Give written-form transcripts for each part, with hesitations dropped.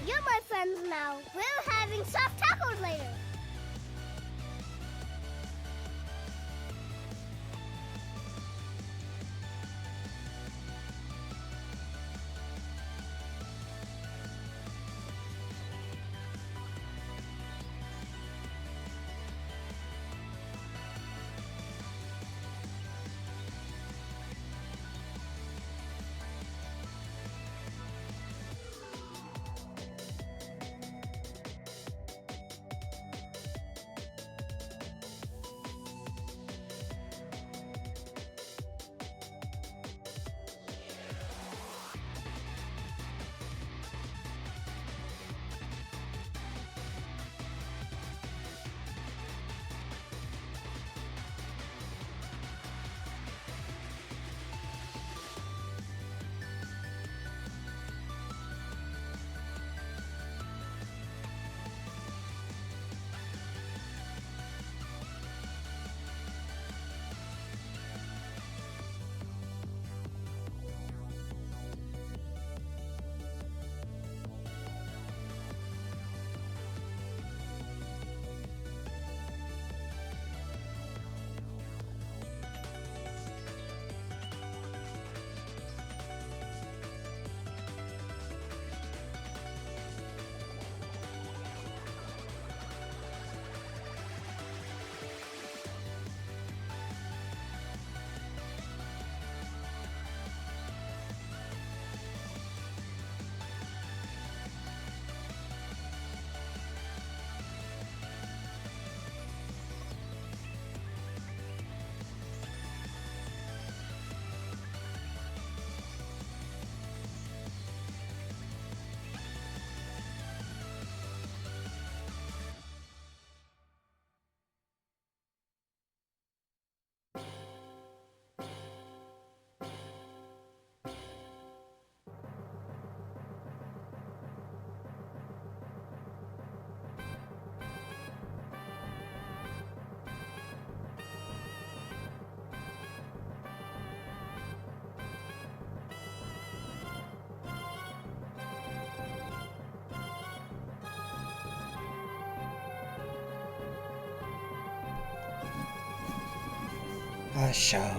You're my friends now. We're having soft tacos later. Asha.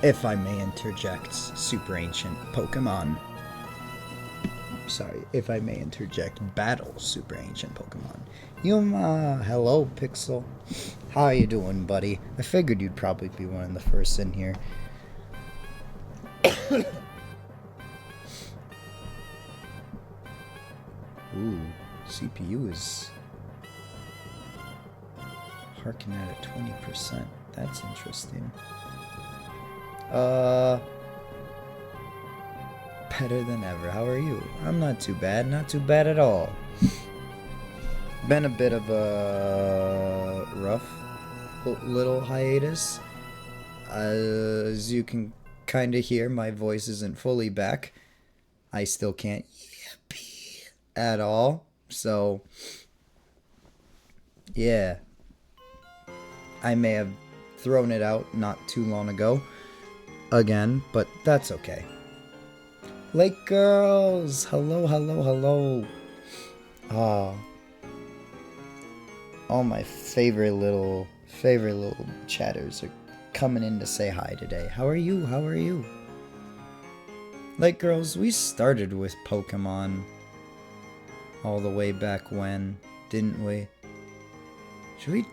If I may interject, super ancient Pokemon. Sorry, if I may interject, battle super ancient Pokemon. Yuma, hello Pixel. How you doing, buddy? I figured you'd probably be one of the first in here. Ooh, CPU is harking at 20%. That's interesting. Better than ever. How are you? I'm not too bad. Not too bad at all. Been a bit of a rough little hiatus. As you can kind of hear, my voice isn't fully back. I still can't yippee at all. So, yeah. I may have thrown it out not too long ago. Again, but that's okay. Lake girls! Hello. All my favorite little chatters are coming in to say hi today. How are you? Lake girls, we started with Pokemon all the way back when, didn't we? Should we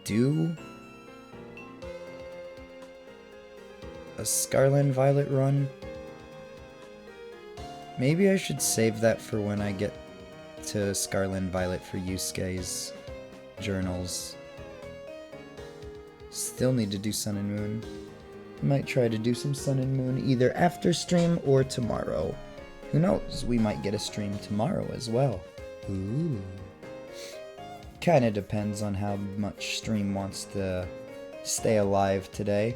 do a Scarlet and Violet run? Maybe I should save that for when I get to Scarlet and Violet for Yusuke's journals. Still need to do Sun and Moon. Might try to do some Sun and Moon either after stream or tomorrow. Who knows, we might get a stream tomorrow as well. Ooh. Kinda depends on how much stream wants to stay alive today.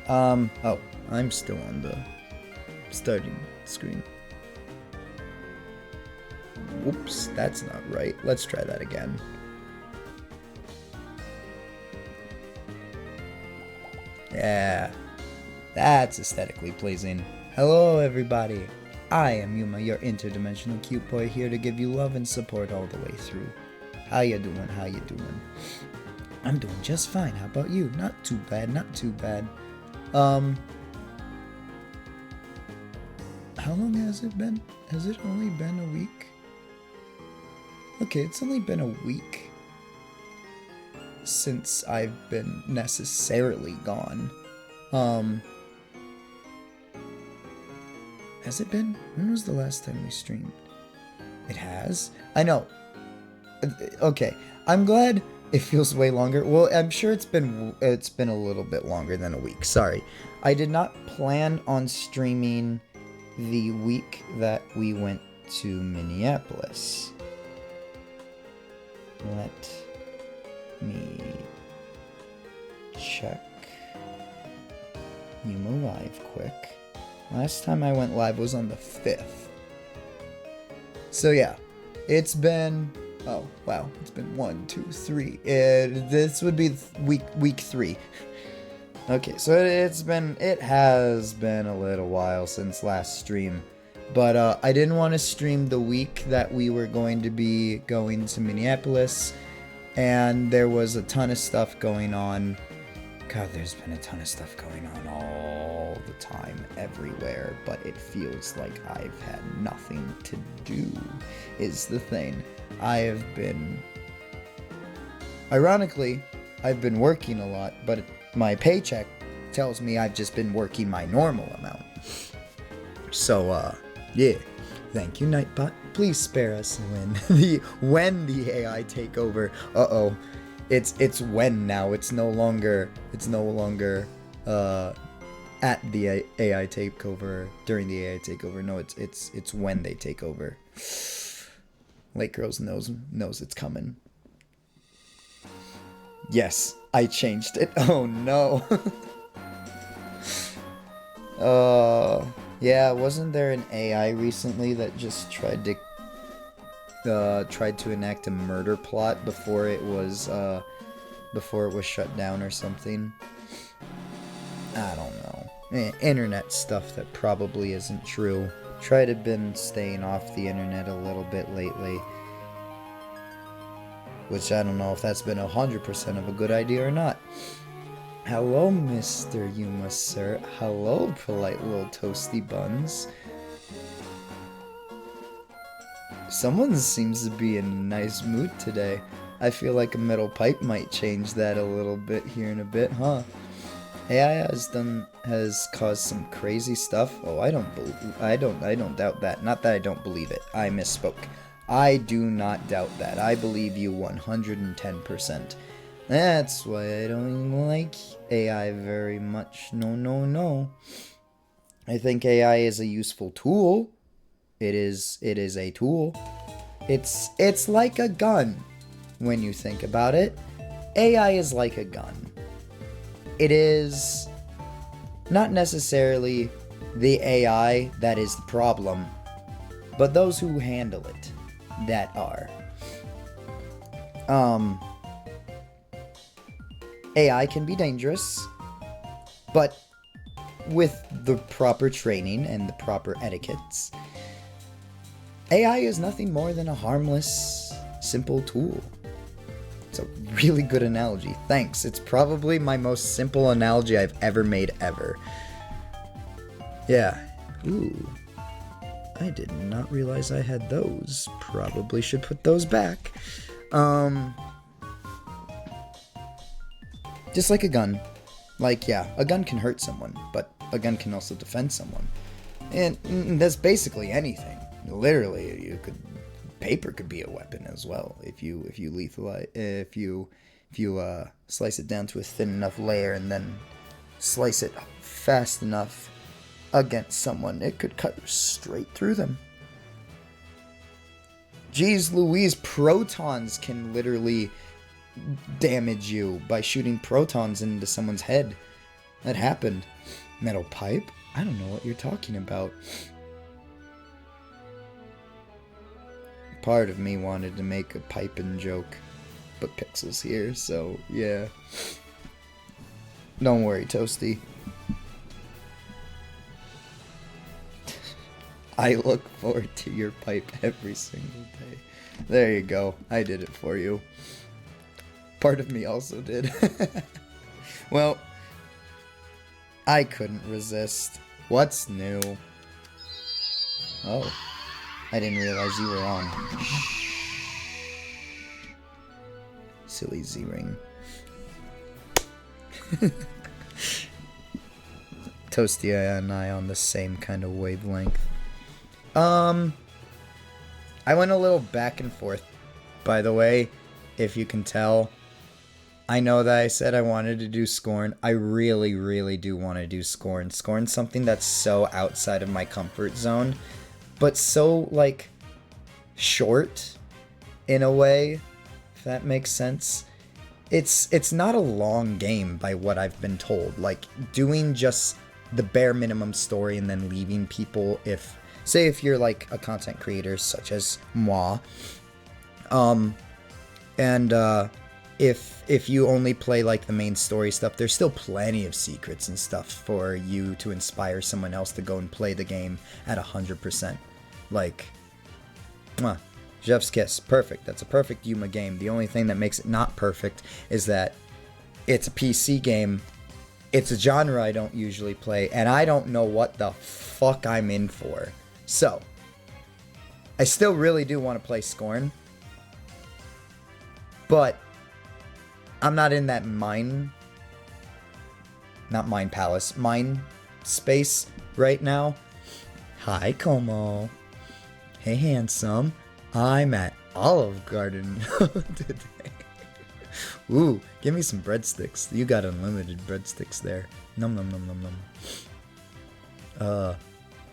Oh, I'm still on the starting screen. Whoops, that's not right. Let's try that again. Yeah, that's aesthetically pleasing. Hello everybody, I am Yuma, your interdimensional cute boy, here to give you love and support all the way through. How you doing? How you doing? I'm doing just fine. How about you? Not too bad, not too bad. How long has it been? Has it only been a week? Okay, it's only been a week since I've been necessarily gone. Has it been? When was the last time we streamed? It has? I know. Okay, I'm glad it feels way longer. Well, I'm sure it's been a little bit longer than a week. Sorry. I did not plan on streaming the week that we went to Minneapolis. Let me check Yuma Live quick. Last time I went live was on the 5th. So yeah, it's been, oh wow, it's been 1, 2, 3. This would be week 3. Okay, so it has been a little while since last stream. But I didn't want to stream the week that we were going to be going to Minneapolis. And there was a ton of stuff going on. God, there's been a ton of stuff going on all the time, everywhere, but it feels like I've had nothing to do, is the thing. Ironically, I've been working a lot, but my paycheck tells me I've just been working my normal amount. So, yeah. Thank you, Nightbot. Please spare us when the AI takeover. Uh-oh. It's when now. It's no longer at the AI takeover, during the AI takeover. No, it's when they take over. Lake Girls knows it's coming. Yes, I changed it. Oh no. Yeah, wasn't there an AI recently that just tried to enact a murder plot before it was shut down or something? I don't know. Internet stuff that probably isn't true. Tried to been staying off the internet a little bit lately, which I don't know if that's been 100% of a good idea or not. Hello, Mr. Yuma, sir. Hello, polite little toasty buns. Someone seems to be in a nice mood today. I feel like a metal pipe might change that a little bit here in a bit, huh? AI has caused some crazy stuff. Oh, I don't doubt that. Not that I don't believe it. I misspoke. I do not doubt that. I believe you 110%. That's why I don't like AI very much. No. I think AI is a useful tool. It is a tool. It's like a gun when you think about it. AI is like a gun. It is not necessarily the AI that is the problem, but those who handle it that are. AI can be dangerous, but with the proper training and the proper etiquettes, AI is nothing more than a harmless, simple tool. It's a really good analogy. Thanks. It's probably my most simple analogy I've ever made ever. Yeah. Ooh. I did not realize I had those. Probably should put those back. Just like a gun. Like, yeah, a gun can hurt someone, but a gun can also defend someone. And that's basically anything. Literally, paper could be a weapon as well if you slice it down to a thin enough layer and then slice it fast enough against someone, it could cut straight through them. Jeez Louise, protons can literally damage you by shooting protons into someone's head. That happened. Metal pipe? I don't know what you're talking about. Part of me wanted to make a piping joke, but Pixel's here, so yeah. Don't worry, Toasty. I look forward to your pipe every single day. There you go. I did it for you. Part of me also did. Well, I couldn't resist. What's new? Oh, I didn't realize you were on. Silly Z-Ring. Toasty and I on the same kind of wavelength. I went a little back and forth, by the way, if you can tell. I know that I said I wanted to do Scorn. I really, really do want to do Scorn. Scorn's something that's so outside of my comfort zone, but so, like, short, in a way, if that makes sense. It's not a long game by what I've been told. Like, doing just the bare minimum story and then leaving people if... Say if you're like a content creator such as moi, if you only play like the main story stuff, there's still plenty of secrets and stuff for you to inspire someone else to go and play the game at 100%. Like, Chef's Kiss, perfect. That's a perfect Yuma game. The only thing that makes it not perfect is that it's a PC game. It's a genre I don't usually play, and I don't know what the fuck I'm in for. So, I still really do want to play Scorn, but I'm not in that mind space right now. Hi, Como. Hey, handsome. I'm at Olive Garden today. Ooh, give me some breadsticks. You got unlimited breadsticks there. Num num num num num.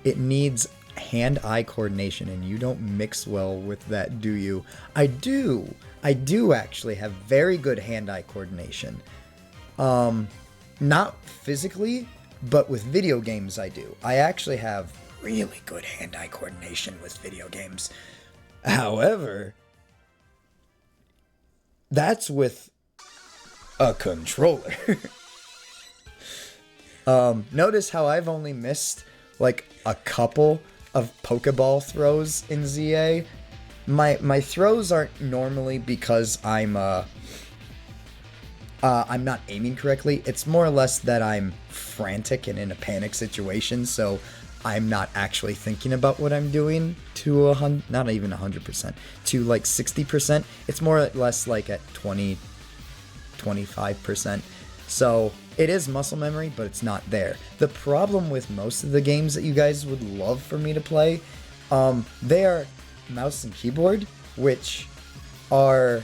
It needs hand-eye coordination, and you don't mix well with that, do you? I do actually have very good hand-eye coordination. Not physically, but with video games I do. I actually have really good hand-eye coordination with video games. However, that's with a controller. Notice how I've only missed like a couple of Pokeball throws in ZA. My throws aren't normally because I'm not aiming correctly. It's more or less that I'm frantic and in a panic situation, so I'm not actually thinking about what I'm doing to not even 100%, to like 60%. It's more or less like at 25%. So it is muscle memory, but it's not there. The problem with most of the games that you guys would love for me to play, they are mouse and keyboard, which are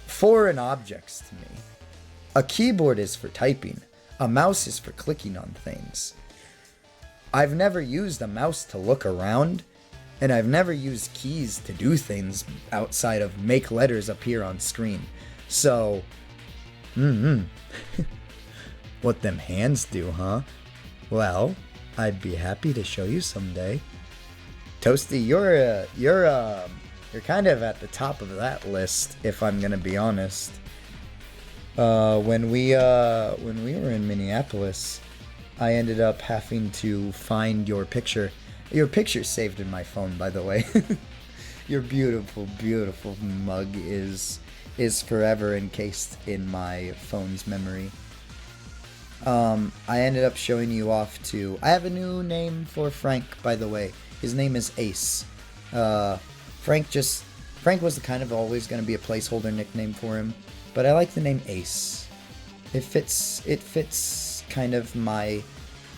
foreign objects to me. A keyboard is for typing. A mouse is for clicking on things. I've never used a mouse to look around, and I've never used keys to do things outside of make letters appear on screen. So, what them hands do, huh? Well, I'd be happy to show you someday. Toasty, you're kind of at the top of that list, if I'm gonna be honest. When we were in Minneapolis, I ended up having to find your picture. Your picture's saved in my phone, by the way. Your beautiful, beautiful mug is forever encased in my phone's memory. I ended up showing you off to... I have a new name for Frank, by the way. His name is Ace. Frank was the kind of always going to be a placeholder nickname for him, but I like the name Ace. It fits kind of my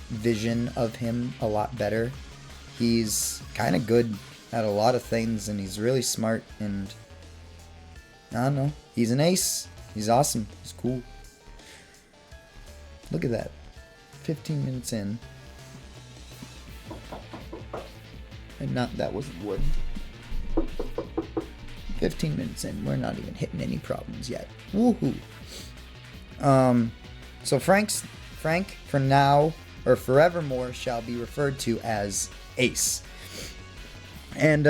vision of him a lot better. He's kind of good at a lot of things, and he's really smart, and I don't know. He's an ace. He's awesome. He's cool. Look at that. 15 minutes in. And that wasn't wood. 15 minutes in. We're not even hitting any problems yet. Woohoo. So Frank, for now, or forevermore, shall be referred to as Ace. And,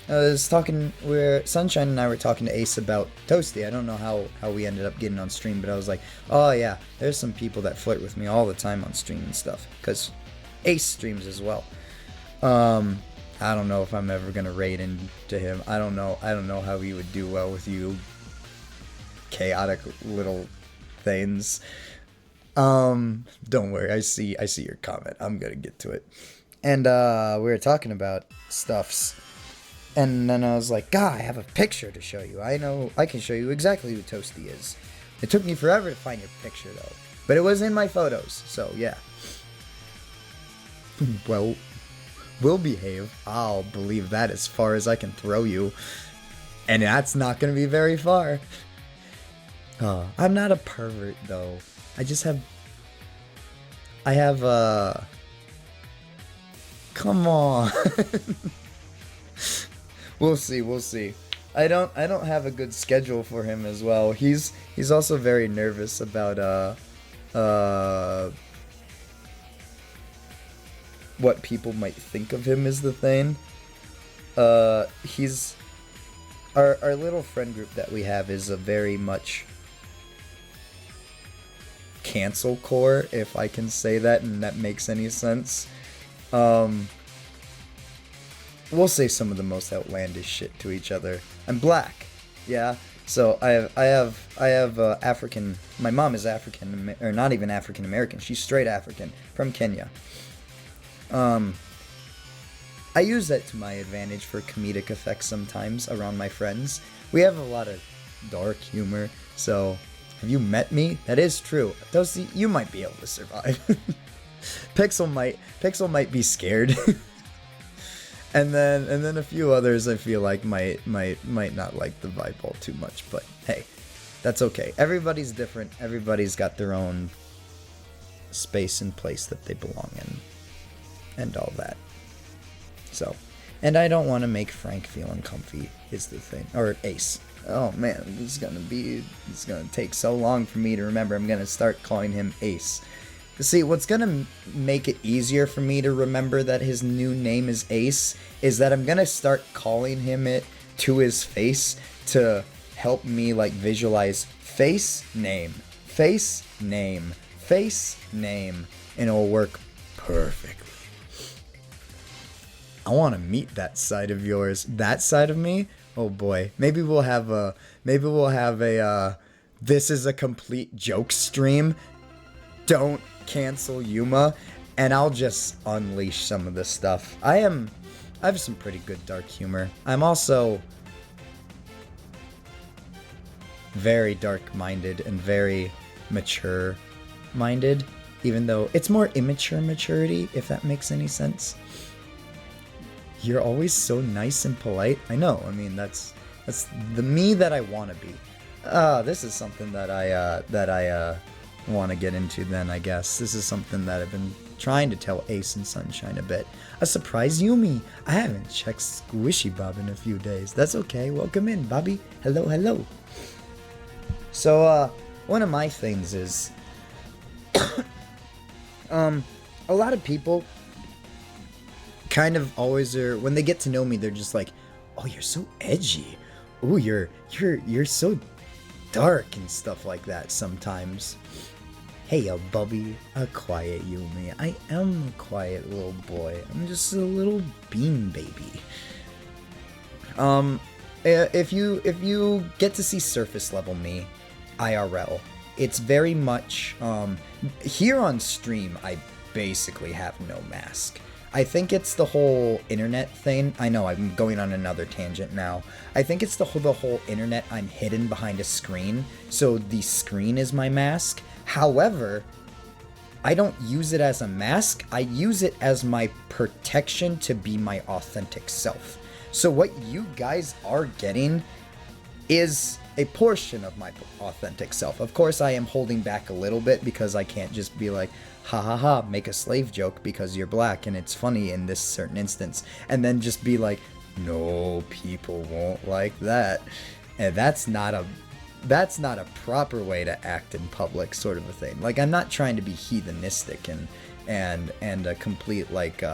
I was talking, Sunshine and I were talking to Ace about Toasty. I don't know how we ended up getting on stream, but I was like, oh yeah, there's some people that flirt with me all the time on stream and stuff, because Ace streams as well. I don't know if I'm ever gonna raid into him. I don't know how he would do well with you chaotic little things. Don't worry, I see your comment. I'm gonna get to it. And we were talking about stuffs. And then I was like, God, I have a picture to show you. I can show you exactly who Toasty is. It took me forever to find your picture though. But it was in my photos, so yeah. Well, we'll behave. I'll believe that as far as I can throw you. And that's not gonna be very far. I'm not a pervert though. I have come on. We'll see. I don't have a good schedule for him as well. He's also very nervous about what people might think of him is the thing. He's our little friend group that we have is a very much cancel core, if I can say that, and that makes any sense. We'll say some of the most outlandish shit to each other. I'm black, yeah. So I have African. My mom is African, or not even African American. She's straight African from Kenya. I use that to my advantage for comedic effects sometimes around my friends. We have a lot of dark humor. So, have you met me? That is true. Toasty, you might be able to survive. Pixel might be scared. And then a few others I feel like might not like the vibe all too much, but hey, that's okay. Everybody's different. Everybody's got their own space and place that they belong in, and all that. So, and I don't want to make Frank feel uncomfy is the thing, or Ace. Oh man, it's gonna take so long for me to remember. I'm gonna start calling him Ace. See, what's gonna make it easier for me to remember that his new name is Ace is that I'm gonna start calling him it to his face to help me like visualize face name, and it'll work perfectly. I want to meet that side of yours. That side of me? Oh boy. Maybe we'll have a this is a complete joke stream. Don't cancel Yuma, and I'll just unleash some of this stuff. I have some pretty good dark humor. I'm also very dark-minded and very mature-minded, even though it's more immature maturity, if that makes any sense. You're always so nice and polite. I know. I mean, that's the me that I want to be. This is something that I want to get into then, I guess. This is something that I've been trying to tell Ace and Sunshine a bit. A surprise Yumi. I haven't checked Squishy Bob in a few days. That's okay. Welcome in, Bobby. Hello. So, one of my things is, a lot of people kind of always are, when they get to know me, they're just like, oh, you're so edgy. Ooh, you're so dark and stuff like that sometimes. Hey, Bubby, a quiet Yumi. I am a quiet little boy. I'm just a little bean baby. If you get to see surface level me, IRL, it's very much, here on stream, I basically have no mask. I think it's the whole internet thing. I know I'm going on another tangent now. I think it's the whole internet. I'm hidden behind a screen, so the screen is my mask. However, I don't use it as a mask. I use it as my protection to be my authentic self. So what you guys are getting is a portion of my authentic self. Of course, I am holding back a little bit because I can't just be like, ha ha ha, make a slave joke because you're black and it's funny in this certain instance, and then just be like, no, people won't like that. And that's not a proper way to act in public, sort of a thing. Like, I'm not trying to be heathenistic and a complete like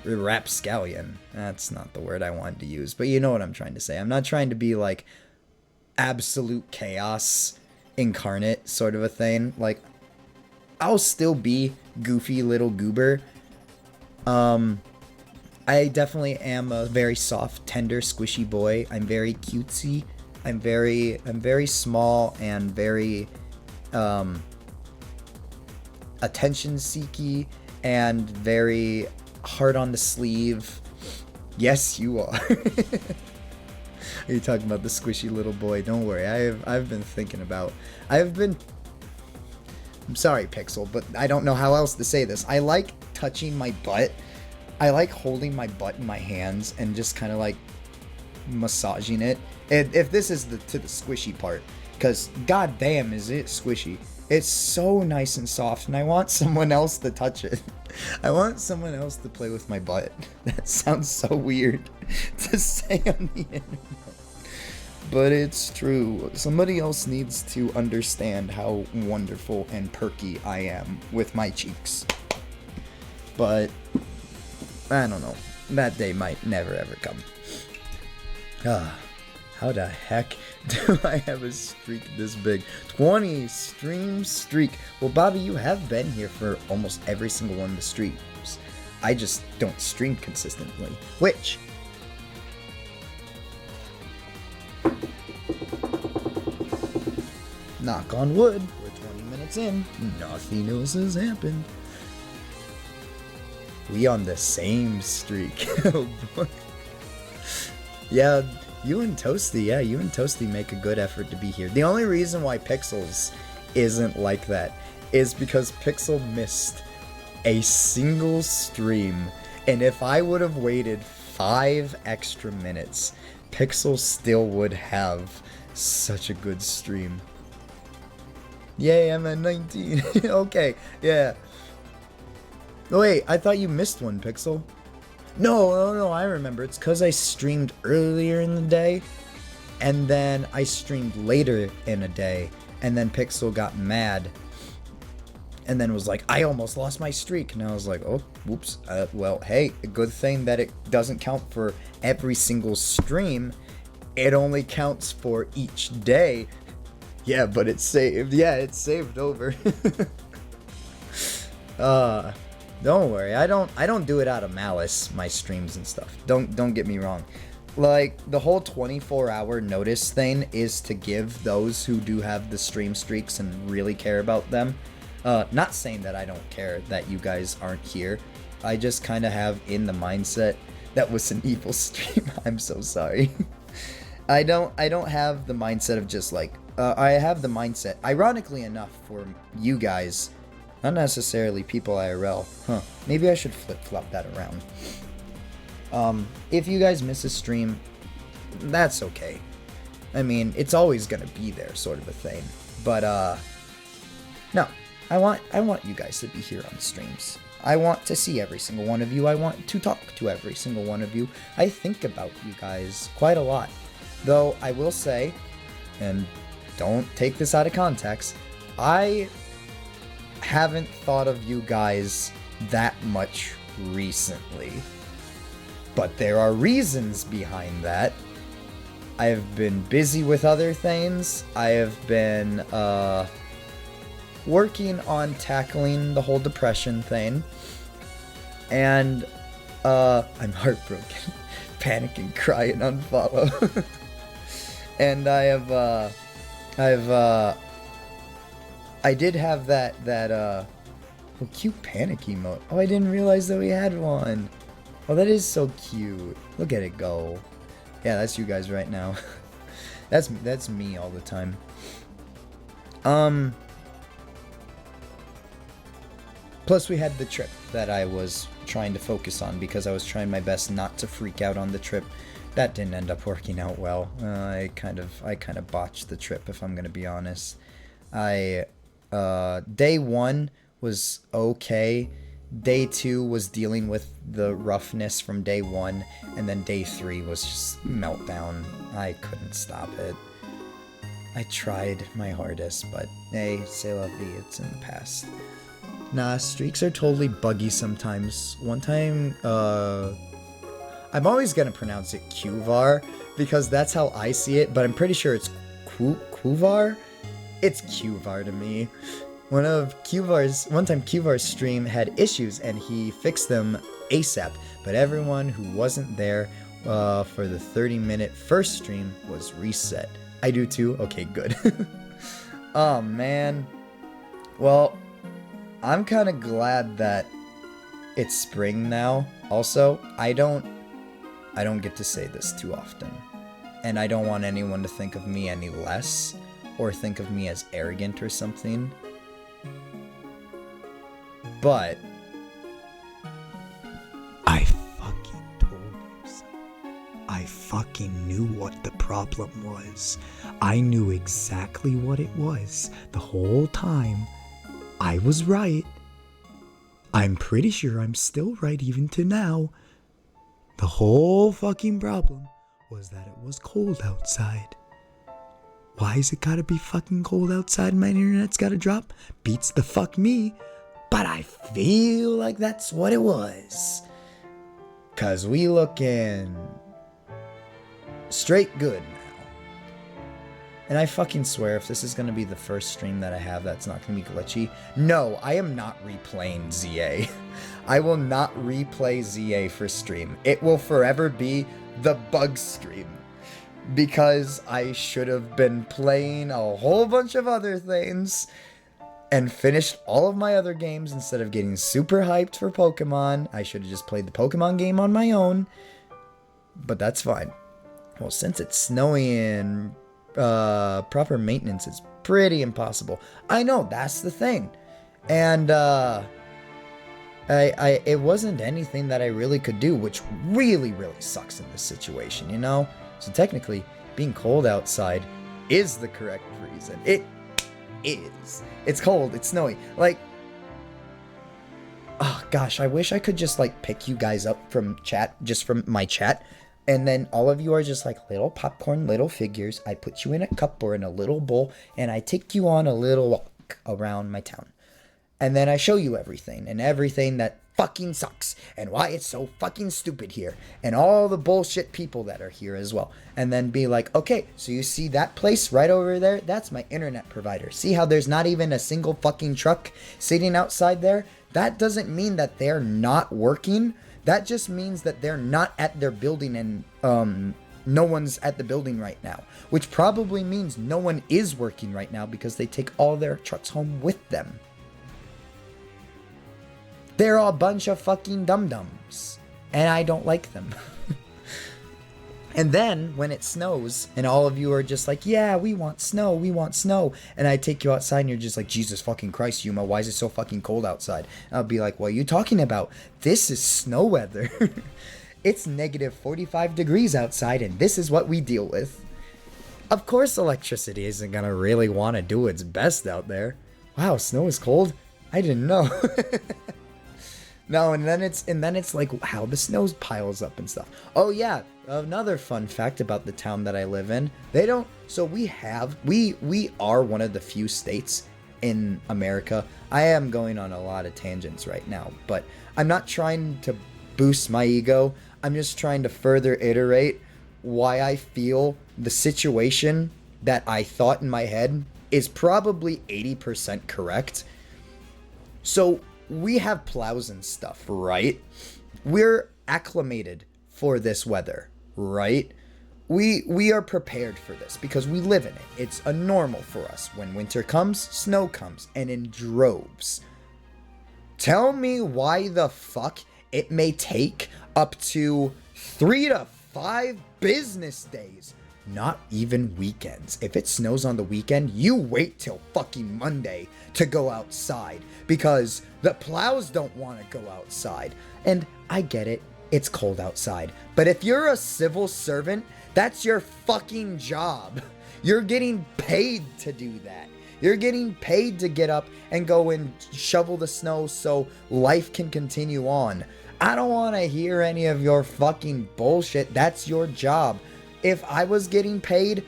rapscallion. That's not the word I wanted to use, but you know what I'm trying to say. I'm not trying to be like absolute chaos incarnate, sort of a thing. Like, I'll still be goofy little goober, I definitely am a very soft, tender, squishy boy. I'm very cutesy. I'm very small and very attention seeky and very hard on the sleeve. Yes, you are. Are you talking about the squishy little boy? Don't worry. I've been thinking about. I'm sorry, Pixel, but I don't know how else to say this. I like touching my butt. I like holding my butt in my hands and just kind of like massaging it. And if this is to the squishy part, because goddamn is it squishy. It's so nice and soft, and I want someone else to touch it. I want someone else to play with my butt. That sounds so weird to say on the internet. But it's true. Somebody else needs to understand how wonderful and perky I am with my cheeks. But I don't know. That day might never ever come. How the heck do I have a streak this big? 20 stream streak. Well, Bobby, you have been here for almost every single one of the streams. I just don't stream consistently. Which, knock on wood, we're 20 minutes in. Nothing else has happened. We on the same streak. Oh boy. Yeah, you and Toasty make a good effort to be here. The only reason why Pixels isn't like that is because Pixel missed a single stream. And if I would have waited 5 extra minutes, Pixel still would have such a good stream. Yay, I'm at 19. Okay, yeah. Wait, I thought you missed one, Pixel. No, I remember. It's because I streamed earlier in the day, and then I streamed later in a day, and then Pixel got mad, and then was like, I almost lost my streak, and I was like, oh, whoops. Well, hey, a good thing that it doesn't count for every single stream. It only counts for each day. Yeah, but it's saved. Yeah, it's saved over. Don't worry, I don't do it out of malice, my streams and stuff. Don't get me wrong. Like, the whole 24-hour notice thing is to give those who do have the stream streaks and really care about them. Not saying that I don't care that you guys aren't here. I just kind of have in the mindset that was an evil stream. I'm so sorry. I don't have the mindset of just like, I have the mindset, ironically enough, for you guys. Not necessarily people IRL. Maybe I should flip-flop that around. If you guys miss a stream, that's okay. I mean, it's always gonna be there, sort of a thing. But, no. I want you guys to be here on streams. I want to see every single one of you. I want to talk to every single one of you. I think about you guys quite a lot. Though, I will say, and don't take this out of context, I haven't thought of you guys that much recently. But there are reasons behind that. I have been busy with other things. I have been working on tackling the whole depression thing. And I'm heartbroken, panicking, crying, unfollow. And I did have that cute panic emote. Oh, I didn't realize that we had one. Oh, that is so cute. Look at it go. Yeah, that's you guys right now. That's me all the time. Plus we had the trip that I was trying to focus on because I was trying my best not to freak out on the trip. That didn't end up working out well. I kind of botched the trip, if I'm gonna be honest. Day 1 was okay. Day 2 was dealing with the roughness from day 1, and then day 3 was just meltdown. I couldn't stop it. I tried my hardest, but hey, c'est la vie, it's in the past. Nah, streaks are totally buggy sometimes. One time, I'm always gonna pronounce it Qvar, because that's how I see it, but I'm pretty sure it's Qvar? It's Qvar to me. One time Qvar's stream had issues and he fixed them ASAP, but everyone who wasn't there for the 30-minute first stream was reset. I do too? Okay, good. Oh, man. Well, I'm kind of glad that it's spring now. Also, I don't get to say this too often. And I don't want anyone to think of me any less or think of me as arrogant or something. But I fucking told you so. I fucking knew what the problem was. I knew exactly what it was the whole time. I was right. I'm pretty sure I'm still right even to now. The whole fucking problem was that it was cold outside. Why is it gotta be fucking cold outside and my internet's gotta drop? Beats the fuck me. But I feel like that's what it was. 'Cause we looking straight good now. And I fucking swear if this is gonna be the first stream that I have that's not gonna be glitchy. No, I am not replaying ZA. I will not replay ZA for stream. It will forever be the bug stream. Because I should have been playing a whole bunch of other things and finished all of my other games instead of getting super hyped for Pokemon. I should have just played the Pokemon game on my own. But that's fine. Well, since it's snowy and proper maintenance is pretty impossible. I know, that's the thing. And it wasn't anything that I really could do, which really sucks in this situation, you know? So technically, being cold outside is the correct reason. It is. It's cold, it's snowy. Like, oh gosh, I wish I could just like pick you guys up from chat, just from my chat. And then all of you are just like little popcorn, little figures. I put you in a cup or in a little bowl, and I take you on a little walk around my town. And then I show you everything, and everything that fucking sucks, and why it's so fucking stupid here, and all the bullshit people that are here as well. And then be like, okay, so you see that place right over there? That's my internet provider. See how there's not even a single fucking truck sitting outside there? That doesn't mean that they're not working. That just means that they're not at their building and no one's at the building right now. Which probably means no one is working right now because they take all their trucks home with them. They're a bunch of fucking dum-dums. And I don't like them. And then, when it snows, and all of you are just like, yeah, we want snow, and I take you outside, and you're just like, Jesus fucking Christ, Yuma, why is it so fucking cold outside? And I'll be like, what are you talking about? This is snow weather. It's negative 45 degrees outside, and this is what we deal with. Of course electricity isn't gonna really want to do its best out there. Wow, snow is cold? I didn't know. No, and then it's like how the snow piles up and stuff. Oh yeah, another fun fact about the town that I live in. We are one of the few states in America. I am going on a lot of tangents right now, but I'm not trying to boost my ego. I'm just trying to further iterate why I feel the situation that I thought in my head is probably 80% correct. So we have plows and stuff, right? We're acclimated for this weather, right? We are prepared for this because we live in it. It's a normal for us. When winter comes, snow comes, and in droves. Tell me why the fuck it may take up to 3 to 5 business days. Not even weekends. If it snows on the weekend, you wait till fucking Monday to go outside because the plows don't want to go outside. And I get it, it's cold outside. But if you're a civil servant, that's your fucking job. You're getting paid to do that. You're getting paid to get up and go and shovel the snow so life can continue on. I don't want to hear any of your fucking bullshit. That's your job. If I was getting paid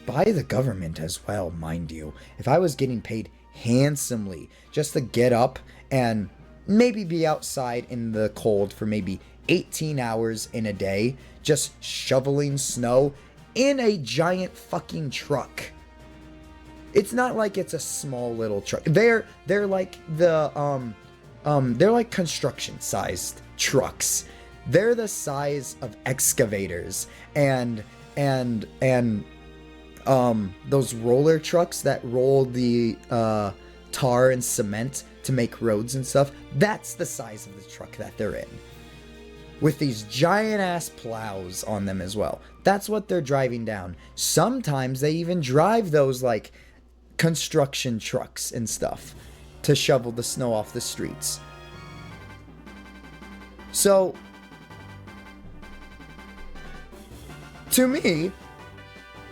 by the government as well, mind you, if I was getting paid handsomely just to get up and maybe be outside in the cold for maybe 18 hours in a day, just shoveling snow in a giant fucking truck. It's not like it's a small little truck. They're like the they're like construction-sized trucks. They're the size of excavators and those roller trucks that roll the tar and cement to make roads and stuff. That's the size of the truck that they're in, with these giant ass plows on them as well. That's what they're driving down. Sometimes they even drive those like construction trucks and stuff to shovel the snow off the streets. So to me,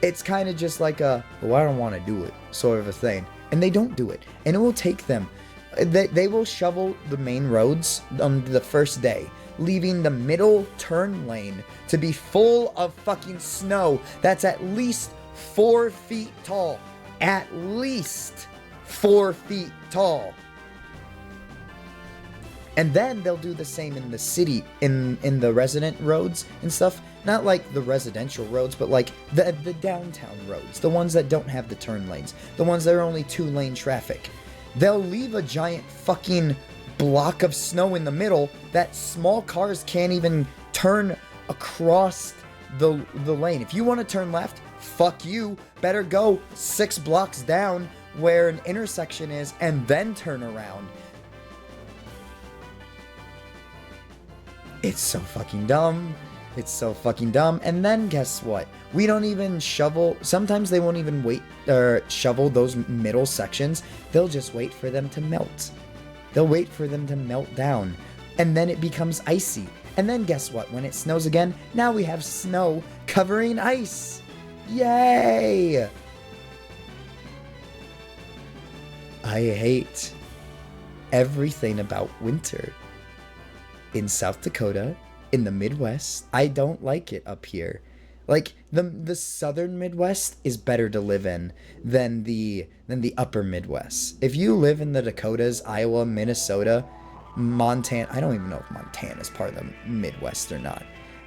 it's kind of just like a, well, I don't want to do it sort of a thing. And they don't do it. And it will take them. They will shovel the main roads on the first day, leaving the middle turn lane to be full of fucking snow that's at least 4 feet tall. At least 4 feet tall. And then they'll do the same in the city, in the resident roads and stuff. Not like the residential roads, but like the downtown roads. The ones that don't have the turn lanes. The ones that are only 2-lane traffic. They'll leave a giant fucking block of snow in the middle that small cars can't even turn across the lane. If you want to turn left, fuck you. Better go 6 blocks down where an intersection is and then turn around. It's so fucking dumb. It's so fucking dumb. And then guess what? We don't even shovel. Sometimes they won't even wait or shovel those middle sections. They'll just wait for them to melt. They'll wait for them to melt down. And then it becomes icy. And then guess what? When it snows again, now we have snow covering ice. Yay! I hate everything about winter. In South Dakota, in the Midwest, I don't like it up here. Like the southern Midwest is better to live in than the upper Midwest. If you live in the Dakotas, Iowa, Minnesota, Montana, I don't even know if Montana is part of the Midwest or not.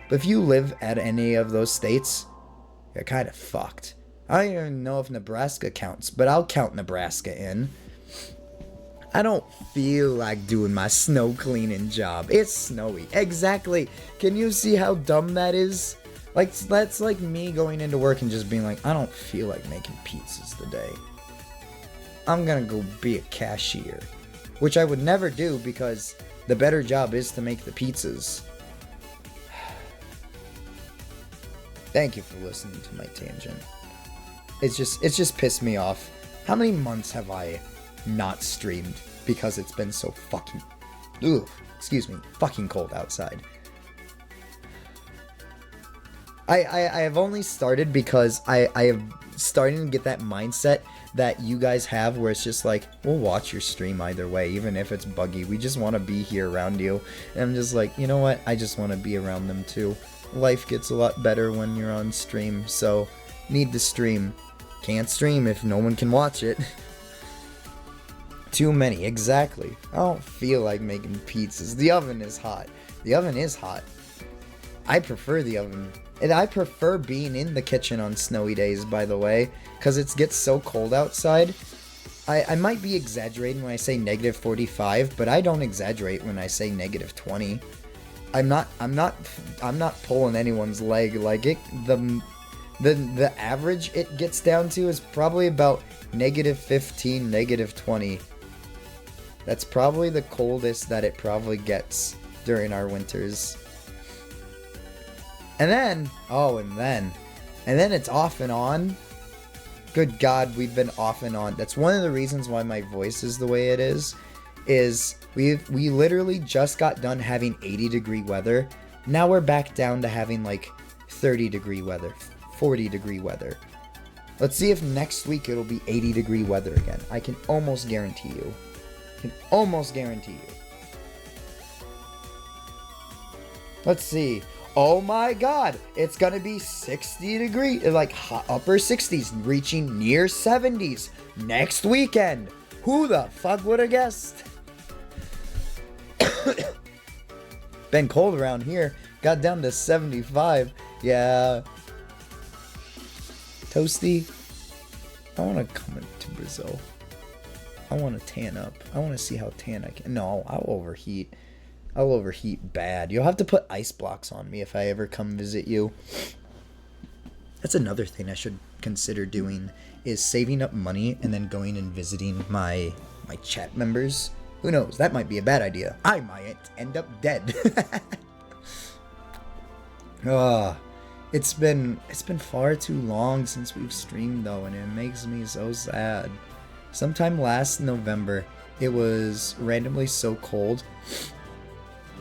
But if you live at any of those states, you're kind of fucked. I don't even know if Nebraska counts, but I'll count Nebraska in. I don't feel like doing my snow cleaning job. It's snowy. Exactly. Can you see how dumb that is? Like, that's like me going into work and just being like, I don't feel like making pizzas today. I'm gonna go be a cashier. Which I would never do because the better job is to make the pizzas. Thank you for listening to my tangent. It's just pissed me off. How many months have I not streamed because it's been so fucking fucking cold outside? I have only started because I have starting to get that mindset that you guys have where it's just like, we'll watch your stream either way, even if it's buggy. We just want to be here around you. And I'm just like, you know what? I just want to be around them too. Life gets a lot better when you're on stream, so need to stream. Can't stream if no one can watch it. Too many, exactly. I don't feel like making pizzas. The oven is hot. The oven is hot. I prefer the oven. And I prefer being in the kitchen on snowy days, by the way, because it gets so cold outside. I might be exaggerating when I say negative 45, but I don't exaggerate when I say negative 20. I'm not pulling anyone's leg. Like the average it gets down to is probably about negative 15, negative 20. That's probably the coldest that it probably gets during our winters. And then, and then it's off and on. Good God, we've been off and on. That's one of the reasons why my voice is the way it is we literally just got done having 80-degree weather. Now we're back down to having like 30-degree weather, 40-degree weather. Let's see if next week it'll be 80-degree weather again. I can almost guarantee you. Let's see. Oh my God, it's gonna be 60 degrees, like upper 60s, reaching near 70s next weekend. Who the fuck would have guessed? Been cold around here. Got down to 75. Yeah. Toasty, I want to come to Brazil. I want to tan up. I want to see how tan I can. No, I'll overheat. I'll overheat bad. You'll have to put ice blocks on me if I ever come visit you. That's another thing I should consider doing, is saving up money and then going and visiting my chat members. Who knows? That might be a bad idea. I might end up dead. It's been far too long since we've streamed though, and it makes me so sad. Sometime last November, it was randomly so cold.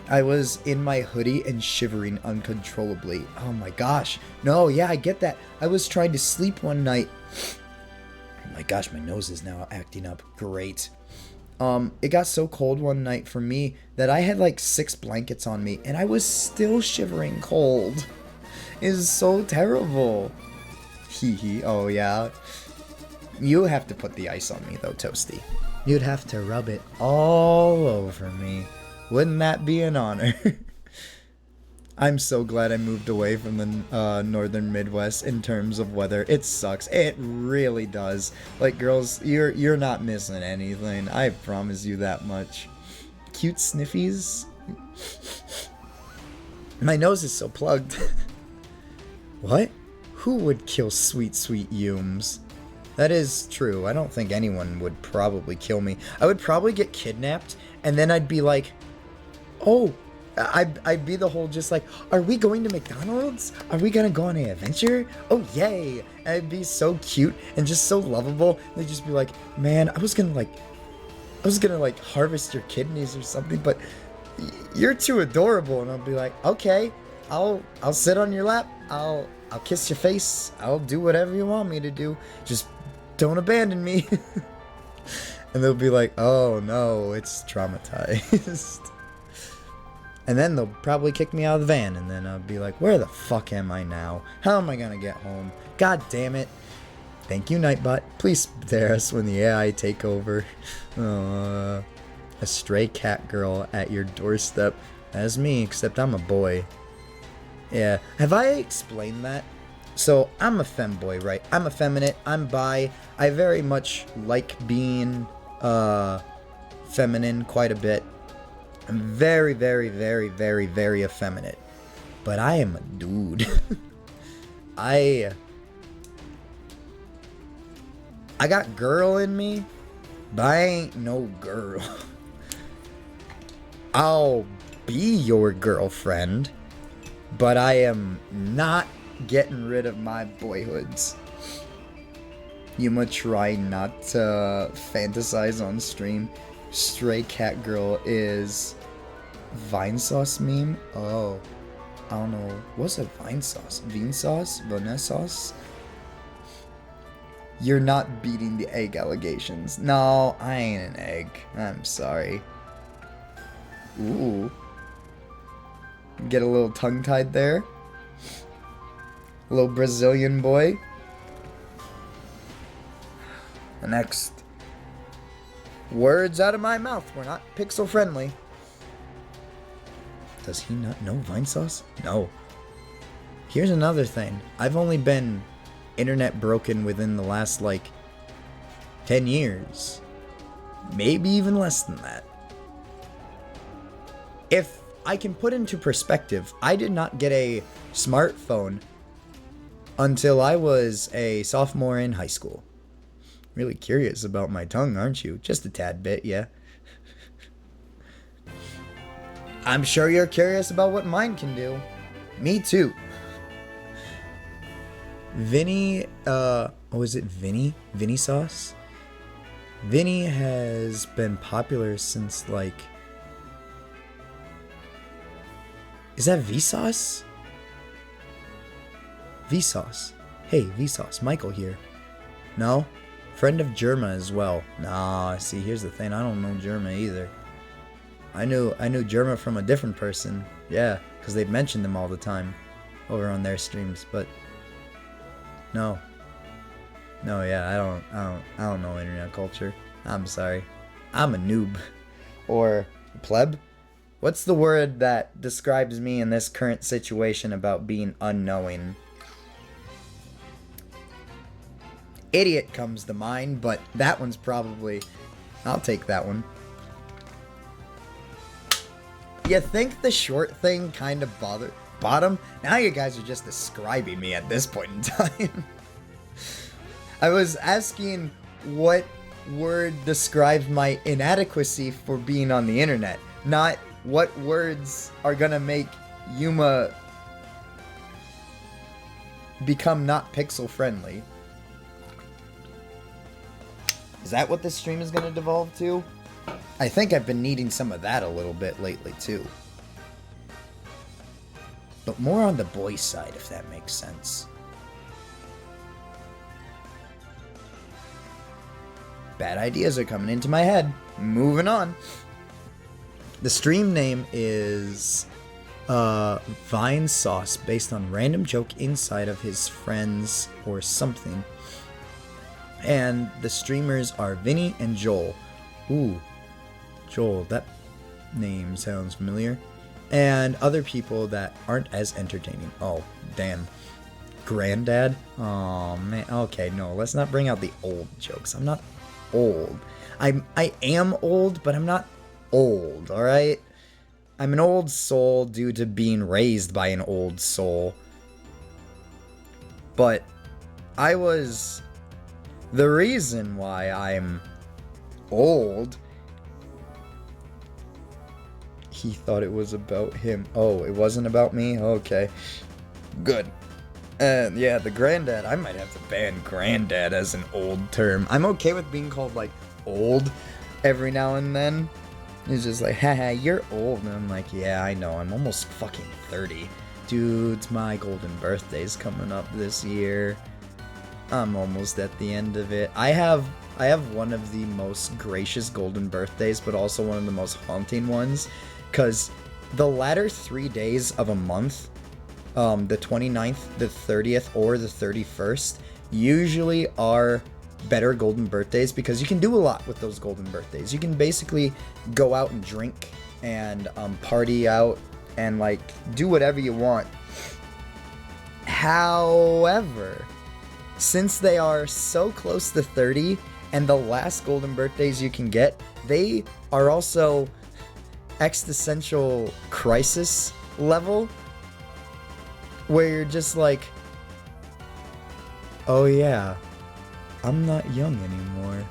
I was in my hoodie and shivering uncontrollably. Oh my gosh. No, yeah, I get that. I was trying to sleep one night. Oh my gosh, my nose is now acting up. Great. It got so cold one night for me that I had like 6 blankets on me and I was still shivering cold. It is so terrible. Hee hee. Oh yeah. You have to put the ice on me though, Toasty. You'd have to rub it all over me. Wouldn't that be an honor? I'm so glad I moved away from the northern Midwest in terms of weather. It sucks. It really does. Like, girls, you're not missing anything. I promise you that much. Cute sniffies. My nose is so plugged. What? Who would kill sweet, sweet Yums? That is true. I don't think anyone would probably kill me. I would probably get kidnapped, and then I'd be like, oh, I'd be the whole just like, are we going to McDonald's? Are we gonna go on an adventure? Oh, yay. And I'd be so cute and just so lovable. They'd just be like, man, I was gonna harvest your kidneys or something, but you're too adorable. And I'll be like, okay, I'll sit on your lap. I'll kiss your face. I'll do whatever you want me to do. Just don't abandon me. And they'll be like, oh no, it's traumatized. And then they'll probably kick me out of the van, and then I'll be like, where the fuck am I now? How am I gonna get home? God damn it. Thank you, Nightbot. Please spare us when the AI take over. A stray cat girl at your doorstep. That's me, except I'm a boy. Yeah. Have I explained that? So, I'm a femboy, right? I'm effeminate. I'm bi. I very much like being, feminine quite a bit. I'm very, very, very, very, very effeminate. But I am a dude. I got girl in me, but I ain't no girl. I'll be your girlfriend, but I am not getting rid of my boyhoods. Yuma, try not to fantasize on stream. Stray cat girl is Vine sauce meme? Oh, I don't know. What's a Vine sauce? Bean sauce? Bonnet sauce? You're not beating the egg allegations. No, I ain't an egg. I'm sorry. Ooh. Get a little tongue-tied there. A little Brazilian boy. The next words out of my mouth were not pixel friendly. Does he not know Vine sauce? No. Here's another thing. I've only been internet broken within the last, 10 years. Maybe even less than that. If I can put into perspective, I did not get a smartphone until I was a sophomore in high school. Really curious about my tongue, aren't you? Just a tad bit, yeah. I'm sure you're curious about what mine can do. Me too. Vinny, is it Vinny? Vinny sauce? Vinny has been popular since, is that Vsauce? Vsauce. Hey, Vsauce. Michael here. No? Friend of Germa as well. Nah, see, here's the thing. I don't know Germa either. I knew Germa from a different person. Yeah, because they've mentioned them all the time over on their streams, but no. No, yeah, I don't know internet culture. I'm sorry. I'm a noob. Or pleb? What's the word that describes me in this current situation about being unknowing? Idiot comes to mind, but that one's probably I'll take that one. You think the short thing kind of bottom? Now you guys are just describing me at this point in time. I was asking what word describes my inadequacy for being on the internet, not what words are gonna make Yuma become not pixel friendly. Is that what this stream is gonna devolve to? I think I've been needing some of that a little bit lately too. But more on the boy side, if that makes sense. Bad ideas are coming into my head. Moving on. The stream name is Vine Sauce, based on random joke inside of his friends or something. And the streamers are Vinny and Joel. Ooh, Joel, that name sounds familiar. And other people that aren't as entertaining. Oh, damn. Granddad? Oh, man. Okay, no, let's not bring out the old jokes. I'm not old. I am old, but I'm not old, alright? I'm an old soul due to being raised by an old soul. But I was... The reason why I'm old... He thought it was about him. Oh, it wasn't about me? Okay. Good. And yeah, the granddad. I might have to ban granddad as an old term. I'm okay with being called, like, old every now and then. He's just like, haha, you're old. And I'm like, yeah, I know. I'm almost fucking 30. Dude, my golden birthday's coming up this year. I'm almost at the end of it. I have one of the most gracious golden birthdays, but also one of the most haunting ones. Because the latter 3 days of a month, the 29th, the 30th, or the 31st, usually are better golden birthdays because you can do a lot with those golden birthdays. You can basically go out and drink and party out and, like, do whatever you want. However, since they are so close to 30 and the last golden birthdays you can get, they are also existential crisis level, where you're just like, oh yeah, I'm not young anymore.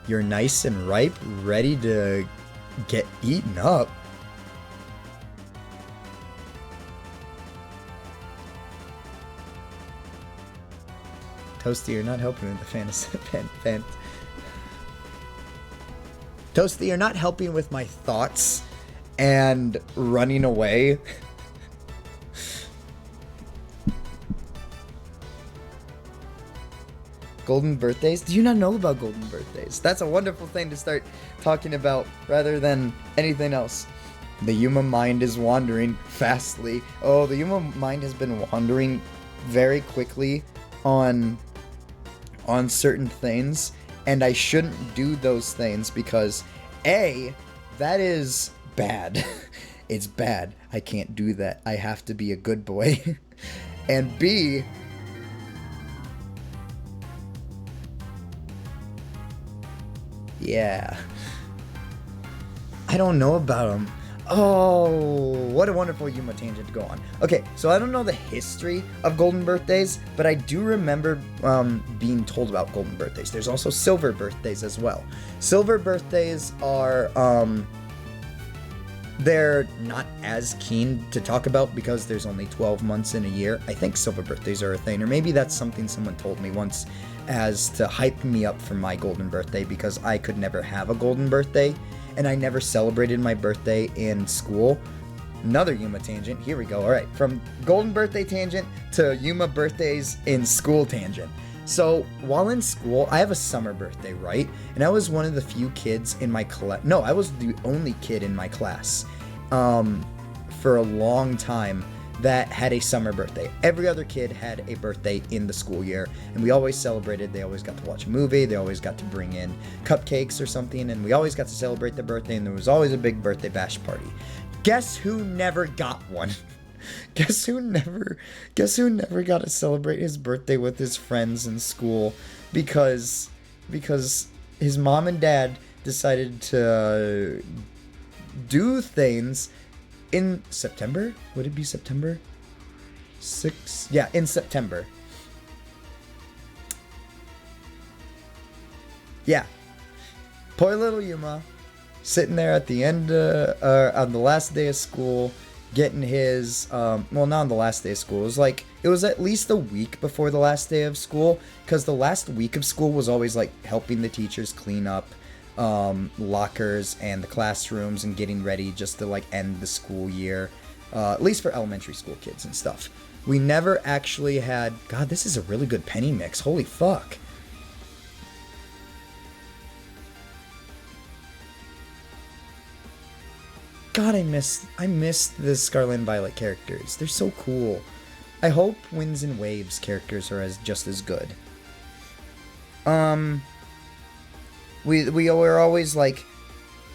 You're nice and ripe, ready to get eaten up. Toasty, you're not helping with the fantasy. Toasty, you're not helping with my thoughts and running away. Golden birthdays? Do you not know about golden birthdays? That's a wonderful thing to start talking about rather than anything else. The Yuma mind is wandering fastly. Oh, the Yuma mind has been wandering very quickly on certain things, and I shouldn't do those things because A, that is bad. It's bad. I can't do that. I have to be a good boy. And B, yeah, I don't know about him. Oh, what a wonderful Yuma tangent to go on. Okay, so I don't know the history of golden birthdays, but I do remember being told about golden birthdays. There's also silver birthdays as well. Silver birthdays are, they're not as keen to talk about because there's only 12 months in a year. I think silver birthdays are a thing, or maybe that's something someone told me once as to hype me up for my golden birthday because I could never have a golden birthday. And I never celebrated my birthday in school. Another Yuma tangent. Here we go. All right. From golden birthday tangent to Yuma birthdays in school tangent. So while in school, I have a summer birthday, right? And I was one of the few kids in my class. No, I was the only kid in my class for a long time that had a summer birthday. Every other kid had a birthday in the school year, and we always celebrated. They always got to watch a movie, they always got to bring in cupcakes or something, and we always got to celebrate their birthday, and there was always a big birthday bash party. Guess who never got one? Guess who never got to celebrate his birthday with his friends in school because his mom and dad decided to do things in September. Would it be September 6? Yeah, in September. Yeah. Poor little Yuma, sitting there at the end, on the last day of school, getting his, well, not on the last day of school. It was at least a week before the last day of school, because the last week of school was always, like, helping the teachers clean up lockers and the classrooms and getting ready just to, like, end the school year, at least for elementary school kids and stuff. We never actually had, God, this is a really good penny mix. Holy fuck. God, I miss the Scarlet and Violet characters. They're so cool. I hope Winds and Waves characters are just as good. We were always like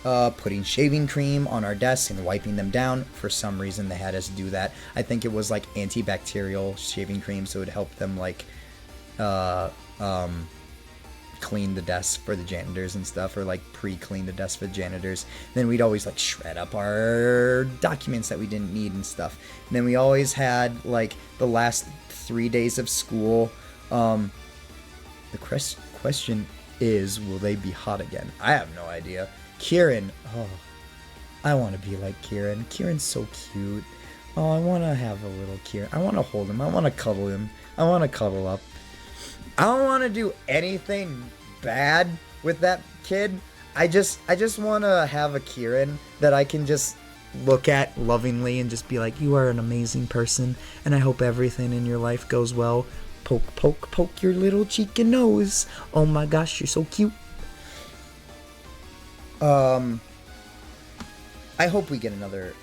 putting shaving cream on our desks and wiping them down. For some reason, they had us do that. I think it was like antibacterial shaving cream, so it would help them like clean the desks for the janitors and stuff, or like pre-clean the desks for the janitors. Then we'd always like shred up our documents that we didn't need and stuff. And then we always had like the last 3 days of school. The question is, will they be hot again? I have no idea. Kieran, oh, I want to be like Kieran. Kieran's so cute. Oh, I want to have a little Kieran. I want to hold him. I want to cuddle him. I want to cuddle up. I don't want to do anything bad with that kid. I just want to have a Kieran that I can just look at lovingly and just be like, you are an amazing person, and I hope everything in your life goes well. Poke, poke, poke your little cheek and nose. Oh my gosh, you're so cute. I hope we get another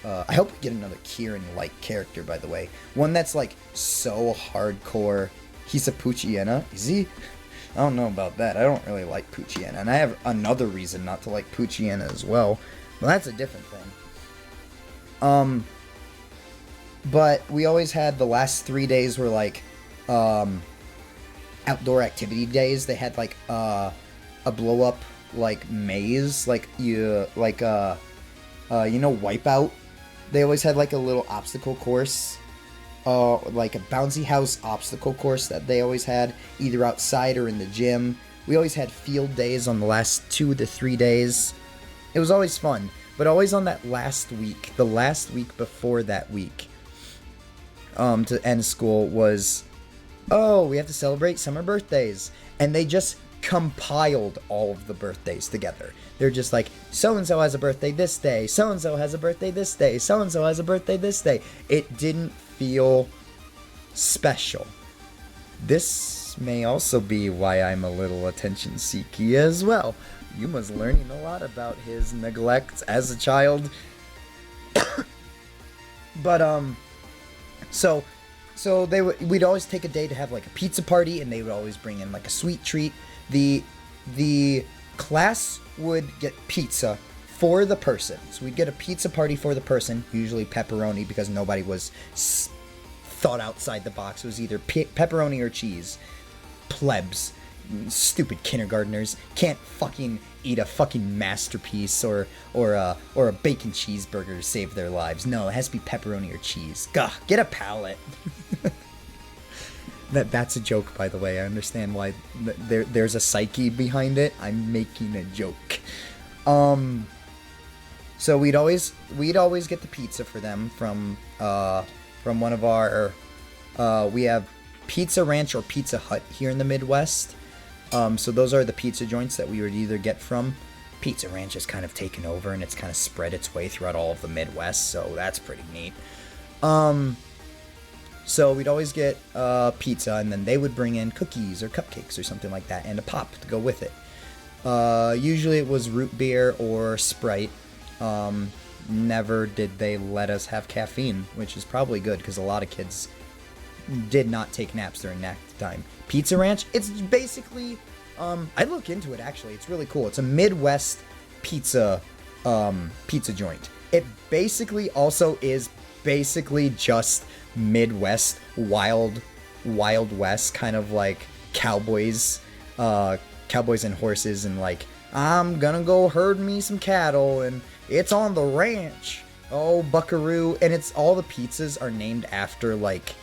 Kieran-like character, by the way. One that's like so hardcore. He's a Poochyena, is he? I don't know about that. I don't really like Poochyena, and I have another reason not to like Poochyena as well. Well, that's a different thing. But we always had the last 3 days were like, outdoor activity days. They had like, a blow up, like, maze, like, Wipeout. They always had like a little obstacle course. Like a bouncy house obstacle course that they always had, either outside or in the gym. We always had field days on the last 2 to 3 days. It was always fun, but always on that last week, the last week before that week, to end school was, oh, we have to celebrate summer birthdays. And they just compiled all of the birthdays together. They're just like, so-and-so has a birthday this day, so-and-so has a birthday this day, so-and-so has a birthday this day. It didn't feel special. This may also be why I'm a little attention-seeky as well. Yuma's learning a lot about his neglect as a child. But, so we'd always take a day to have like a pizza party, and they would always bring in like a sweet treat. The class would get pizza for the person. So we'd get a pizza party for the person, usually pepperoni, because nobody was thought outside the box. It was either pepperoni or cheese. Plebs. Stupid kindergartners can't fucking eat a fucking masterpiece or a bacon cheeseburger to save their lives. No, it has to be pepperoni or cheese. Gah, get a palate. That's a joke, by the way. I understand why there's a psyche behind it. I'm making a joke. So we'd always get the pizza for them from one of our we have Pizza Ranch or Pizza Hut here in the Midwest. So those are the pizza joints that we would either get from. Pizza Ranch has kind of taken over, and it's kind of spread its way throughout all of the Midwest, so that's pretty neat. So we'd always get pizza, and then they would bring in cookies or cupcakes or something like that, and a pop to go with it. Usually it was root beer or Sprite. Never did they let us have caffeine, which is probably good, because a lot of kids did not take naps during nap time. Pizza Ranch, it's basically, I look into it actually, it's really cool. It's a Midwest pizza joint. It basically also is basically just Midwest Wild West, kind of like cowboys and horses and like I'm gonna go herd me some cattle, and it's on the ranch. Oh, buckaroo. And it's all the pizzas are named after, like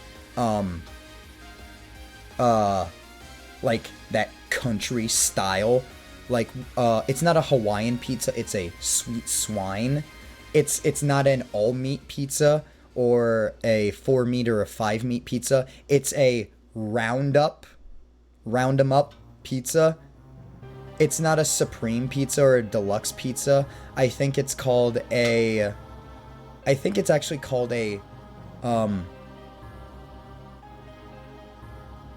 that country style. Like, it's not a Hawaiian pizza, it's a sweet swine. It's not an all meat pizza or a 4 meat or a 5 meat pizza. It's a round 'em up pizza. It's not a supreme pizza or a deluxe pizza. I think it's actually called a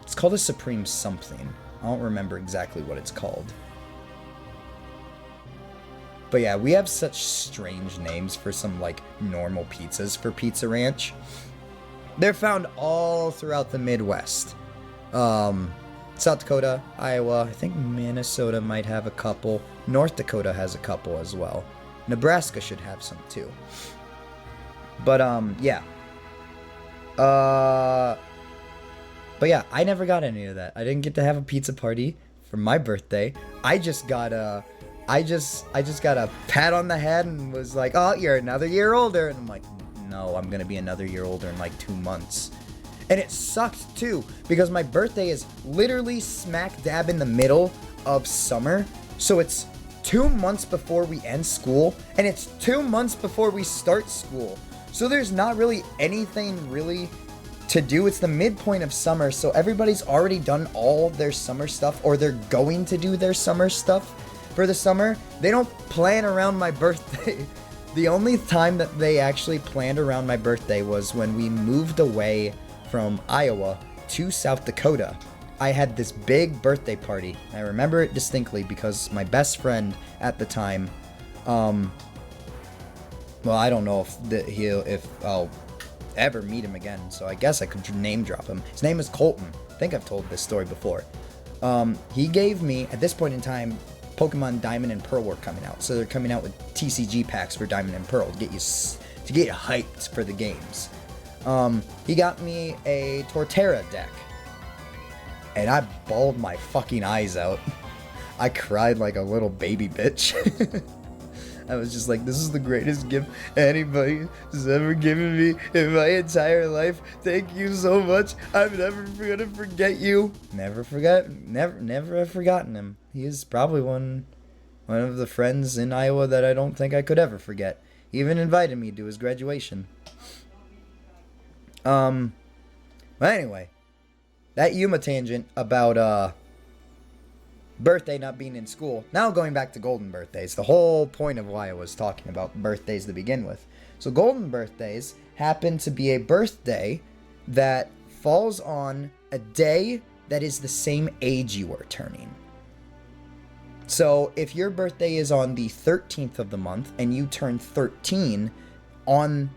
it's called a supreme something. I don't remember exactly what it's called. But yeah, we have such strange names for some, like, normal pizzas for Pizza Ranch. They're found all throughout the Midwest. South Dakota, Iowa, I think Minnesota might have a couple. North Dakota has a couple as well. Nebraska should have some too. But, yeah. But yeah, I never got any of that. I didn't get to have a pizza party for my birthday. I just got a pat on the head and was like, oh, you're another year older. And I'm like, no, I'm going to be another year older in like 2 months. And it sucked too, because my birthday is literally smack dab in the middle of summer. So it's 2 months before we end school, and it's 2 months before we start school. So there's not really anything really to do. It's the midpoint of summer, so everybody's already done all their summer stuff, or they're going to do their summer stuff for the summer. They don't plan around my birthday. The only time that they actually planned around my birthday was when we moved away from Iowa to South Dakota. I had this big birthday party. I remember it distinctly because my best friend at the time, well, I don't know if I'll ever meet him again, so I guess I could name drop him. His name is Colton. I think I've told this story before. He gave me, at this point in time, Pokemon Diamond and Pearl were coming out, so they're coming out with TCG packs for Diamond and Pearl to get you hyped for the games. He got me a Torterra deck, and I bawled my fucking eyes out. I cried like a little baby bitch. I was just like, this is the greatest gift anybody has ever given me in my entire life. Thank you so much. I'm never gonna forget you. Never have forgotten him. He is probably one of the friends in Iowa that I don't think I could ever forget. He even invited me to his graduation. But anyway, that Yuma tangent about, birthday not being in school. Now going back to golden birthdays, the whole point of why I was talking about birthdays to begin with. So golden birthdays happen to be a birthday that falls on a day that is the same age you are turning. So if your birthday is on the 13th of the month and you turn 13 on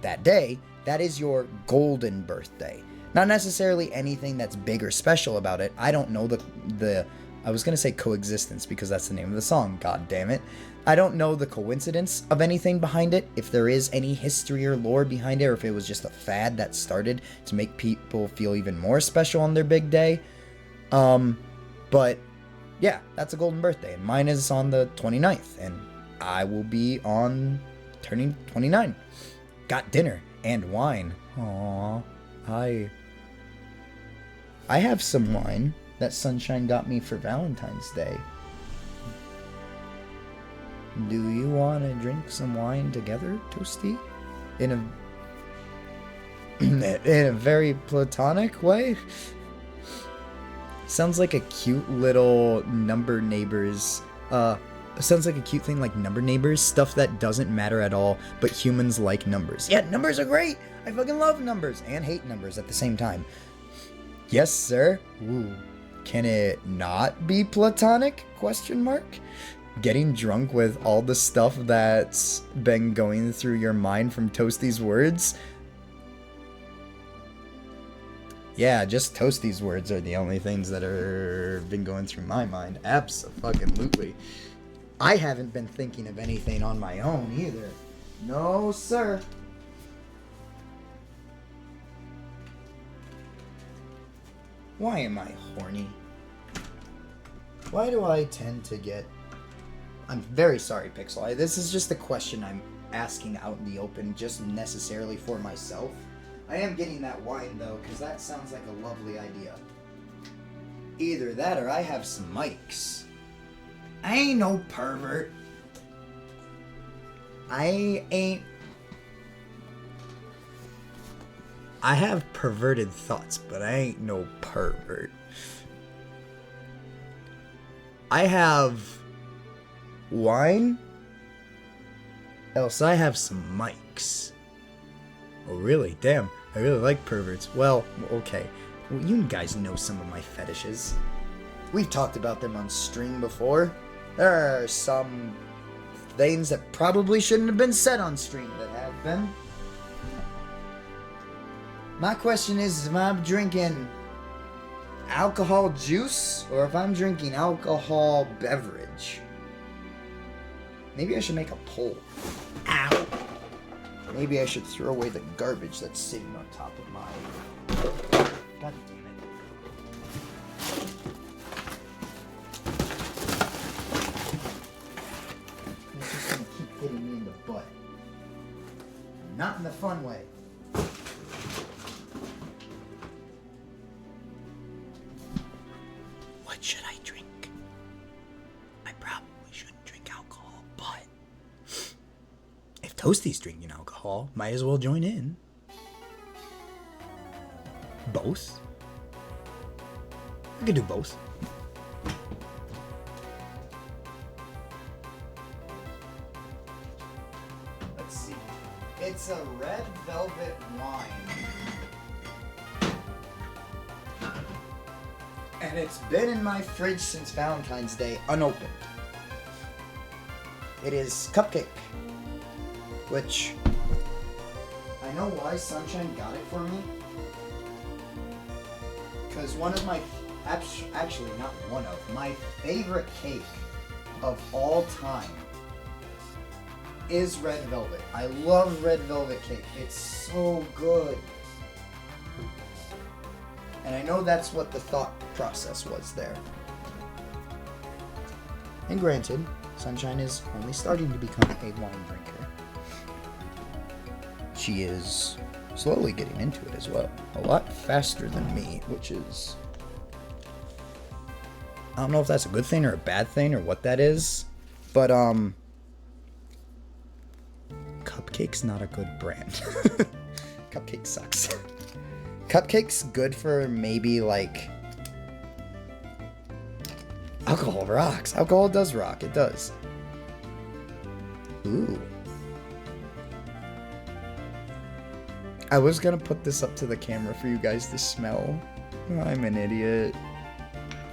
that day, that is your golden birthday. Not necessarily anything that's big or special about it. I don't know I was going to say coexistence because that's the name of the song, god damn it. I don't know the coincidence of anything behind it, if there is any history or lore behind it, or if it was just a fad that started to make people feel even more special on their big day. But yeah, that's a golden birthday, and mine is on the 29th, and I will be turning 29. Got dinner and wine. Aww, I have some wine that Sunshine got me for Valentine's Day. Do you want to drink some wine together, Toasty? In a very platonic way? Sounds like a cute little number neighbors. Sounds like a cute thing like number neighbors, stuff that doesn't matter at all, but humans like numbers. Yeah, numbers are great! I fucking love numbers and hate numbers at the same time. Yes, sir. Ooh. Can it not be platonic? Question mark. Getting drunk with all the stuff that's been going through your mind from Toasty's words? Yeah, just Toasty's words are the only things that are been going through my mind. Abso-fucking-lutely. I haven't been thinking of anything on my own either. No, sir. Why am I horny? Why do I tend to get I'm very sorry, Pixel. This is just a question I'm asking out in the open, just necessarily for myself. I am getting that wine, though, because that sounds like a lovely idea. Either that or I have some mics. I ain't no pervert. I have perverted thoughts, but I ain't no pervert. I have wine, else I have some mics. Oh, really? Damn, I really like perverts. Well, okay. Well, you guys know some of my fetishes. We've talked about them on stream before. There are some things that probably shouldn't have been said on stream that have been. My question is if I'm drinking alcohol juice or if I'm drinking alcohol beverage. Maybe I should make a poll. Ow! Maybe I should throw away the garbage that's sitting on top of my... God damn it. It's just gonna keep hitting me in the butt. Not in the fun way. What should I drink? I probably shouldn't drink alcohol, but if Toasty's drinking alcohol, might as well join in. Both? I could do both. Let's see. It's a red velvet wine. And it's been in my fridge since Valentine's Day, unopened. It is Cupcake, which I know why Sunshine got it for me. Because one of my, actually not one of, my favorite cake of all time is red velvet. I love red velvet cake. It's so good. And I know that's what the thought process was there. And granted, Sunshine is only starting to become a wine drinker. She is slowly getting into it as well. A lot faster than me, which is... I don't know if that's a good thing or a bad thing or what that is. But, Cupcake's not a good brand. Cupcake sucks. Cupcake's good for maybe, like... Alcohol rocks. Alcohol does rock. It does. Ooh. I was gonna put this up to the camera for you guys to smell. I'm an idiot.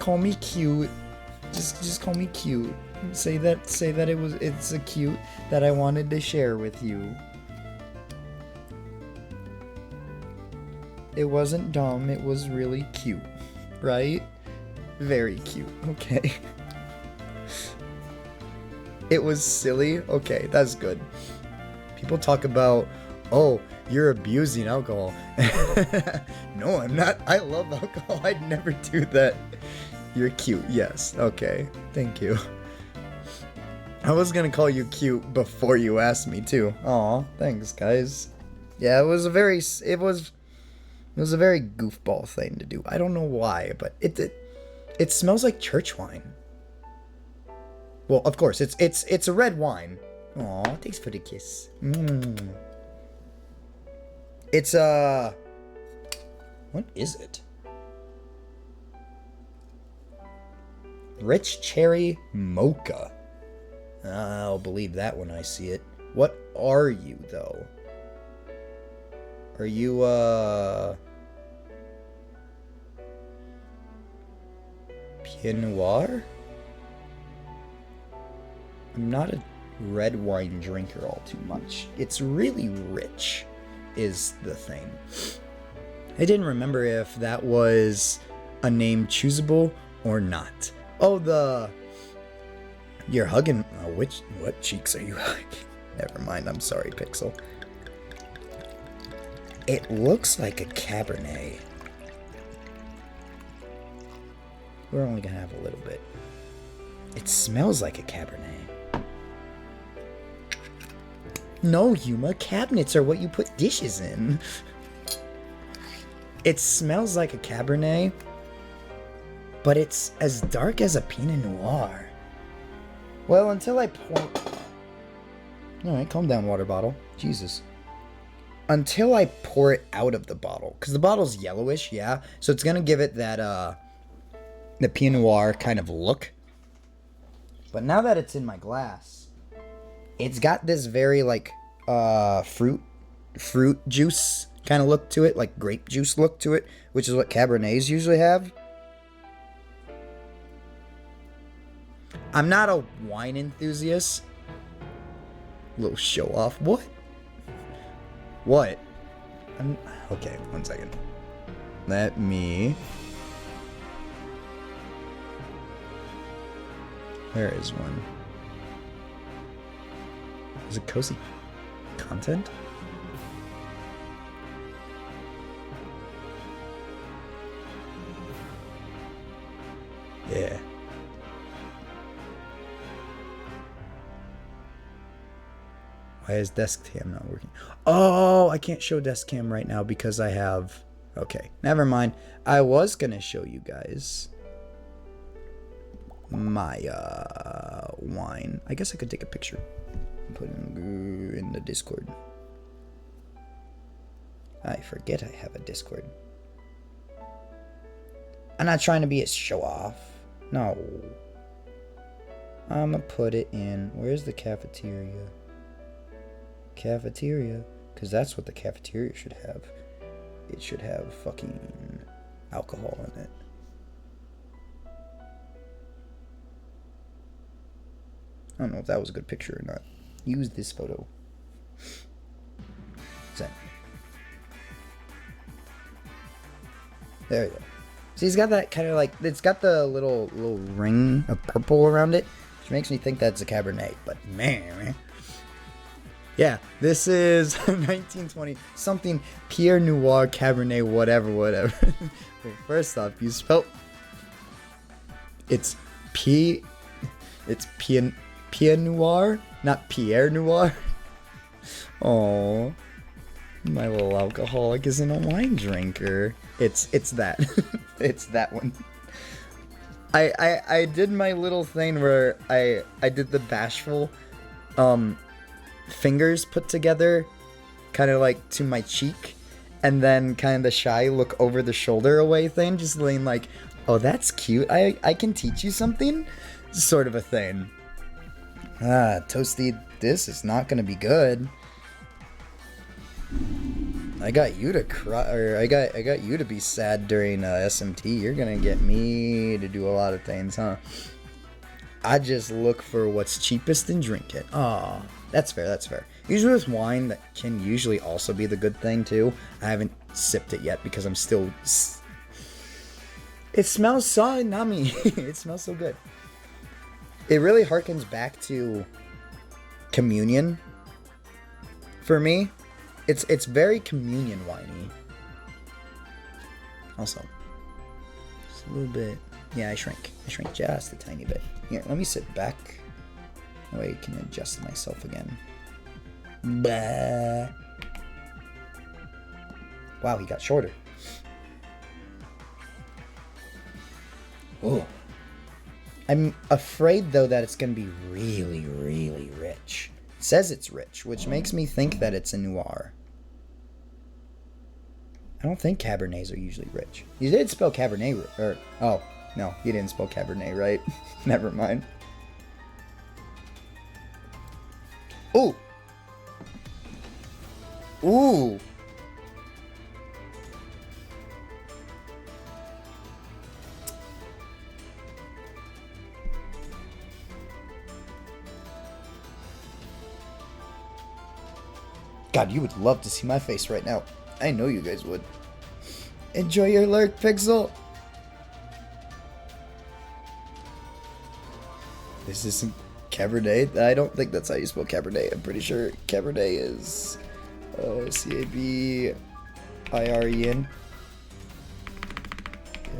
Call me cute. Just call me cute. Say that it's a cute that I wanted to share with you. It wasn't dumb, it was really cute. Right? Very cute. Okay. It was silly? Okay, that's good. People talk about, oh, you're abusing alcohol. No, I'm not. I love alcohol. I'd never do that. You're cute. Yes. Okay. Thank you. I was gonna call you cute before you asked me too. Aw, thanks, guys. Yeah, it was a very goofball thing to do. I don't know why, but it smells like church wine. Well, of course, it's a red wine. Aw, thanks for the kiss. It's what is it? Rich cherry mocha. I'll believe that when I see it. What are you, though? Are you, Pinot Noir? I'm not a red wine drinker all too much. It's really rich, is the thing. I didn't remember if that was a name choosable or not. Oh, you're hugging. What cheeks are you hugging? Never mind. I'm sorry, Pixel. It looks like a Cabernet. We're only gonna have a little bit. It smells like a Cabernet. No, Yuma, cabinets are what you put dishes in. It smells like a Cabernet, but it's as dark as a Pinot Noir. Well, until I pour... Alright, calm down, water bottle. Jesus. Until I pour it out of the bottle. Because the bottle's yellowish, yeah. So it's going to give it that, the Pinot Noir kind of look. But now that it's in my glass, it's got this very, like, fruit juice kind of look to it. Like grape juice look to it. Which is what Cabernets usually have. I'm not a wine enthusiast. Little show off. What? What? Okay, 1 second. Let me... There is one. Is it cozy content? Yeah. Why is desk cam not working? Oh, I can't show desk cam right now because I have... Okay, never mind. I was gonna show you guys my wine. I guess I could take a picture and put it in the Discord. I forget I have a Discord. I'm not trying to be a show off. No. I'm gonna put it in... Where's the cafeteria? Cafeteria, because that's what the cafeteria should have. It should have fucking alcohol in it. I don't know if that was a good picture or not. Use this photo. Send. There you go. So he's got that kind of like, it's got the little ring of purple around it, which makes me think that's a Cabernet. But man. Yeah, this is 1920 something Pierre Noir Cabernet whatever. Well, first off, you spell it's Pierre Noir, not Pierre Noir. Oh, my little alcoholic isn't a wine drinker. It's that. It's that one. I did my little thing where I did the bashful fingers put together kind of like to my cheek, and then kind of the shy look over the shoulder away thing, just laying like, oh, that's cute, I can teach you something sort of a thing. Toasty, this is not gonna be good. I got you to cry, or I got you to be sad during SMT. You're gonna get me to do a lot of things, huh? I just look for what's cheapest and drink it. Aw, that's fair, that's fair. Usually with wine, that can usually also be the good thing too. I haven't sipped it yet because I'm still... It smells so nummy. It smells so good. It really harkens back to communion for me. It's very communion winey. Also, just a little bit. Yeah, I shrink just a tiny bit. Here, let me sit back. That way I can adjust myself again. Bah. Wow, he got shorter. Oh. I'm afraid, though, that it's going to be really, really rich. It says it's rich, which makes me think that it's a noir. I don't think Cabernets are usually rich. You did spell Cabernet, or... Oh, no, you didn't spell Cabernet, right? Never mind. Ooh! Ooh! God, you would love to see my face right now. I know you guys would. Enjoy your lurk, Pixel! This isn't Cabernet. I don't think that's how you spell Cabernet. I'm pretty sure Cabernet is C-A-B-I-R-E-N.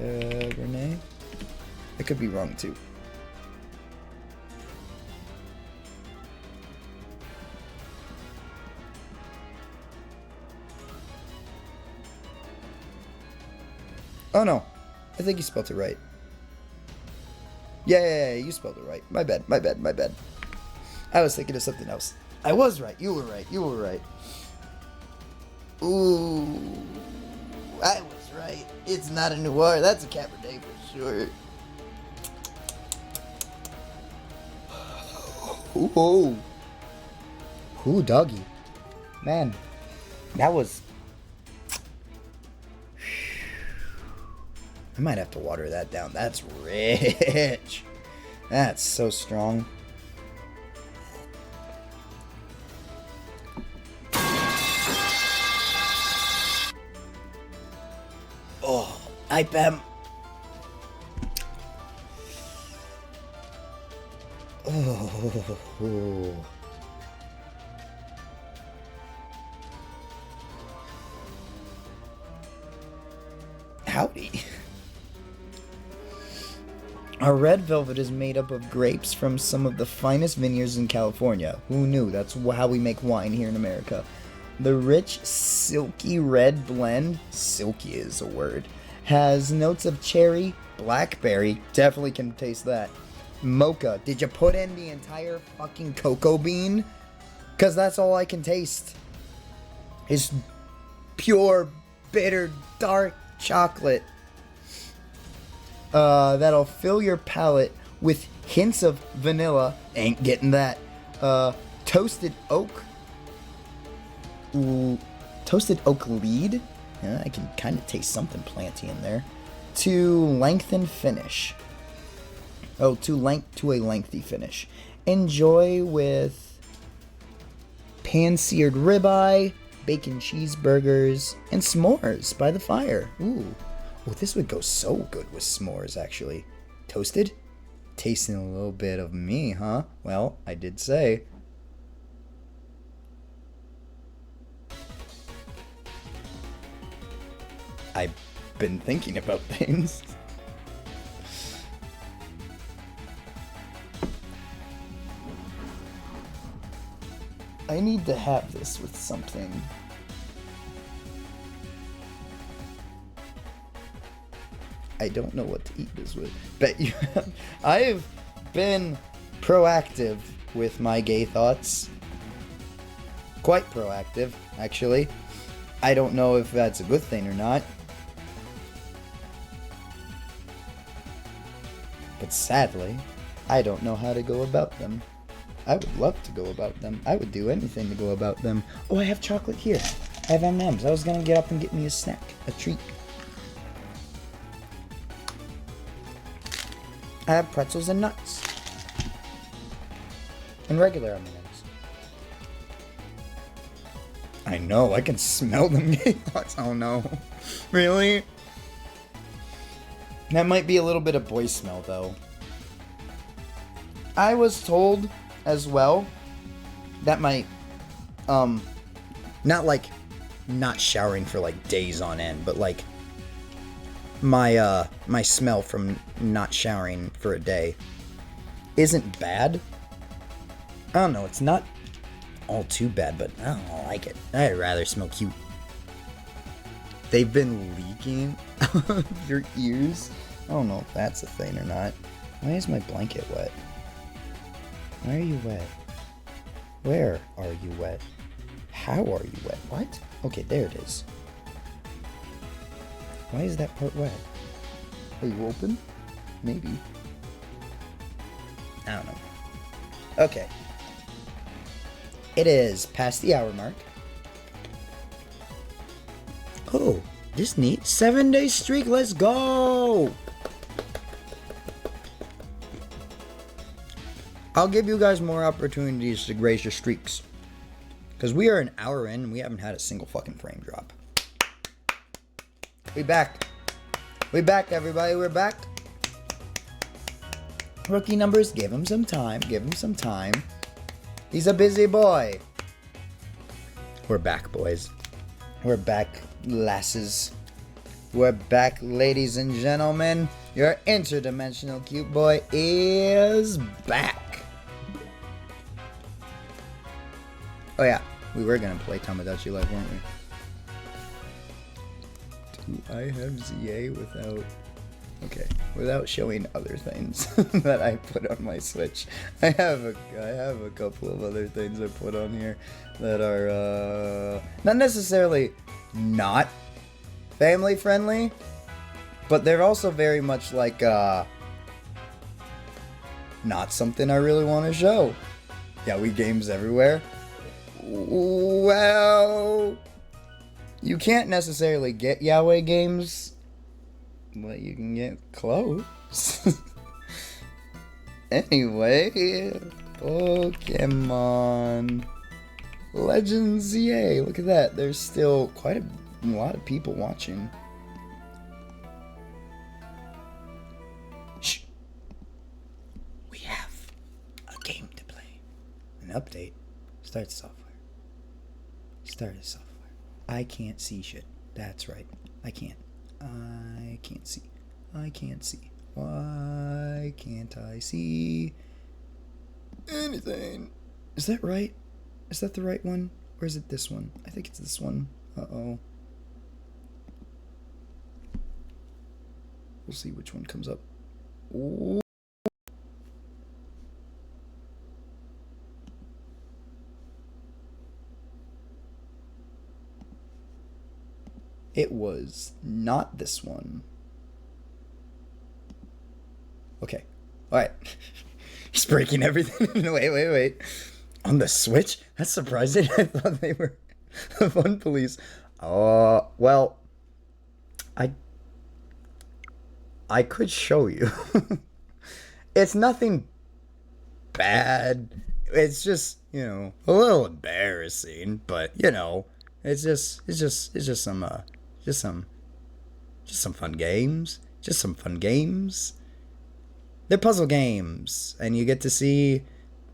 Cabernet? I could be wrong too. Oh no, I think you spelled it right. Yeah, you spelled it right. My bad. I was thinking of something else. I was right. You were right. Ooh, I was right. It's not a noir. That's a Cabernet for sure. Ooh, doggy. Man, that was... I might have to water that down. That's rich. That's so strong. Oh, IPM. Oh. Howdy. Our red velvet is made up of grapes from some of the finest vineyards in California. Who knew? That's how we make wine here in America. The rich, silky red blend, silky is a word, has notes of cherry, blackberry, definitely can taste that, mocha. Did you put in the entire fucking cocoa bean? Because that's all I can taste. Is pure, bitter, dark chocolate. That'll fill your palate with hints of vanilla. Ain't getting that. Toasted oak. Ooh, toasted oak lead. Yeah, I can kind of taste something planty in there. To lengthen finish. Oh, to a lengthy finish. Enjoy with pan-seared ribeye, bacon cheeseburgers, and s'mores by the fire. Ooh. Oh, this would go so good with s'mores, actually. Toasted? Tasting a little bit of me, huh? Well, I did say. I've been thinking about things. I need to have this with something. I don't know what to eat this with. Bet you have. I've been proactive with my gay thoughts. Quite proactive, actually. I don't know if that's a good thing or not. But sadly, I don't know how to go about them. I would love to go about them. I would do anything to go about them. Oh, I have chocolate here. I have M&M's. I was gonna get up and get me a snack, a treat. I have pretzels and nuts. And regular M&M's. I know, I can smell them gay thoughts. Oh no. Really? That might be a little bit of boy smell, though. I was told as well that my, not like not showering for like days on end, but like my smell from not showering for a day isn't bad. I don't know, it's not all too bad, but I don't like it. I'd rather smell cute. They've been leaking out of your ears. I don't know if that's a thing or not. Why is my blanket wet? Why are you wet? Where are you wet? How are you wet? What? Okay, there it is. Why is that part wet? Are you open? Maybe. I don't know. Okay. It is past the hour mark. Oh, this neat 7-day streak. Let's go. I'll give you guys more opportunities to graze your streaks. Because we are an hour in and we haven't had a single fucking frame drop. We back. We back, everybody. We're back. Rookie numbers, give him some time. Give him some time. He's a busy boy. We're back, boys. We're back, lasses. We're back, ladies and gentlemen. Your interdimensional cute boy is back. Oh yeah, we were gonna play Tamagotchi Live, weren't we? Do I have ZA without showing other things that I put on my Switch? I have a couple of other things I put on here that are not necessarily not family friendly, but they're also very much like not something I really want to show. Yaoi games everywhere. Well, you can't necessarily get yaoi games, but you can get close. Anyway, Pokemon Legends ZA. Look at that. There's still quite a lot of people watching. Shh. We have a game to play. An update. Start software. Started software. I can't see shit. That's right. I can't see. I can't see. Why can't I see anything? Is that right? Is that the right one? Or is it this one? I think it's this one. Uh-oh. We'll see which one comes up. Ooh. It was not this one. Okay. Alright. He's breaking everything. Wait. On the Switch? That's surprising. I thought they were the fun police. Well, I could show you. It's nothing bad. It's just, a little embarrassing, but it's just some fun games. Just some fun games. They're puzzle games, and you get to see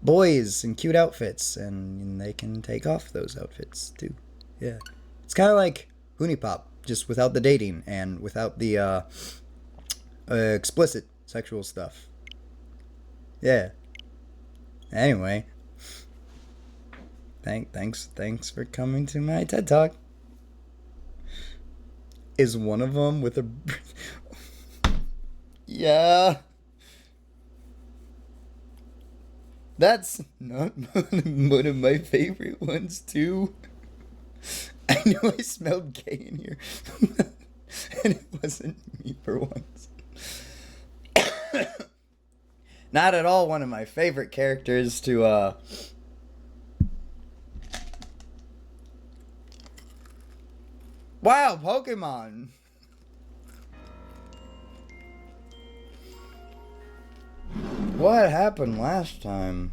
boys in cute outfits, and they can take off those outfits too. Yeah, it's kind of like Hunipop, just without the dating and without the explicit sexual stuff. Yeah. Anyway, thanks for coming to my TED Talk. Is one of them with a... Yeah. That's not one of my favorite ones, too. I knew I smelled gay in here. And it wasn't me for once. Not at all one of my favorite characters to, Wow, Pokemon! What happened last time?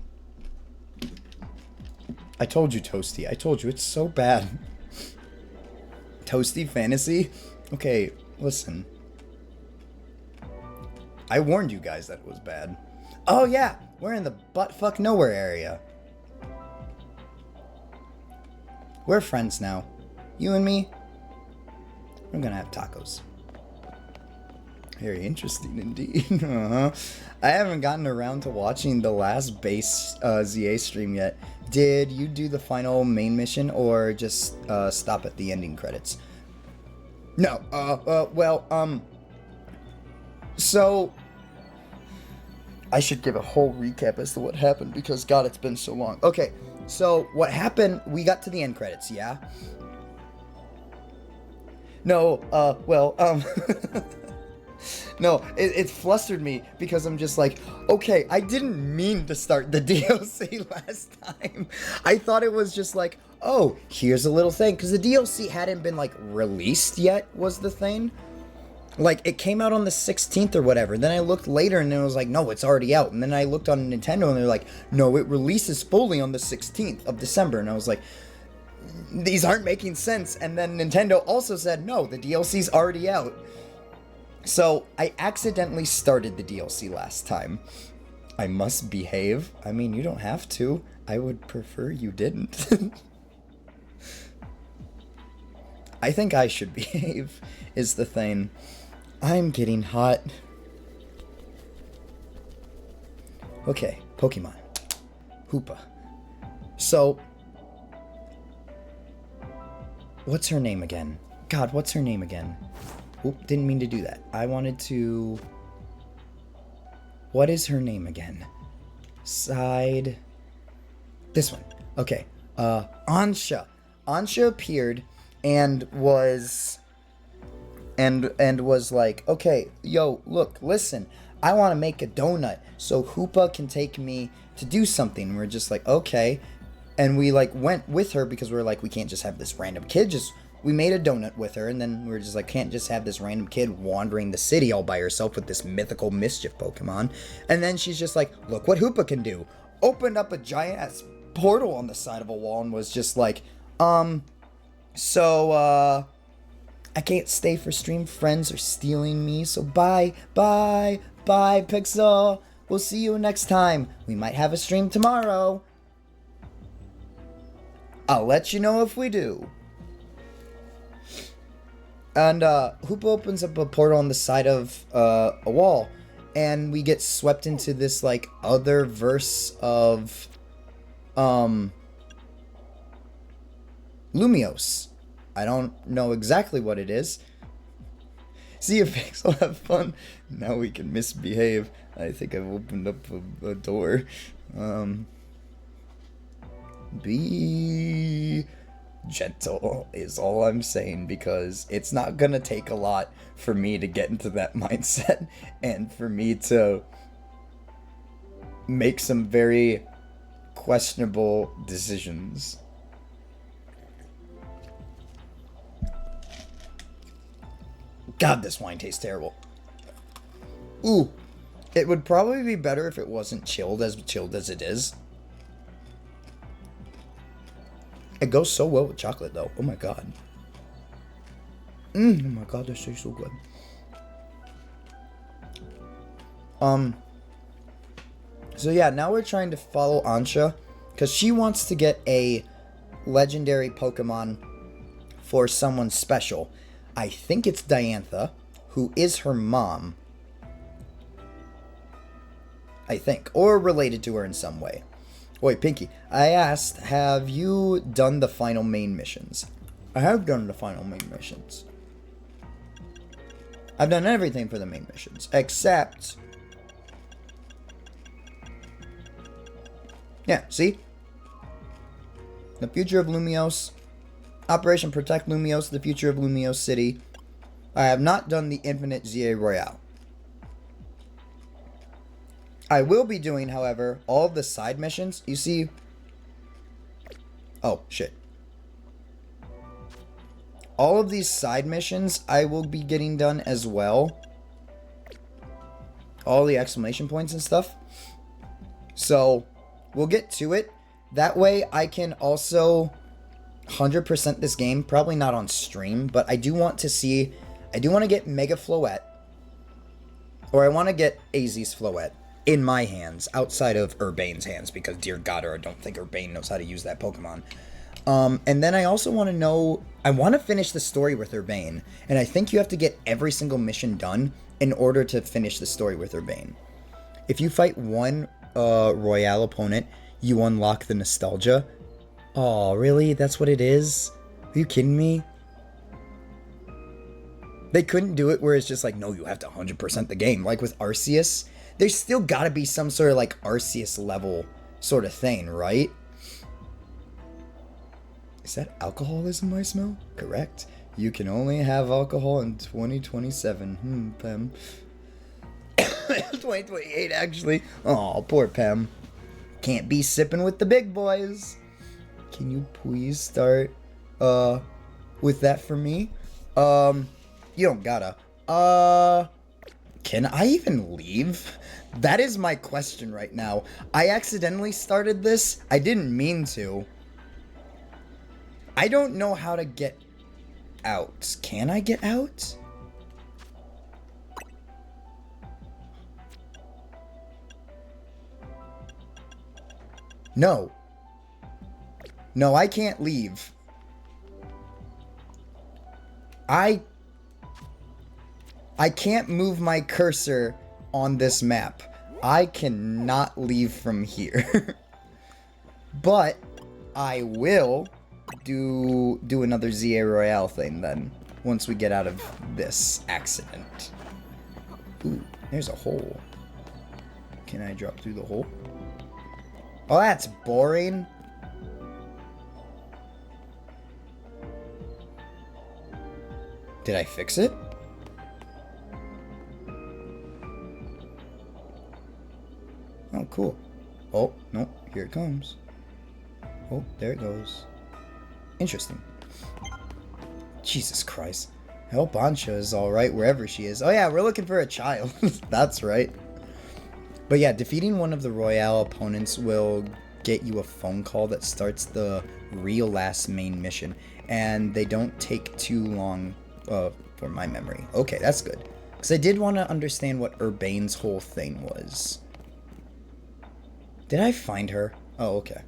I told you, Toasty. I told you, it's so bad. Toasty Fantasy? Okay, listen. I warned you guys that it was bad. Oh yeah, we're in the buttfuck nowhere area. We're friends now. You and me. We're gonna have tacos. Very interesting indeed. I haven't gotten around to watching the last base ZA stream yet. Did you do the final main mission or just stop at the ending credits? No. So I should give a whole recap as to what happened because God, it's been so long. Okay, so what happened? We got to the end credits, yeah. No, no, it flustered me because I'm just like, okay, I didn't mean to start the DLC last time. I thought it was just like, oh, here's a little thing. Because the DLC hadn't been, like, released yet, was the thing. Like, it came out on the 16th or whatever. Then I looked later and it was like, no, it's already out. And then I looked on Nintendo and they're like, no, it releases fully on the 16th of December. And I was like, these aren't making sense. And then Nintendo also said, no, the DLC's already out. So I accidentally started the DLC last time. I must behave. I mean, you don't have to. I would prefer you didn't. I think I should behave, is the thing. I'm getting hot. Okay, Pokemon. Hoopa. So, what's her name again? God, what's her name again? Oop, didn't mean to do that. I wanted to... What is her name again? Side... This one. Okay. Ansha. Ansha appeared and was... And was like, okay, yo, look, listen, I want to make a donut so Hoopa can take me to do something. And we're just like, okay. And we like went with her because we were like, we can't just have this random kid we made a donut with her, and then we were just like, can't just have this random kid wandering the city all by herself with this mythical mischief Pokemon. And then she's just like, look what Hoopa can do. Opened up a giant ass portal on the side of a wall and was just like, I can't stay for stream. Friends are stealing me. So bye, Pixel. We'll see you next time. We might have a stream tomorrow. I'll let you know if we do. And Hoopa opens up a portal on the side of a wall. And we get swept into this like other verse of Lumiose. I don't know exactly what it is. See you, Pixel. Have fun. Now we can misbehave. I think I've opened up a door. Be gentle is all I'm saying, because it's not gonna take a lot for me to get into that mindset and for me to make some very questionable decisions. God, this wine tastes terrible. Ooh, it would probably be better if it wasn't chilled as it is. It goes so well with chocolate, though. Oh my god. Oh my god, this tastes so good. So yeah, now we're trying to follow Ansha, because she wants to get a legendary Pokemon for someone special. I think it's Diantha, who is her mom. I think. Or related to her in some way. Wait, Pinky, I asked, have you done the final main missions? I have done the final main missions. I've done everything for the main missions, except... Yeah, see? The future of Lumiose. Operation Protect Lumiose, the future of Lumiose City. I have not done the Infinite ZA Royale. I will be doing, however, all of the side missions. You see... Oh, shit. All of these side missions I will be getting done as well. All the exclamation points and stuff. So, we'll get to it. That way I can also 100% this game. Probably not on stream, but I do want to see... I do want to get Mega Floette. Or I want to get AZ's Floette in my hands, outside of Urbane's hands, because dear God, I don't think Urbane knows how to use that Pokemon. And then I also want to know... I want to finish the story with Urbane, and I think you have to get every single mission done in order to finish the story with Urbane. If you fight one Royale opponent, you unlock the Nostalgia. Oh, really? That's what it is? Are you kidding me? They couldn't do it where it's just like, no, you have to 100% the game. Like with Arceus, there's still got to be some sort of like Arceus level sort of thing, right? Is that alcoholism I smell? Correct. You can only have alcohol in 2027. Pem. 2028, actually. Oh, poor Pem. Can't be sipping with the big boys. Can you please start with that for me? You don't gotta. Can I even leave? That is my question right now. I accidentally started this. I didn't mean to. I don't know how to get out. Can I get out? No. No, I can't leave. I can't move my cursor on this map. I cannot leave from here. But I will do another ZA Royale thing then. once we get out of this accident. Ooh, there's a hole. Can I drop through the hole? Oh, that's boring. Did I fix it? Oh, cool. Oh, no, here it comes. Oh, there it goes. Interesting. Jesus Christ. I hope Ansha is alright wherever she is. Oh yeah, we're looking for a child. That's right. But yeah, defeating one of the Royale opponents will get you a phone call that starts the real last main mission. And they don't take too long for my memory. Okay, that's good. Because I did want to understand what Urbane's whole thing was. Did I find her? Oh, okay.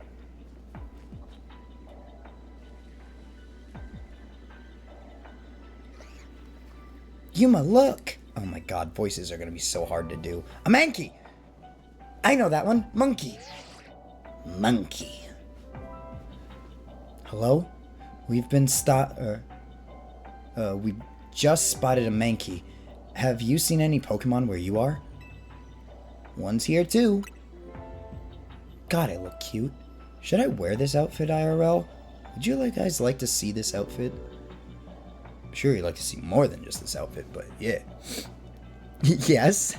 Yuma, look! Oh my god, voices are gonna be so hard to do. A Mankey! I know that one. Monkey. Monkey. Hello? We've just spotted a Mankey. Have you seen any Pokemon where you are? One's here too. God, I look cute. Should I wear this outfit IRL? Would you guys like to see this outfit? I'm sure you'd like to see more than just this outfit, but yeah. Yes?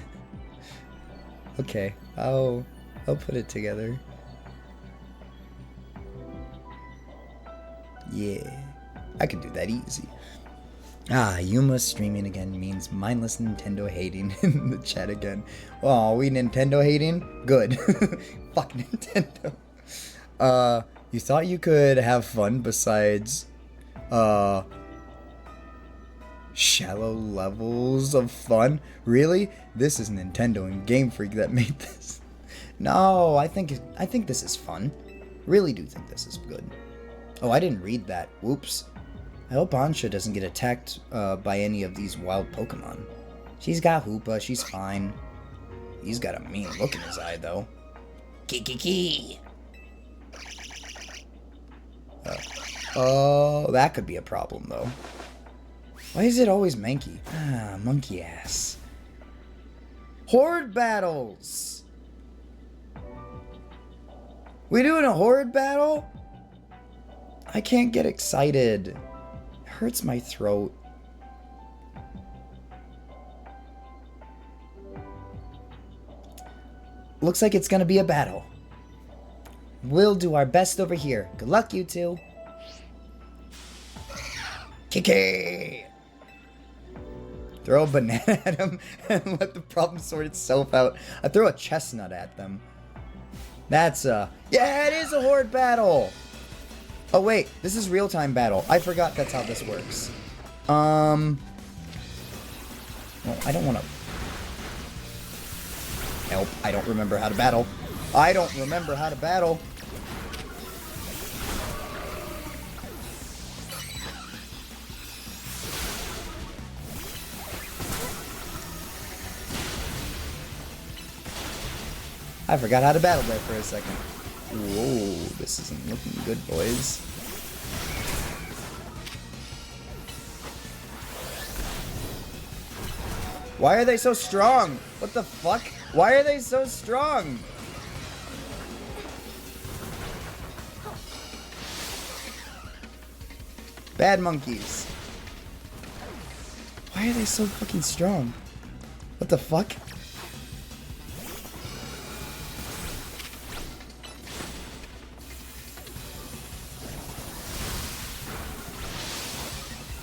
Okay, I'll put it together. Yeah, I can do that easy. Ah, Yuma streaming again means mindless Nintendo hating in the chat again. Oh, we Nintendo hating? Good. Fuck Nintendo. You thought you could have fun besides, shallow levels of fun? Really? This is Nintendo and Game Freak that made this. No, I think this is fun. Really do think this is good. Oh, I didn't read that. Whoops. I hope Ansha doesn't get attacked by any of these wild Pokemon. She's got Hoopa, she's fine. He's got a mean look in his eye, though. Kiki. Oh, that could be a problem, though. Why is it always Mankey? Ah, monkey ass. Horde battles! We doing a horde battle? I can't get excited. It hurts my throat. Looks like it's gonna be a battle. We'll do our best over here. Good luck, you two. Kiki! Throw a banana at him and let the problem sort itself out. I throw a chestnut at them. That's yeah, it is a horde battle! Oh wait, this is real-time battle. I forgot that's how this works. Well, I don't want to... Help, I don't remember how to battle. I don't remember how to battle. I forgot how to battle there for a second. Whoa, this isn't looking good, boys. Why are they so strong? What the fuck? Why are they so strong? Bad monkeys. Why are they so fucking strong? What the fuck?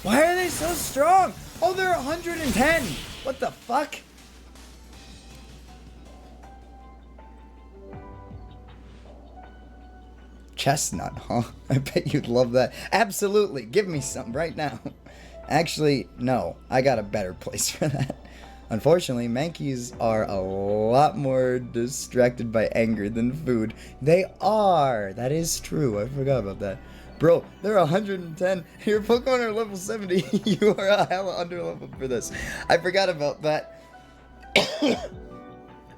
Why are they so strong? Oh, they're 110. What the fuck? Chestnut, huh? I bet you'd love that. Absolutely. Give me some right now. Actually, no. I got a better place for that. Unfortunately, Mankeys are a lot more distracted by anger than food. They are. That is true. I forgot about that. Bro, they're 110. Your Pokemon are level 70. You are a hella underleveled for this. I forgot about that.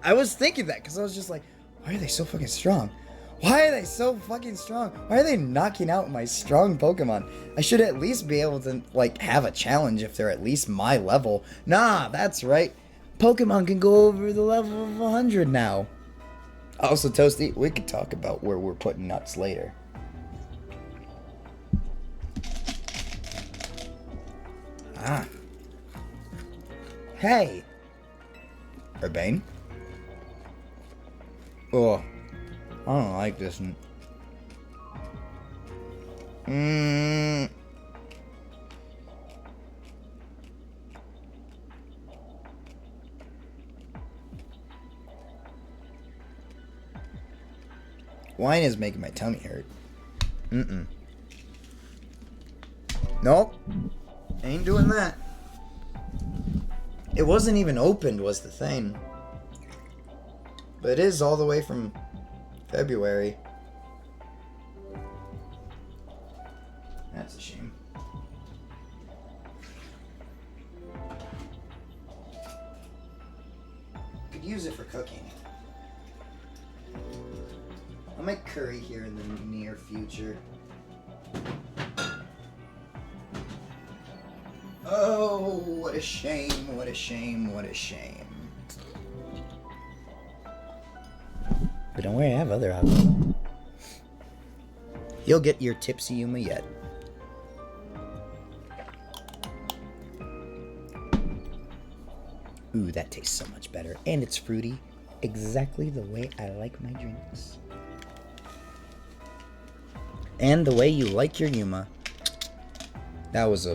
I was thinking that because I was just like, why are they so fucking strong? Why are they so fucking strong? Why are they knocking out my strong Pokemon? I should at least be able to, like, have a challenge if they're at least my level. Nah, that's right. Pokemon can go over the level of 100 now. Also, Toasty, we could talk about where we're putting nuts later. Ah. Hey. Urbane? Oh. I don't like this. Wine is making my tummy hurt. Nope. Ain't doing that. It wasn't even opened was the thing. But it is all the way from February. That's a shame. Could use it for cooking. I'll make curry here in the near future. Oh, what a shame, what a shame, what a shame. But don't worry, I have other options. You'll get your tipsy Yuma yet. Ooh, that tastes so much better. And it's fruity. Exactly the way I like my drinks. And the way you like your Yuma. That was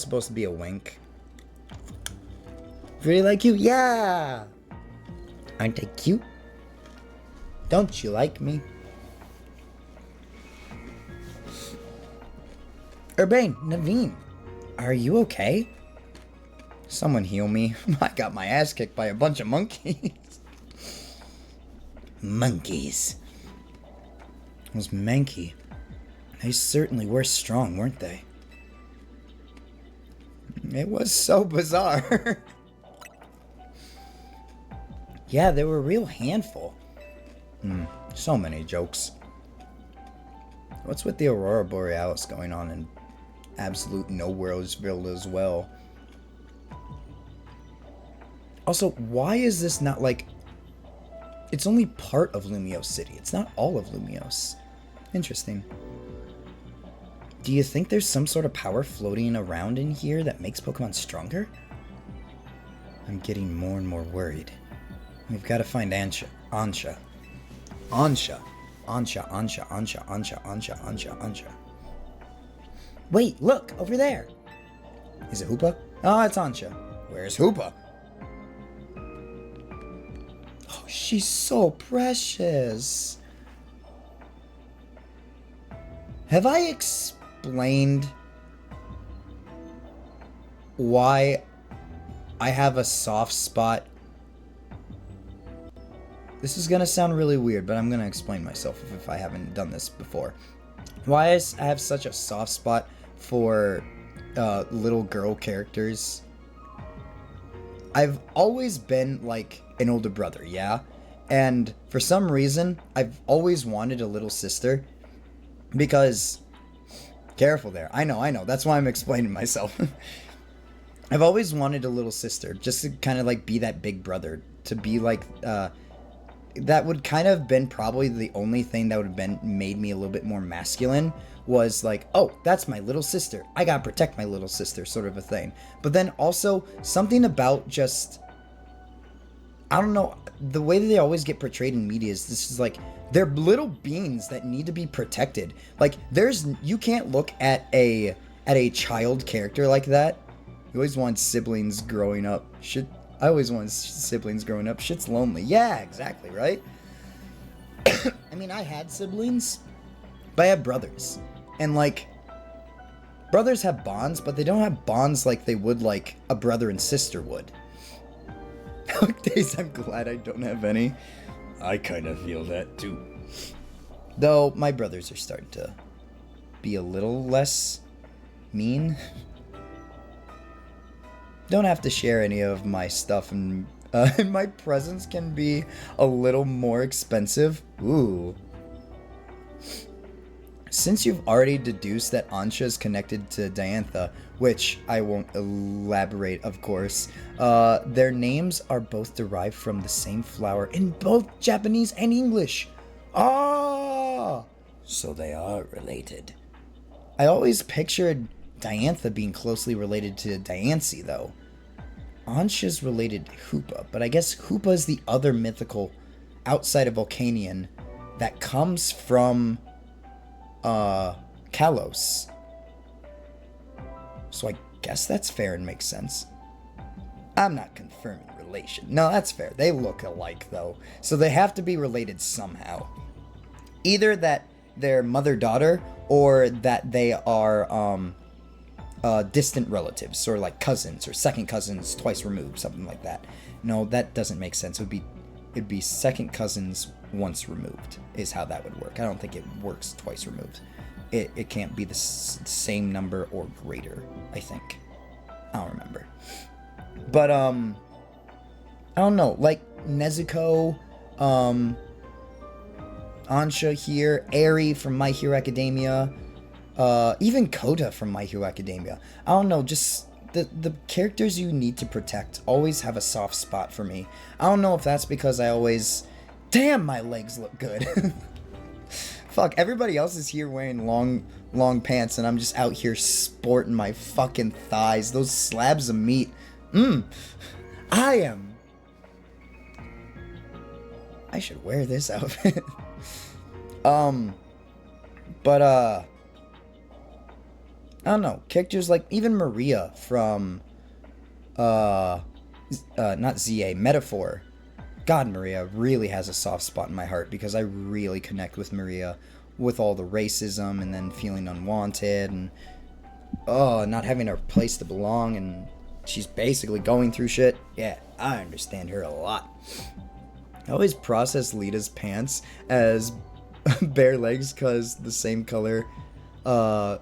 supposed to be a wink. Really like you? Yeah! Aren't I cute? Don't you like me? Urbane, Naveen, are you okay? Someone heal me. I got my ass kicked by a bunch of monkeys. Monkeys. Those Mankey. They certainly were strong, weren't they? It was so bizarre. Yeah, they were a real handful. So many jokes. What's with the Aurora Borealis going on in absolute Nowheresville as well? Also, why is this not like... It's only part of Lumiose City. It's not all of Lumiose. Interesting. Do you think there's some sort of power floating around in here that makes Pokemon stronger? I'm getting more and more worried. We've got to find Ansha. Ansha. Wait, look, over there. Is it Hoopa? Oh, it's Ansha. Where's Hoopa? Oh, she's so precious. Have I explained why I have a soft spot? This is gonna sound really weird, but I'm gonna explain myself if I haven't done this before. Why I have such a soft spot for little girl characters. I've always been like an older brother, yeah? And for some reason, I've always wanted a little sister. Because, careful there. I know. That's why I'm explaining myself. I've always wanted a little sister, just to kind of like be that big brother. To be like, that would kind of been probably the only thing that would have been made me a little bit more masculine. Was like, oh, that's my little sister. I gotta protect my little sister, sort of a thing. But then also, something about just, I don't know, the way that they always get portrayed in media is this is like, they're little beings that need to be protected. Like, you can't look at a child character like that. You always want siblings growing up. I always want siblings growing up. Shit's lonely. Yeah, exactly, right? I mean, I had siblings, but I had brothers. And, like, brothers have bonds, but they don't have bonds like they would, like, a brother and sister would. Nowadays, I'm glad I don't have any. I kind of feel that, too. Though, my brothers are starting to be a little less mean. Don't have to share any of my stuff, and my presents can be a little more expensive. Ooh. since you've already deduced that Ansha is connected to Diantha, which I won't elaborate, of course, their names are both derived from the same flower in both Japanese and English. Ah! So they are related. I always pictured Diantha being closely related to Diancie, though. Ansha's related to Hoopa, but I guess Hoopa is the other mythical outside of Volcanion that comes from Kalos. So I guess that's fair and makes sense. I'm not confirming relation. No, that's fair. They look alike, though. So they have to be related somehow. Either that they're mother-daughter, or that they are distant relatives, or like cousins, or second cousins twice removed, something like that. No, that doesn't make sense. It'd be second cousins once removed, is how that would work. I don't think it works twice removed. It can't be the same number or greater, I think. I don't remember. But, I don't know, like Nezuko, Ansha here, Eri from My Hero Academia, even Kota from My Hero Academia. I don't know, just the characters you need to protect always have a soft spot for me. I don't know if that's because I always... Damn, my legs look good. Fuck, everybody else is here wearing long pants, and I'm just out here sporting my fucking thighs. Those slabs of meat. I should wear this outfit. But, I don't know. Characters like even Maria from, not ZA, Metaphor. God, Maria really has a soft spot in my heart because I really connect with Maria with all the racism and then feeling unwanted and, not having a place to belong, and she's basically going through shit. Yeah, I understand her a lot. I always process Lita's pants as bare legs because the same color, as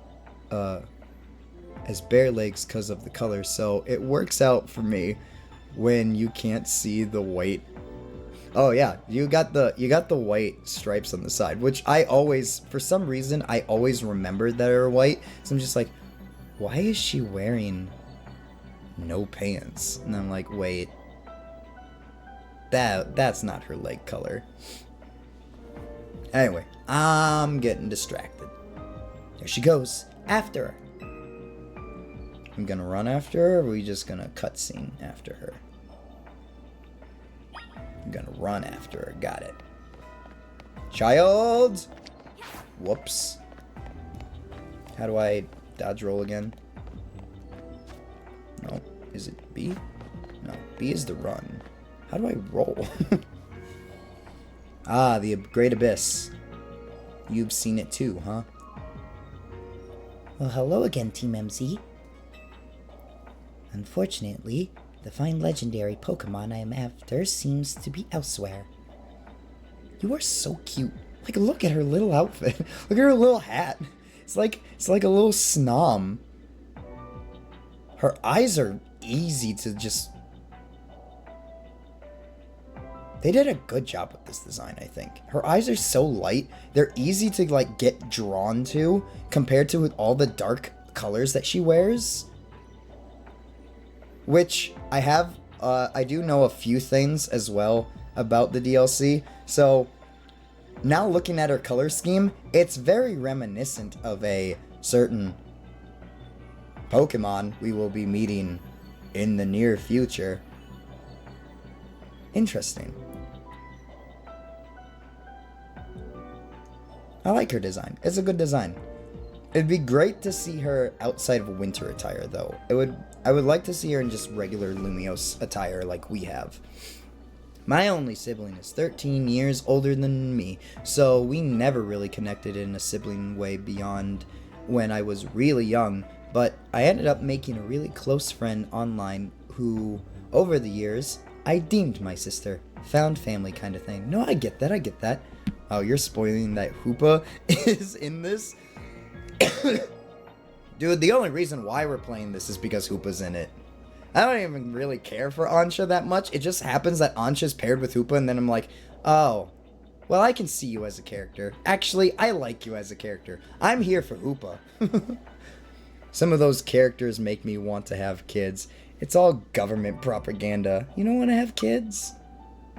bare legs because of the color, so it works out for me when you can't see the white. Oh yeah, you got the white stripes on the side, which I always, for some reason, I always remembered that are white. So I'm just like, why is she wearing no pants? And I'm like, wait, that's not her leg color. Anyway, I'm getting distracted. There she goes. After her. I'm gonna run after her, or are we just gonna cutscene after her? I'm gonna run after her. Got it. Child! Whoops. How do I dodge roll again? No. Is it B? No. B is the run. How do I roll? Ah, the Great Abyss. You've seen it too, huh? Well, hello again, Team MZ. Unfortunately, the fine legendary Pokemon I am after seems to be elsewhere. You are so cute. Like, look at her little outfit. Look at her little hat. It's like a little snom. Her eyes are easy to just... They did a good job with this design, I think. Her eyes are so light. They're easy to, like, get drawn to compared to all the dark colors that she wears. Which I have, I do know a few things as well about the DLC. So now looking at her color scheme, it's very reminiscent of a certain Pokemon we will be meeting in the near future. Interesting. I like her design. It's a good design. It'd be great to see her outside of winter attire, though. I would like to see her in just regular Lumiose attire like we have. My only sibling is 13 years older than me, so we never really connected in a sibling way beyond when I was really young, but I ended up making a really close friend online who, over the years, I deemed my sister. Found family kind of thing. No, I get that. Oh, you're spoiling that Hoopa is in this? Dude, the only reason why we're playing this is because Hoopa's in it. I don't even really care for Ansha that much. It just happens that Ansha's paired with Hoopa, and then I'm like, oh, Well, I can see you as a character. Actually, I like you as a character. I'm here for Hoopa. Some of those characters make me want to have kids. It's all government propaganda. You don't want to have kids?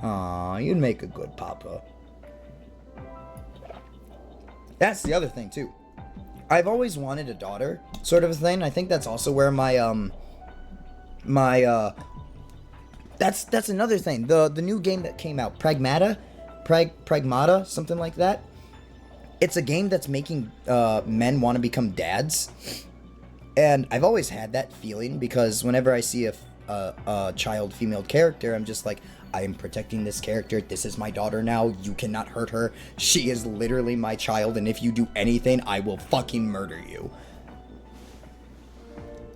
Aw, you'd make a good papa. That's the other thing, too. I've always wanted a daughter, sort of a thing. I think that's also where that's another thing. The new game that came out, Pragmata, something like that. It's a game that's making men want to become dads. And I've always had that feeling because whenever I see a child female character, I'm just like, I am protecting this character. This is my daughter now. You cannot hurt her. She is literally my child, and if you do anything, I will fucking murder you.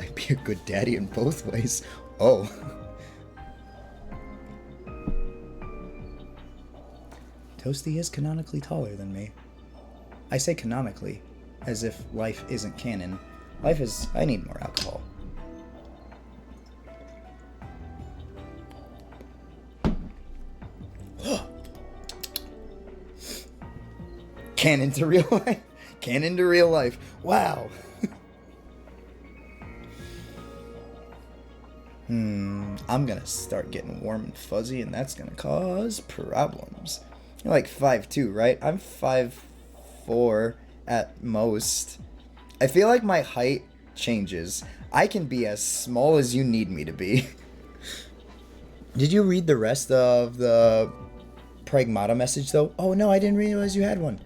I'd be a good daddy in both ways. Oh. Toasty is canonically taller than me. I say canonically, as if life isn't canon. Life is... I need more alcohol. Canon to real life. Canon to real life. Wow. I'm gonna start getting warm and fuzzy, and that's gonna cause problems. You're like 5'2", right? I'm 5'4" at most. I feel like my height changes. I can be as small as you need me to be. Did you read the rest of the Pragmata message, though? Oh, no, I didn't realize you had one.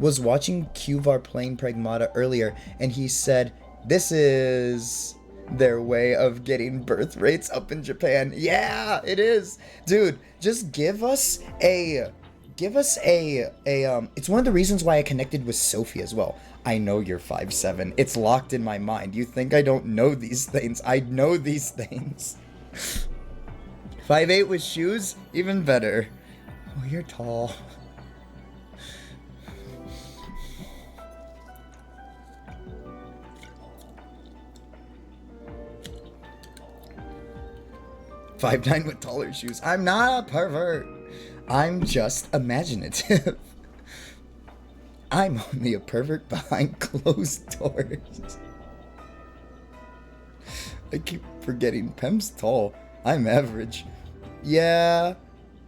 Was watching Qvar playing Pragmata earlier, and he said, this is their way of getting birth rates up in Japan. Yeah, it is. Dude, just give us a it's one of the reasons why I connected with Sophie as well. I know you're 5'7". It's locked in my mind. You think I don't know these things? I know these things. 5'8" with shoes? Even better. Oh, you're tall. Five nine with taller shoes. I'm not a pervert. I'm just imaginative. I'm only a pervert behind closed doors. I keep forgetting Pem's tall. I'm average. Yeah,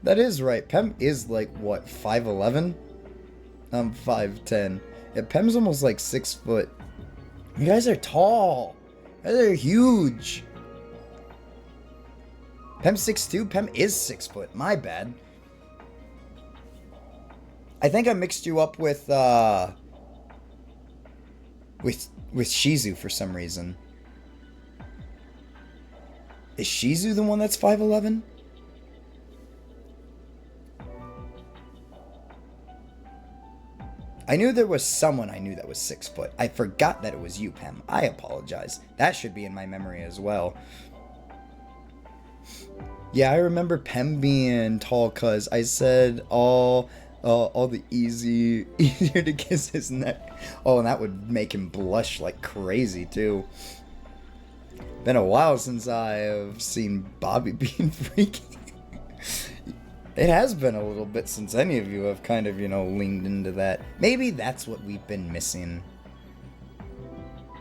that is right. Pem is like, what, 5'11"? I'm 5'10". Yeah, Pem's almost like 6 foot. You guys are tall. You guys are huge. Pem's 6'2". Pem is 6 foot. My bad. I think I mixed you up with Shizu for some reason. Is Shizu the one that's 5'11"? I knew there was someone I knew that was 6 foot. I forgot that it was you, Pem. I apologize. That should be in my memory as well. Yeah, I remember Pem being tall because I said all the easier to kiss his neck. Oh, and that would make him blush like crazy too. Been a while since I've seen Bobby being freaky. It has been a little bit since any of you have kind of, leaned into that. Maybe that's what we've been missing.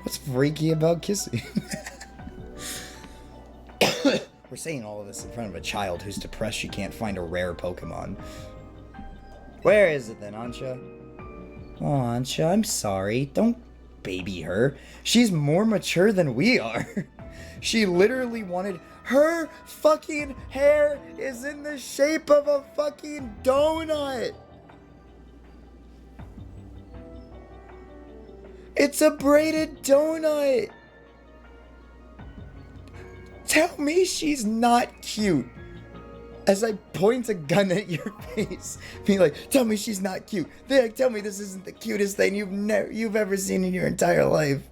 What's freaky about kissing? We're saying all of this in front of a child who's depressed she can't find a rare Pokemon. Where is it then, Ansha? Oh, Ansha, I'm sorry. Don't baby her. She's more mature than we are. She literally wanted... Her fucking hair is in the shape of a fucking donut. It's a braided donut. Tell me she's not cute. As I point a gun at your face, being like, tell me she's not cute. They're like, tell me this isn't the cutest thing you've ever seen in your entire life.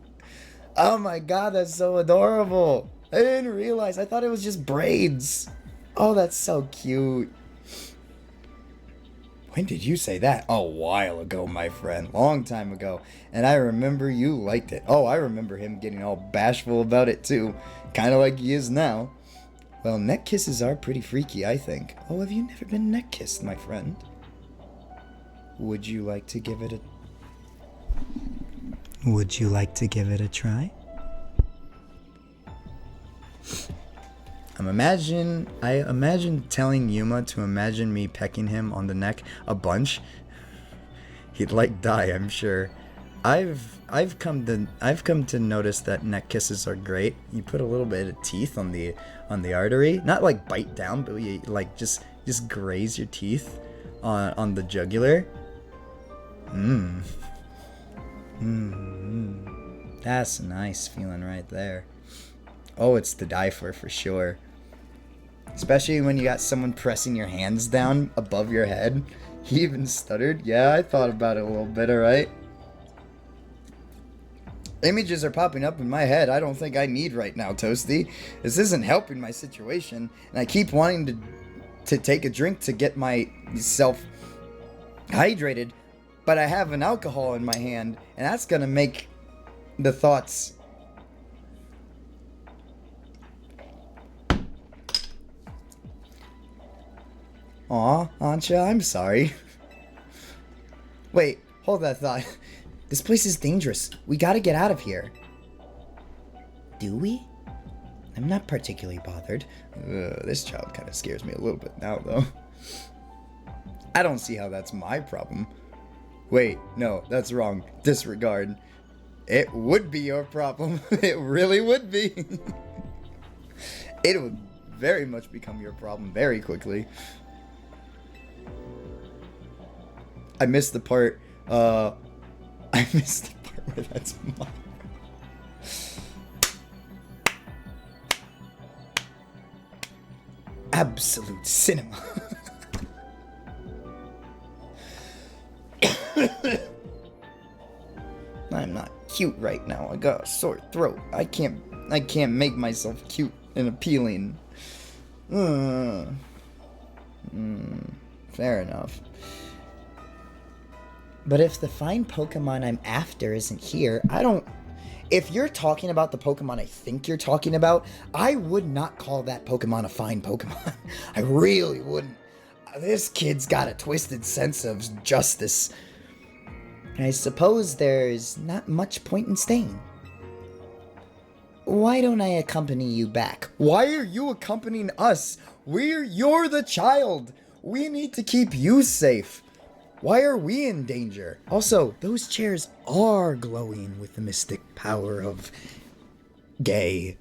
Oh my god, that's so adorable. I didn't realize. I thought it was just braids. Oh, that's so cute. When did you say that? A while ago, my friend. Long time ago. And I remember you liked it. Oh, I remember him getting all bashful about it too. Kind of like he is now. Well, neck kisses are pretty freaky, I think. Oh, have you never been neck kissed, my friend? Would you like to give it a... Would you like to give it a try? I imagine telling Yuma to imagine me pecking him on the neck a bunch. He'd like die, I'm sure. I've come to notice that neck kisses are great. You put a little bit of teeth on the artery, not like bite down, but you like just graze your teeth on the jugular. That's a nice feeling right there. Oh, it's to die for sure. Especially when you got someone pressing your hands down above your head. He even stuttered. Yeah, I thought about it a little bit, alright? Images are popping up in my head I don't think I need right now, Toasty. This isn't helping my situation, and I keep wanting to take a drink to get myself hydrated, but I have an alcohol in my hand, and that's gonna make the thoughts... Aw, Ansha, I'm sorry. Wait, hold that thought. This place is dangerous. We gotta get out of here. Do we? I'm not particularly bothered. This child kind of scares me a little bit now, though. I don't see how that's my problem. Wait, no, that's wrong. Disregard. It would be your problem. It really would be. It would very much become your problem very quickly. I missed the part, where that's my... Absolute cinema. I'm not cute right now. I got a sore throat. I can't make myself cute and appealing. Fair enough. But if the fine Pokemon I'm after isn't here, if you're talking about the Pokemon I think you're talking about, I would not call that Pokemon a fine Pokemon. I really wouldn't. This kid's got a twisted sense of justice. I suppose there's not much point in staying. Why don't I accompany you back? Why are you accompanying us? You're the child. We need to keep you safe. Why are we in danger? Also, those chairs are glowing with the mystic power of Gay.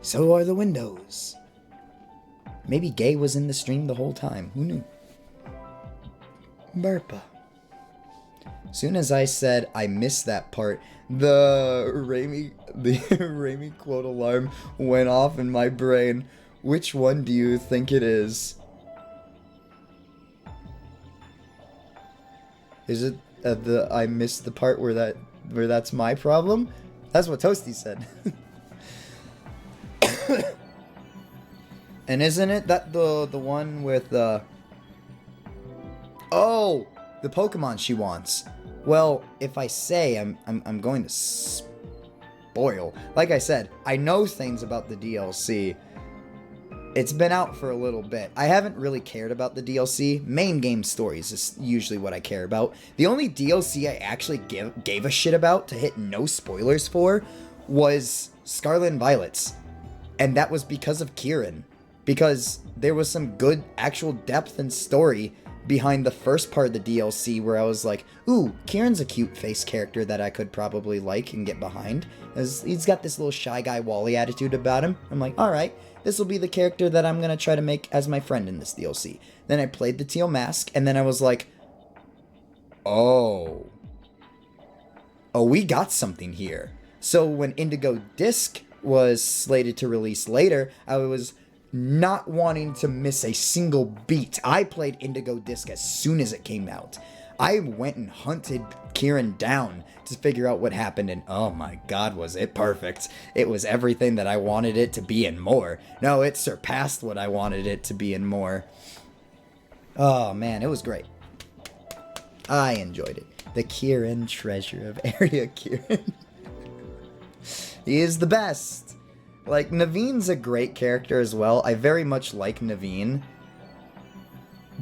So are the windows. Maybe Gay was in the stream the whole time. Who knew? Burpa. Soon as I said I missed that part, the Raimi quote alarm went off in my brain. Which one do you think it is? Is it I missed the part where that's my problem? That's what Toasty said. And isn't it that the one with oh, the Pokemon she wants? Well, if I say I'm going to spoil. Like I said, I know things about the DLC. It's been out for a little bit. I haven't really cared about the DLC. Main game stories is usually what I care about. The only DLC I actually gave a shit about to hit no spoilers for was Scarlet and Violet's. And that was because of Kieran. Because there was some good actual depth and story behind the first part of the DLC where I was like, ooh, Kieran's a cute face character that I could probably like and get behind. He's got this little shy guy Wally attitude about him. I'm like, alright, this will be the character that I'm going to try to make as my friend in this DLC. Then I played the Teal Mask, and then I was like, oh, we got something here. So when Indigo Disc was slated to release later, I was not wanting to miss a single beat. I played Indigo Disc as soon as it came out. I went and hunted Kieran down to figure out what happened, and oh my god, was it perfect. It was everything that I wanted it to be and more. No, it surpassed what I wanted it to be and more. Oh man, it was great. I enjoyed it. The Kieran treasure of Area Kieran. He is the best. Like, Naveen's a great character as well. I very much like Naveen.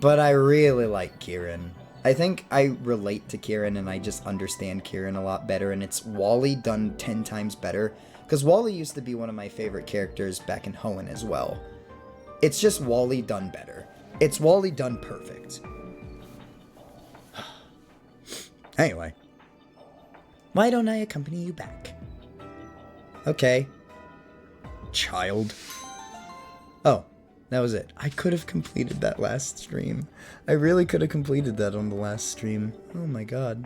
But I really like Kieran. I think I relate to Kieran and I just understand Kieran a lot better, and it's Wally done 10 times better. Because Wally used to be one of my favorite characters back in Hoenn as well. It's just Wally done better. It's Wally done perfect. Anyway. Why don't I accompany you back? Okay. Child. Oh. That was it. I could have completed that last stream. I really could have completed that on the last stream. Oh my god.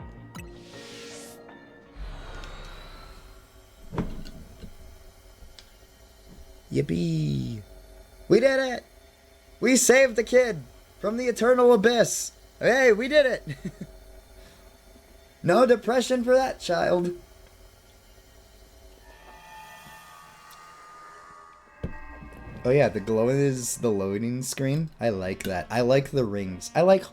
Yippee. We did it! We saved the kid from the eternal abyss. Hey, we did it! No depression for that child. Oh yeah, the glow is the loading screen. I like that. I like the rings. I like...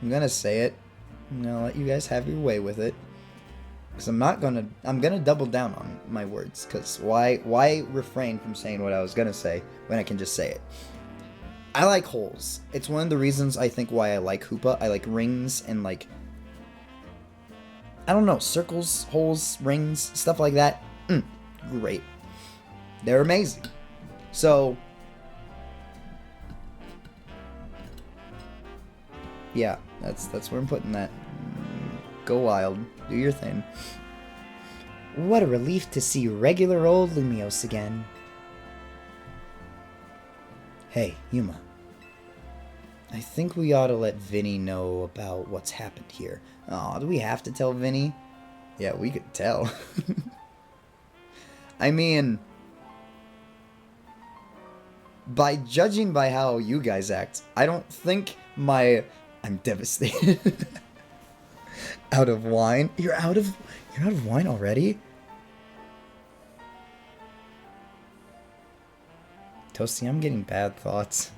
I'm gonna say it. I'm gonna let you guys have your way with it. Because I'm gonna double down on my words. Because why refrain from saying what I was gonna say when I can just say it? I like holes. It's one of the reasons I think why I like Hoopa. I like rings and like... I don't know, circles, holes, rings, stuff like that. Great. They're amazing. So, yeah, that's where I'm putting that. Go wild. Do your thing. What a relief to see regular old Lumiose again. Hey, Yuma. I think we ought to let Vinny know about what's happened here. Aw, do we have to tell Vinny? Yeah, we could tell. I mean, by judging by how you guys act, I don't think I'm devastated. Out of wine? You're out of wine already? Toasty, I'm getting bad thoughts.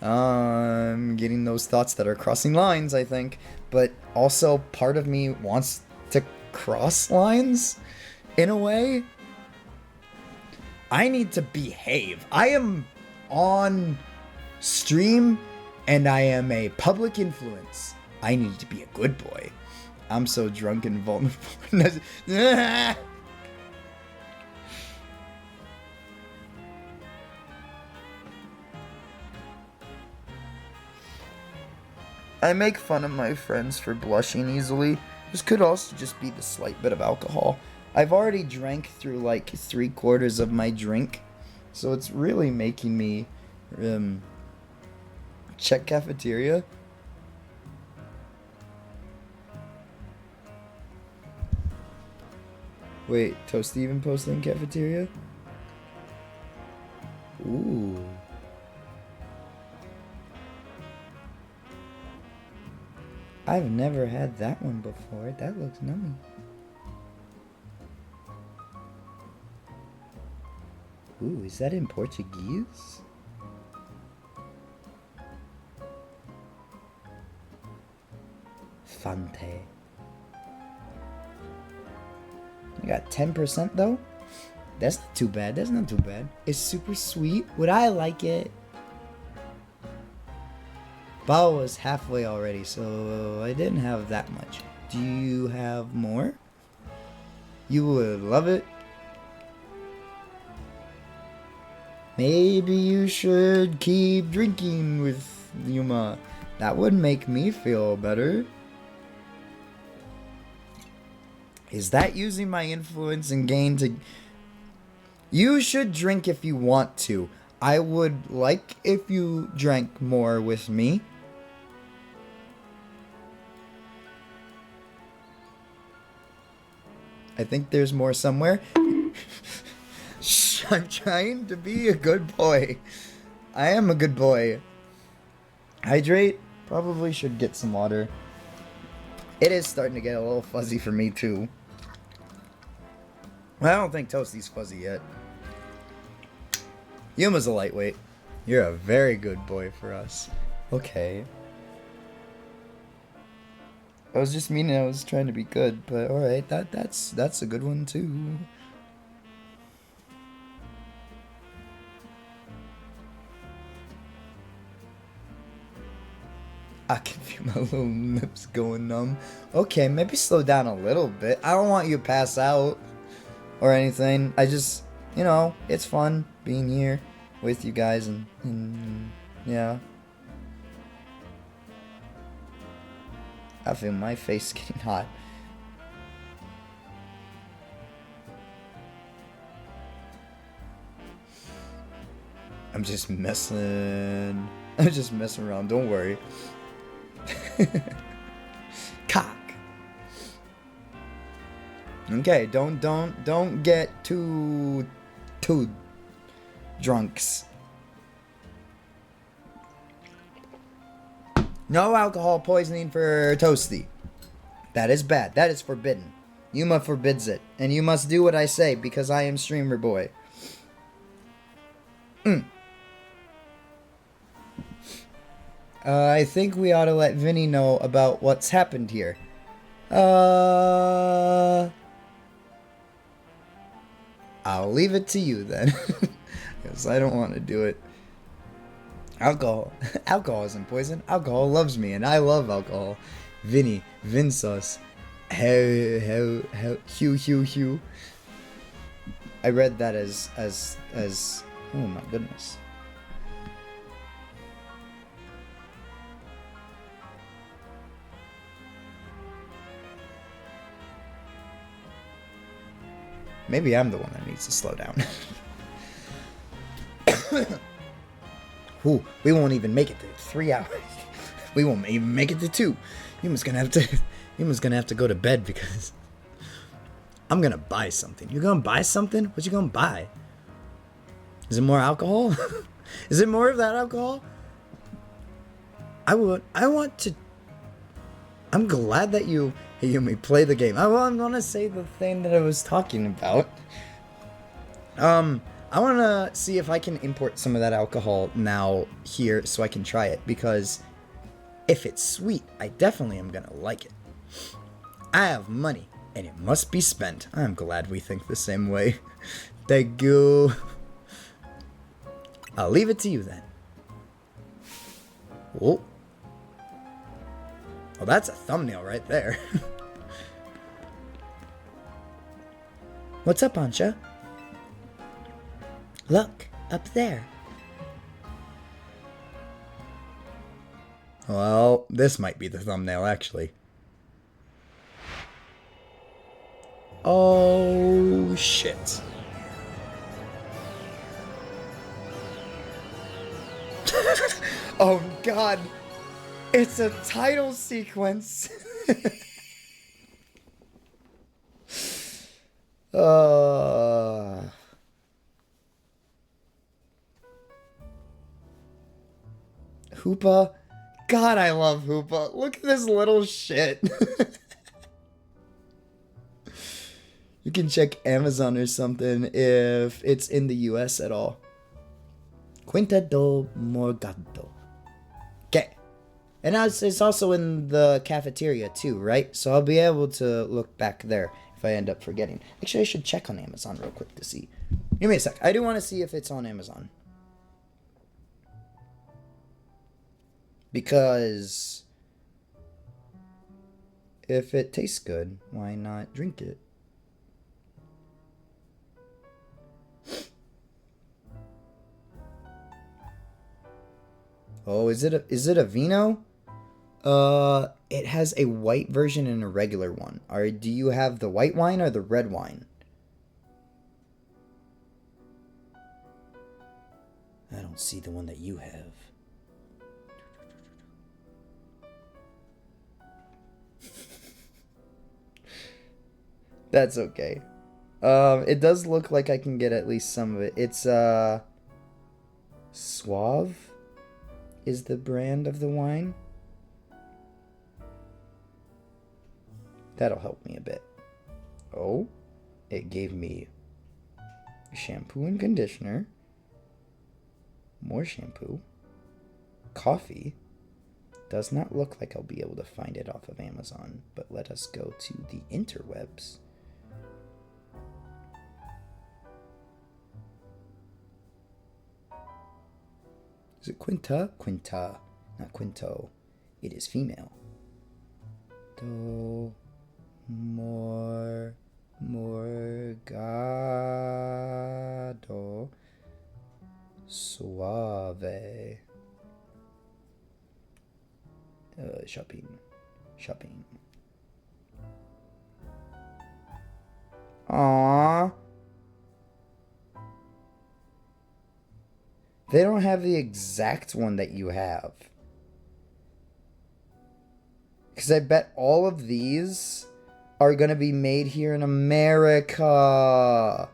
I'm getting those thoughts that are crossing lines, I think. But also, part of me wants to cross lines, in a way. I need to behave. I am on stream, and I am a public influence. I need to be a good boy. I'm so drunk and vulnerable. I make fun of my friends for blushing easily. This could also just be the slight bit of alcohol. I've already drank through like 3/4 of my drink, so it's really making me check cafeteria. Wait, Toasty even posted in cafeteria? Ooh. I've never had that one before. That looks nummy. Ooh, is that in Portuguese? Fante. I got 10% though? That's not too bad. That's not too bad. It's super sweet. Would I like it? Bao was halfway already, so I didn't have that much. Do you have more? You would love it. Maybe you should keep drinking with Yuma. That would make me feel better. Is that using my influence and gain to... You should drink if you want to. I would like if you drank more with me. I think there's more somewhere. Shh, I'm trying to be a good boy. I am a good boy. Hydrate. Probably should get some water. It is starting to get a little fuzzy for me too. Well, I don't think Toasty's fuzzy yet. Yuma's a lightweight. You're a very good boy for us. Okay. I was just meaning I was trying to be good, but alright, that's a good one too. I can feel my little lips going numb. Okay, maybe slow down a little bit. I don't want you to pass out or anything. I just, you know, it's fun being here with you guys and yeah. I feel my face getting hot. I'm just messing around, don't worry. Cock. Okay, don't get too drunks. No alcohol poisoning for Toasty. That is bad. That is forbidden. Yuma forbids it. And you must do what I say because I am streamer boy. I think we ought to let Vinny know about what's happened here. I'll leave it to you then. Because I don't want to do it. Alcohol. Alcohol isn't poison. Alcohol loves me, and I love alcohol. Vinny. Vinsos. Hugh. I read that as oh my goodness. Maybe I'm the one that needs to slow down. Ooh, we won't even make it to 3 hours. We won't even make it to 2. Yuma's gonna have to go to bed because I'm gonna buy something. You're gonna buy something? What you gonna buy? Is it more alcohol? Is it more of that alcohol? I'm glad that you may play the game. I want to say the thing that I was talking about. I want to see if I can import some of that alcohol now here so I can try it, because if it's sweet, I definitely am going to like it. I have money, and it must be spent. I'm glad we think the same way. Thank you. I'll leave it to you then. Whoa. Well, that's a thumbnail right there. What's up, Ansha? Look, up there. Well, this might be the thumbnail, actually. Oh, shit. Oh, God. It's a title sequence. Hoopa. God, I love Hoopa. Look at this little shit. You can check Amazon or something if it's in the US at all. Quinta do Morgado. Okay. And it's also in the cafeteria too, right? So I'll be able to look back there if I end up forgetting. Actually, I should check on Amazon real quick to see. Give me a sec. I do want to see if it's on Amazon. Because if it tastes good, why not drink it? Oh, is it a vino? It has a white version and a regular one. Do you have the white wine or the red wine? I don't see the one that you have. That's okay. It does look like I can get at least some of it. It's, Suave is the brand of the wine. That'll help me a bit. Oh, it gave me shampoo and conditioner, more shampoo, coffee, Does not look like I'll be able to find it off of Amazon, but let us go to the interwebs. Is it Quinta? Quinta, not Quinto. It is female. Do morgado suave. Shopping. Aww. They don't have the exact one that you have. Because I bet all of these are going to be made here in America.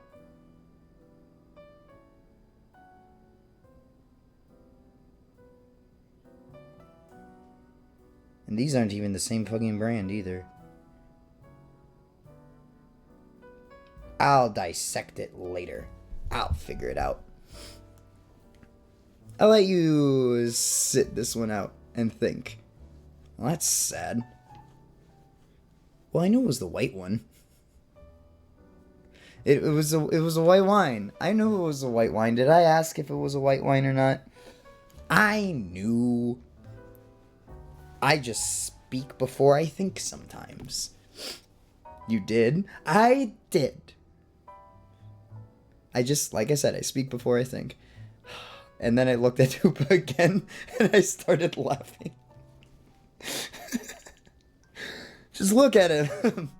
And these aren't even the same fucking brand either. I'll dissect it later. I'll figure it out. I'll let you sit this one out and think. Well, that's sad. Well, I knew it was the white one. It was a white wine. I knew it was a white wine. Did I ask if it was a white wine or not? I knew. I just speak before I think sometimes. You did? I did. I just, like I said, I speak before I think. And then I looked at Hoopa again, and I started laughing. Just look at him.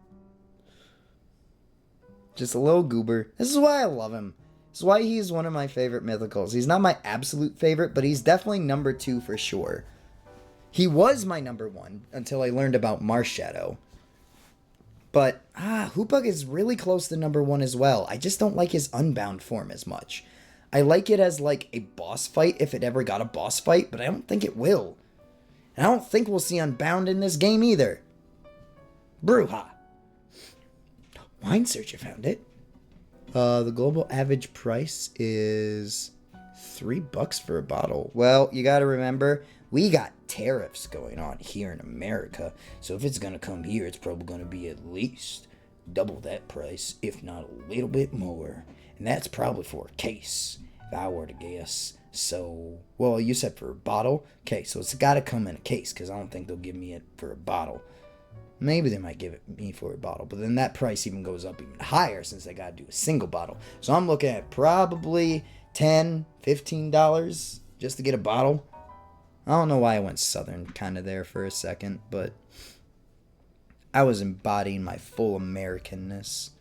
Just a little goober. This is why I love him. This is why he's one of my favorite mythicals. He's not my absolute favorite, but he's definitely number 2 for sure. He was my number 1 until I learned about Marshadow. But, Hoopa is really close to number 1 as well. I just don't like his Unbound form as much. I like it as, like, a boss fight if it ever got a boss fight, but I don't think it will. And I don't think we'll see Unbound in this game either. Bruja. Wine Searcher found it. The global average price is $3 for a bottle. Well, you gotta remember, we got tariffs going on here in America, so if it's gonna come here, it's probably gonna be at least double that price, if not a little bit more. And that's probably for a case, if I were to guess. So, well, you said for a bottle? Okay, so it's gotta come in a case, because I don't think they'll give me it for a bottle. Maybe they might give it me for a bottle, but then that price even goes up even higher since they gotta do a single bottle. So I'm looking at probably $10, $15 just to get a bottle. I don't know why I went southern kind of there for a second, but I was embodying my full Americanness.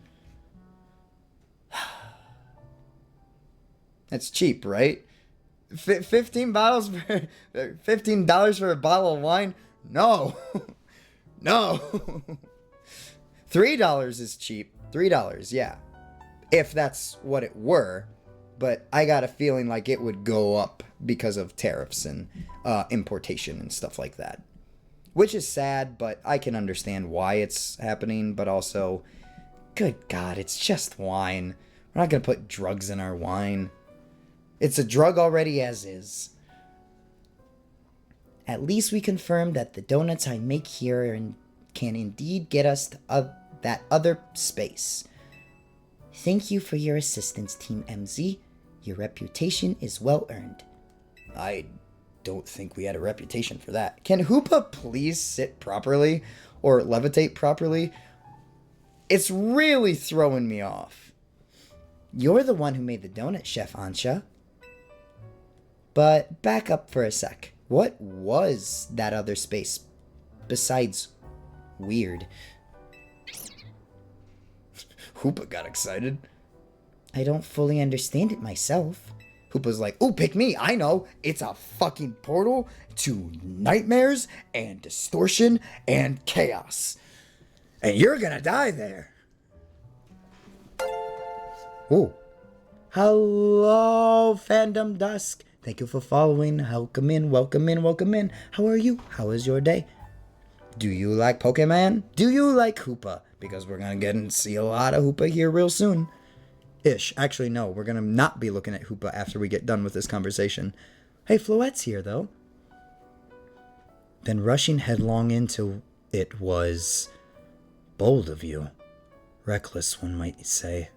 That's cheap, right? $15 for a bottle of wine? No. No. $3 is cheap. $3, yeah. If that's what it were. But I got a feeling like it would go up because of tariffs and importation and stuff like that. Which is sad, but I can understand why it's happening. But also, good God, it's just wine. We're not going to put drugs in our wine. It's a drug already as is. At least we confirmed that the donuts I make here can indeed get us to that other space. Thank you for your assistance, Team MZ. Your reputation is well earned. I don't think we had a reputation for that. Can Hoopa please sit properly or levitate properly? It's really throwing me off. You're the one who made the donut, Chef Ansha. But back up for a sec. What was that other space besides weird? Hoopa got excited. I don't fully understand it myself. Hoopa's like, ooh, pick me. I know. It's a fucking portal to nightmares and distortion and chaos. And you're gonna die there. Oh. Hello, Fandom Dusk. Thank you for following. Welcome in, welcome in, welcome in. How are you? How is your day? Do you like Pokemon? Do you like Hoopa? Because we're gonna get and see a lot of Hoopa here real soon. Ish. Actually, no. We're gonna not be looking at Hoopa after we get done with this conversation. Hey, Floette's here, though. then rushing headlong into it was bold of you. Reckless, one might say.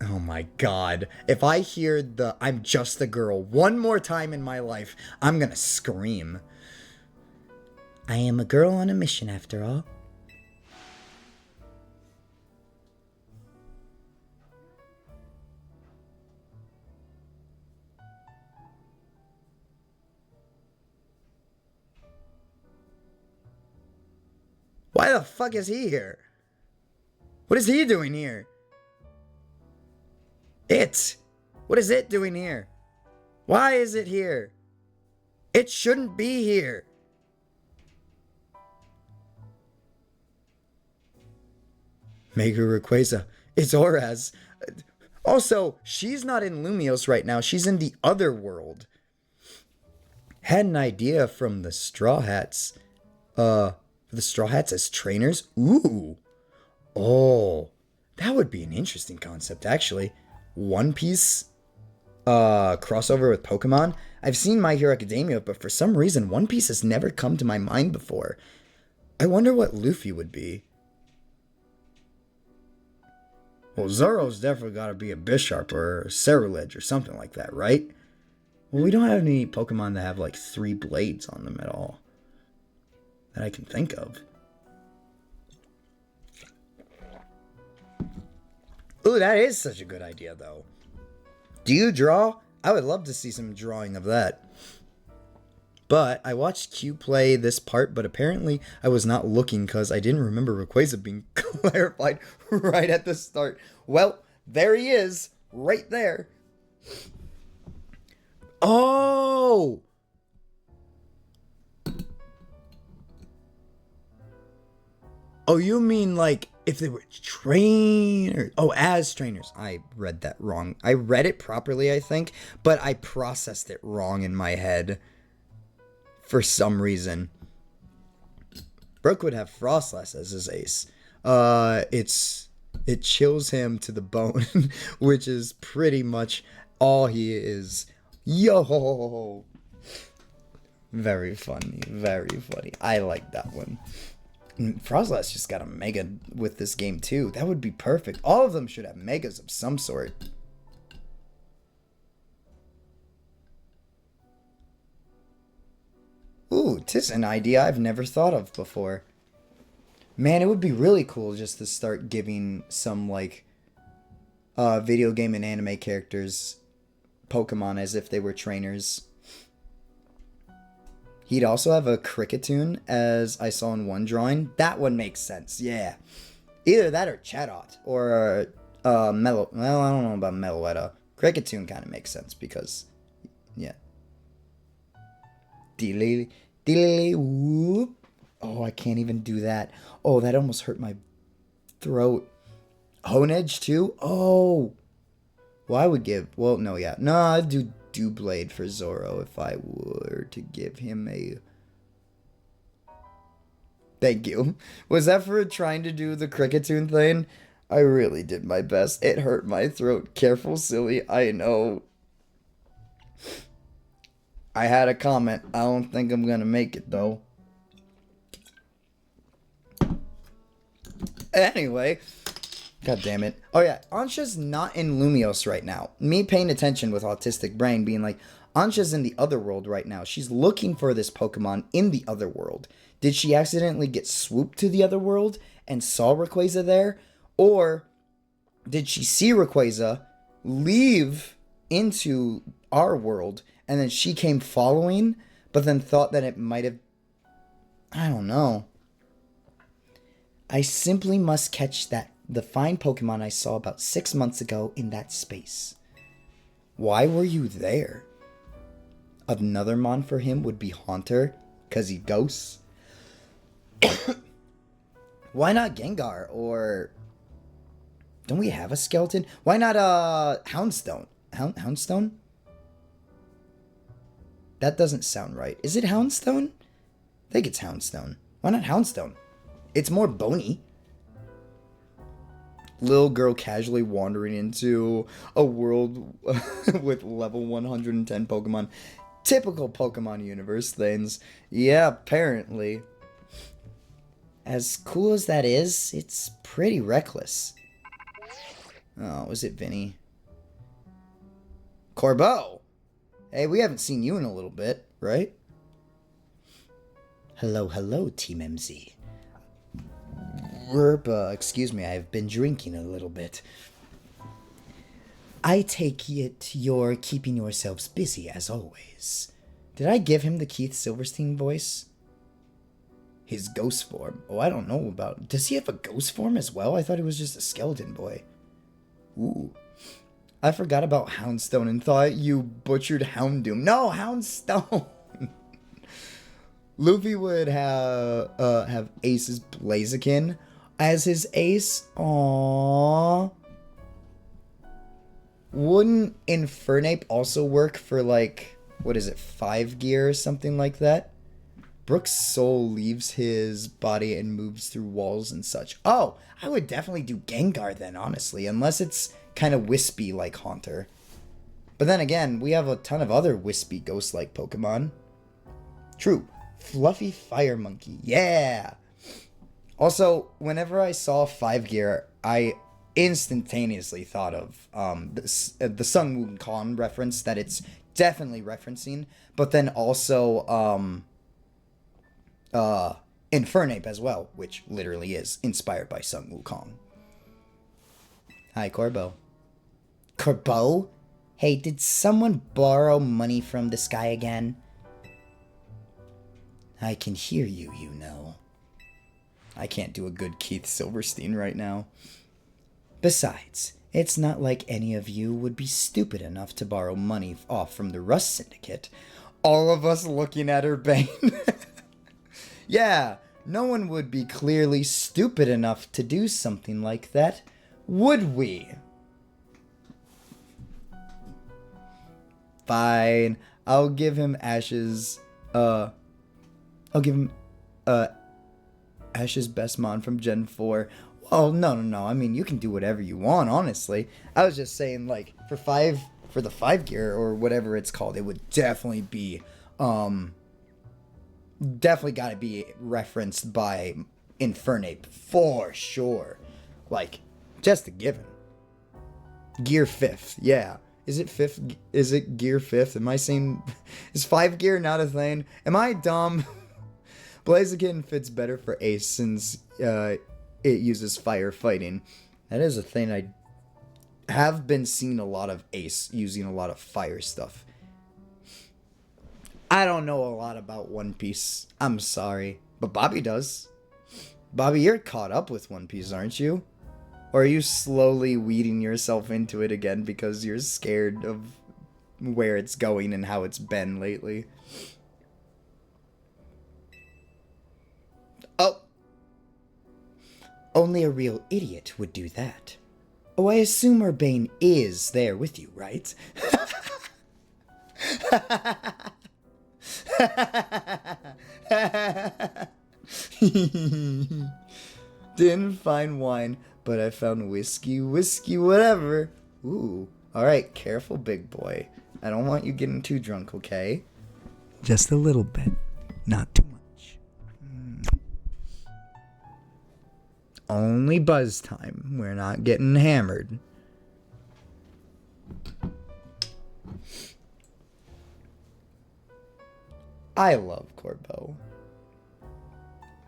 Oh my god. If I hear the "I'm just a girl" one more time in my life, I'm gonna scream. I am a girl on a mission after all. Why the fuck is he here? What is he doing here? It! What is it doing here? Why is it here? It shouldn't be here. Mega Rayquaza. It's Oraz. Also, she's not in Lumiose right now. She's in the other world. Had an idea from the Straw Hats. The Straw Hats as trainers? Ooh. Oh. That would be an interesting concept, actually. One Piece crossover with Pokemon. I've seen My Hero Academia, but for some reason, One Piece has never come to my mind before. I wonder what Luffy would be. Well, Zoro's definitely got to be a Bisharp or a Ceruledge or something like that, right? Well, we don't have any Pokemon that have like 3 blades on them at all. That I can think of. Ooh, that is such a good idea, though. Do you draw? I would love to see some drawing of that. But I watched Q play this part, but apparently I was not looking because I didn't remember Rayquaza being clarified right at the start. Well, there he is, right there. Oh! Oh, you mean like if they were trainers? Oh, as trainers. I read that wrong. I read it properly, I think, but I processed it wrong in my head. For some reason. Brook would have Frostlass as his ace. It chills him to the bone, which is pretty much all he is. Yo! Very funny, very funny. I like that one. Frostlass just got a mega with this game too. That would be perfect. All of them should have megas of some sort. Ooh, tis an idea I've never thought of before. Man, it would be really cool just to start giving some, like, video game and anime characters Pokemon as if they were trainers. He'd also have a Cricketune, as I saw in one drawing. That one makes sense, yeah. Either that or Chatot, or Well, I don't know about Meloetta. Cricketune kind of makes sense because, yeah. Whoop. Oh, I can't even do that. Oh, that almost hurt my throat. Honedge too? Oh. Well, I would give... Well, no, yeah. No, I'd do Doublade for Zoro if I were to give him a... Thank you. Was that for trying to do the Cricketune thing? I really did my best. It hurt my throat. Careful, silly. I know. I had a comment. I don't think I'm gonna make it, though. Anyway. God damn it. Oh, yeah. Ansha's not in Lumiose right now. Me paying attention with autistic brain being like, Ansha's in the other world right now. She's looking for this Pokemon in the other world. Did she accidentally get swooped to the other world and saw Rayquaza there? Or did she see Rayquaza, leave into our world, and then she came following, but then thought that it might have... I don't know. I simply must catch the fine Pokemon I saw about 6 months ago in that space. Why were you there? Another mon for him would be Haunter, because he ghosts. Why not Gengar? Or... Don't we have a skeleton? Why not Houndstone? Houndstone? That doesn't sound right. Is it Houndstone? I think it's Houndstone. Why not Houndstone? It's more bony. Little girl casually wandering into a world with level 110 Pokemon. Typical Pokemon universe things. Yeah, apparently. As cool as that is, it's pretty reckless. Oh, was it Vinny? Corbeau! Hey, we haven't seen you in a little bit, right? Hello, hello, Team MZ. Excuse me, I've been drinking a little bit. I take it you're keeping yourselves busy as always. Did I give him the Keith Silverstein voice? His ghost form. Oh, I don't know about... Does he have a ghost form as well? I thought he was just a skeleton boy. Ooh. I forgot about Houndstone and thought you butchered Houndoom. No, Houndstone! Luffy would have Ace's Blaziken as his ace. Aww. Wouldn't Infernape also work for, like, what is it, 5 gear or something like that? Brook's soul leaves his body and moves through walls and such. Oh, I would definitely do Gengar then, honestly, unless it's kind of wispy like Haunter. But then again, we have a ton of other wispy ghost-like Pokemon. True. Fluffy Fire Monkey. Yeah! Also, whenever I saw 5 gear, I instantaneously thought of the Sun Wukong reference that it's definitely referencing, but then also Infernape as well, which literally is inspired by Sun Wukong. Hi, Corbeau. Corbeau? Hey, did someone borrow money from this guy again? I can hear you, you know. I can't do a good Keith Silverstein right now. Besides, it's not like any of you would be stupid enough to borrow money off from the Rust Syndicate. All of us looking at Urbane. Yeah, no one would be clearly stupid enough to do something like that, would we? Fine, I'll give him Ash's, Ash's best mon from Gen 4. Oh, no, I mean, you can do whatever you want, honestly. I was just saying, like, for the 5 gear, or whatever it's called, it would definitely be, definitely gotta be referenced by Infernape, for sure. Like, just a given. Gear 5th, yeah. Is it 5th? Is it gear 5th? Am I saying... Is 5 gear not a thing? Am I dumb? Blaziken fits better for Ace since it uses fire fighting. That is a thing. I have been seeing a lot of Ace using a lot of fire stuff. I don't know a lot about One Piece. I'm sorry. But Bobby does. Bobby, you're caught up with One Piece, aren't you? Or are you slowly weeding yourself into it again because you're scared of where it's going and how it's been lately? Oh. Only a real idiot would do that. Oh, I assume Urbane is there with you, right? Didn't find wine, but I found whiskey, whatever. Ooh. Alright, careful, big boy. I don't want you getting too drunk, okay? Just a little bit, not too much. Only buzz time. We're not getting hammered. I love Corbeau.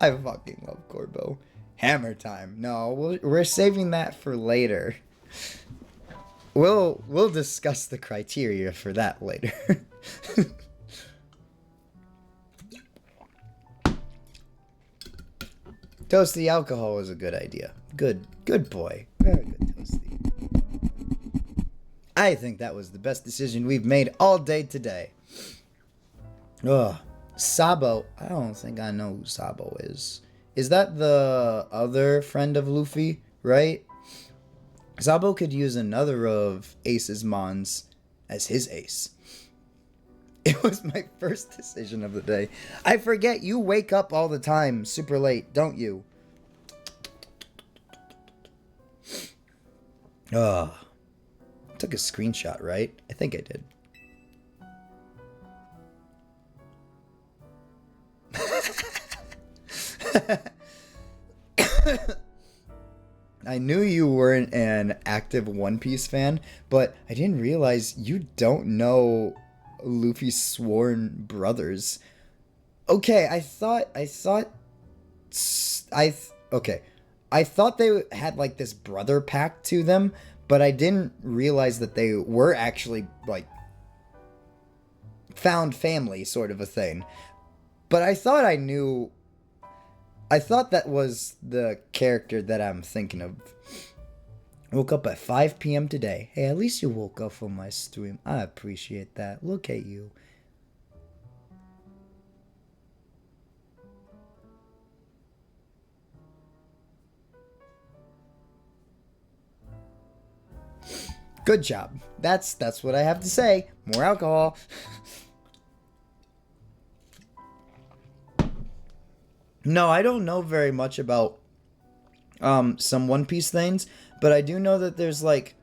I fucking love Corbeau. Hammer time. No, we're saving that for later. We'll discuss the criteria for that later. Toasty alcohol is a good idea. Good boy. Very good, Toasty. I think that was the best decision we've made all day today. Ugh. Sabo. I don't think I know who Sabo is. Is that the other friend of Luffy, right? Sabo could use another of Ace's mons as his ace. It was my first decision of the day. I forget you wake up all the time super late, don't you? Took a screenshot, right? I think I did. I knew you weren't an active One Piece fan, but I didn't realize you don't know Luffy's sworn brothers. Okay, okay. I thought they had like this brother pact to them, but I didn't realize that they were actually like found family sort of a thing. But I thought that was the character that I'm thinking of. Woke up at 5 p.m. today. Hey, at least you woke up for my stream. I appreciate that. Look at you. Good job. That's what I have to say. More alcohol. No, I don't know very much about some One Piece things, but I do know that there's like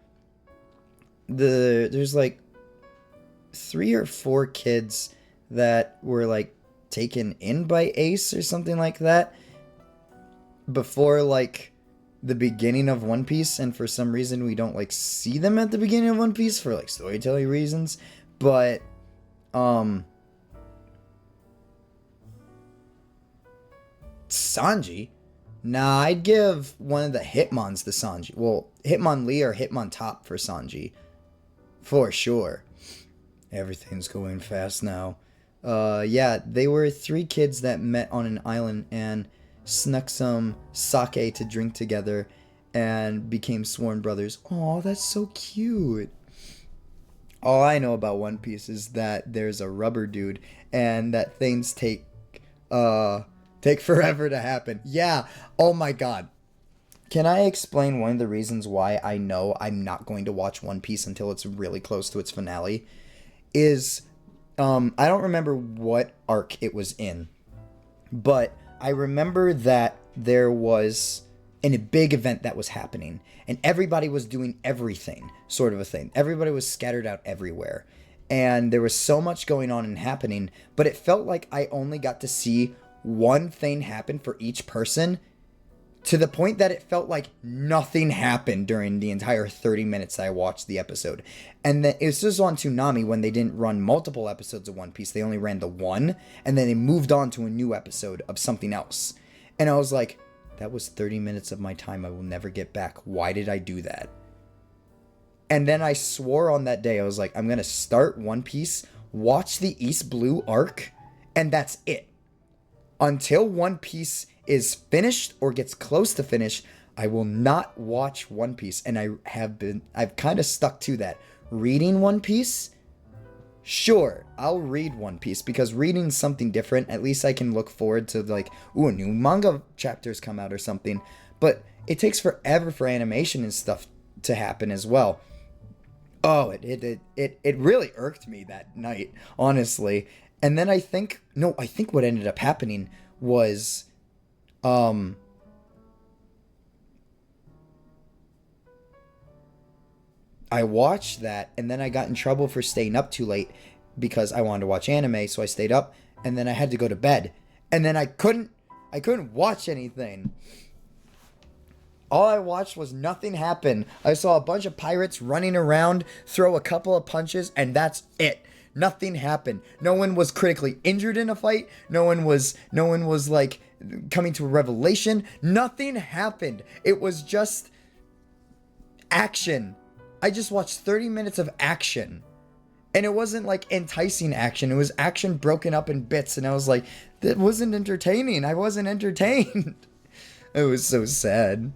3 or 4 kids that were like taken in by Ace or something like that before like the beginning of One Piece, and for some reason we don't like see them at the beginning of One Piece for like storytelling reasons, but Sanji? Nah, I'd give one of the Hitmons to Sanji. Well, Hitmonlee or Hitmontop for Sanji. For sure. Everything's going fast now. Yeah, they were 3 kids that met on an island and snuck some sake to drink together and became sworn brothers. Aw, that's so cute. All I know about One Piece is that there's a rubber dude and that things take forever to happen. Yeah. Oh my god. Can I explain one of the reasons why I know I'm not going to watch One Piece until it's really close to its finale? Is, I don't remember what arc it was in, but I remember that there was a big event that was happening, and everybody was doing everything, sort of a thing. Everybody was scattered out everywhere, and there was so much going on and happening, but it felt like I only got to see one thing happen for each person, to the point that it felt like nothing happened during the entire 30 minutes I watched the episode. And then it was just on Toonami when they didn't run multiple episodes of One Piece. They only ran the one, and then they moved on to a new episode of something else. And I was like, that was 30 minutes of my time I will never get back. Why did I do that? And then I swore on that day, I was like, I'm going to start One Piece, watch the East Blue arc, and that's it. Until One Piece is finished or gets close to finish, I will not watch One Piece. And I've kind of stuck to that. Reading One Piece? Sure, I'll read One Piece, because reading something different, at least I can look forward to like, ooh, new manga chapters come out or something. But it takes forever for animation and stuff to happen as well. Oh, it really irked me that night, honestly. And then I think what ended up happening was, I watched that, and then I got in trouble for staying up too late because I wanted to watch anime, so I stayed up, and then I had to go to bed. And then I couldn't watch anything. All I watched was nothing happen. I saw a bunch of pirates running around, throw a couple of punches, and that's it. Nothing happened. No one was critically injured in a fight. No one was like coming to a revelation. Nothing happened. It was just action. I just watched 30 minutes of action. And it wasn't like enticing action. It was action broken up in bits. And I was like, that wasn't entertaining. I wasn't entertained. It was so sad.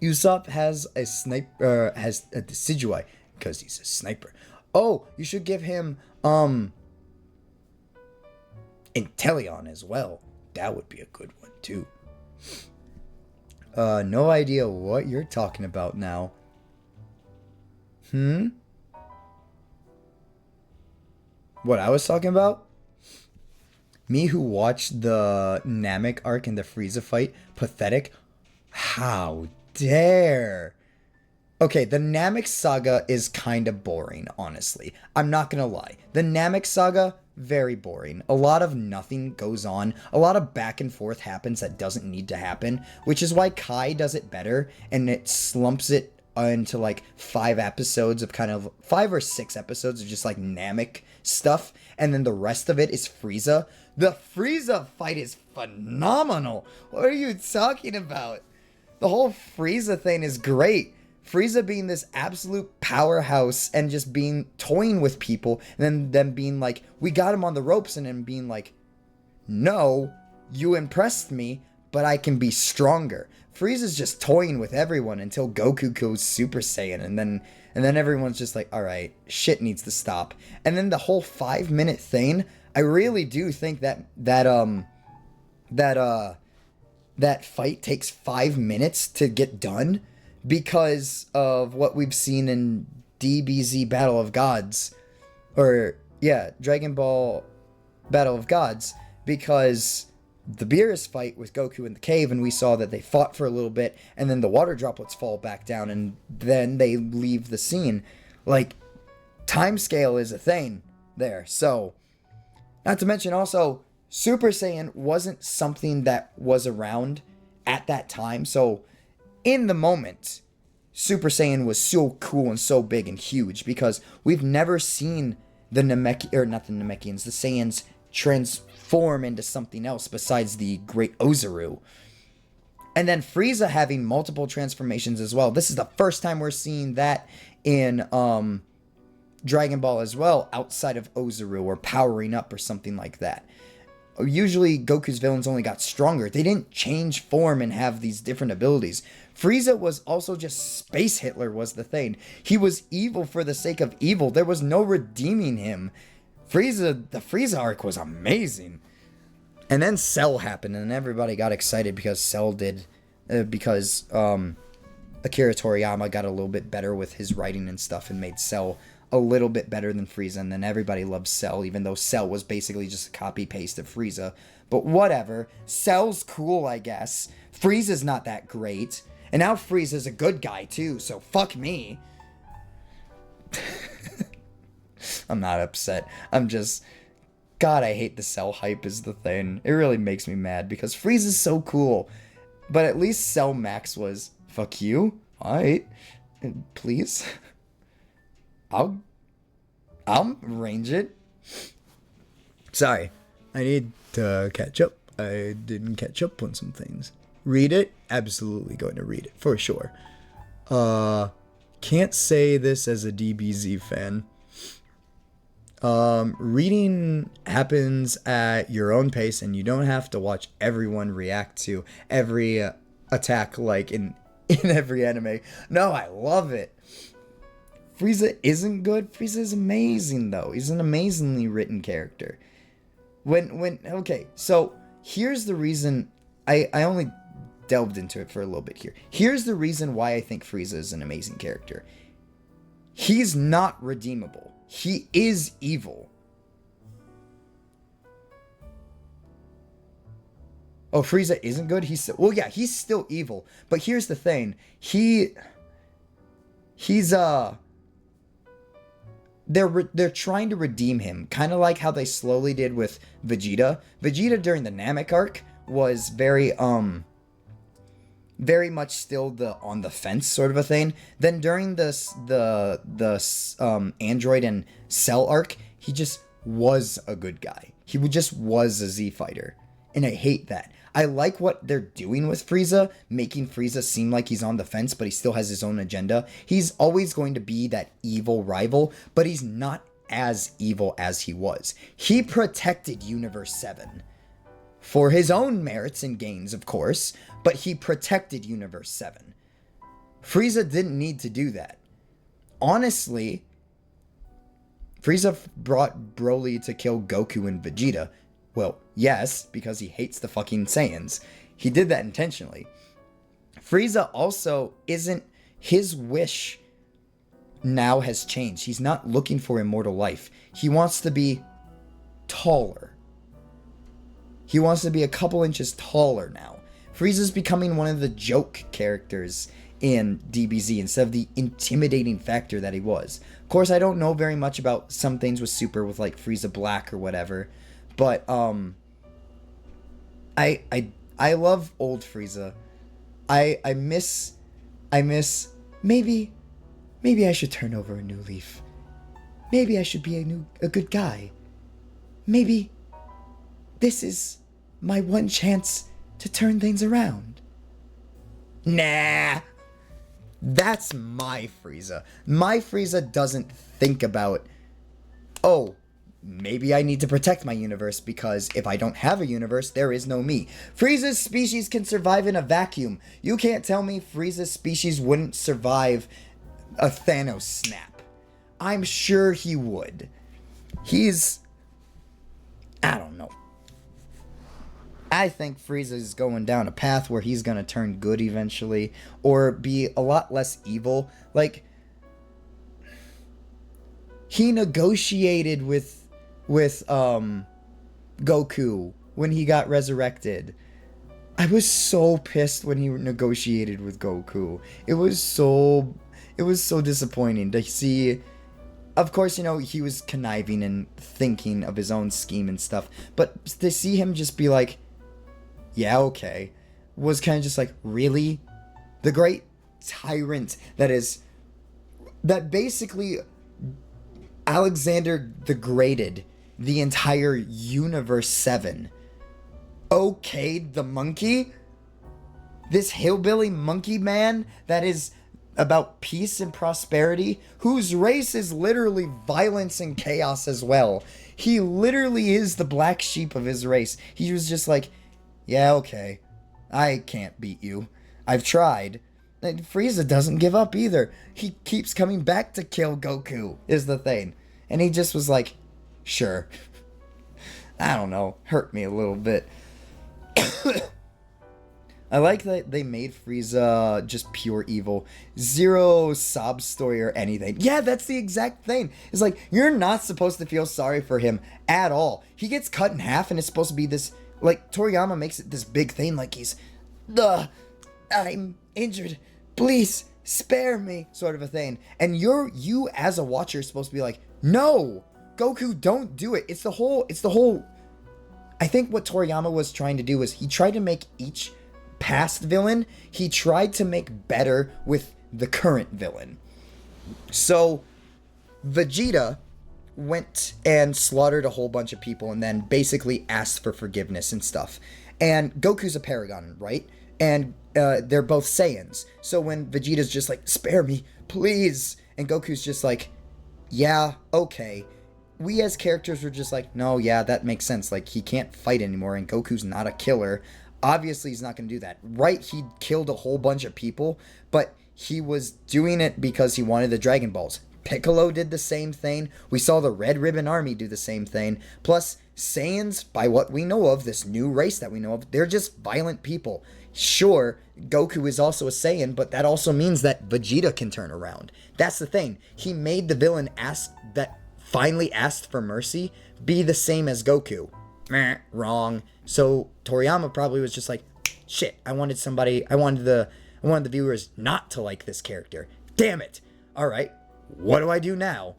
Usopp has a sniper, has a Decidueye because he's a sniper. Oh, you should give him, Inteleon as well. That would be a good one, too. No idea what you're talking about now. What I was talking about? Me who watched the Namek arc and the Frieza fight? Pathetic? How dare? Okay, the Namek saga is kind of boring, honestly. I'm not gonna lie. The Namek saga, very boring. A lot of nothing goes on. A lot of back and forth happens that doesn't need to happen, which is why Kai does it better, and it slumps it into like 5 episodes of kind of 5 or 6 episodes of just like Namek stuff, and then the rest of it is Frieza. The Frieza fight is phenomenal. What are you talking about? The whole Frieza thing is great. Frieza being this absolute powerhouse and just being toying with people, and then them being like, we got him on the ropes, and then being like, no, you impressed me, but I can be stronger. Frieza's just toying with everyone until Goku goes Super Saiyan, and then everyone's just like, all right, shit needs to stop. And then the whole 5-minute thing, I really do think that fight takes 5 minutes to get done because of what we've seen in DBZ Battle of Gods, or yeah, Dragon Ball Battle of Gods, because the Beerus fight with Goku in the cave, and we saw that they fought for a little bit, and then the water droplets fall back down, and then they leave the scene. Like, time scale is a thing there. So, not to mention also, Super Saiyan wasn't something that was around at that time. So, in the moment, Super Saiyan was so cool and so big and huge, because we've never seen the Saiyans transform into something else besides the Great Ozaru. And then Frieza having multiple transformations as well. This is the first time we're seeing that in Dragon Ball as well, outside of Ozaru or powering up or something like that. Usually Goku's villains only got stronger. They didn't change form and have these different abilities. Frieza was also just Space Hitler was the thing. He was evil for the sake of evil. There was no redeeming him. The Frieza arc was amazing. And then Cell happened, and everybody got excited because Akira Toriyama got a little bit better with his writing and stuff and made Cell a little bit better than Frieza, and then everybody loved Cell, even though Cell was basically just a copy-paste of Frieza. But whatever. Cell's cool, I guess. Frieza's not that great. And now Frieza's a good guy, too, so fuck me. I'm not upset. I'm just... God, I hate the Cell hype is the thing. It really makes me mad because Frieza's so cool. But at least Cell Max was, fuck you? Alright. Please. I'll arrange it. Sorry. I need to catch up. I didn't catch up on some things. Read it? Absolutely going to read it, for sure. Can't say this as a DBZ fan. Reading happens at your own pace, and you don't have to watch everyone react to every attack like in every anime. No, I love it. Frieza isn't good. Frieza is amazing, though. He's an amazingly written character. Okay, so here's the reason I only delved into it for a little bit here. Here's the reason why I think Frieza is an amazing character. He's not redeemable. He is evil. Oh, Frieza isn't good? He's still evil. But here's the thing. They're trying to redeem him, kind of like how they slowly did with Vegeta. Vegeta during the Namek arc was very much still on the fence sort of a thing. Then during the Android and Cell arc, he just was a good guy. He just was a Z fighter, and I hate that. I like what they're doing with Frieza, making Frieza seem like he's on the fence, but he still has his own agenda. He's always going to be that evil rival, but he's not as evil as he was. He protected Universe 7. For his own merits and gains, of course, but he protected Universe 7. Frieza didn't need to do that. Honestly, Frieza brought Broly to kill Goku and Vegeta. Well, yes, because he hates the fucking Saiyans. He did that intentionally. Frieza also isn't... His wish now has changed. He's not looking for immortal life. He wants to be taller. He wants to be a couple inches taller now. Frieza's becoming one of the joke characters in DBZ instead of the intimidating factor that he was. Of course, I don't know very much about some things with Super, with like Frieza Black or whatever, but I love old Frieza. I miss maybe I should turn over a new leaf. Maybe I should be a good guy. Maybe this is my one chance to turn things around. Nah. That's my Frieza. My Frieza doesn't think about, oh, maybe I need to protect my universe because if I don't have a universe, there is no me. Frieza's species can survive in a vacuum. You can't tell me Frieza's species wouldn't survive a Thanos snap. I'm sure he would. I don't know. I think Frieza's going down a path where he's gonna turn good eventually, or be a lot less evil. Like, he negotiated with Goku when he got resurrected. I was so pissed when he negotiated with Goku. It was so disappointing to see. Of course, you know, he was conniving and thinking of his own scheme and stuff, but to see him just be like, yeah, okay, was kind of just like, really? The great tyrant that basically Alexander degraded the entire Universe 7. Okayed the monkey? This hillbilly monkey man that is about peace and prosperity, whose race is literally violence and chaos as well. He literally is the black sheep of his race. He was just like, yeah, okay, I can't beat you. I've tried. And Frieza doesn't give up either. He keeps coming back to kill Goku, is the thing. And he just was like, sure. I don't know, hurt me a little bit. I like that they made Frieza just pure evil. Zero sob story or anything. Yeah, that's the exact thing. It's like, you're not supposed to feel sorry for him at all. He gets cut in half and it's supposed to be this, like, Toriyama makes it this big thing, like he's, I'm injured, please spare me, sort of a thing. And you as a watcher are supposed to be like, no, Goku, don't do it. It's the whole, I think what Toriyama was trying to do was he tried to make each past villain, he tried to make better with the current villain. So Vegeta went and slaughtered a whole bunch of people and then basically asked for forgiveness and stuff. And Goku's a Paragon, right? And they're both Saiyans. So when Vegeta's just like, spare me, please, and Goku's just like, yeah, okay. We as characters were just like, no, yeah, that makes sense. Like, he can't fight anymore and Goku's not a killer. Obviously, he's not going to do that. Right, he killed a whole bunch of people, but he was doing it because he wanted the Dragon Balls. Piccolo did the same thing. We saw the Red Ribbon Army do the same thing. Plus, Saiyans, by what we know of, this new race that we know of, they're just violent people. Sure, Goku is also a Saiyan, but that also means that Vegeta can turn around. That's the thing. He made the villain that finally asked for mercy be the same as Goku. Meh, wrong. So Toriyama probably was just like, shit, I wanted the viewers not to like this character. Damn it. All right, what do I do now?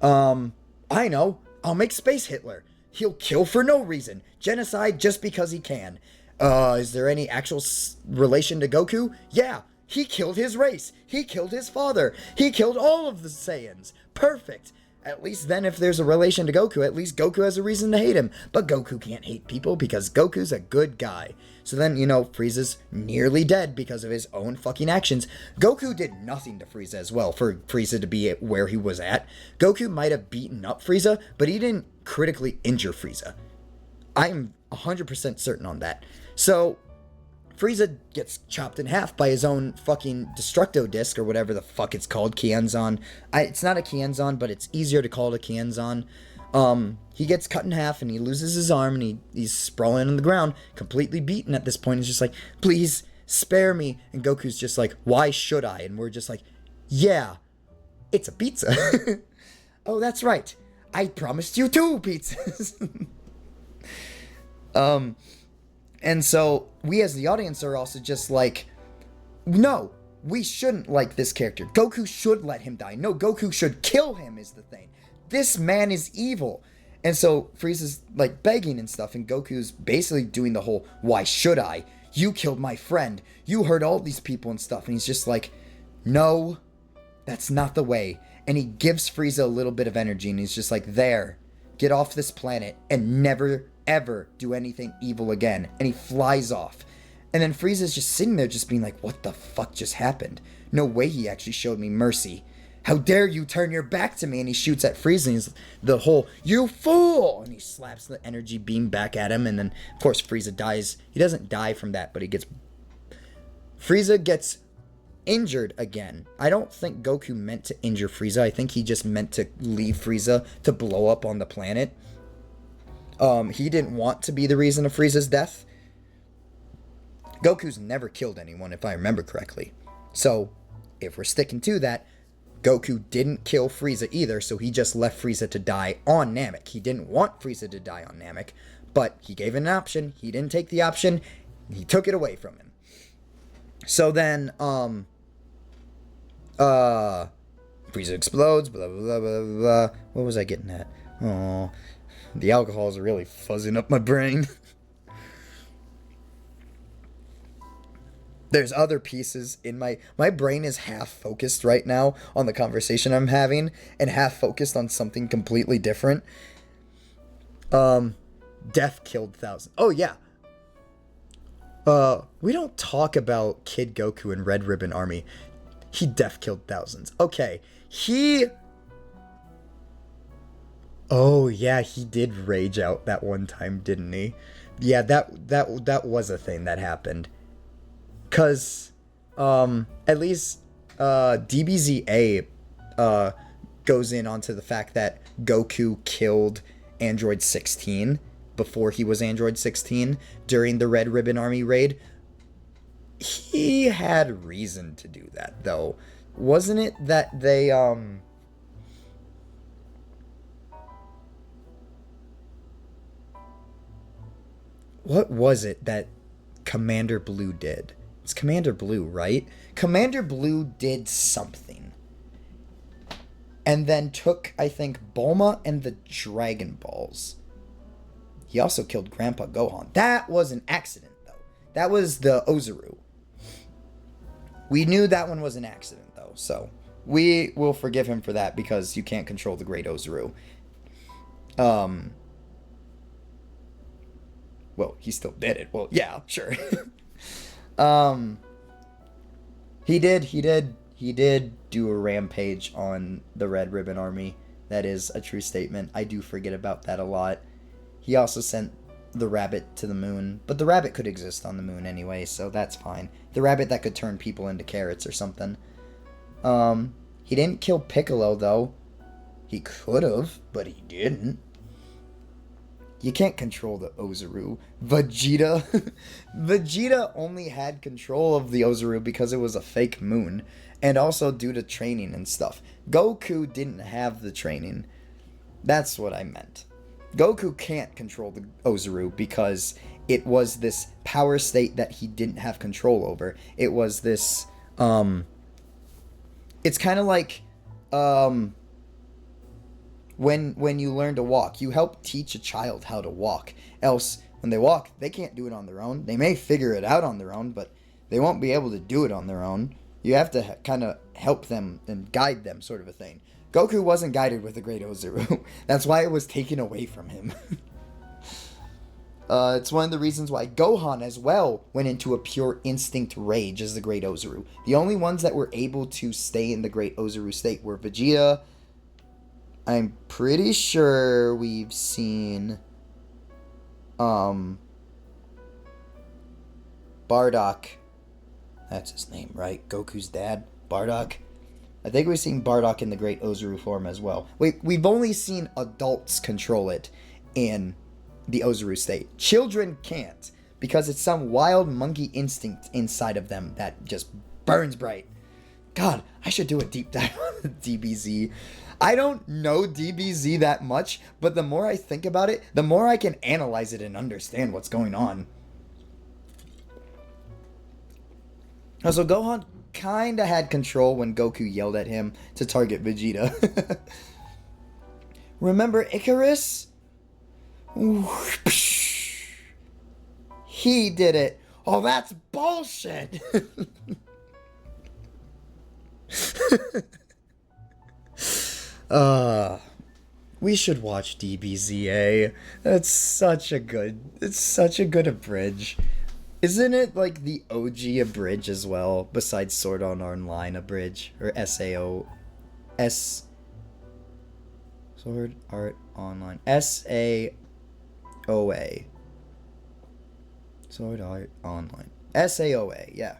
I know. I'll make Space Hitler. He'll kill for no reason. Genocide just because he can. Is there any actual relation to Goku? Yeah, he killed his race. He killed his father. He killed all of the Saiyans. Perfect. At least then if there's a relation to Goku, at least Goku has a reason to hate him. But Goku can't hate people because Goku's a good guy. So then, you know, Frieza's nearly dead because of his own fucking actions. Goku did nothing to Frieza as well for Frieza to be where he was at. Goku might have beaten up Frieza, but he didn't critically injure Frieza. I'm 100% certain on that. So Frieza gets chopped in half by his own fucking Destructo Disc, or whatever the fuck it's called, Kienzon. It's not a Kienzon, but it's easier to call it a Kienzon. He gets cut in half, and he loses his arm, and he's sprawling on the ground, completely beaten at this point. He's just like, please, spare me. And Goku's just like, why should I? And we're just like, yeah, it's a pizza. Oh, that's right. I promised you 2 pizzas. And so we as the audience are also just like, no, we shouldn't like this character. Goku should let him die. No, Goku should kill him is the thing. This man is evil. And so Frieza's like begging and stuff, and Goku's basically doing the whole, why should I? You killed my friend. You hurt all these people and stuff. And he's just like, no, that's not the way. And he gives Frieza a little bit of energy, and he's just like, there, get off this planet and never, ever do anything evil again. And he flies off. And then Frieza's just sitting there just being like, what the fuck just happened? No way he actually showed me mercy. How dare you turn your back to me? And he shoots at Frieza, and he's the whole, you fool! And he slaps the energy beam back at him, and then, of course, Frieza dies. He doesn't die from that, but Frieza gets injured again. I don't think Goku meant to injure Frieza. I think he just meant to leave Frieza to blow up on the planet. He didn't want to be the reason of Frieza's death. Goku's never killed anyone, if I remember correctly. So, if we're sticking to that, Goku didn't kill Frieza either, so he just left Frieza to die on Namek. He didn't want Frieza to die on Namek, but he gave it an option. He didn't take the option. He took it away from him. So then, Frieza explodes, blah, blah, blah, blah, blah. What was I getting at? Oh, the alcohol is really fuzzing up my brain. There's other pieces in my brain is half focused right now on the conversation I'm having and half focused on something completely different. Death killed thousands. Oh yeah. We don't talk about Kid Goku in Red Ribbon Army. He death killed thousands. Okay. Oh yeah, he did rage out that one time, didn't he? Yeah, that was a thing that happened. Cause at least DBZA goes in onto the fact that Goku killed Android 16 before he was Android 16 during the Red Ribbon Army raid. He had reason to do that though. Wasn't it that they what was it that Commander Blue did? It's Commander Blue, right? Commander Blue did something. And then took, I think, Bulma and the Dragon Balls. He also killed Grandpa Gohan. That was an accident, though. That was the Ozaru. We knew that one was an accident, though. So, we will forgive him for that because you can't control the Great Ozaru. Well, he still did it. Well, yeah, sure. He did do a rampage on the Red Ribbon Army. That is a true statement. I do forget about that a lot. He also sent the rabbit to the moon, but the rabbit could exist on the moon anyway, so that's fine. The rabbit that could turn people into carrots or something. He didn't kill Piccolo, though. He could have, but he didn't. You can't control the Ozaru. Vegeta. Vegeta only had control of the Ozaru because it was a fake moon. And also due to training and stuff. Goku didn't have the training. That's what I meant. Goku can't control the Ozaru because it was this power state that he didn't have control over. It was this, it's kind of like, when you learn to walk, you help teach a child how to walk. Else, when they walk, they can't do it on their own. They may figure it out on their own, but they won't be able to do it on their own. You have to kind of help them and guide them, sort of a thing. Goku wasn't guided with the Great Ozaru. That's why it was taken away from him. It's one of the reasons why Gohan as well went into a pure instinct rage as the Great Ozaru. The only ones that were able to stay in the Great Ozaru state were Vegeta. I'm pretty sure we've seen Bardock. That's his name, right? Goku's dad, Bardock. I think we've seen Bardock in the Great Ozaru form as well. We've only seen adults control it in the Ozaru state. Children can't, because it's some wild monkey instinct inside of them that just burns bright. God, I should do a deep dive on DBZ. I don't know DBZ that much, but the more I think about it, the more I can analyze it and understand what's going on. So Gohan kinda had control when Goku yelled at him to target Vegeta. Remember Icarus? He did it. Oh, that's bullshit. We should watch DBZA. It's such a good abridge. Isn't it like the OG abridge as well, besides Sword Art Online abridge? Or Sword Art Online. SAOA. Sword Art Online. SAOA, yeah.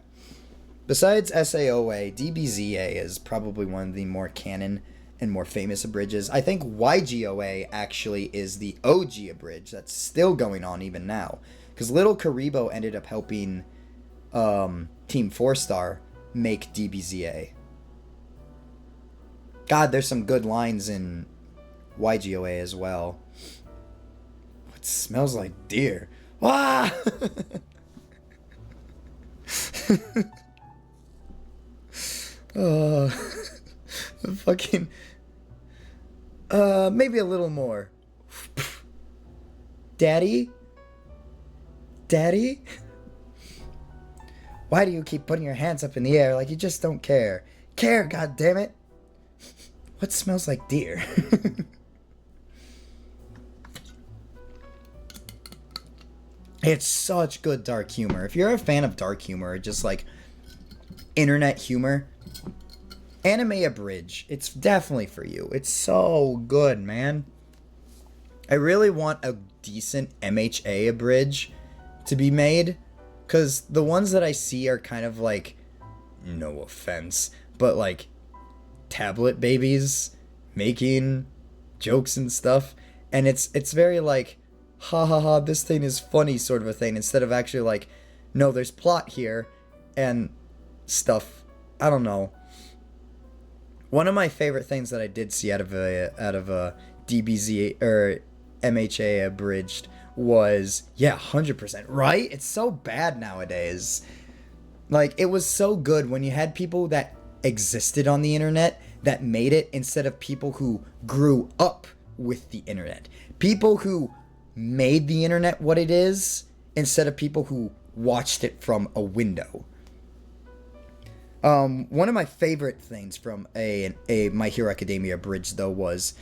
Besides SAOA, DBZA is probably one of the more canon and more famous abridges. I think YGOA actually is the OG abridge that's still going on even now. Because Little Karibo ended up helping Team 4-Star make DBZA. God, there's some good lines in YGOA as well. What smells like deer? Ah! Fucking... maybe a little more. Daddy? Daddy? Why do you keep putting your hands up in the air like you just don't care? Care, goddammit! What smells like deer? It's such good dark humor. If you're a fan of dark humor, just like internet humor, Anime Abridge, it's definitely for you. It's so good, man. I really want a decent MHA Abridge to be made, because the ones that I see are kind of like, no offense, but like tablet babies making jokes and stuff, and it's very like, ha ha ha, this thing is funny sort of a thing, instead of actually like, no, there's plot here and stuff. I don't know. One of my favorite things that I did see out of a DBZ or MHA abridged was, yeah, 100%, right? It's so bad nowadays. Like, it was so good when you had people that existed on the internet that made it, instead of people who grew up with the internet. People who made the internet what it is, instead of people who watched it from a window. One of my favorite things from a My Hero Academia bridge, though, was,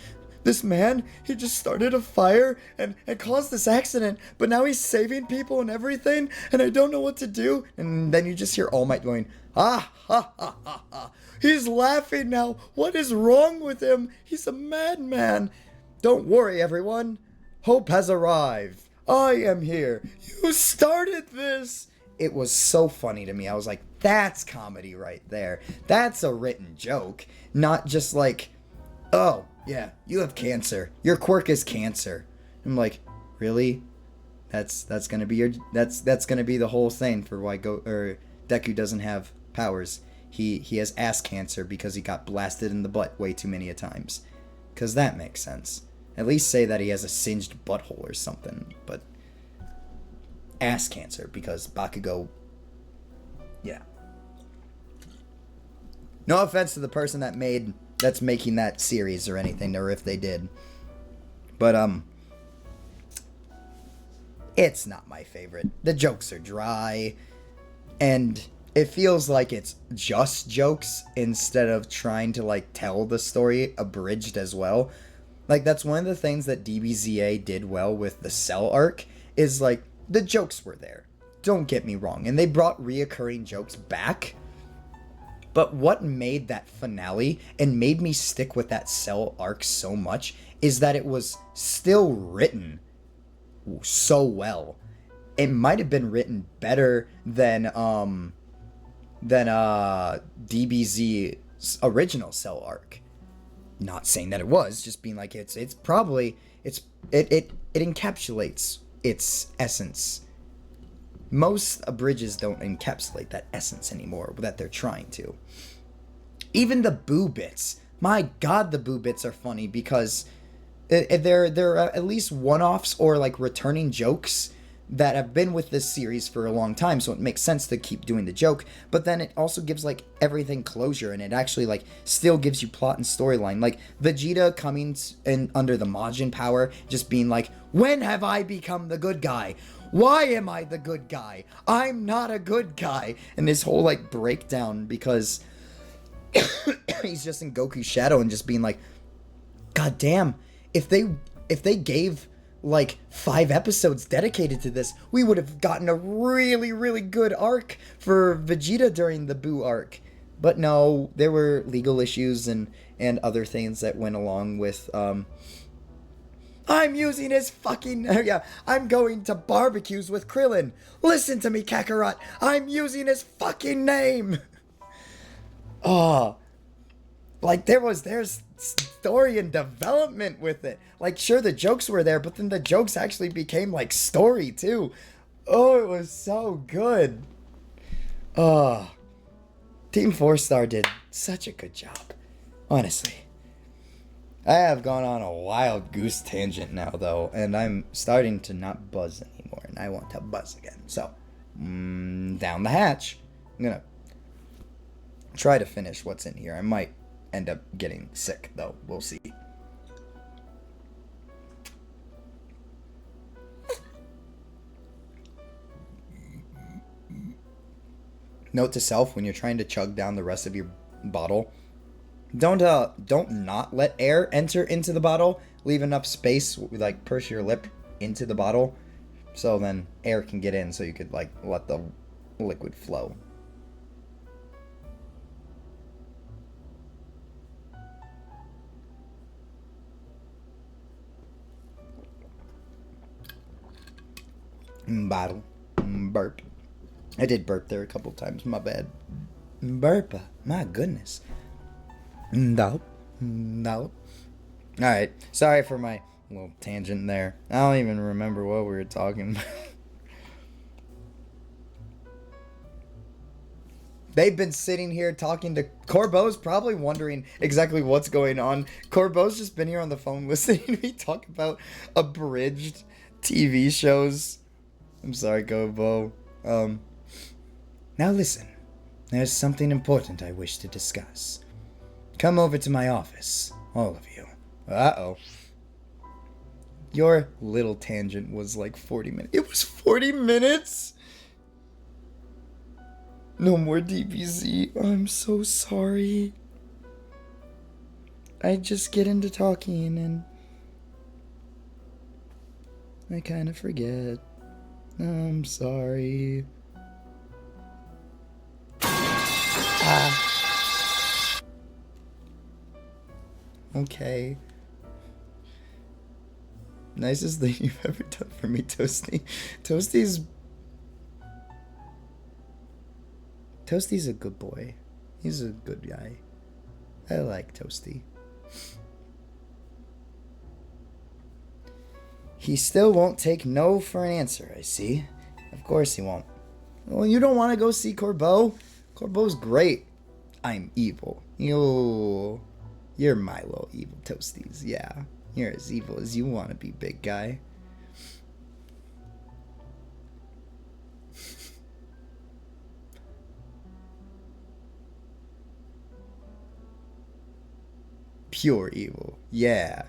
this man, he just started a fire and caused this accident, but now he's saving people and everything, and I don't know what to do. And then you just hear All Might going, ah, ha, ha, ha, ha. He's laughing now. What is wrong with him? He's a madman. Don't worry, everyone. Hope has arrived. I am here. You started this. It was so funny to me. I was like, that's comedy right there. That's a written joke. Not just like, oh, yeah, you have cancer. Your quirk is cancer. I'm like, really? That's gonna be your that's gonna be the whole thing for why Deku doesn't have powers. He has ass cancer because he got blasted in the butt way too many times. 'Cause that makes sense. At least say that he has a singed butthole or something. But ass cancer because Bakugo. Yeah. No offense to the person that's making that series or anything, or if they did. But it's not my favorite. The jokes are dry, and it feels like it's just jokes instead of trying to like tell the story abridged as well. Like, that's one of the things that DBZA did well with the Cell arc, is like, the jokes were there. Don't get me wrong. And they brought reoccurring jokes back. But what made that finale and made me stick with that Cell arc so much is that it was still written so well. It might have been written better than DBZ's original Cell arc. Not saying that it was, just being like, it encapsulates its essence. Most abridges don't encapsulate that essence anymore that they're trying to. Even the boo bits. My god, the boo bits are funny because they're at least one-offs or like returning jokes that have been with this series for a long time, so it makes sense to keep doing the joke, but then it also gives like everything closure, and it actually like still gives you plot and storyline. Like Vegeta coming in under the Majin power, just being like, when have I become the good guy? Why am I the good guy? I'm not a good guy. And this whole like breakdown because he's just in Goku's shadow and just being like, God damn, if they gave like 5 episodes dedicated to this, we would have gotten a really, really good arc for Vegeta during the Buu arc. But no, there were legal issues and other things that went along with, I'm using his fucking, yeah, I'm going to barbecues with Krillin. Listen to me, Kakarot, I'm using his fucking name. Oh, like there's story and development with it. Like, sure, the jokes were there, but then the jokes actually became like story too. Oh, it was so good. Oh, Team 4-Star did such a good job. Honestly, I have gone on a wild goose tangent now though, and I'm starting to not buzz anymore, and I want to buzz again. So, down the hatch. I'm gonna try to finish what's in here. I might end up getting sick though. We'll see. Note to self: when you're trying to chug down the rest of your bottle, don't not let air enter into the bottle. Leave enough space, like purse your lip into the bottle, so then air can get in, so you could like let the liquid flow. Bottle. Burp. I did burp there a couple times. My bad. Burp. My goodness. No. Alright. Sorry for my little tangent there. I don't even remember what we were talking about. They've been sitting here talking to... Corbo's probably wondering exactly what's going on. Corbo's just been here on the phone listening to me talk about abridged TV shows. I'm sorry, Corbo. Now listen. There's something important I wish to discuss. Come over to my office, all of you. Uh-oh. Your little tangent was like 40 minutes. It was 40 minutes?! No more DBZ. I'm so sorry. I just get into talking and I kind of forget. I'm sorry. Okay. Nicest thing you've ever done for me, Toasty. Toasty's a good boy. He's a good guy. I like Toasty. He still won't take no for an answer, I see. Of course he won't. Well, you don't want to go see Corbo? Corbo's great. I'm evil. You're my little evil Toasties, yeah. You're as evil as you want to be, big guy. Pure evil, yeah.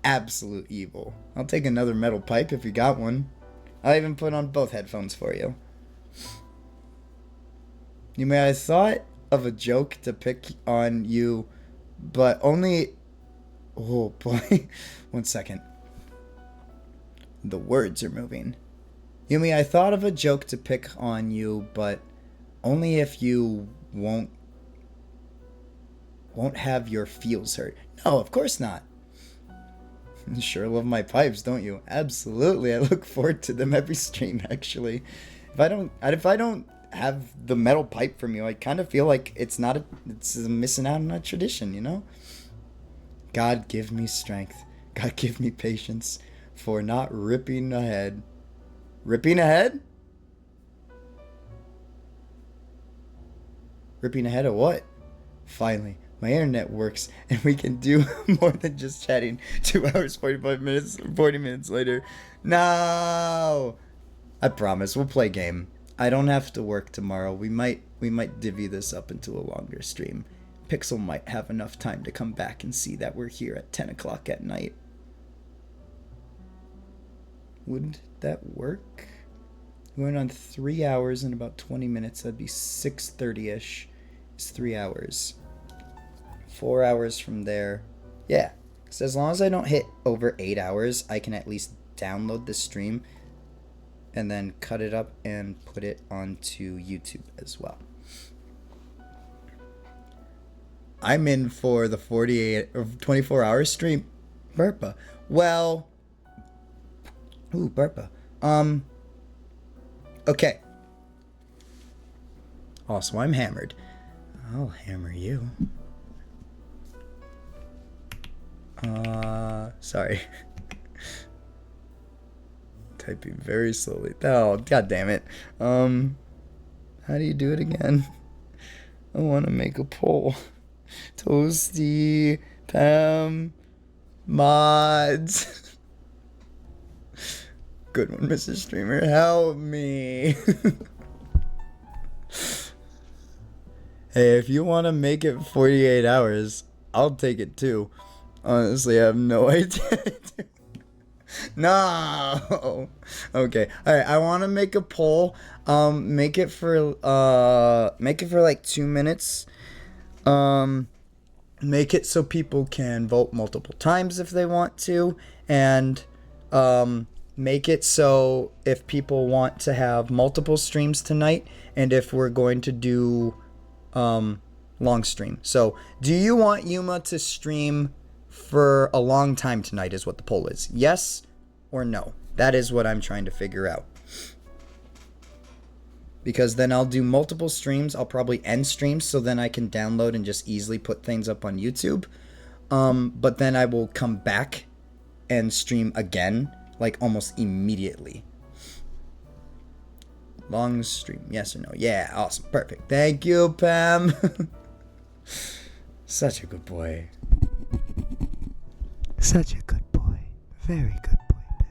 Absolute evil. I'll take another metal pipe if you got one. I'll even put on both headphones for you. You may have thought of a joke to pick on you, but only... Oh boy. 1 second. The words are moving. Yumi, I thought of a joke to pick on you, but only if you won't have your feels hurt. No, of course not. You sure love my pipes, don't you? Absolutely. I look forward to them every stream, actually. If I don't have the metal pipe from you, I kind of feel like it's missing out on a tradition, you know? God give me strength. God give me patience for not ripping ahead. Ripping ahead? Ripping ahead of what? Finally, my internet works and we can do more than just chatting. 2 hours, 40 minutes later. No! I promise we'll play game. I don't have to work tomorrow. We might divvy this up into a longer stream. Pixel might have enough time to come back and see that we're here at 10 o'clock at night. Would that work? We went on 3 hours and about 20 minutes. That'd be 6:30ish. It's 3 hours. 4 hours from there. Yeah. So as long as I don't hit over 8 hours, I can at least download the stream and then cut it up and put it onto YouTube as well. I'm in for the 48 or 24-hour stream. Burpa. Well, ooh, Burpa. Okay. Also, I'm hammered. I'll hammer you. Sorry. Typing very slowly. Oh, god damn it. How do you do it again? I want to make a poll. Toasty, Pam, mods. Good one, Mrs. Streamer. Help me. Hey, if you want to make it 48 hours, I'll take it too. Honestly, I have no idea. No. Okay. All right. I want to make a poll. Make it for like 2 minutes. Make it so people can vote multiple times if they want to, and make it so if people want to have multiple streams tonight, and if we're going to do long stream. So, do you want Yuma to stream for a long time tonight is what the poll is. Yes or no? That is what I'm trying to figure out. Because then I'll do multiple streams. I'll probably end streams so then I can download and just easily put things up on YouTube. But then I will come back and stream again, like almost immediately. Long stream, yes or no? Yeah, awesome, perfect. Thank you, Pam. Such a good boy. Such a good boy. Very good boy, Pam.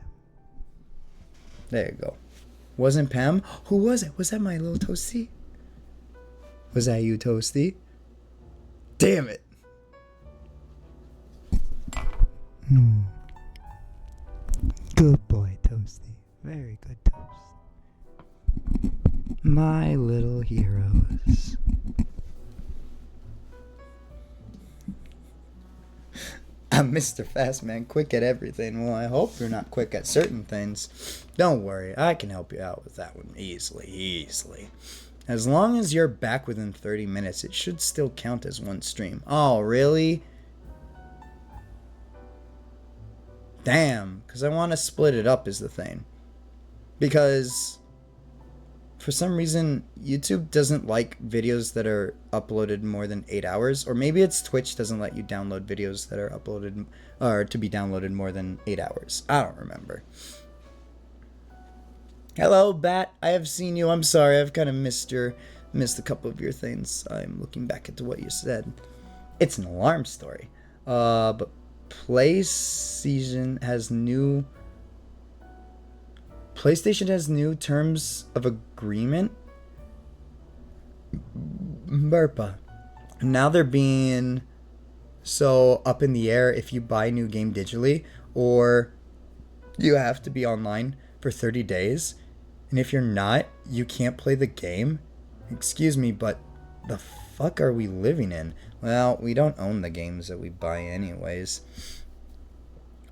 There you go. Wasn't Pam? Who was it? Was that my little Toasty? Was that you, Toasty? Damn it. Good boy, Toasty. Very good toast. My little heroes. I'm Mr. Fastman, quick at everything. Well, I hope you're not quick at certain things. Don't worry, I can help you out with that one easily. As long as you're back within 30 minutes, it should still count as one stream. Oh, really? Damn, because I want to split it up is the thing. Because for some reason, YouTube doesn't like videos that are uploaded more than 8 hours. Or maybe it's Twitch doesn't let you download videos that are uploaded or to be downloaded more than 8 hours. I don't remember. Hello, Bat. I have seen you. I'm sorry. I've kind of missed a couple of your things. I'm looking back into what you said. It's an alarm story. But PlayStation has new terms of agreement. Burpa. Now they're being so up in the air if you buy a new game digitally, or you have to be online for 30 days. And if you're not, you can't play the game. Excuse me, but the fuck are we living in? Well, we don't own the games that we buy anyways.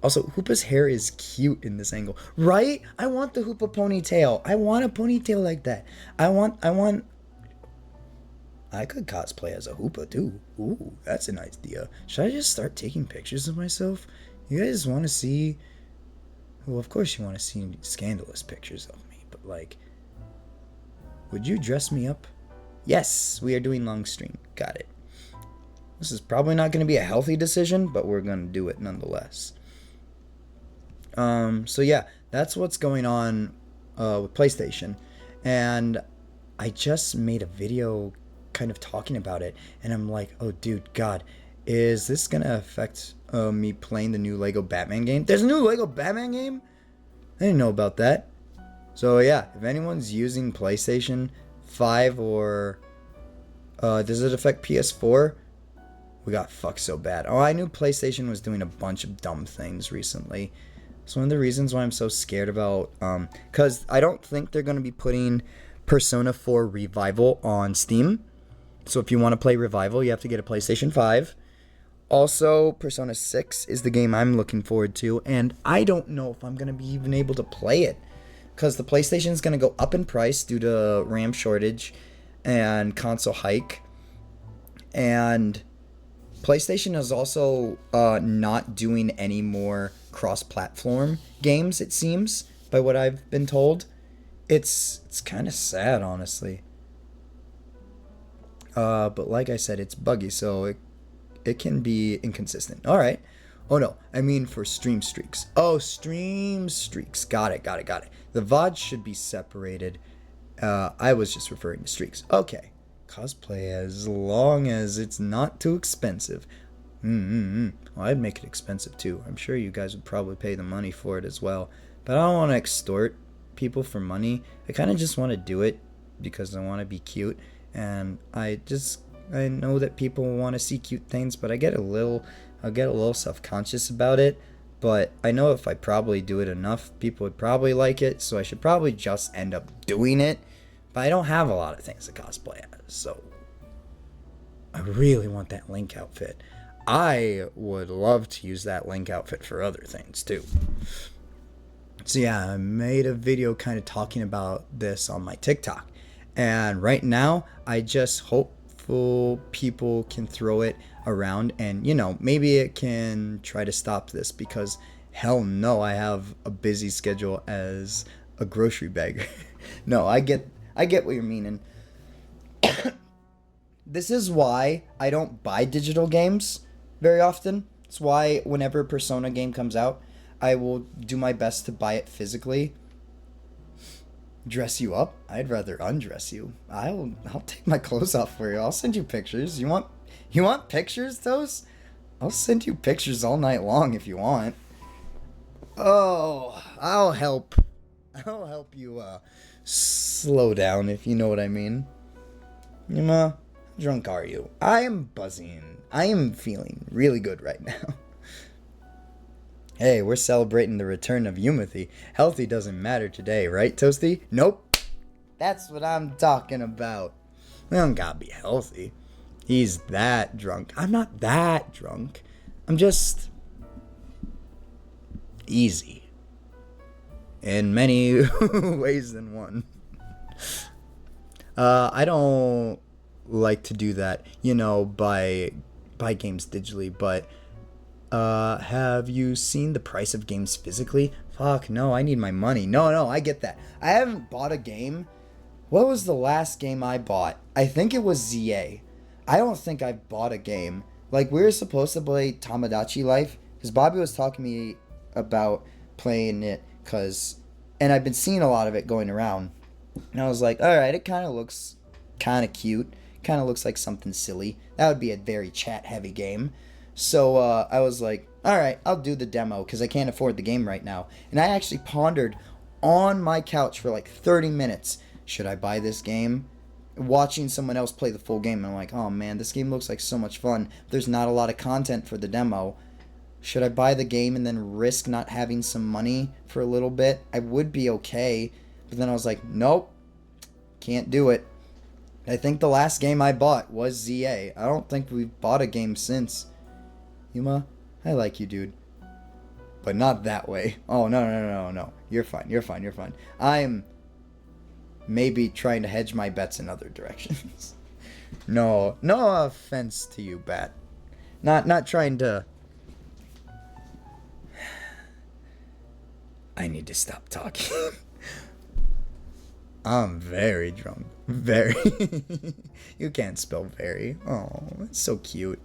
Also, Hoopa's hair is cute in this angle. Right? I want the Hoopa ponytail. I want a ponytail like that. I could cosplay as a Hoopa too. Ooh, that's an idea. Should I just start taking pictures of myself? You guys want to see... Well, of course you want to see scandalous pictures of me, but like... Would you dress me up? Yes, we are doing long stream. Got it. This is probably not going to be a healthy decision, but we're going to do it nonetheless. So yeah, that's what's going on with PlayStation. And I just made a video kind of talking about it, and I'm like, oh dude, God, is this going to affect me playing the new Lego Batman game? There's a new Lego Batman game? I didn't know about that. So yeah, if anyone's using PlayStation 5 or does it affect PS4? We got fucked so bad. Oh, I knew PlayStation was doing a bunch of dumb things recently. It's one of the reasons why I'm so scared about, because I don't think they're going to be putting Persona 4 Revival on Steam. So if you want to play Revival, you have to get a PlayStation 5. Also, Persona 6 is the game I'm looking forward to, and I don't know if I'm going to be even able to play it, because the PlayStation is going to go up in price due to RAM shortage and console hike, and PlayStation is also not doing any more cross-platform games, it seems, by what I've been told. It's kind of sad, honestly. But like I said, it's buggy, so it can be inconsistent. All right. Oh, no. I mean for stream streaks. Oh, stream streaks. Got it. The VOD should be separated. I was just referring to streaks. Okay. Cosplay as long as it's not too expensive. Well, I'd make it expensive too. I'm sure you guys would probably pay the money for it as well. But I don't want to extort people for money. I kind of just want to do it because I want to be cute. And I know that people want to see cute things, but I'll get a little self-conscious about it. But I know if I probably do it enough, people would probably like it. So I should probably just end up doing it. But I don't have a lot of things to cosplay as, so I really want that Link outfit. I would love to use that Link outfit for other things too. So yeah, I made a video kind of talking about this on my TikTok. And right now, I just hopeful people can throw it around and, maybe it can try to stop this, because hell no, I have a busy schedule as a grocery bagger. No, I get what you're meaning. This is why I don't buy digital games very often. It's why whenever a Persona game comes out, I will do my best to buy it physically. Dress you up? I'd rather undress you. I'll take my clothes off for you. I'll send you pictures. You want pictures, Toast? I'll send you pictures all night long if you want. Oh, I'll help you slow down, if you know what I mean. Yuma, how drunk are you? I am buzzing. I am feeling really good right now. Hey, we're celebrating the return of Yumathy. Healthy doesn't matter today, right, Toasty? Nope. That's what I'm talking about. We don't gotta be healthy. He's that drunk. I'm not that drunk. I'm just easy. In many ways than one. I don't like to do that, buy games digitally, but have you seen the price of games physically? Fuck, no, I need my money. No, I get that. I haven't bought a game. What was the last game I bought? I think it was ZA. I don't think I bought a game. Like, we were supposed to play Tamagotchi Life, because Bobby was talking to me about playing it, and I've been seeing a lot of it going around, and I was like, alright, it kind of looks kind of cute, kind of looks like something silly. That would be a very chat-heavy game. So I was like, alright, I'll do the demo, because I can't afford the game right now. And I actually pondered on my couch for like 30 minutes, should I buy this game? Watching someone else play the full game, and I'm like, oh man, this game looks like so much fun. There's not a lot of content for the demo. Should I buy the game and then risk not having some money for a little bit? I would be okay. But then I was like, nope, can't do it. I think the last game I bought was ZA. I don't think we've bought a game since. Yuma, I like you, dude. But not that way. Oh, no. You're fine. I'm maybe trying to hedge my bets in other directions. No offense to you, Bat. Not trying to... I need to stop talking. I'm very drunk. Very. You can't spell very. Oh, that's so cute.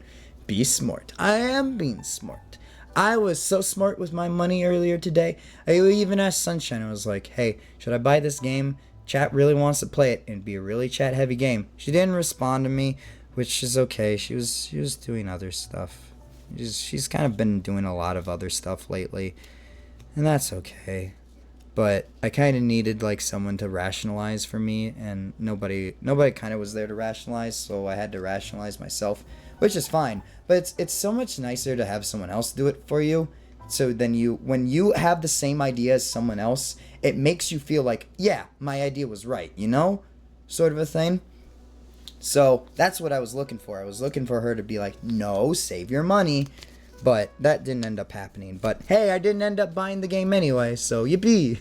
Be smart. I am being smart. I was so smart with my money earlier today. I even asked Sunshine. I was like, hey, should I buy this game? Chat really wants to play it, and it'd be a really chat-heavy game. She didn't respond to me, which is okay. She was doing other stuff. She's kind of been doing a lot of other stuff lately, and that's okay. but I kind of needed like someone to rationalize for me, and nobody kind of was there to rationalize, so I had to rationalize myself, which is fine. But it's so much nicer to have someone else do it for you. So then when you have the same idea as someone else, it makes you feel like, yeah, my idea was right, you know? Sort of a thing. So that's what I was looking for. I was looking for her to be like, no, save your money. But that didn't end up happening. But hey, I didn't end up buying the game anyway, so yippee.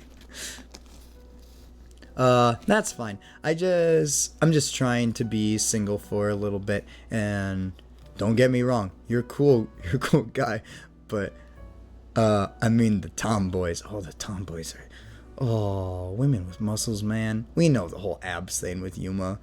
That's fine. I'm just trying to be single for a little bit, and don't get me wrong, you're a cool guy, but I mean the tomboys. Oh, the tomboys are, oh, women with muscles, man. We know the whole abs thing with Yuma.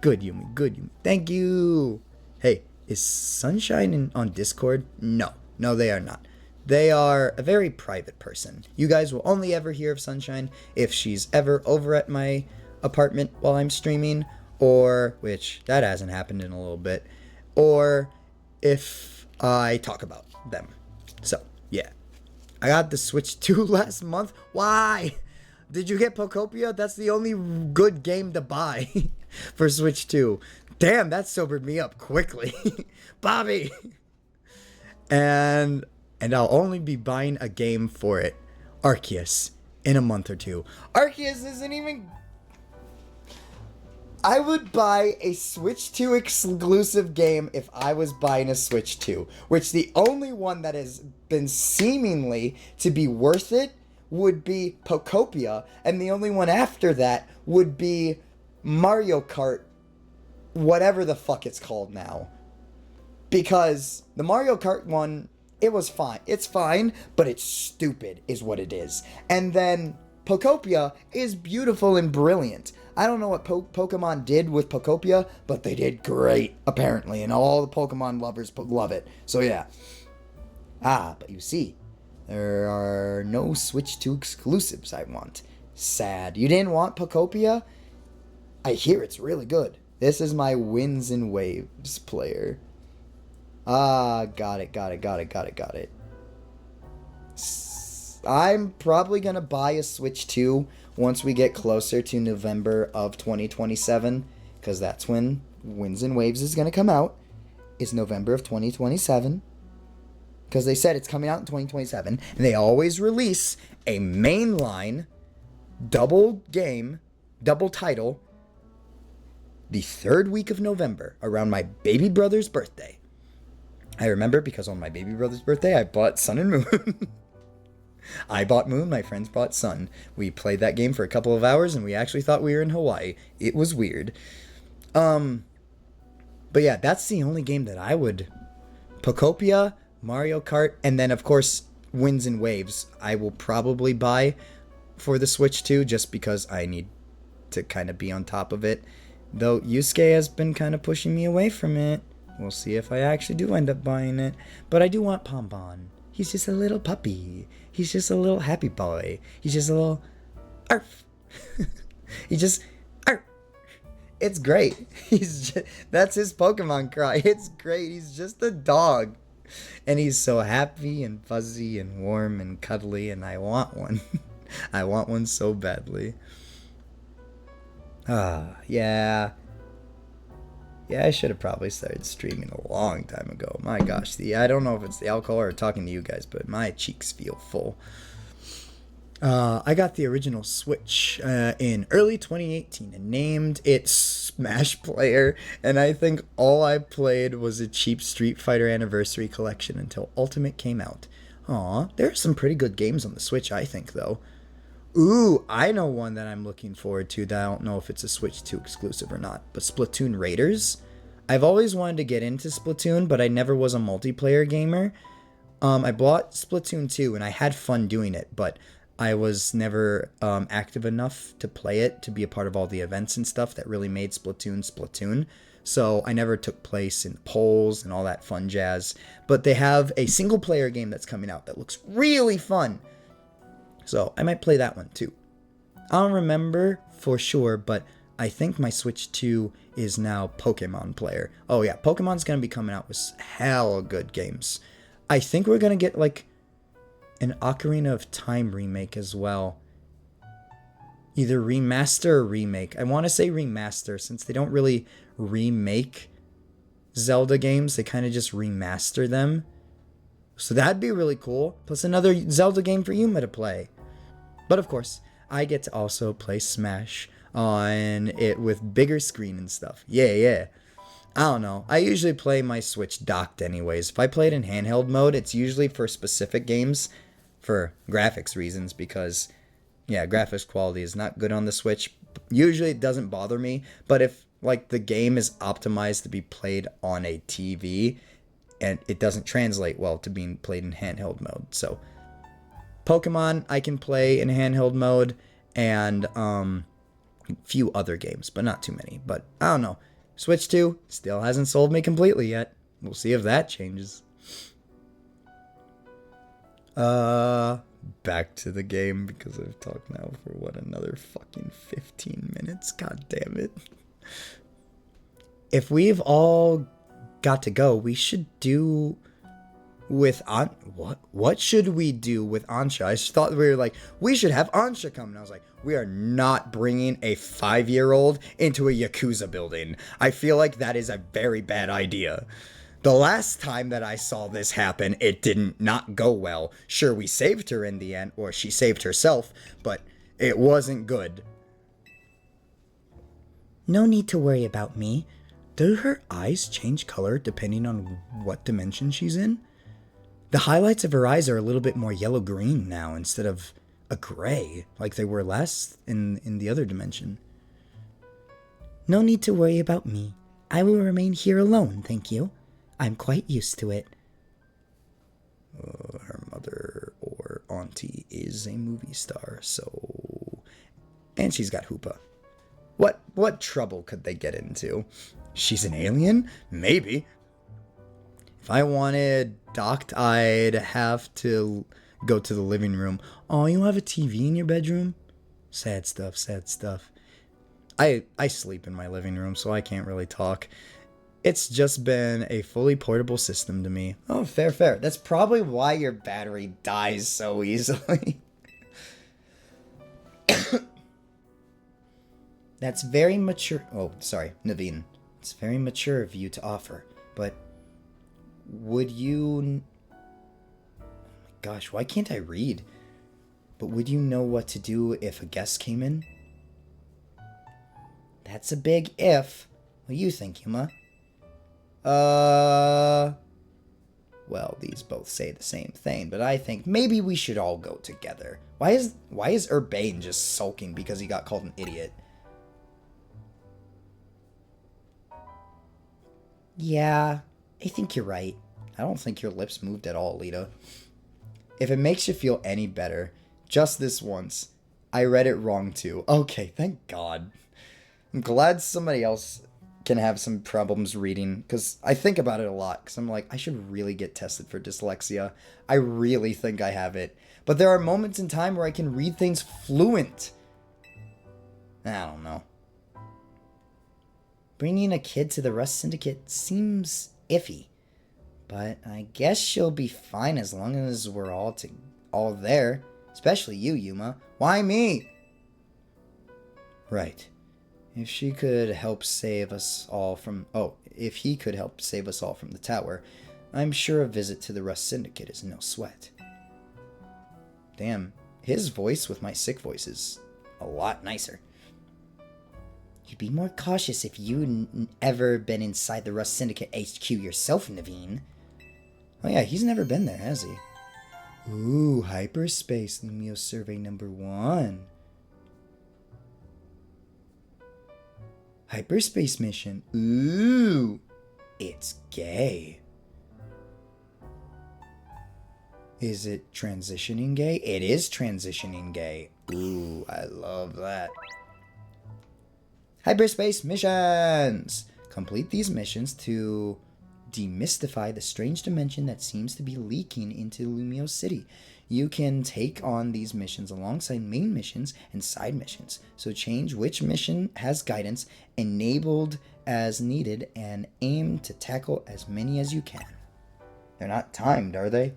Good Yuma, good Yuma. Thank you. Hey, is Sunshine on Discord? No, they are not. They are a very private person. You guys will only ever hear of Sunshine if she's ever over at my apartment while I'm streaming, or, which that hasn't happened in a little bit, or if I talk about them. So, yeah. I got the Switch 2 last month. Why? Did you get Pokopia? That's the only good game to buy for Switch 2. Damn, that sobered me up quickly. Bobby! And I'll only be buying a game for it. Arceus. In a month or two. Arceus isn't even... I would buy a Switch 2 exclusive game if I was buying a Switch 2. Which the only one that has been seemingly to be worth it would be Pokopia. And the only one after that would be Mario Kart. Whatever the fuck it's called now. Because the Mario Kart one, it was fine. It's fine, but it's stupid is what it is. And then Pokopia is beautiful and brilliant. I don't know what Pokemon did with Pokopia, but they did great, apparently. And all the Pokemon lovers love it. So yeah. But you see, there are no Switch 2 exclusives I want. Sad. You didn't want Pokopia? I hear it's really good. This is my Winds and Waves player. Got it. I'm probably going to buy a Switch 2 once we get closer to November of 2027. Because that's when Winds and Waves is going to come out. Is November of 2027. Because they said it's coming out in 2027. And they always release a mainline double game, double title, the third week of November, around my baby brother's birthday. I remember because on my baby brother's birthday, I bought Sun and Moon. I bought Moon, my friends bought Sun. We played that game for a couple of hours, and we actually thought we were in Hawaii. It was weird. But yeah, that's the only game that I would... Pokopia, Mario Kart, and then, of course, Winds and Waves. I will probably buy for the Switch 2, just because I need to kind of be on top of it. Though Yusuke has been kind of pushing me away from it. We'll see if I actually do end up buying it. But I do want Pompon. He's just a little puppy. He's just a little happy boy. He's just a little... Arf. He just... Arf. It's great. That's his Pokemon cry. It's great. He's just a dog. And he's so happy and fuzzy and warm and cuddly. And I want one. I want one so badly. Yeah. Yeah, I should have probably started streaming a long time ago. My gosh, I don't know if it's the alcohol or talking to you guys, but my cheeks feel full. I got the original Switch in early 2018 and named it Smash Player, and I think all I played was a cheap Street Fighter Anniversary Collection until Ultimate came out. Aw, there are some pretty good games on the Switch, I think, though. Ooh, I know one that I'm looking forward to that I don't know if it's a Switch 2 exclusive or not, but Splatoon Raiders. I've always wanted to get into Splatoon, but I never was a multiplayer gamer. I bought Splatoon 2, and I had fun doing it, but I was never active enough to play it, to be a part of all the events and stuff that really made Splatoon. So I never took place in polls and all that fun jazz. But they have a single-player game that's coming out that looks really fun. So I might play that one too. I don't remember for sure, but I think my Switch 2 is now Pokemon Player. Oh yeah, Pokemon's going to be coming out with hella good games. I think we're going to get like an Ocarina of Time remake as well. either remaster or remake. I want to say remaster since they don't really remake Zelda games. They kind of just remaster them. So that'd be really cool. Plus another Zelda game for Yuma to play. But of course, I get to also play Smash on it with bigger screen and stuff. Yeah. I don't know. I usually play my Switch docked anyways. If I play it in handheld mode, it's usually for specific games for graphics reasons because, yeah, graphics quality is not good on the Switch. Usually it doesn't bother me, but if, like, the game is optimized to be played on a TV and it doesn't translate well to being played in handheld mode. So, Pokemon I can play in handheld mode and a few other games, but not too many. But I don't know. Switch 2 still hasn't sold me completely yet. We'll see if that changes. Back to the game because I've talked now for what, another fucking 15 minutes? God damn it. If we've all got to go, we should do with what should we do with Ansha? I just thought we were like, we should have Ansha come. And I was like, we are not bringing a 5-year-old into a Yakuza building. I feel like that is a very bad idea. The last time that I saw this happen, it didn't not go well. Sure, we saved her in the end, or she saved herself, but it wasn't good. No need to worry about me. Do her eyes change color depending on what dimension she's in? The highlights of her eyes are a little bit more yellow-green now instead of a gray, like they were last in the other dimension. No need to worry about me. I will remain here alone, thank you. I'm quite used to it. Her mother or auntie is a movie star, so... And she's got Hoopa. What trouble could they get into? She's an alien? Maybe. If I wanted docked, I'd have to go to the living room. Oh, you don't have a TV in your bedroom? Sad stuff. I sleep in my living room, so I can't really talk. It's just been a fully portable system to me. Oh, fair. That's probably why your battery dies so easily. That's very mature. Oh, sorry, Naveen. It's very mature of you to offer, but would you... Oh my gosh, why can't I read? But would you know what to do if a guest came in? That's a big if. What do you think, Yuma? Well, these both say the same thing, but I think maybe we should all go together. Why is Urbane just sulking because he got called an idiot? Yeah, I think you're right. I don't think your lips moved at all, Lita. If it makes you feel any better, just this once, I read it wrong too. Okay, thank God. I'm glad somebody else can have some problems reading, because I think about it a lot, because I'm like, I should really get tested for dyslexia. I really think I have it. But there are moments in time where I can read things fluent. I don't know. Bringing a kid to the Rust Syndicate seems iffy. But I guess she'll be fine as long as we're all there. Especially you, Yuma. Why me? Right. If she could help save us all from... Oh, if he could help save us all from the tower, I'm sure a visit to the Rust Syndicate is no sweat. Damn, his voice with my sick voice is a lot nicer. You'd be more cautious if you'd ever been inside the Rust Syndicate HQ yourself, Naveen. Oh yeah, he's never been there, has he? Ooh, Hyperspace Lumiose survey number 1. Hyperspace mission. Ooh, it's gay. Is it transitioning gay? It is transitioning gay. Ooh, I love that. Hyperspace missions! Complete these missions to demystify the strange dimension that seems to be leaking into Lumiose City. You can take on these missions alongside main missions and side missions. So change which mission has guidance enabled as needed and aim to tackle as many as you can. They're not timed, are they?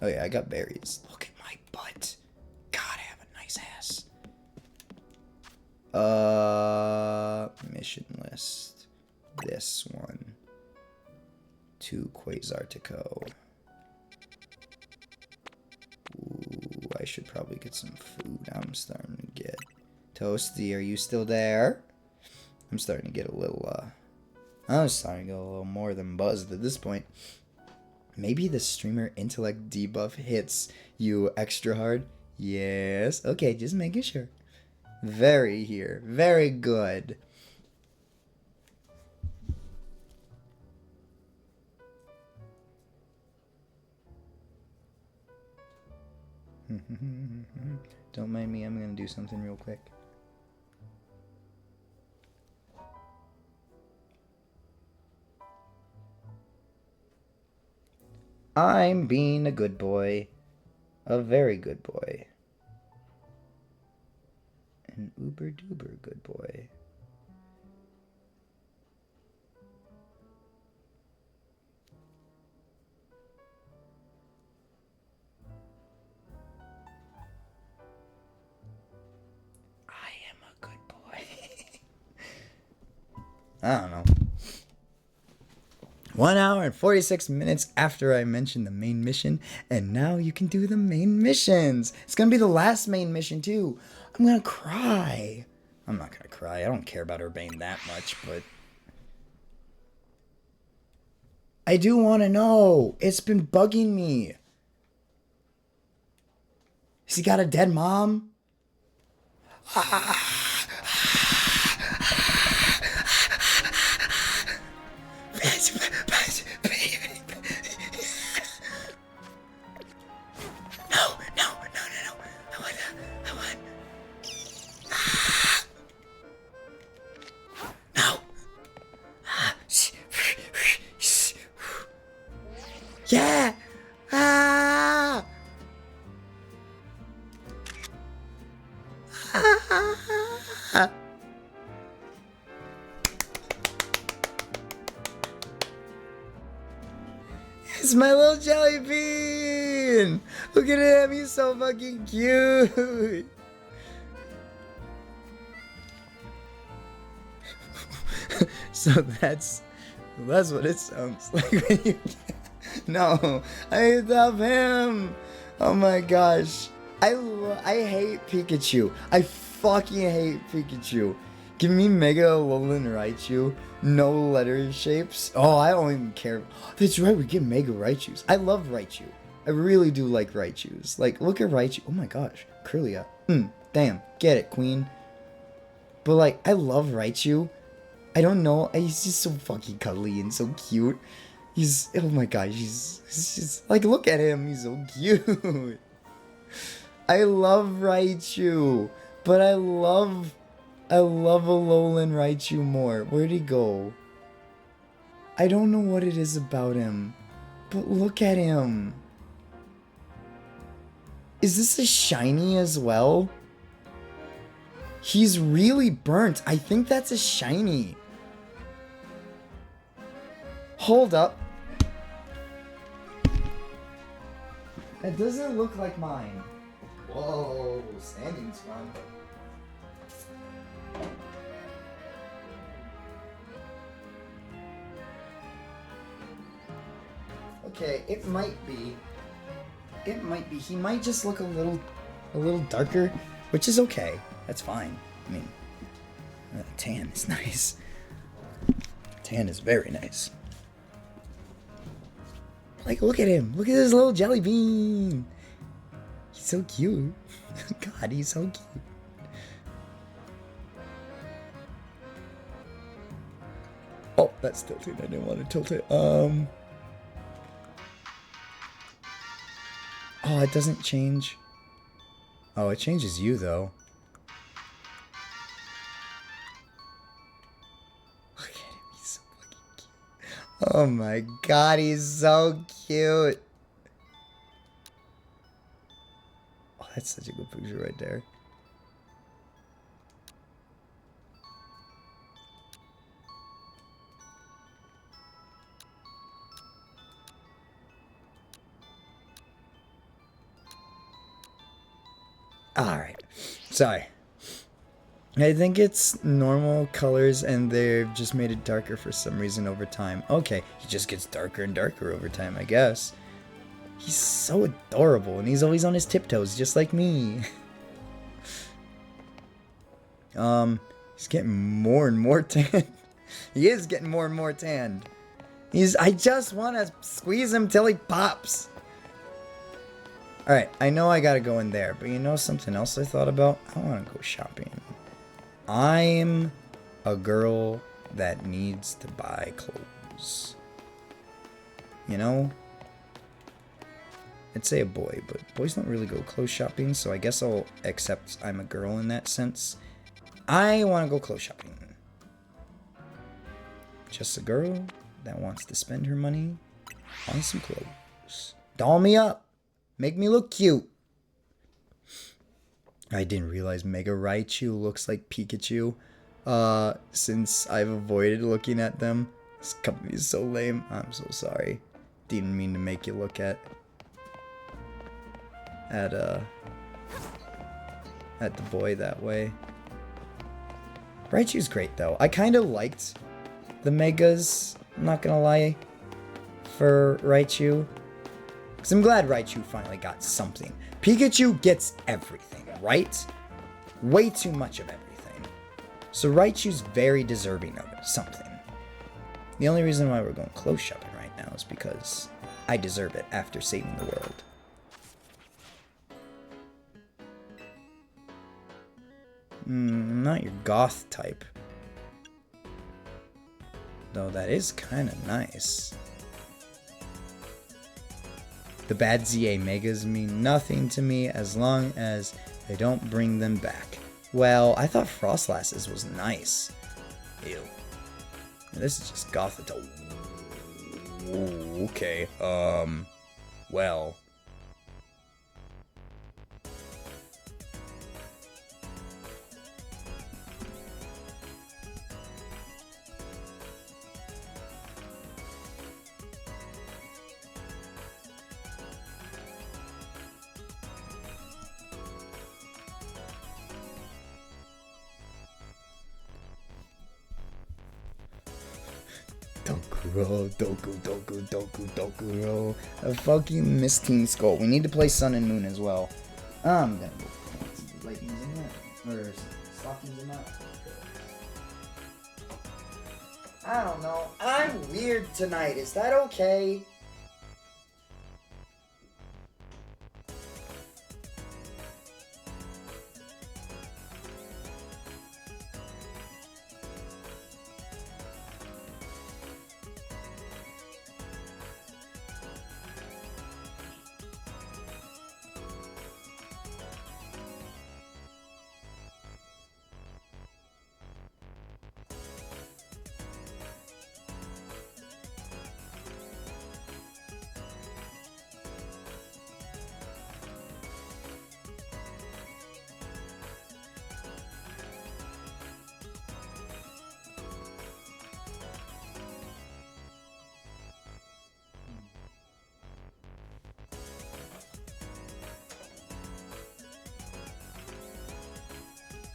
Oh yeah, I got berries. Look at my butt. God, I have a nice ass. Mission list. This one. To Quasartico. Ooh, I should probably get some food. I'm starting to get... Toasty, are you still there? I'm starting to get a little, I'm starting to get a little more than buzzed at this point. Maybe the streamer intellect debuff hits you extra hard? Yes. Okay, just making sure. Very here. Very good. Don't mind me, I'm gonna do something real quick. I'm being a good boy. A very good boy. An uber duper good boy. I am a good boy. I don't know. 1 hour and 46 minutes after I mentioned the main mission, and now you can do the main missions. It's gonna be the last main mission too. I'm gonna cry. I'm not gonna cry. I don't care about Urbane that much, but I do want to know. It's been bugging me. Has he got a dead mom? Yeah! Ah! Ah! It's my little jelly bean! Look at him, he's so fucking cute! So that's what it sounds like when you... No, I love him. Oh my gosh, I hate Pikachu. I fucking hate Pikachu. Give me Mega Alolan Raichu. No letter shapes. Oh, I don't even care. That's right, we get Mega Raichus. I love Raichu. I really do like Raichus. Like, look at Raichu. Oh my gosh, Kirlia. Damn, get it, queen. But like, I love Raichu. I don't know. He's just so fucking cuddly and so cute. He's, oh my gosh, he's just, like, look at him, he's so cute. I love Raichu, but I love Alolan Raichu more. Where'd he go? I don't know what it is about him, but look at him. Is this a shiny as well? He's really burnt. I think that's a shiny. Hold up. That doesn't look like mine. Whoa, standing's fun. Okay, it might be. It might be. He might just look a little darker, which is okay. That's fine. I mean, tan is nice. Tan is very nice. Like, look at him. Look at this little jelly bean. He's so cute. God, he's so cute. Oh, that's tilted. I didn't want to tilt it. Oh, it doesn't change. Oh, it changes you, though. Look at him. He's so fucking cute. Oh my god, he's so cute. Oh, that's such a good picture right there. Alright. Sorry. I think it's normal colors and they've just made it darker for some reason over time. Okay, he just gets darker and darker over time, I guess. He's so adorable and he's always on his tiptoes just like me. He's getting more and more tan. He is getting more and more tanned. I just want to squeeze him till he pops. Alright, I know I gotta go in there, but you know something else I thought about? I want to go shopping. I'm a girl that needs to buy clothes. You know? I'd say a boy, but boys don't really go clothes shopping, so I guess I'll accept I'm a girl in that sense. I want to go clothes shopping. Just a girl that wants to spend her money on some clothes. Doll me up. Make me look cute. I didn't realize Mega Raichu looks like Pikachu. Since I've avoided looking at them. This company is so lame. I'm so sorry. Didn't mean to make you look at the boy that way. Raichu's great though. I kind of liked the Megas, I'm not gonna lie, for Raichu. Because I'm glad Raichu finally got something. Pikachu gets everything, right? Way too much of everything. So Raichu's very deserving of something. The only reason why we're going clothes shopping right now is because I deserve it after saving the world. Not your goth type. Though that is kind of nice. The bad ZA Megas mean nothing to me as long as they don't bring them back. Well, I thought Frostlasses was nice. Ew. This is just goth adult. Ooh, okay. Well. Dokuro. A fucking Miss Team Skull. We need to play Sun and Moon as well. I'm gonna go put some leggings in that. Or stockings in that. I don't know. I'm weird tonight. Is that okay?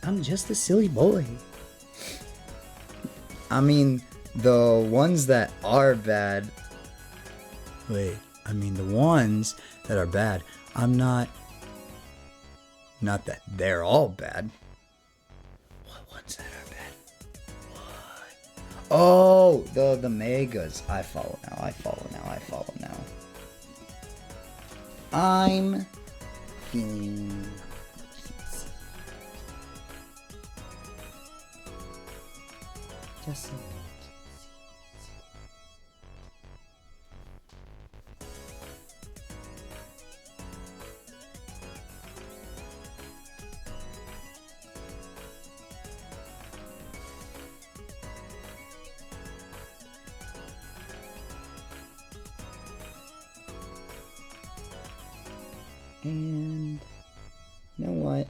I'm just a silly boy. I mean, the ones that are bad. Wait, I mean the ones that are bad. I'm not. Not that they're all bad. What ones that are bad? What? Oh, the Megas. I follow now. I'm feeling. Just a little. And you know what?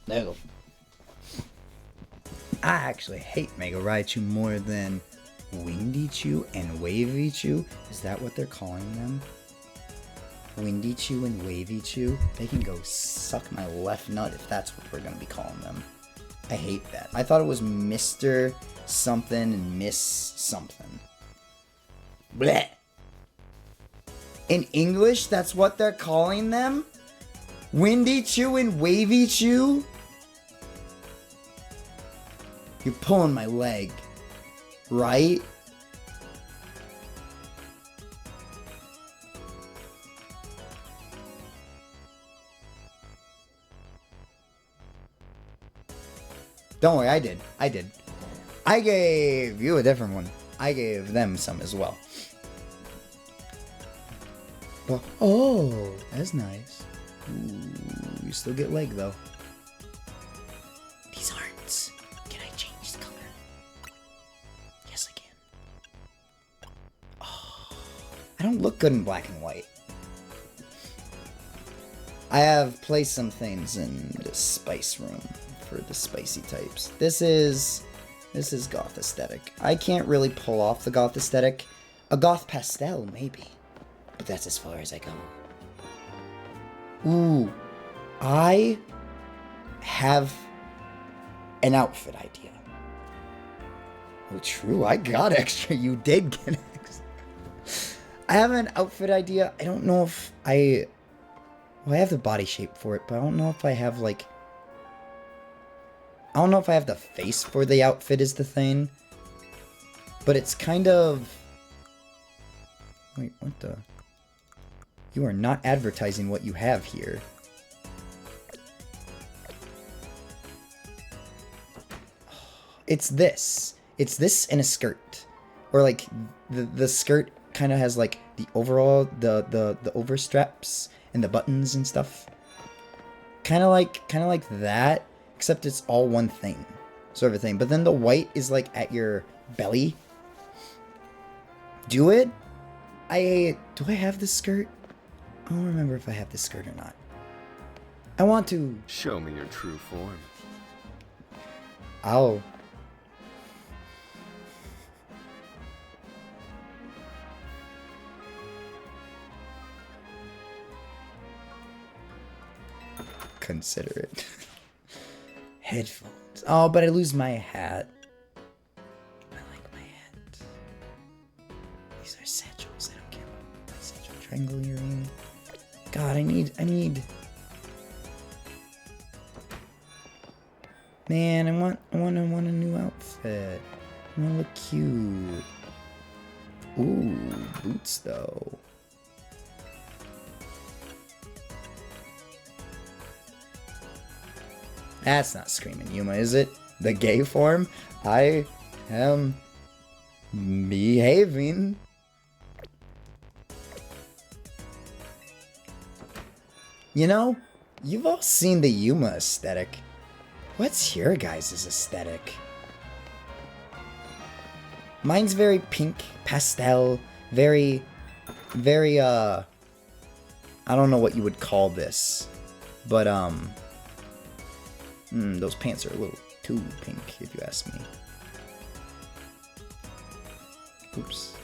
There you go. I actually hate Mega Raichu more than Windy Chew and Wavy Chew. Is that what they're calling them? Windy Chew and Wavy Chew? They can go suck my left nut if that's what we're going to be calling them. I hate that. I thought it was Mr. something and Miss something. Bleh. In English, that's what they're calling them? Windy Chew and Wavy Chew? You're pulling my leg, right? Don't worry, I did. I gave you a different one. I gave them some as well. But, oh, that's nice. Ooh, you still get leg though. These hearts. Can I change the color? Yes, I can. Oh, I don't look good in black and white. I have placed some things in the spice room for the spicy types. This is goth aesthetic. I can't really pull off the goth aesthetic. A goth pastel, maybe. But that's as far as I go. Ooh, I have an outfit idea. Oh, true, I got extra. You did get extra. I have an outfit idea. I don't know if I... Well, I have the body shape for it, but I don't know if I have, like... I don't know if I have the face for the outfit is the thing. But it's kind of... Wait, what the... You are not advertising what you have here. It's this. It's this and a skirt. Or like the skirt kind of has like the overall the overstraps and the buttons and stuff. Kind of like that, except it's all one thing. Sort of a thing. But then the white is like at your belly. Do I have the skirt? I don't remember if I have the skirt or not. I want to... Show me your true form. I'll... Consider it. Headphones. Oh, but I lose my hat. I like my hat. These are satchels. I don't care about my satchel. Triangle earring. God, I need... Man, I want a new outfit. I want to look cute. Ooh, boots though. That's not screaming Yuma, is it? The gay form? I am behaving. You know, you've all seen the Yuma aesthetic. What's your guys' aesthetic? Mine's very pink, pastel, very, I don't know what you would call this, but, those pants are a little too pink, if you ask me. Oops.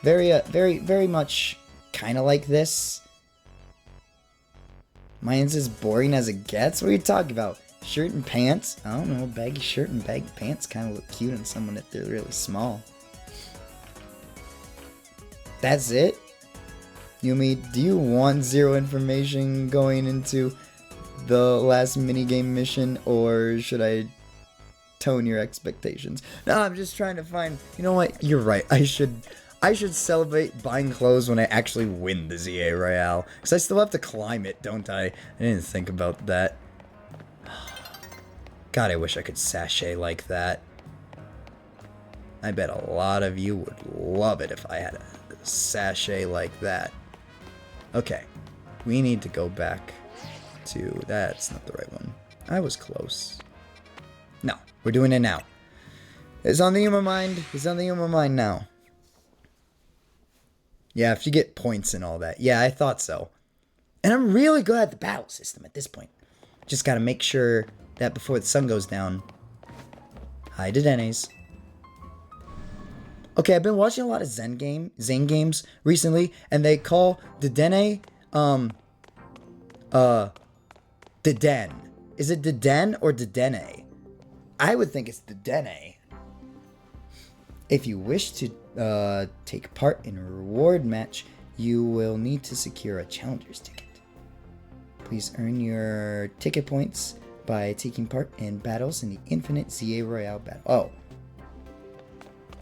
Very much kind of like this. Mine's as boring as it gets? What are you talking about? Shirt and pants? I don't know, baggy shirt and baggy pants kind of look cute on someone if they're really small. That's it? Yumi, do you want zero information going into the last minigame mission, or should I tone your expectations? No, I'm just trying to find... You know what? You're right. I should celebrate buying clothes when I actually win the ZA Royale. Because I still have to climb it, don't I? I didn't think about that. God, I wish I could sashay like that. I bet a lot of you would love it if I had a sashay like that. Okay. We need to go back to... That's not the right one. I was close. No, we're doing it now. It's on the Yuma mind. It's on the Yuma mind now. Yeah, if you get points and all that. Yeah, I thought so. And I'm really good at the battle system at this point. Just gotta make sure that before the sun goes down. Hi, Dedenes. Okay, I've been watching a lot of Zen games recently, and they call Dedenne, Deden. Is it Deden or Dedenne? I would think it's Dedenne. If you wish to take part in a reward match, you will need to secure a challenger's ticket. Please earn your ticket points by taking part in battles in the Infinite ZA Royale battle.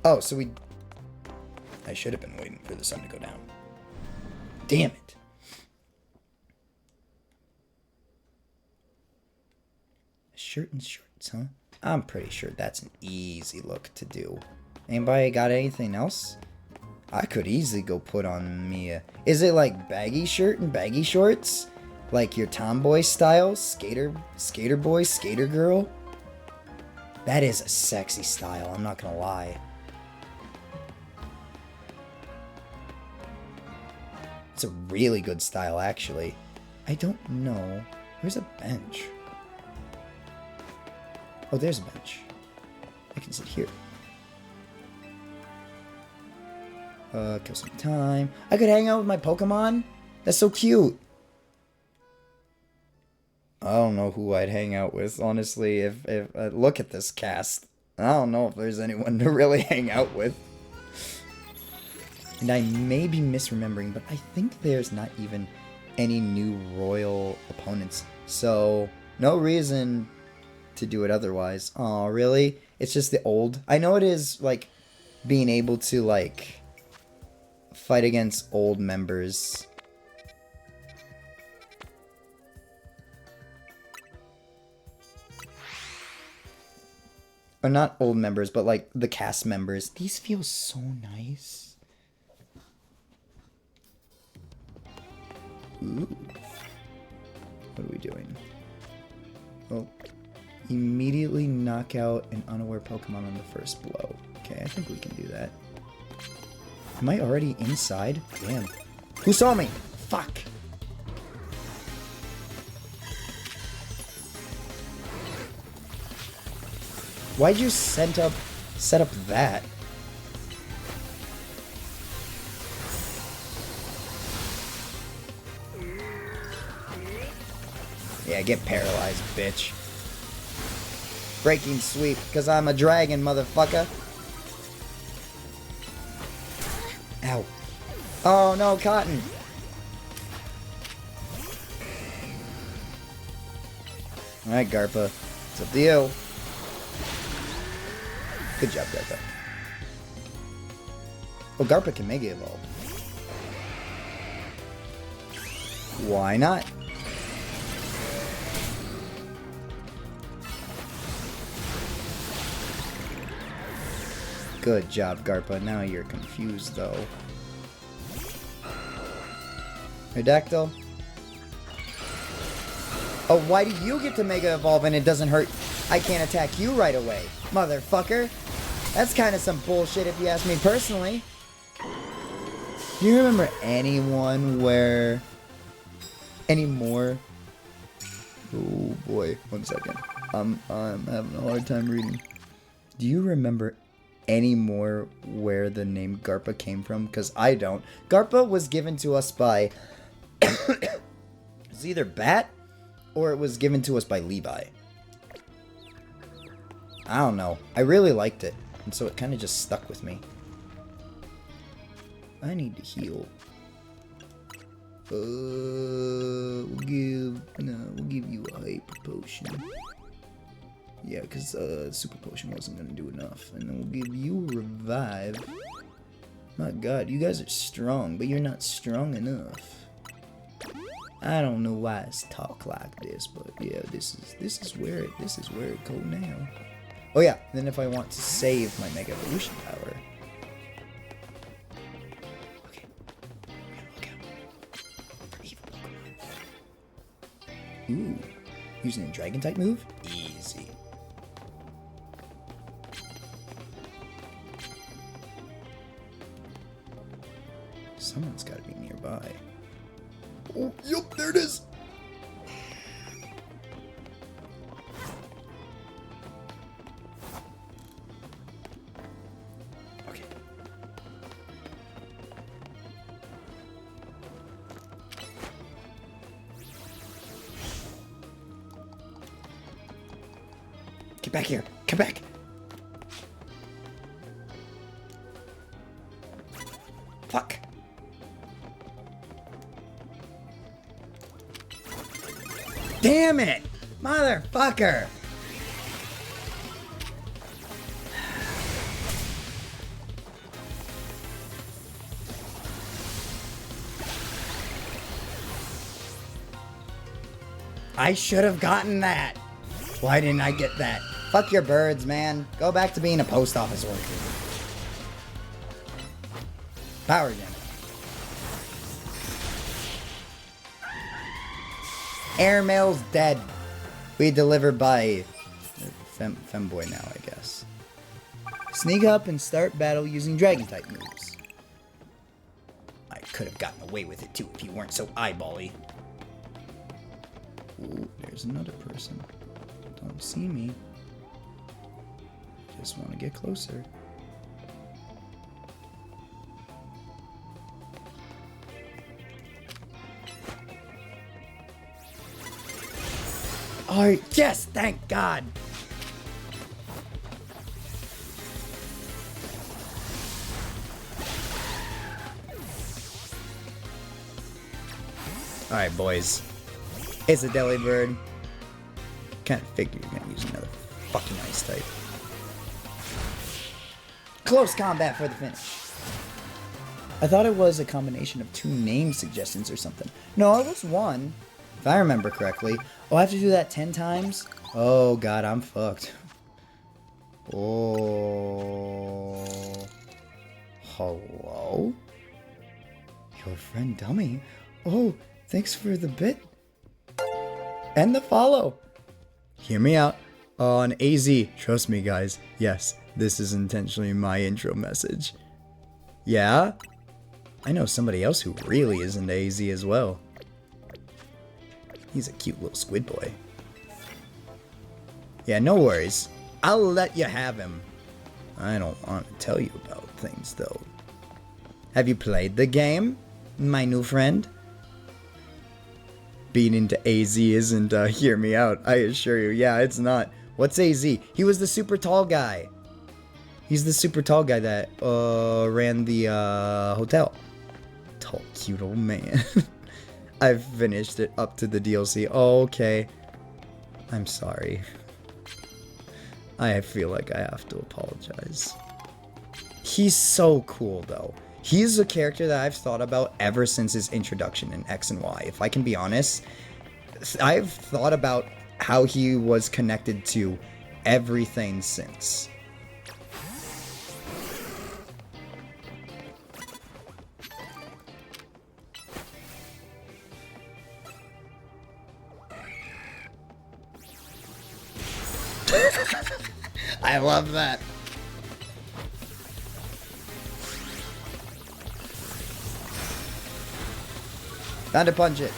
Oh, so I should have been waiting for the sun to go down. Damn it. Shirt and shorts, huh? I'm pretty sure that's an easy look to do. Anybody got anything else? I could easily go put on me is it like baggy shirt and baggy shorts? Like your tomboy style? Skater boy, skater girl? That is a sexy style, I'm not gonna lie. It's a really good style, actually. I don't know. Where's a bench? Oh, there's a bench. I can sit here. Kill some time. I could hang out with my Pokemon? That's so cute. I don't know who I'd hang out with, honestly. If look at this cast. I don't know if there's anyone to really hang out with. And I may be misremembering, but I think there's not even any new royal opponents. So, no reason to do it otherwise. Aw, really? It's just the old. I know it is, like, being able to, like, fight against old members. Or not old members, but, like, the cast members. These feel so nice. Ooh. What are we doing? Oh. Immediately knock out an unaware Pokemon on the first blow. Okay, I think we can do that. Am I already inside? Damn. Who saw me? Fuck. Why'd you set up that? Yeah, get paralyzed, bitch. Breaking sweep, because I'm a dragon, motherfucker. Ow. Oh no, Cotton. Alright, Garpa. It's up to you. Good job, Garpa. Oh, Garpa can Mega Evolve. Why not? Good job, Garpa. Now you're confused, though. Aerodactyl. Oh, why do you get to Mega Evolve and it doesn't hurt? I can't attack you right away. Motherfucker. That's kind of some bullshit if you ask me personally. Do you remember anyone where... anymore? Oh boy, 1 second. I'm having a hard time reading. Do you remember any more where the name Garpa came from? Because I don't. Garpa was given to us by... it's either Bat or it was given to us by Levi. I don't know. I really liked it, and so it kind of just stuck with me. I need to heal. We'll give you a hyper potion. Yeah, because super potion wasn't gonna do enough, and then we'll give you revive. My God, you guys are strong, but you're not strong enough. I don't know why it's talk like this, but yeah, this is where it go now. Oh yeah, then if I want to save my Mega Evolution power. Okay. Look out. For evil Pokemon. Ooh. Using a Dragon type move? Easy. Someone's gotta be nearby. Oh, yup, there it is! back here. Come back. Fuck. Damn it! Motherfucker! I should have gotten that. Why didn't I get that? Fuck your birds, man. Go back to being a post office worker. Power gen. Airmail's dead. We deliver by femboy now, I guess. Sneak up and start battle using dragon type moves. I could have gotten away with it too if you weren't so eyebally. Ooh, there's another person. Don't see me. Just want to get closer. Oh, yes, thank God. Alright, boys. It's a deli bird. Kind of figured you're gonna use another fucking ice type. Close combat for the finish. I thought it was a combination of 2 name suggestions or something. No, it was 1. If I remember correctly. Oh, I have to do that 10 times? Oh god, I'm fucked. Oh. Hello? Your friend Dummy? Oh, thanks for the bit. And the follow. Hear me out. On AZ, trust me guys. Yes, this is intentionally my intro message. Yeah? I know somebody else who really is into AZ as well. He's a cute little squid boy. Yeah, no worries. I'll let you have him. I don't want to tell you about things, though. Have you played the game, my new friend? Being into AZ isn't, hear me out, I assure you. Yeah, it's not. What's AZ? He was the super tall guy. He's the super tall guy that, ran the, hotel. Tall, cute old man. I've finished it up to the DLC. Oh, okay. I'm sorry. I feel like I have to apologize. He's so cool, though. He's a character that I've thought about ever since his introduction in X and Y. If I can be honest, I've thought about how he was connected to everything since. I love that. Time to punch it.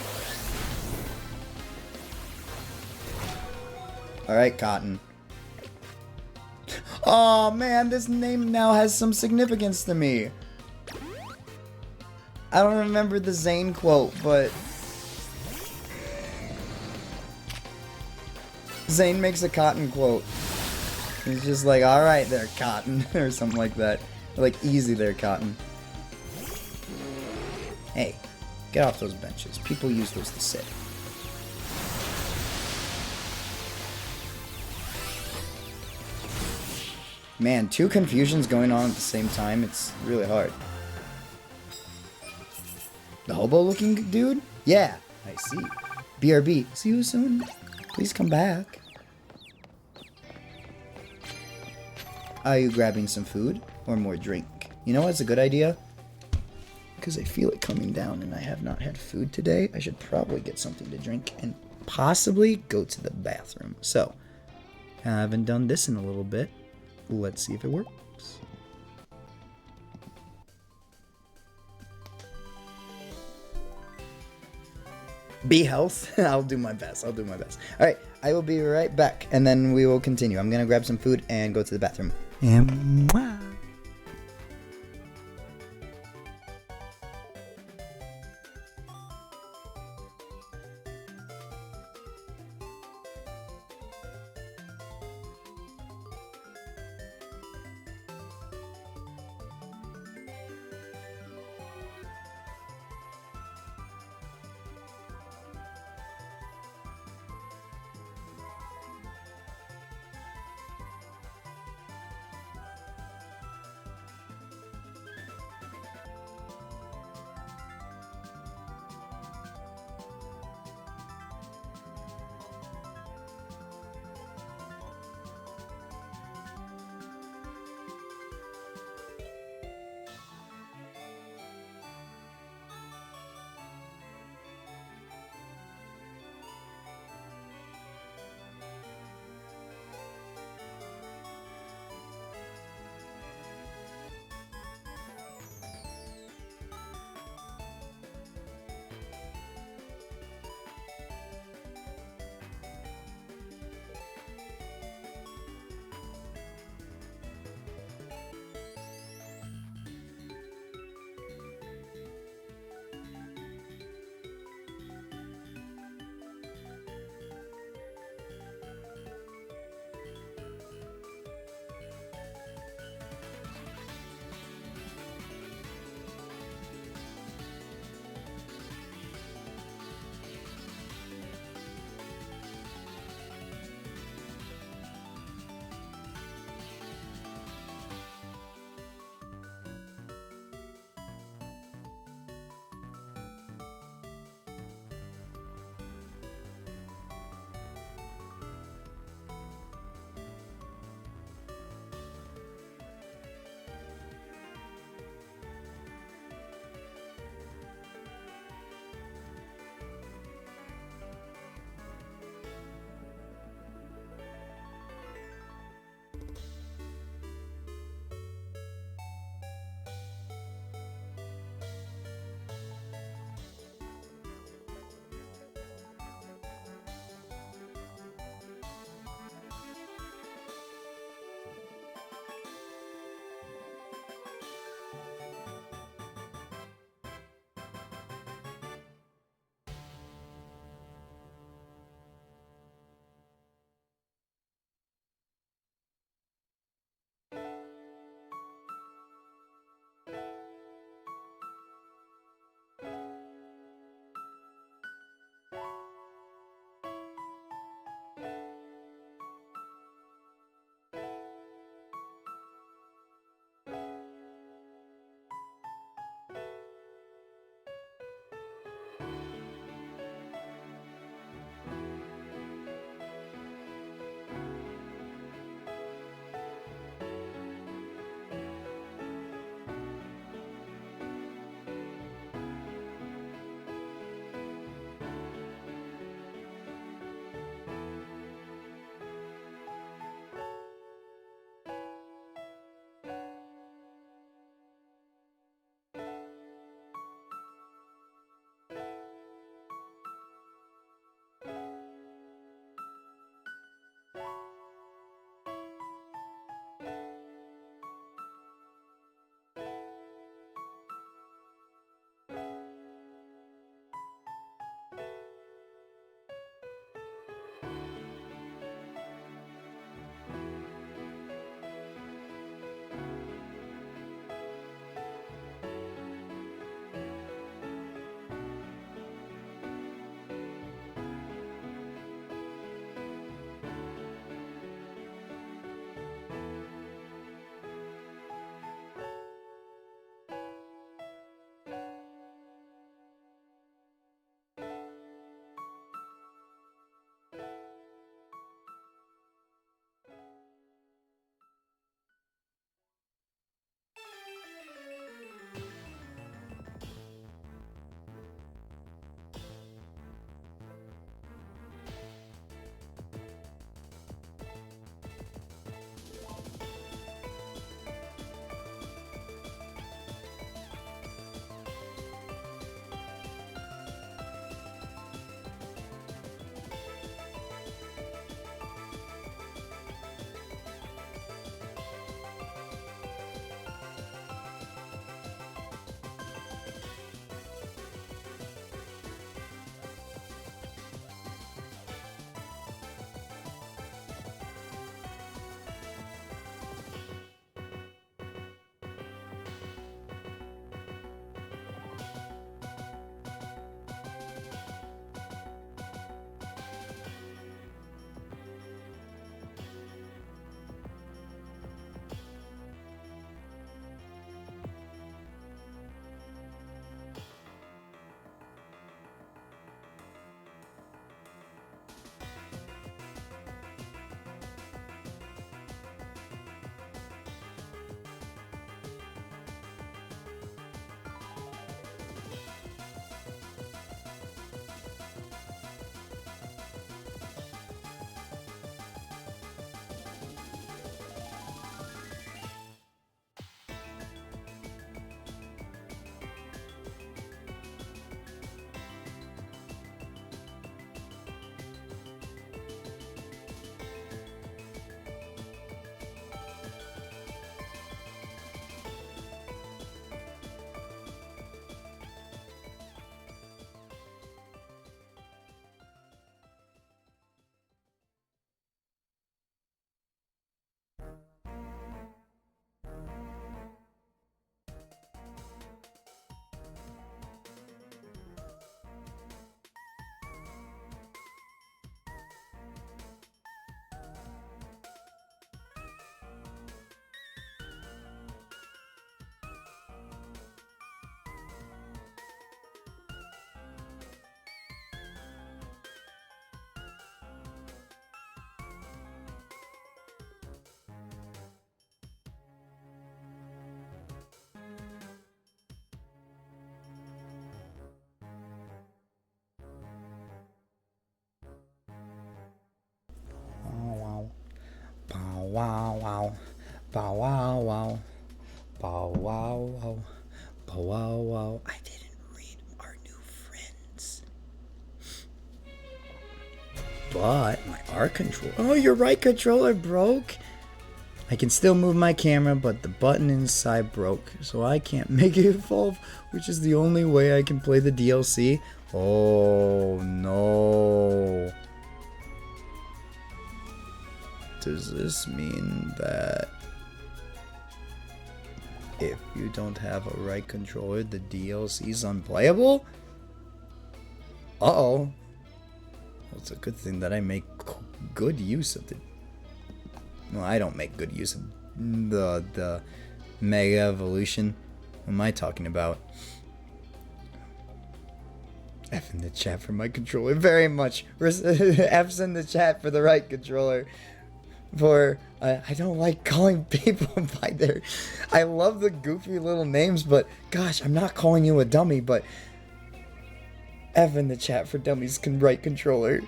Alright, Cotton. Oh man, this name now has some significance to me. I don't remember the Zane quote, but Zane makes a Cotton quote. He's just like, alright there, Cotton, or something like that. Like, easy there, Cotton. Hey, get off those benches. People use those to sit. Man, 2 confusions going on at the same time, it's really hard. The hobo-looking dude? Yeah, I see. BRB, see you soon. Please come back. Are you grabbing some food or more drink? You know what's a good idea? Because I feel it coming down and I have not had food today. I should probably get something to drink and possibly go to the bathroom. So, I haven't done this in a little bit. Let's see if it works. Be health. I'll do my best. I'll do my best. Alright, I will be right back and then we will continue. I'm gonna grab some food and go to the bathroom. And mwah. wow wow. Bow wow wow. Bow wow wow. Bow wow wow. I didn't read our new friends. But my R control. Oh, your right controller broke? I can still move my camera, but the button inside broke, so I can't make it evolve, which is the only way I can play the DLC. Oh no. Does this mean that if you don't have a right controller, the DLC is unplayable? Uh-oh. Well, it's a good thing that I make good use of it. Well, I don't make good use of the Mega Evolution. What am I talking about? F in the chat for my controller. Very much. F's in the chat for the right controller. For, I don't like calling people by their... I love the goofy little names, but gosh, I'm not calling you a dummy, but... F in the chat for dummies right controller.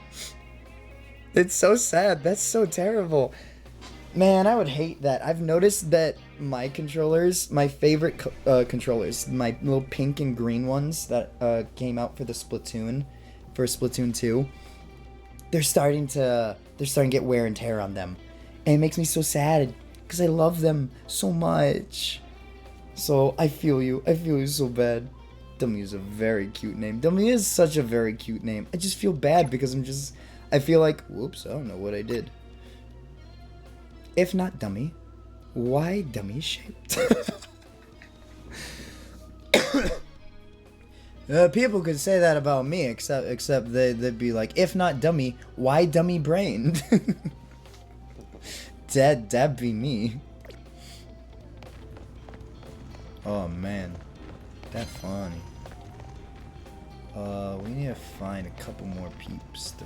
It's so sad. That's so terrible. Man, I would hate that. I've noticed that my controllers, my favorite controllers, my little pink and green ones that came out for the Splatoon, for Splatoon 2, they're starting to get wear and tear on them. And it makes me so sad because I love them so much. So I feel you. I feel you so bad. Dummy is a very cute name. Dummy is such a very cute name. I just feel bad because I feel like, whoops, I don't know what I did. If not dummy, why dummy shaped? People could say that about me, except they'd be like, if not dummy, why dummy brained? That'd be me. Oh man, that's funny. We need to find a couple more peeps to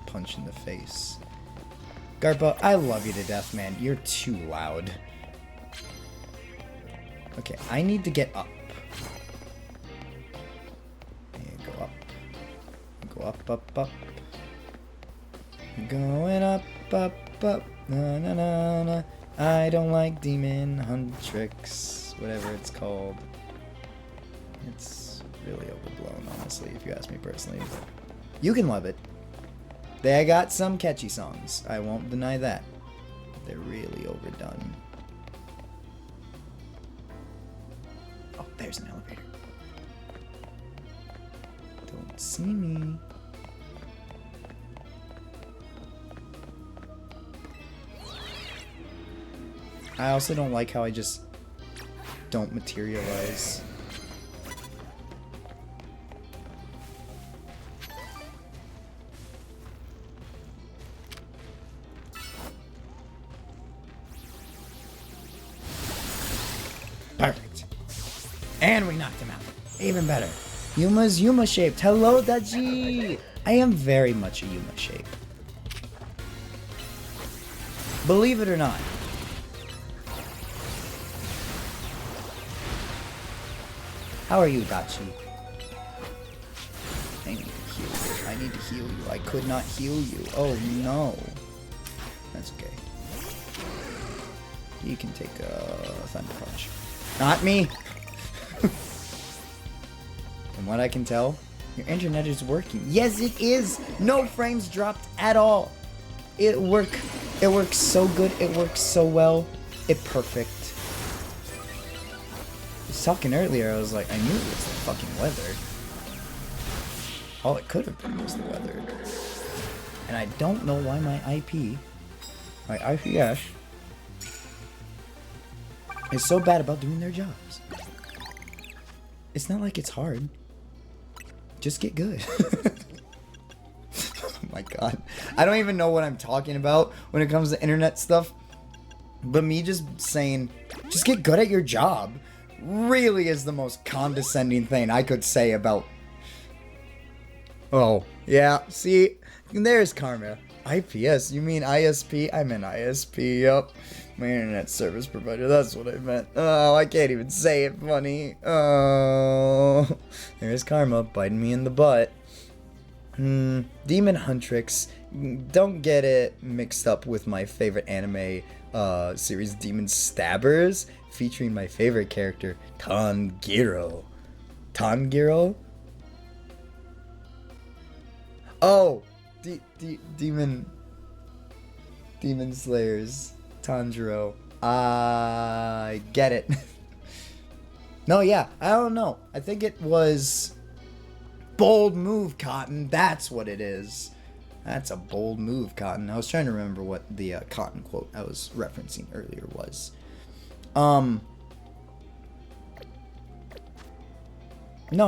punch in the face. Garpa, I love you to death, man. You're too loud. Okay, I need to get up. And go up. Go up, up, up. Going up, up, up. Na na na na. I don't like demon huntrix, whatever it's called. It's really overblown, honestly, if you ask me personally. But you can love it. They got some catchy songs. I won't deny that. They're really overdone. Oh, there's an elevator. Don't see me. I also don't like how I just don't materialize. Perfect. And we knocked him out. Even better. Yuma's Yuma shaped. Hello, Daji. I am very much a Yuma shape. Believe it or not. How are you, Dachi? I need to heal you. I need to heal you. I could not heal you. Oh no. That's okay. You can take a Thunder Punch. Not me! From what I can tell, your internet is working. Yes, it is! No frames dropped at all! It works so good, it works so well. It's perfect. I was talking earlier, I was like, I knew it was the fucking weather. All it could have been was the weather. And I don't know why my IPS, is so bad about doing their jobs. It's not like it's hard. Just get good. Oh my god. I don't even know what I'm talking about when it comes to internet stuff. But me just saying, just get good at your job, really is the most condescending thing I could say about... Oh, yeah, see? There's karma. IPS, you mean ISP? I meant ISP, yup. My internet service provider, that's what I meant. Oh, I can't even say it funny. Oh, there's karma biting me in the butt. Demon Huntrix don't get it mixed up with my favorite anime series, Demon Stabbers, featuring my favorite character, Tanjiro. Tanjiro? Oh, Demon Slayers, Tanjiro. I get it. No, yeah, I don't know. I think it was bold move, Cotton. That's what it is. That's a bold move, Cotton. I was trying to remember what the Cotton quote I was referencing earlier was. No,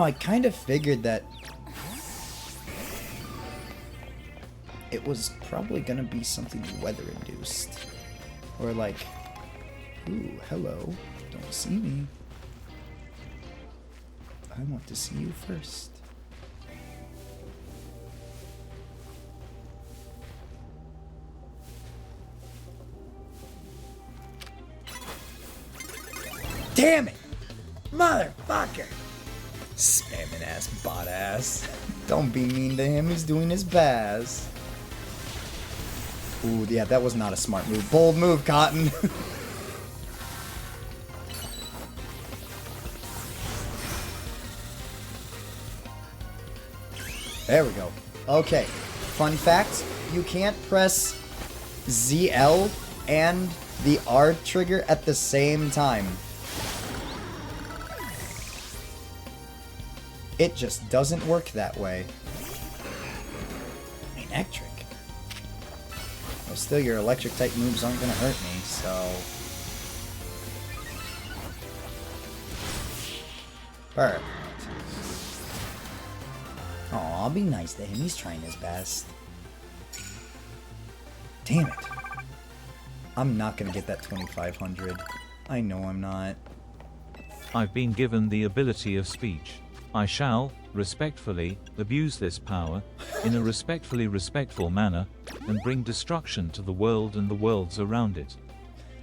I kind of figured that it was probably gonna be something weather-induced. Or like, ooh, hello, don't see me. I want to see you first. Damn it! Motherfucker! Spamming ass, bot ass. Don't be mean to him, he's doing his best. Ooh, yeah, that was not a smart move. Bold move, Cotton. There we go. Okay, fun fact, you can't press ZL and the R trigger at the same time. It just doesn't work that way. Electric. Well, still, your electric type moves aren't gonna hurt me, so. Perfect. Aw, I'll be nice to him. He's trying his best. Damn it. I'm not gonna get that 2500. I know I'm not. I've been given the ability of speech. I shall, respectfully, abuse this power, in a respectful manner, and bring destruction to the world and the worlds around it.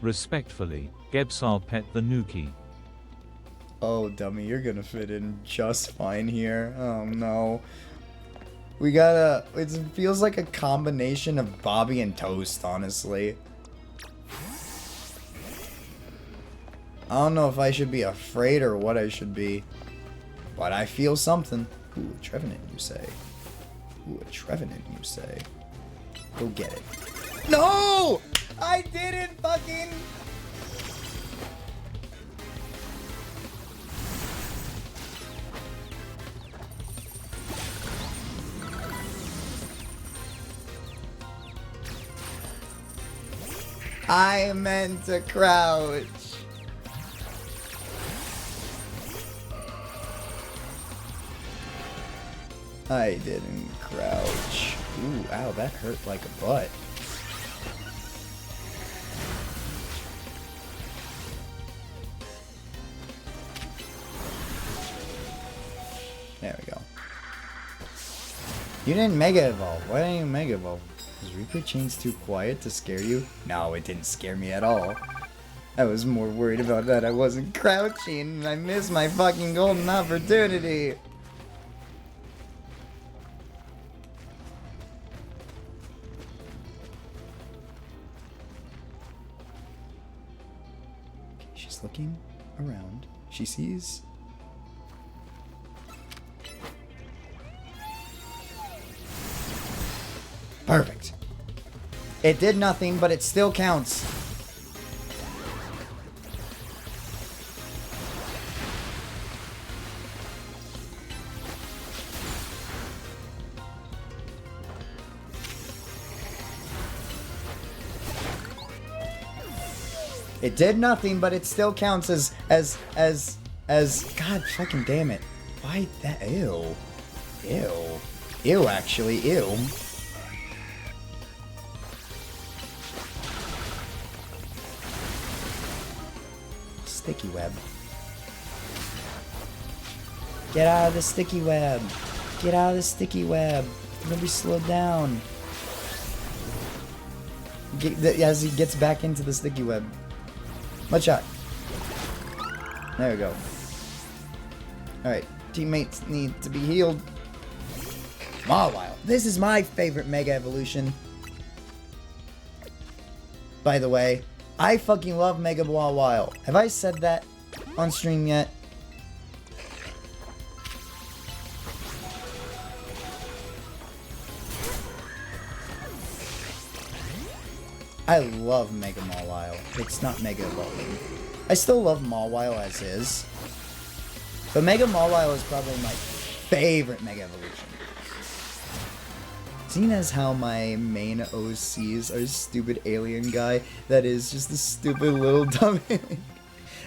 Respectfully, Gebsal Pet the Nuki. Oh, dummy, you're gonna fit in just fine here. Oh, no. We gotta... It feels like a combination of Bobby and Toast, honestly. I don't know if I should be afraid or what I should be. But I feel something. Ooh, a Trevenant, you say. Ooh, a Trevenant, you say. Go get it. No! I didn't fucking... I meant to crouch. I didn't crouch. Ooh, ow, that hurt like a butt. There we go. You didn't Mega Evolve. Why didn't you Mega Evolve? Was Reaper Chains too quiet to scare you? No, it didn't scare me at all. I was more worried about that I wasn't crouching and I missed my fucking golden opportunity. She's looking around. She sees. Perfect. It did nothing, but it still counts. It did nothing, but it still counts as God fucking damn it. Why that? Ew. Ew. Ew, actually. Ew. Sticky web. Get out of the sticky web. Get out of the sticky web. You're gonna be slowed down. As he gets back into the sticky web. Mud shot. There we go. Alright. Teammates need to be healed. Mawile. This is my favorite Mega Evolution. By the way, I fucking love Mega Mawile. Have I said that on stream yet? I love Mega Mawile. It's not Mega Evolving. I still love Mawile as is. But Mega Mawile is probably my favorite Mega Evolution. Seeing as how my main OCs are stupid alien guy that is just a stupid little dumb alien.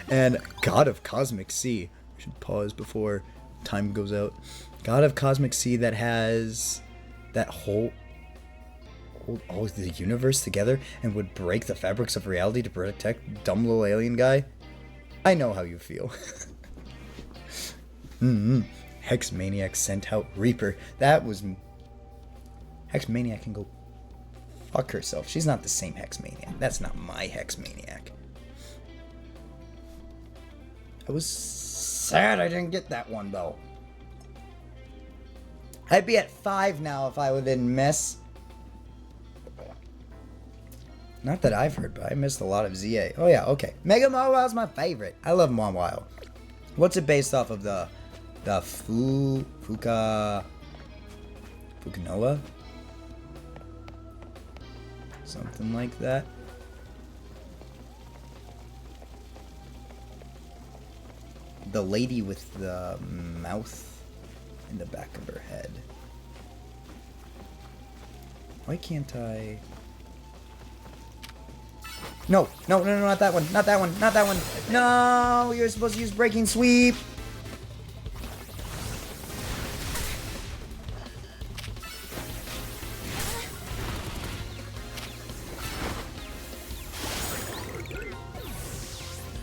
And God of Cosmic Sea. I should pause before time goes out. God of Cosmic Sea that has that whole all the universe together and would break the fabrics of reality to protect dumb little alien guy. I know how you feel. Hex Maniac sent out Reaper. That was... Hex Maniac can go fuck herself. She's not the same Hex Maniac. That's not my Hex Maniac. I was sad I didn't get that one though. I'd be at 5 now if I didn't miss. Not that I've heard, but I missed a lot of ZA. Oh yeah, okay. Mega Mawile's my favorite. I love Mawile. What's it based off of? The Fukanoa? Something like that. The lady with the mouth in the back of her head. Why can't I... No, not that one, not that one, not that one. No, you're supposed to use Breaking Sweep.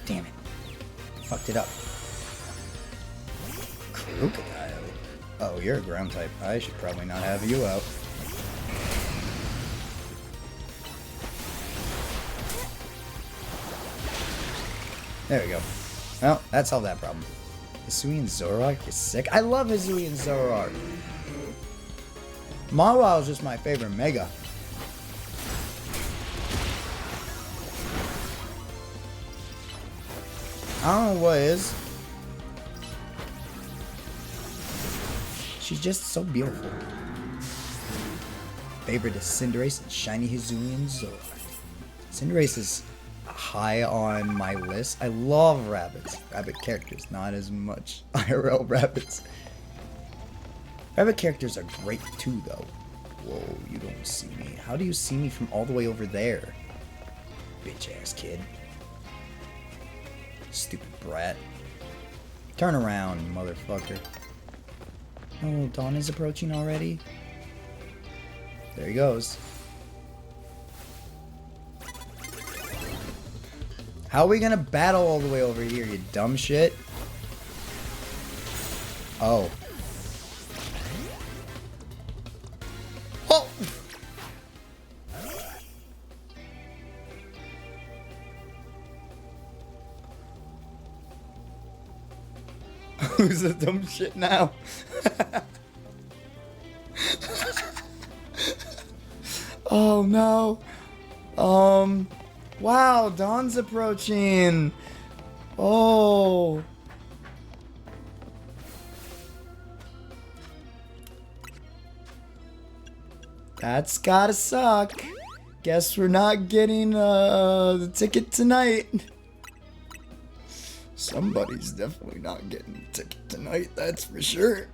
Damn it. Fucked it up. Crocodile. Oh, you're a ground type. I should probably not have you out. There we go. Well, that solved that problem. Hisuian Zoroark is sick. I love Hisuian Zoroark. Mawile is just my favorite Mega. I don't know what it is. She's just so beautiful. Favorite is Cinderace and Shiny Hisuian Zoroark. Cinderace is high on my list. I love rabbits. Rabbit characters, not as much IRL rabbits. Rabbit characters are great too, though. Whoa, you don't see me. How do you see me from all the way over there? Bitch ass kid. Stupid brat. Turn around, motherfucker. Oh, dawn is approaching already? There he goes. How are we gonna battle all the way over here, you dumb shit? Oh. Oh! Who's the dumb shit now? Oh no. Wow, dawn's approaching. Oh. That's gotta suck. Guess we're not getting the ticket tonight. Somebody's definitely not getting the ticket tonight, that's for sure.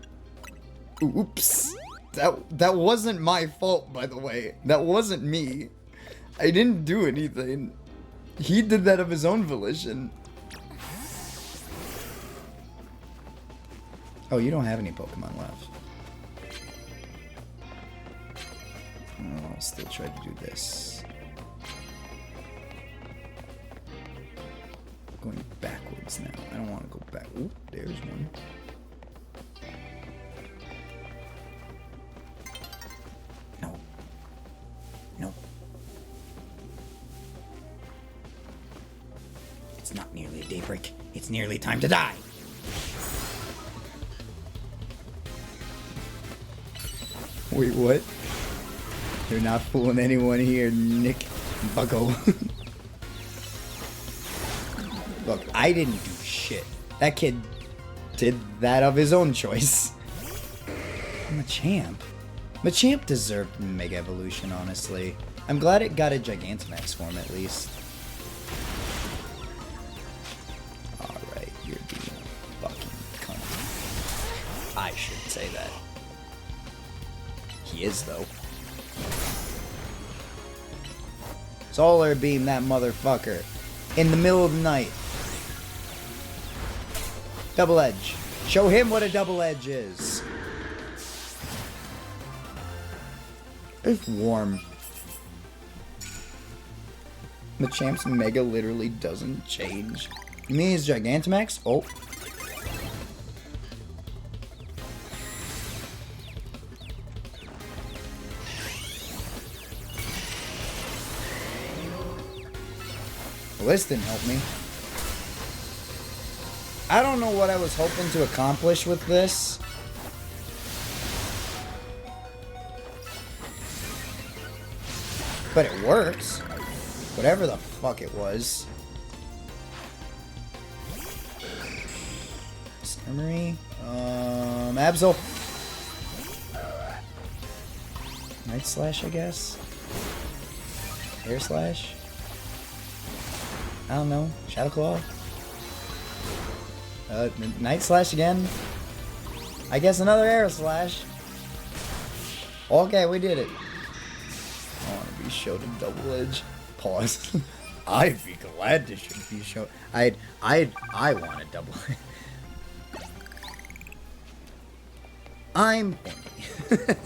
Oops. That wasn't my fault, by the way. That wasn't me. I didn't do anything. He did that of his own volition. Oh, you don't have any Pokemon left. Oh, I'll still try to do this. Going backwards now. I don't want to go back. Oop, there's one. No. No. It's not nearly a daybreak. It's nearly time to die. Wait, what? You're not fooling anyone here, Nick Bucko. Look, I didn't do shit. That kid did that of his own choice. Machamp. Machamp deserved Mega Evolution, honestly. I'm glad it got a Gigantamax form at least. Alright, you're being a fucking cunt. I shouldn't say that. He is, though. Solar Beam that motherfucker. In the middle of the night. Double Edge. Show him what a double edge is. It's warm. Machamp's Mega literally doesn't change. You mean he's Gigantamax? Oh. Well, this didn't help me. I don't know what I was hoping to accomplish with this. But it works. Whatever the fuck it was. Skirmery. Absol. Night Slash, I guess. Air Slash. I don't know. Shadow Claw. Night Slash again. I guess another Air Slash. Okay, we did it. I want to be showed a double edge. Pause. I'd be glad to should be shown. I want a double edge. I'm horny.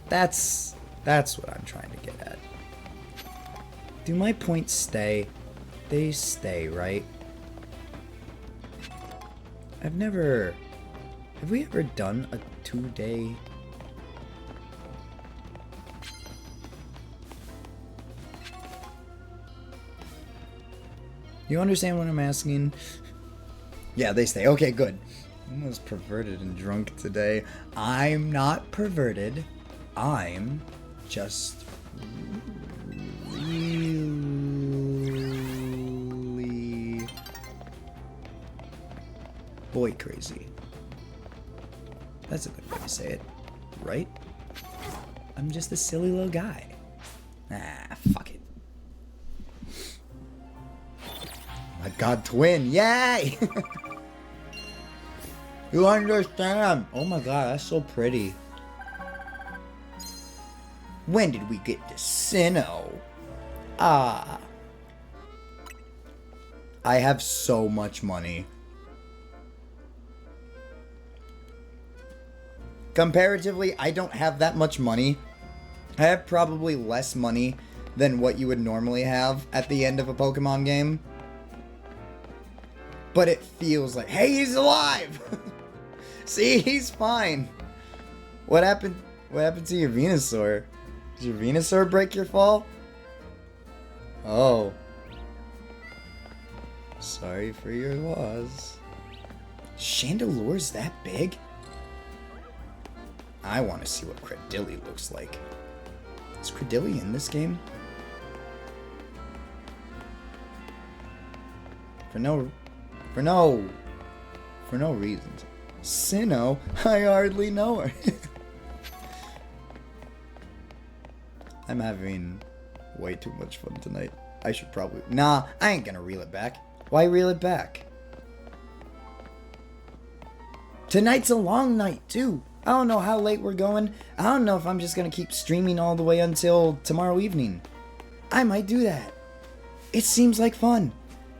That's what I'm trying to get at. Do my points stay? They stay, right? Have we ever done a 2-day? You understand what I'm asking? Yeah, they stay. Okay, good. I was perverted and drunk today. I'm not perverted. I'm just really boy crazy. That's a good way to say it, right? I'm just a silly little guy. Ah, fuck it. My god, twin, yay! You understand? Oh my god, that's so pretty. When did we get to Sinnoh? Ah. I have so much money. Comparatively, I don't have that much money. I have probably less money than what you would normally have at the end of a Pokemon game. But it feels like, hey, he's alive! See, he's fine. What happened to your Venusaur? Did your Venusaur break your fall? Oh. Sorry for your loss. Chandelure's that big? I want to see what Credilli looks like. Is Credilli in this game? For no reasons. Sinnoh? I hardly know her. I'm having way too much fun tonight. I should probably... Nah, I ain't gonna reel it back. Why reel it back? Tonight's a long night, too. I don't know how late we're going. I don't know if I'm just gonna keep streaming all the way until tomorrow evening. I might do that. It seems like fun.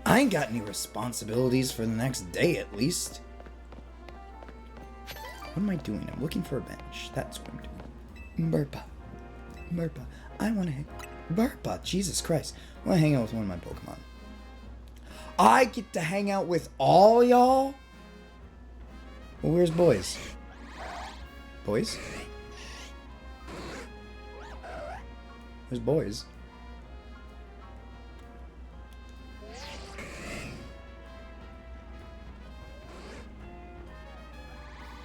I ain't got any responsibilities for the next day, at least. What am I doing? I'm looking for a bench. That's what I'm doing. Burpa. Burpa. I want to hang... Burpa. Jesus Christ. I want to hang out with one of my Pokemon. I get to hang out with all y'all? Well, where's boys? Boys? Where's boys?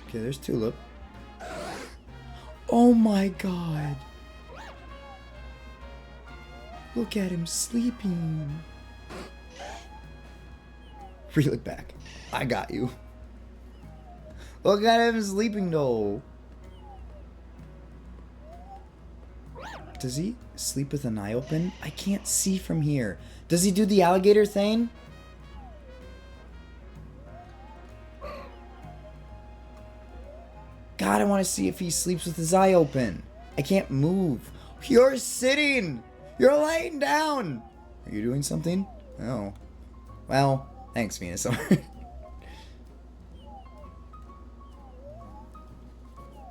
Okay, there's Tulip. Oh my god. Look at him sleeping. Reel it back. I got you. Look at him sleeping though. Does he sleep with an eye open? I can't see from here. Does he do the alligator thing? God, I want to see if he sleeps with his eye open. I can't move. You're sitting. You're laying down. Are you doing something? Oh. Well, thanks, Venusaur.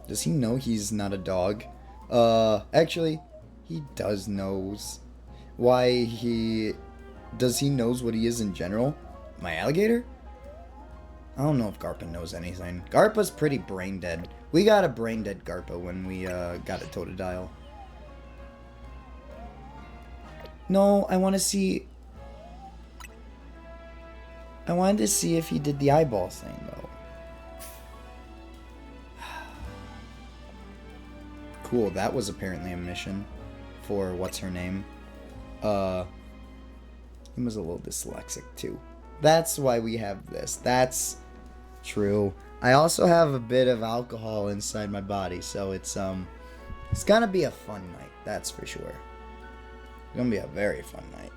Does he know he's not a dog? Actually, he does knows. Why he... Does he knows what he is in general? My alligator? I don't know if Garpa knows anything. Garpa's pretty brain dead. We got a brain dead Garpa when we got a Totodile. No, I want to see... I wanted to see if he did the eyeball thing, though. Cool, that was apparently a mission for what's her name. He was a little dyslexic, too. That's why we have this. That's true. I also have a bit of alcohol inside my body, so it's gonna be a fun night, that's for sure. It's gonna be a very fun night.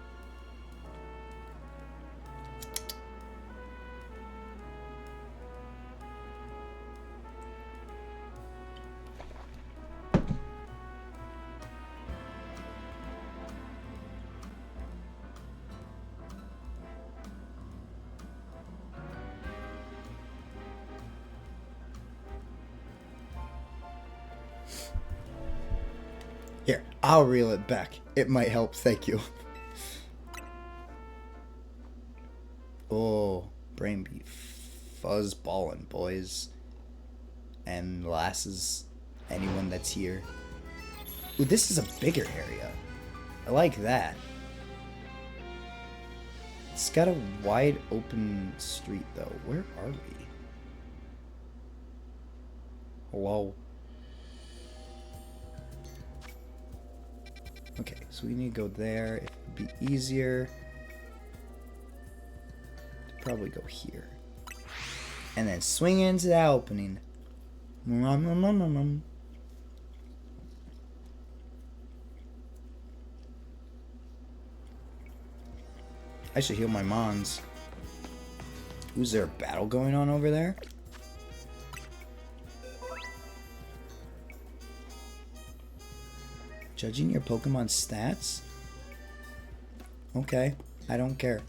Here, I'll reel it back. It might help, thank you. Oh, brain be fuzzballing, boys. And lasses, anyone that's here. Ooh, this is a bigger area. I like that. It's got a wide open street, though. Where are we? Hello? Okay, so we need to go there. It would be easier to probably go here. And then swing into that opening. I should heal my mons. Is there a battle going on over there? Judging your Pokemon stats? Okay, I don't care.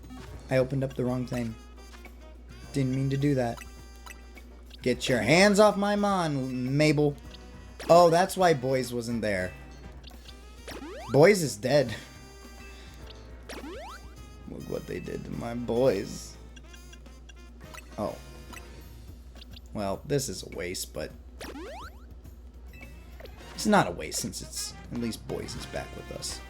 I opened up the wrong thing. Didn't mean to do that. Get your hands off my Mon, Mabel. Oh, that's why Boys wasn't there. Boys is dead. Look what they did to my boys. Oh. Well, this is a waste, but... It's not a waste since it's... At least Boys is back with us.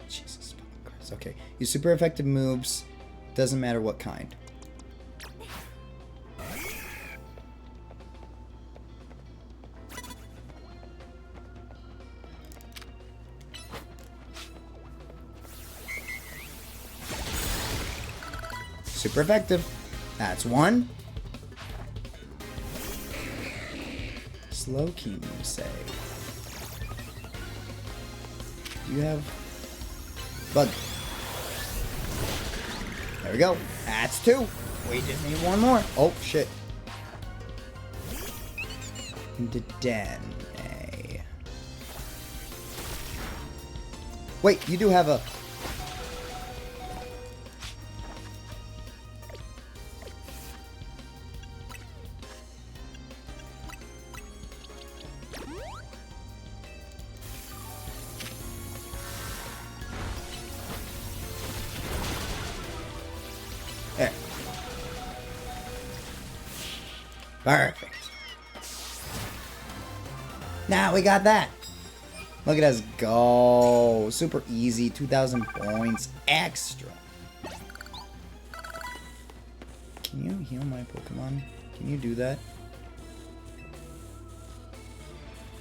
Jesus fucking Christ. Okay. Use super effective moves. Doesn't matter what kind. Super effective. That's one. Slow key, you say. Do you have bug? There we go. That's two. We just need one more. Oh shit. Into Den. Wait, you do have a... There. Perfect. Now we got that. Look at us go. Super easy. 2,000 points extra. Can you heal my Pokemon? Can you do that?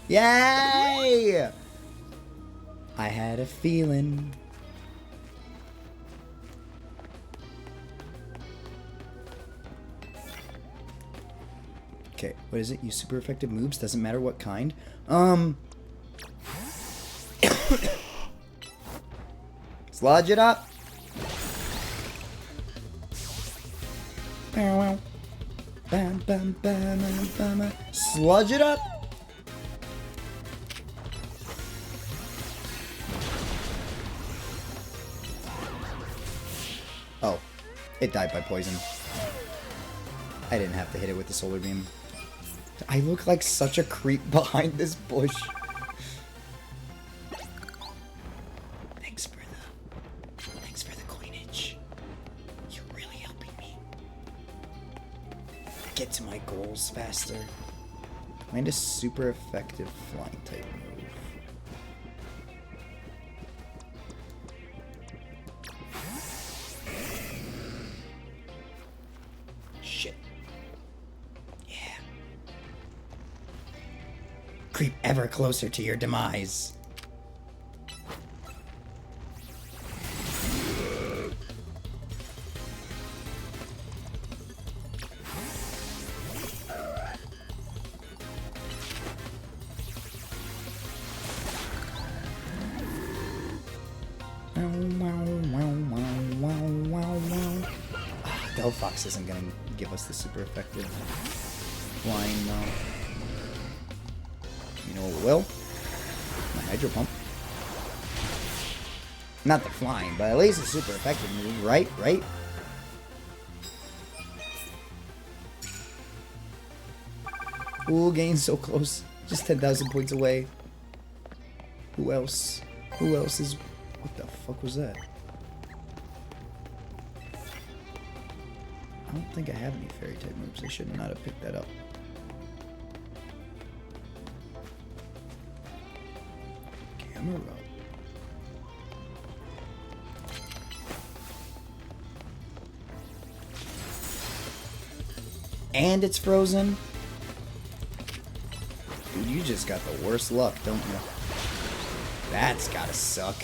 Yay! I had a feeling. Okay, what is it? Use super effective moves, doesn't matter what kind. Sludge it up. Sludge it up. Oh, it died by poison. I didn't have to hit it with the solar beam. I look like such a creep behind this bush. Thanks for the coinage. You're really helping me get to my goals faster. Find a super effective flying type move. Shit. Yeah. Creep ever closer to your demise. Delphox isn't gonna give us the super effective flying though. You know what will? My Hydro Pump. Not the flying, but at least a super effective move, right? Right? Ooh, getting so close. Just 10,000 points away. Who else? Who else is... What the fuck was that? I don't think I have any fairy type moves. I should not have picked that up. Camera up. And it's frozen? Dude, you just got the worst luck, don't you? That's gotta suck.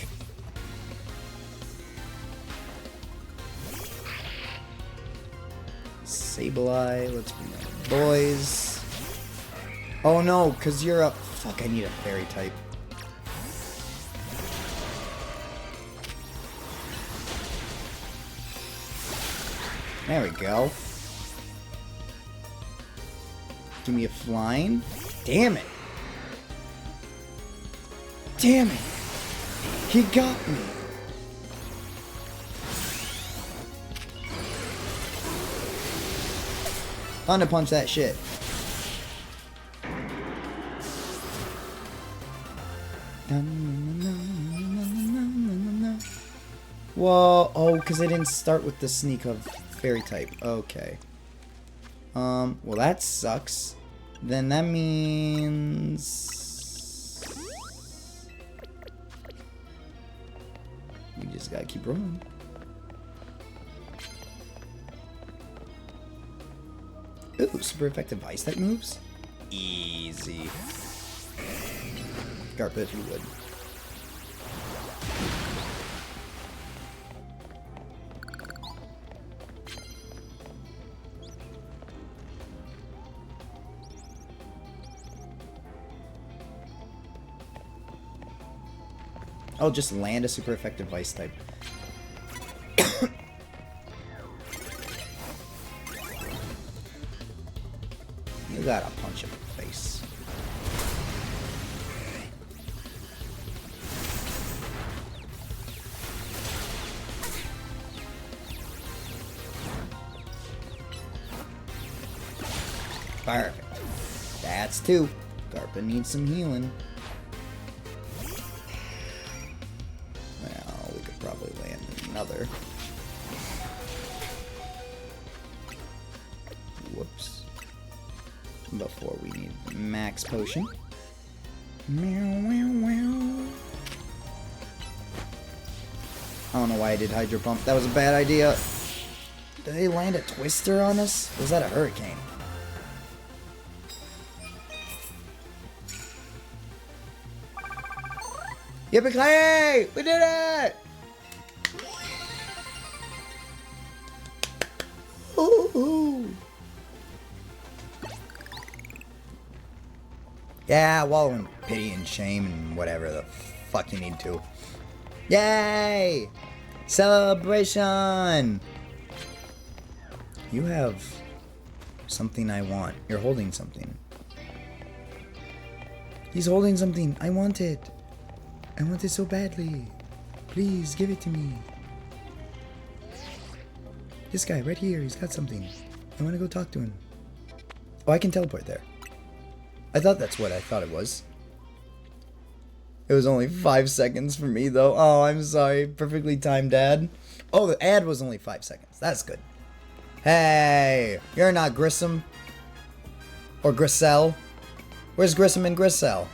Sableye, let's be my boys. Oh no, cause you're a... Fuck, I need a fairy type. There we go. Give me a flying. Damn it. Damn it. He got me. Thunder punch that shit. Whoa. Oh, because I didn't start with the sneak of fairy type. Okay. Well, that sucks. Then that means... We just gotta keep rolling. Ooh, super effective ice type moves? Easy. Garp if you would. I'll just land a super effective ice type. You gotta punch him in the face. Perfect. That's two. Garpa needs some healing. Well, we could probably land another. Whoops. Before we need the max potion. Meow, meow, meow. I don't know why I did Hydro Pump. That was a bad idea. Did they land a twister on us? Or was that a hurricane? Yippee-ki-yay! We did it! Ooh. Yeah, wallow in pity and shame and whatever the fuck you need to. Yay! Celebration! You have something I want. You're holding something. He's holding something. I want it. I want it so badly. Please give it to me. This guy right here, he's got something. I want to go talk to him. Oh, I can teleport there. I thought that's what I thought it was. It was only 5 seconds for me, though. Oh, I'm sorry. Perfectly timed ad. Oh, the ad was only 5 seconds. That's good. Hey, you're not Grissom. Or Grissel. Where's Grissom and Grissel?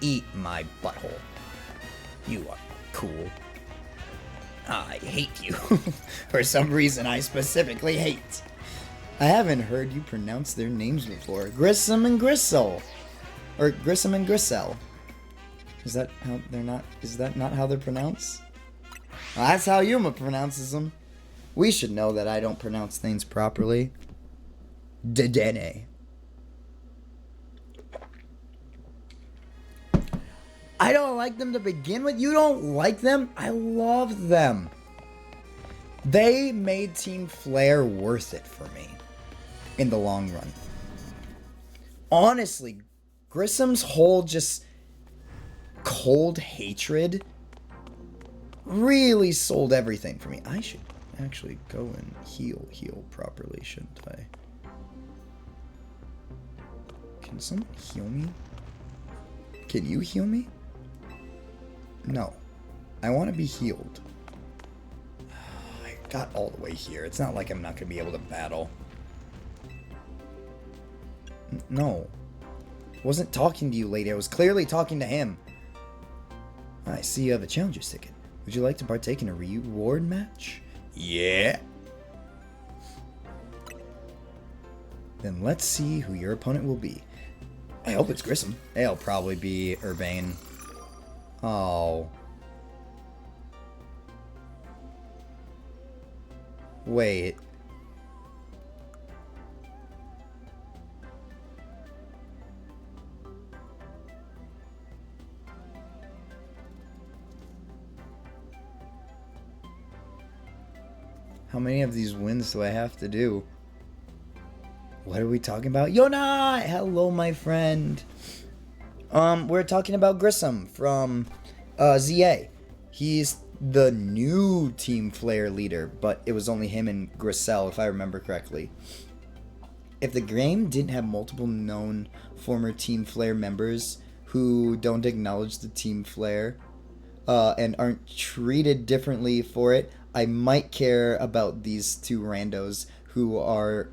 Eat my butthole. You are cool. I hate you. For some reason I specifically hate. I haven't heard you pronounce their names before. Grissom and Grissel. Or Grissom and Grissel. Is that how they're not? Is that not how they're pronounced? Well, that's how Yuma pronounces them. We should know that I don't pronounce things properly. Dedene. I don't like them to begin with. You don't like them? I love them. They made Team Flare worth it for me. In the long run. Honestly, Grissom's whole just cold hatred really sold everything for me. I should actually go and heal properly, shouldn't I? Can someone heal me? Can you heal me? No. I want to be healed. I got all the way here. It's not like I'm not going to be able to battle. No. I wasn't talking to you, lady. I was clearly talking to him. I see you have a challenger's ticket. Would you like to partake in a reward match? Yeah. Then let's see who your opponent will be. I hope it's Grissom. It'll probably be Urbane. Oh. Wait. How many of these wins do I have to do? What are we talking about? Yona! Hello, my friend. We're talking about Grissom from ZA. He's the new Team Flare leader, but it was only him and Grissel, if I remember correctly. If the game didn't have multiple known former Team Flare members who don't acknowledge the Team Flare and aren't treated differently for it, I might care about these two randos who are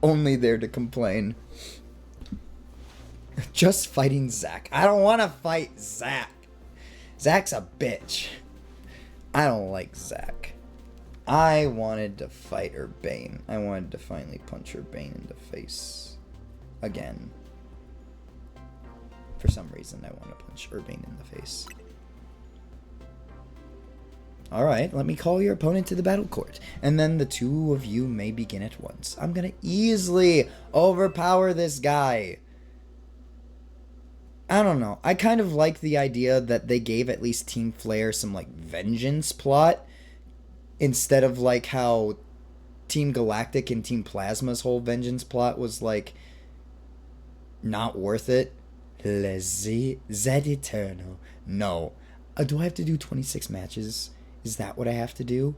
only there to complain. Just fighting Zack. I don't want to fight Zack. Zack's a bitch. I don't like Zack. I wanted to fight Urbane. I wanted to finally punch Urbane in the face. Again. For some reason, I want to punch Urbane in the face. Alright, let me call your opponent to the battle court, and then the two of you may begin at once. I'm gonna easily overpower this guy. I don't know. I kind of like the idea that they gave at least Team Flare some, like, vengeance plot, instead of, like, how Team Galactic and Team Plasma's whole vengeance plot was, like, not worth it. Les Z Eternal. No. Do I have to do 26 matches? Is that what I have to do?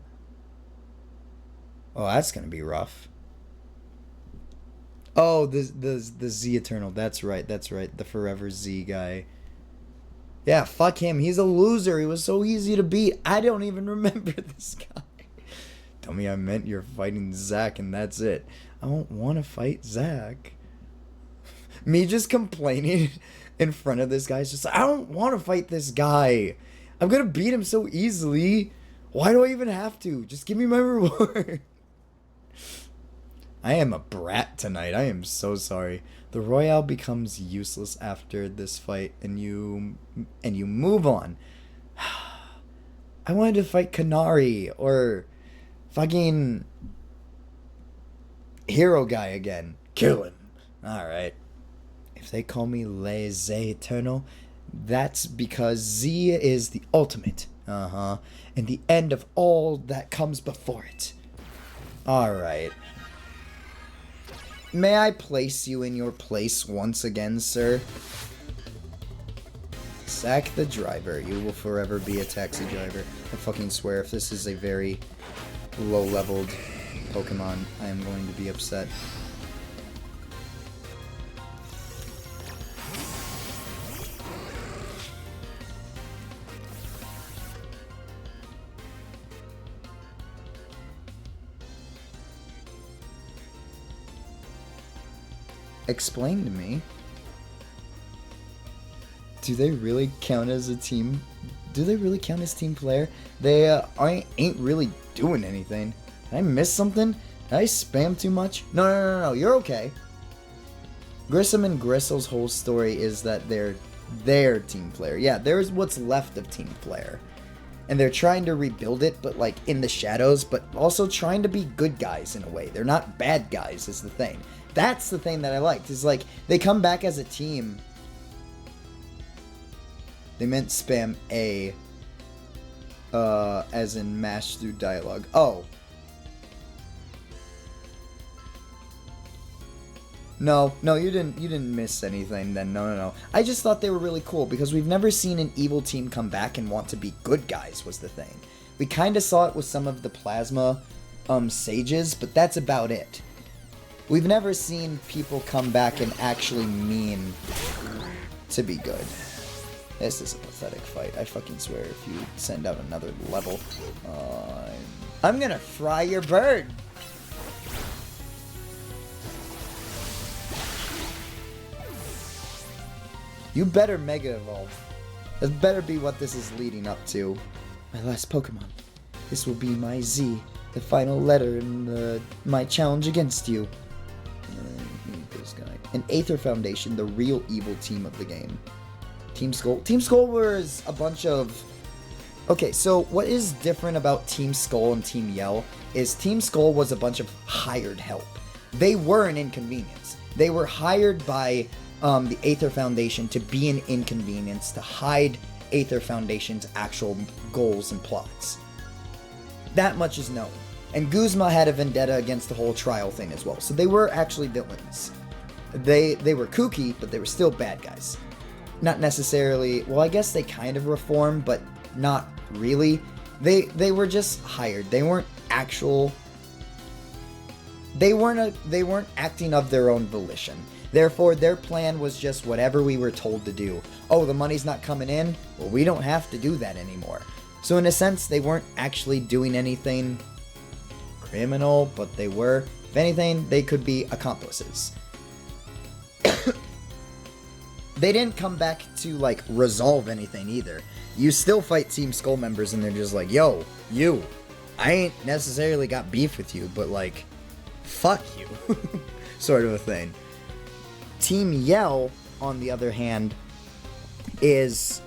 Oh, that's gonna be rough. Oh, the Z Eternal. That's right. The Forever Z guy. Yeah, fuck him. He's a loser. He was so easy to beat. I don't even remember this guy. Tell me I meant you're fighting Zack and that's it. I don't want to fight Zack. Me just complaining in front of this guy is just like, I don't want to fight this guy. I'm gonna beat him so easily. Why do I even have to? Just give me my reward. I am a brat tonight. I am so sorry. The Royale becomes useless after this fight, and you move on. I wanted to fight Canary or fucking Hero Guy again. Kill him. Alright. If they call me Les Eternal, that's because Z is the ultimate. And the end of all that comes before it. Alright. May I place you in your place once again, sir? Sack the driver. You will forever be a taxi driver. I fucking swear, if this is a very low-leveled Pokemon, I am going to be upset. Explain to me. Do they really count as a team? Do they really count as team player? They ain't really doing anything. Did I miss something? Did I spam too much? No. You're okay. Grissom and Gristle's whole story is that they're team player. Yeah, there's what's left of team player. And they're trying to rebuild it, but like in the shadows, but also trying to be good guys in a way. They're not bad guys is the thing. That's the thing that I liked. Is like they come back as a team. They meant spam A, as in mash through dialogue. Oh. No, you didn't miss anything then. No. I just thought they were really cool because we've never seen an evil team come back and want to be good guys was the thing. We kind of saw it with some of the Plasma sages, but that's about it. We've never seen people come back and actually mean to be good. This is a pathetic fight. I fucking swear if you send out another level, I'm gonna fry your bird. You better Mega Evolve. That better be what this is leading up to. My last Pokemon. This will be my Z, the final letter in my challenge against you. This guy. And Aether Foundation, the real evil team of the game. Team Skull. Team Skull was a bunch of... Okay, so what is different about Team Skull and Team Yell is Team Skull was a bunch of hired help. They were an inconvenience. They were hired by the Aether Foundation to be an inconvenience, to hide Aether Foundation's actual goals and plots. That much is known. And Guzma had a vendetta against the whole trial thing as well. So they were actually villains. They were kooky, but they were still bad guys. Not necessarily... Well, I guess they kind of reformed, but not really. They were just hired. They weren't actual... They weren't acting of their own volition. Therefore, their plan was just whatever we were told to do. Oh, the money's not coming in? Well, we don't have to do that anymore. So in a sense, they weren't actually doing anything criminal, but they were. If anything, they could be accomplices. They didn't come back to, like, resolve anything either. You still fight Team Skull members and they're just like, yo, you, I ain't necessarily got beef with you, but, like, fuck you. Sort of a thing. Team Yell, on the other hand, is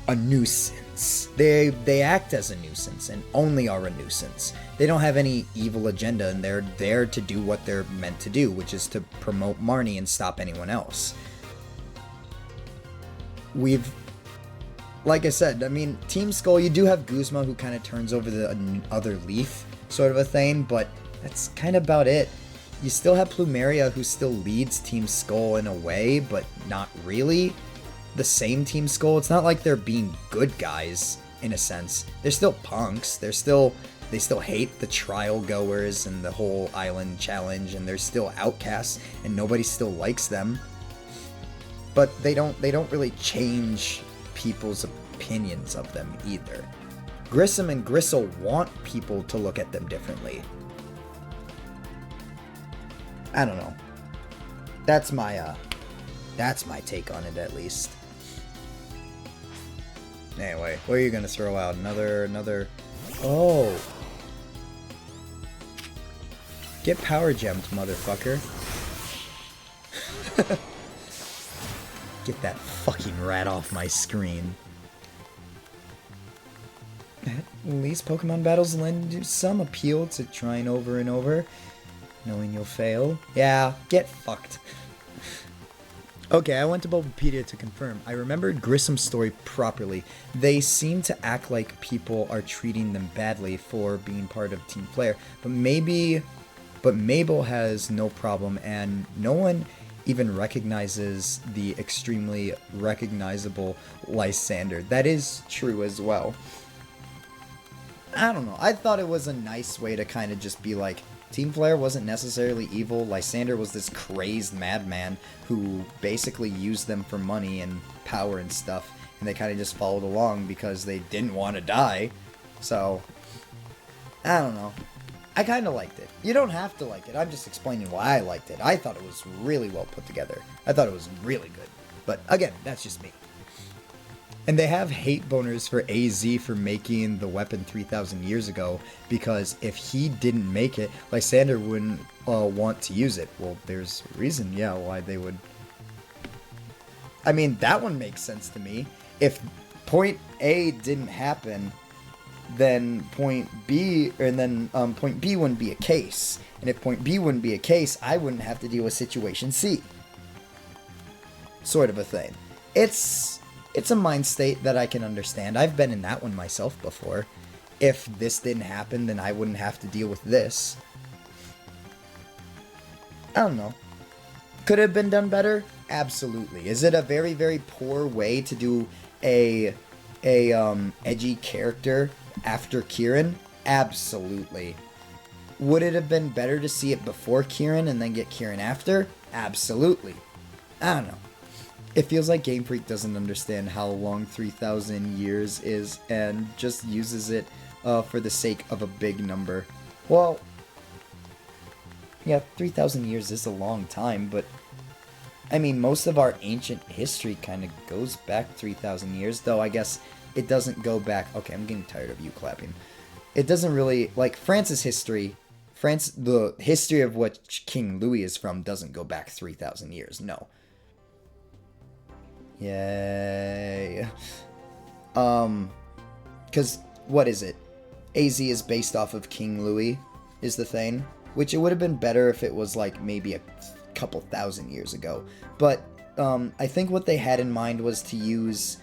a nuisance. They act as a nuisance and only are a nuisance. They don't have any evil agenda and they're there to do what they're meant to do, which is to promote Marnie and stop anyone else. Like I said, I mean, Team Skull, you do have Guzma who kind of turns over the other leaf, sort of a thing, but that's kind of about it. You still have Plumeria who still leads Team Skull in a way, but not really the same Team Skull. It's not like they're being good guys, in a sense. They're still punks. They still hate the trial goers and the whole island challenge, and they're still outcasts, and nobody still likes them. But they don't really change people's opinions of them either. Grissom and Gristle want people to look at them differently. I don't know. That's my take on it, at least. Anyway, what are you gonna throw out? Another... Oh! Get power gemmed, motherfucker. Get that fucking rat off my screen. At least Pokemon battles lend you some appeal to trying over and over, knowing you'll fail. Yeah, get fucked. Okay, I went to Bulbapedia to confirm. I remembered Grissom's story properly. They seem to act like people are treating them badly for being part of Team Flare, but Mabel has no problem, and no one even recognizes the extremely recognizable Lysander. That is true as well. I don't know. I thought it was a nice way to kind of just be like, Team Flare wasn't necessarily evil. Lysander was this crazed madman who basically used them for money and power and stuff, and they kind of just followed along because they didn't want to die. So, I don't know. I kind of liked it. You don't have to like it. I'm just explaining why I liked it. I thought it was really well put together. I thought it was really good. But again, that's just me. And they have hate boners for AZ for making the weapon 3,000 years ago, because if he didn't make it, Lysander wouldn't want to use it. Well, there's a reason, yeah, why they would. I mean, that one makes sense to me. If point A didn't happen, then point B wouldn't be a case. And if point B wouldn't be a case, I wouldn't have to deal with situation C. Sort of a thing. It's a mind state that I can understand. I've been in that one myself before. If this didn't happen, then I wouldn't have to deal with this. I don't know. Could it have been done better? Absolutely. Is it a very, very poor way to do a edgy character after Kieran? Absolutely. Would it have been better to see it before Kieran and then get Kieran after? Absolutely. I don't know. It feels like Game Freak doesn't understand how long 3,000 years is and just uses it for the sake of a big number. Well, yeah, 3,000 years is a long time, but I mean, most of our ancient history kind of goes back 3,000 years, though I guess it doesn't go back. Okay, I'm getting tired of you clapping. It doesn't really, like, France's history, the history of what King Louis is from doesn't go back 3,000 years, no. Yay. Because, what is it? AZ is based off of King Louis, is the thing. Which it would have been better if it was, like, maybe a couple thousand years ago. But, I think what they had in mind was to use,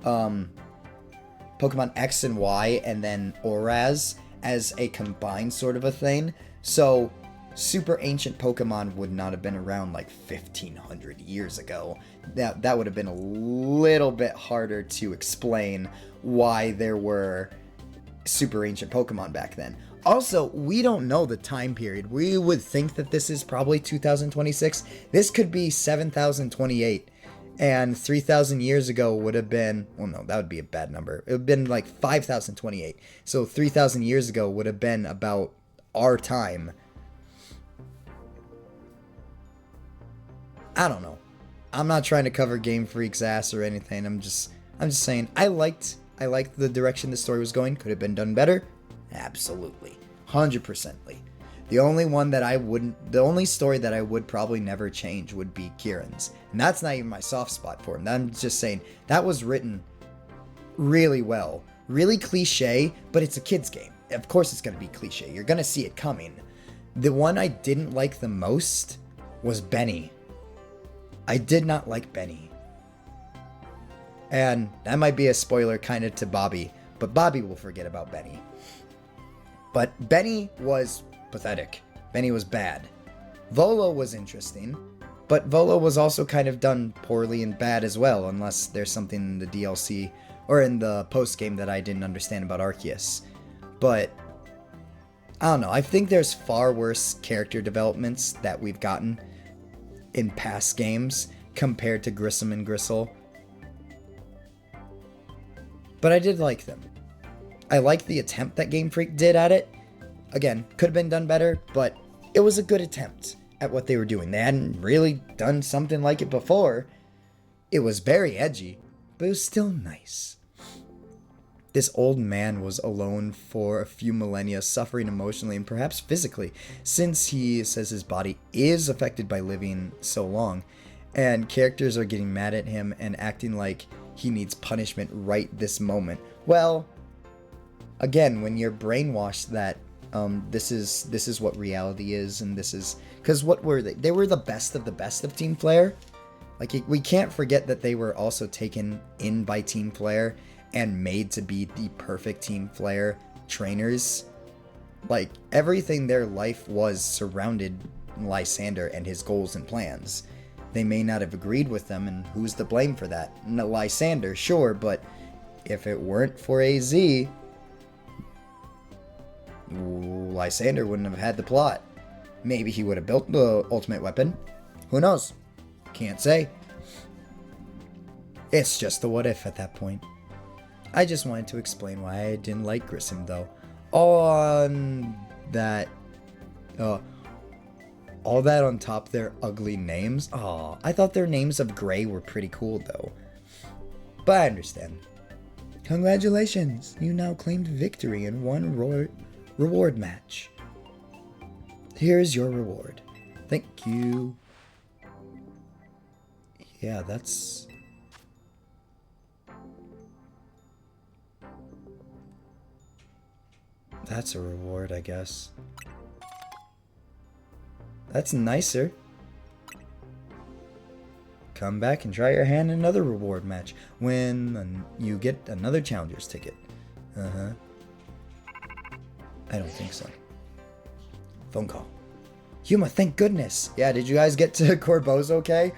Pokemon X and Y and then Oraz as a combined sort of a thing. So, super ancient Pokemon would not have been around like 1,500 years ago. That would have been a little bit harder to explain why there were super ancient Pokemon back then. Also, we don't know the time period. We would think that this is probably 2026. This could be 7,028. And 3,000 years ago would have been, well, no, that would be a bad number. It would have been like 5,028. So 3,000 years ago would have been about our time. I don't know. I'm not trying to cover Game Freak's ass or anything. I'm just saying I liked the direction the story was going. Could have been done better? Absolutely. 100%ly. The only story that I would probably never change would be Kieran's. And that's not even my soft spot for him. I'm just saying, that was written really well. Really cliche, but it's a kid's game. Of course it's going to be cliche. You're going to see it coming. The one I didn't like the most was Benny. I did not like Benny. And that might be a spoiler kind of to Bobby, but Bobby will forget about Benny. But Benny was pathetic. Benny was bad. Volo was interesting, but Volo was also kind of done poorly and bad as well, unless there's something in the DLC or in the post-game that I didn't understand about Arceus. But I don't know. I think there's far worse character developments that we've gotten in past games compared to Grissom and Gristle. But I did like them. I liked the attempt that Game Freak did at it. Again, could have been done better, but it was a good attempt at what they were doing. They hadn't really done something like it before. It was very edgy, but it was still nice. this old man was alone for a few millennia, suffering emotionally and perhaps physically, since he says his body is affected by living so long, and characters are getting mad at him and acting like he needs punishment right this moment. Well, again, when you're brainwashed that this is what reality is, and this is because what were they? They were the best of Team Flare. Like, we can't forget that they were also taken in by Team Flare and made to be the perfect Team Flare trainers. Like, everything their life was surrounded Lysander and his goals and plans. They may not have agreed with them, and who's to blame for that? Lysander, sure, but if it weren't for AZ, Lysander wouldn't have had the plot. Maybe he would have built the ultimate weapon. Who knows? Can't say. It's just a what if at that point. I just wanted to explain why I didn't like Grissom, though. On that, all that on top of their ugly names. Aw, I thought their names of Grey were pretty cool, though. But I understand. Congratulations, you now claimed victory in one reward match. Here's your reward. Thank you. Yeah, that's a reward, I guess. That's nicer. Come back and try your hand in another reward match when you get another challenger's ticket. I don't think so. Phone call. Yuma, thank goodness. Yeah, did you guys get to Corbo's okay?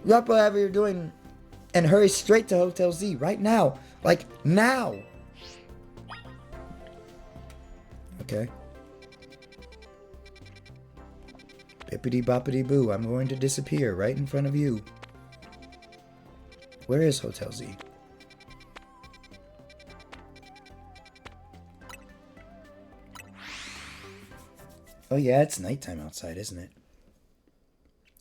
Drop whatever you're doing and hurry straight to Hotel Z right now. Like, now. Okay. Bippity boppity boo, I'm going to disappear right in front of you. Where is Hotel Z? Oh yeah, it's nighttime outside, isn't it?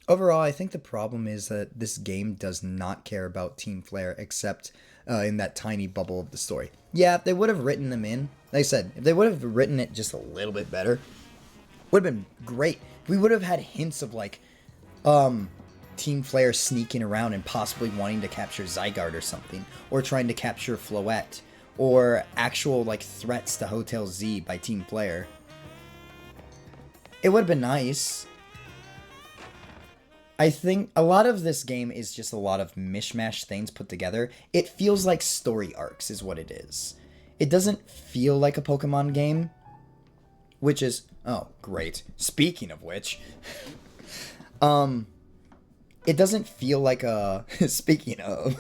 Overall, I think the problem is that this game does not care about Team Flare except in that tiny bubble of the story. Yeah, if they would have written them in, like I said, if they would have written it just a little bit better, would have been great. We would have had hints of like Team Flare sneaking around and possibly wanting to capture Zygarde or something, or trying to capture Floette, or actual like threats to Hotel Z by Team Flare. It would have been nice. I think a lot of this game is just a lot of mishmash things put together. It feels like story arcs is what it is. It doesn't feel like a Pokemon game, which is... Oh, great. Speaking of which, it doesn't feel like a... Speaking of...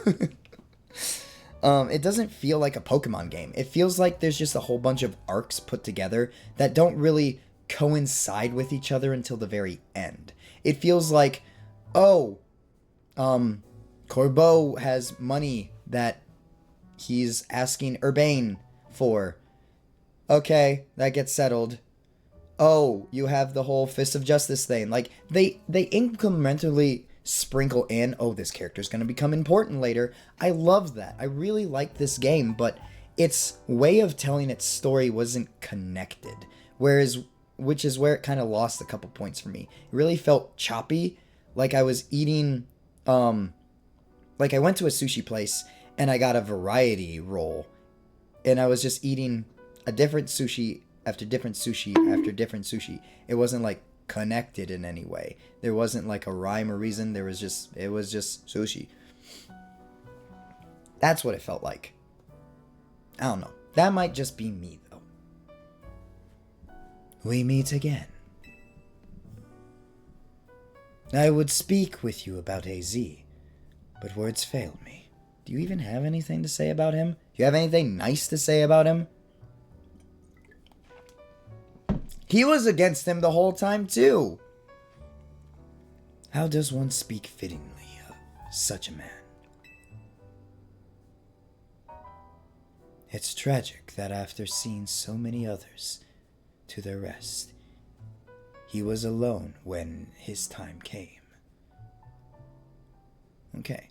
it doesn't feel like a Pokemon game. It feels like there's just a whole bunch of arcs put together that don't really coincide with each other until the very end. It feels like... Oh, Corbo has money that he's asking Urbane for. Okay, that gets settled. Oh, you have the whole Fist of Justice thing. Like, they incrementally sprinkle in, oh, this character's going to become important later. I love that. I really like this game, but its way of telling its story wasn't connected. Which is where it kind of lost a couple points for me. It really felt choppy. Like I was eating, like I went to a sushi place and I got a variety roll. And I was just eating a different sushi after different sushi after different sushi. It wasn't like connected in any way. There wasn't like a rhyme or reason. It was just sushi. That's what it felt like. I don't know. That might just be me though. We meet again. I would speak with you about AZ, but words failed me. Do you even have anything to say about him? Do you have anything nice to say about him? He was against him the whole time, too. How does one speak fittingly of such a man? It's tragic that after seeing so many others to their rest, he was alone when his time came. Okay.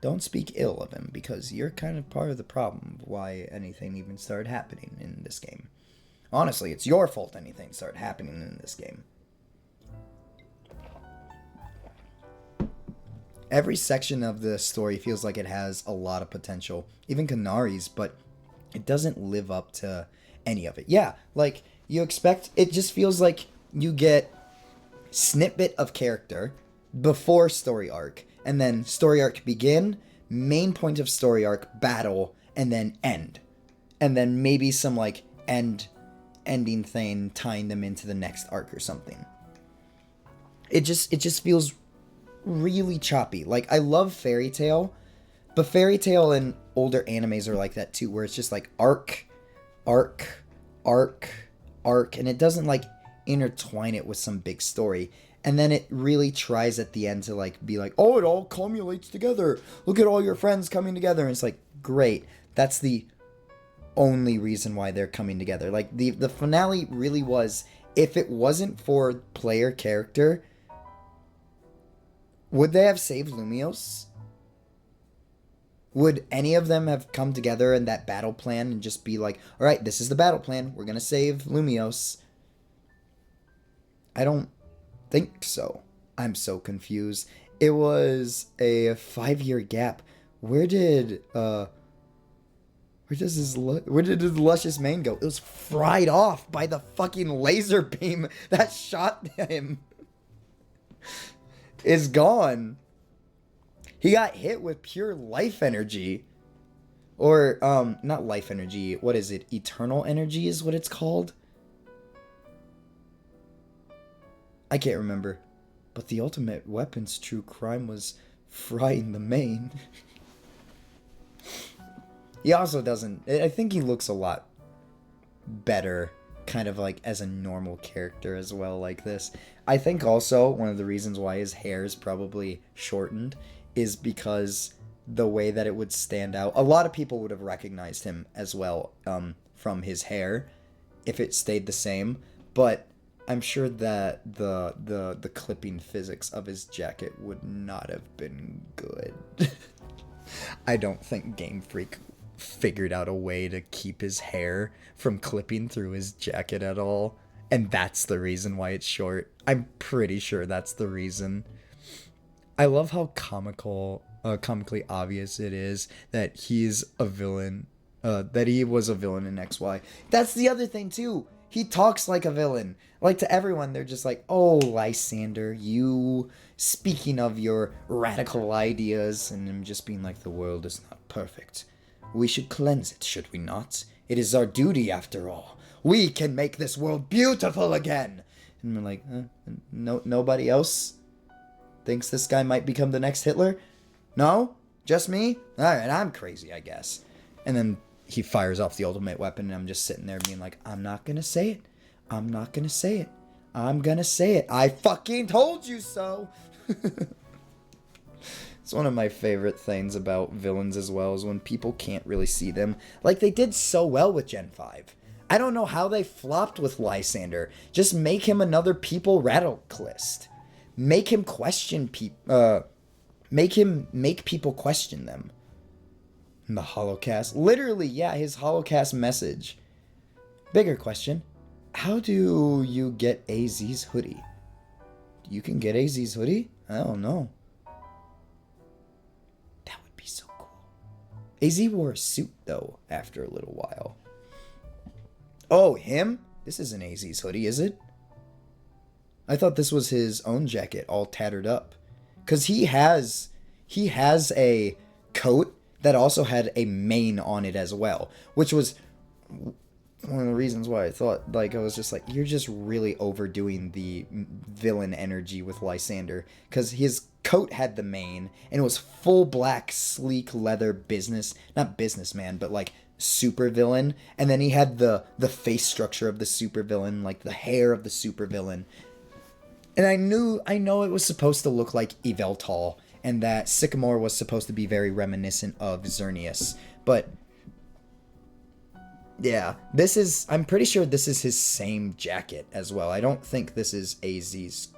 don't speak ill of him, because you're kind of part of the problem of why anything even started happening in this game. Honestly, it's your fault anything started happening in this game. Every section of the story feels like it has a lot of potential, even Kanari's, but it doesn't live up to any of it. Yeah, like, you expect, it just feels like you get snippet of character before story arc, and then story arc begin, main point of story arc, battle, and then end. And then maybe some, like, ending thing tying them into the next arc or something. It just feels really choppy. Like, I love Fairy Tail, but Fairy Tail and older animes are like that too, where it's just like arc, and it doesn't like intertwine it with some big story. And then it really tries at the end to like be like, oh, it all culminates together. Look at all your friends coming together. And it's like, great. That's the only reason why they're coming together. Like, the finale really was, if it wasn't for player character, would they have saved Lumiose? Would any of them have come together in that battle plan and just be like, alright, this is the battle plan. We're going to save Lumiose. I don't think so. I'm so confused. It was a 5-year gap. Where did his luscious mane go? It was fried off by the fucking laser beam that shot him. Is gone. He got hit with pure life energy. Or, not life energy. What is it? Eternal energy is what it's called? I can't remember. But the ultimate weapon's true crime was frying the mane. He also doesn't... I think he looks a lot better, kind of like as a normal character as well, like this. I think also one of the reasons why his hair is probably shortened is because the way that it would stand out. A lot of people would have recognized him as well from his hair if it stayed the same, but I'm sure that the clipping physics of his jacket would not have been good. I don't think Game Freak figured out a way to keep his hair from clipping through his jacket at all, and that's the reason why it's short. I'm pretty sure that's the reason. I love how comically obvious it is that he's a villain, that he was a villain in XY. That's the other thing too. He talks like a villain. Like, to everyone, they're just like, oh, Lysander, you speaking of your radical ideas, and him just being like, the world is not perfect. We should cleanse it, should we not? It is our duty, after all. We can make this world beautiful again. And we're like, nobody else thinks this guy might become the next Hitler? No? Just me? Alright, I'm crazy, I guess. And then he fires off the ultimate weapon, and I'm just sitting there being like, I'm not gonna say it. I'm not gonna say it. I'm gonna say it. I fucking told you so! It's one of my favorite things about villains as well, is when people can't really see them. Like, they did so well with Gen 5. I don't know how they flopped with Lysander. Just make him another people radicalist. Make him question people, make people question them. And the holocast, literally, yeah, his holocast message. Bigger question, how do you get AZ's hoodie? You can get AZ's hoodie? I don't know. That would be so cool. AZ wore a suit, though, after a little while. Oh, him? This isn't AZ's hoodie, is it? I thought this was his own jacket, all tattered up. Because he has a coat that also had a mane on it as well, which was one of the reasons why I thought, like, I was just like, you're just really overdoing the villain energy with Lysander, because his coat had the mane, and it was full black, sleek leather not businessman, but like super villain, and then he had the face structure of the super villain, like the hair of the super villain. And I know it was supposed to look like Yveltal, and that Sycamore was supposed to be very reminiscent of Xerneas. But yeah, I'm pretty sure this is his same jacket as well. I don't think this is AZ's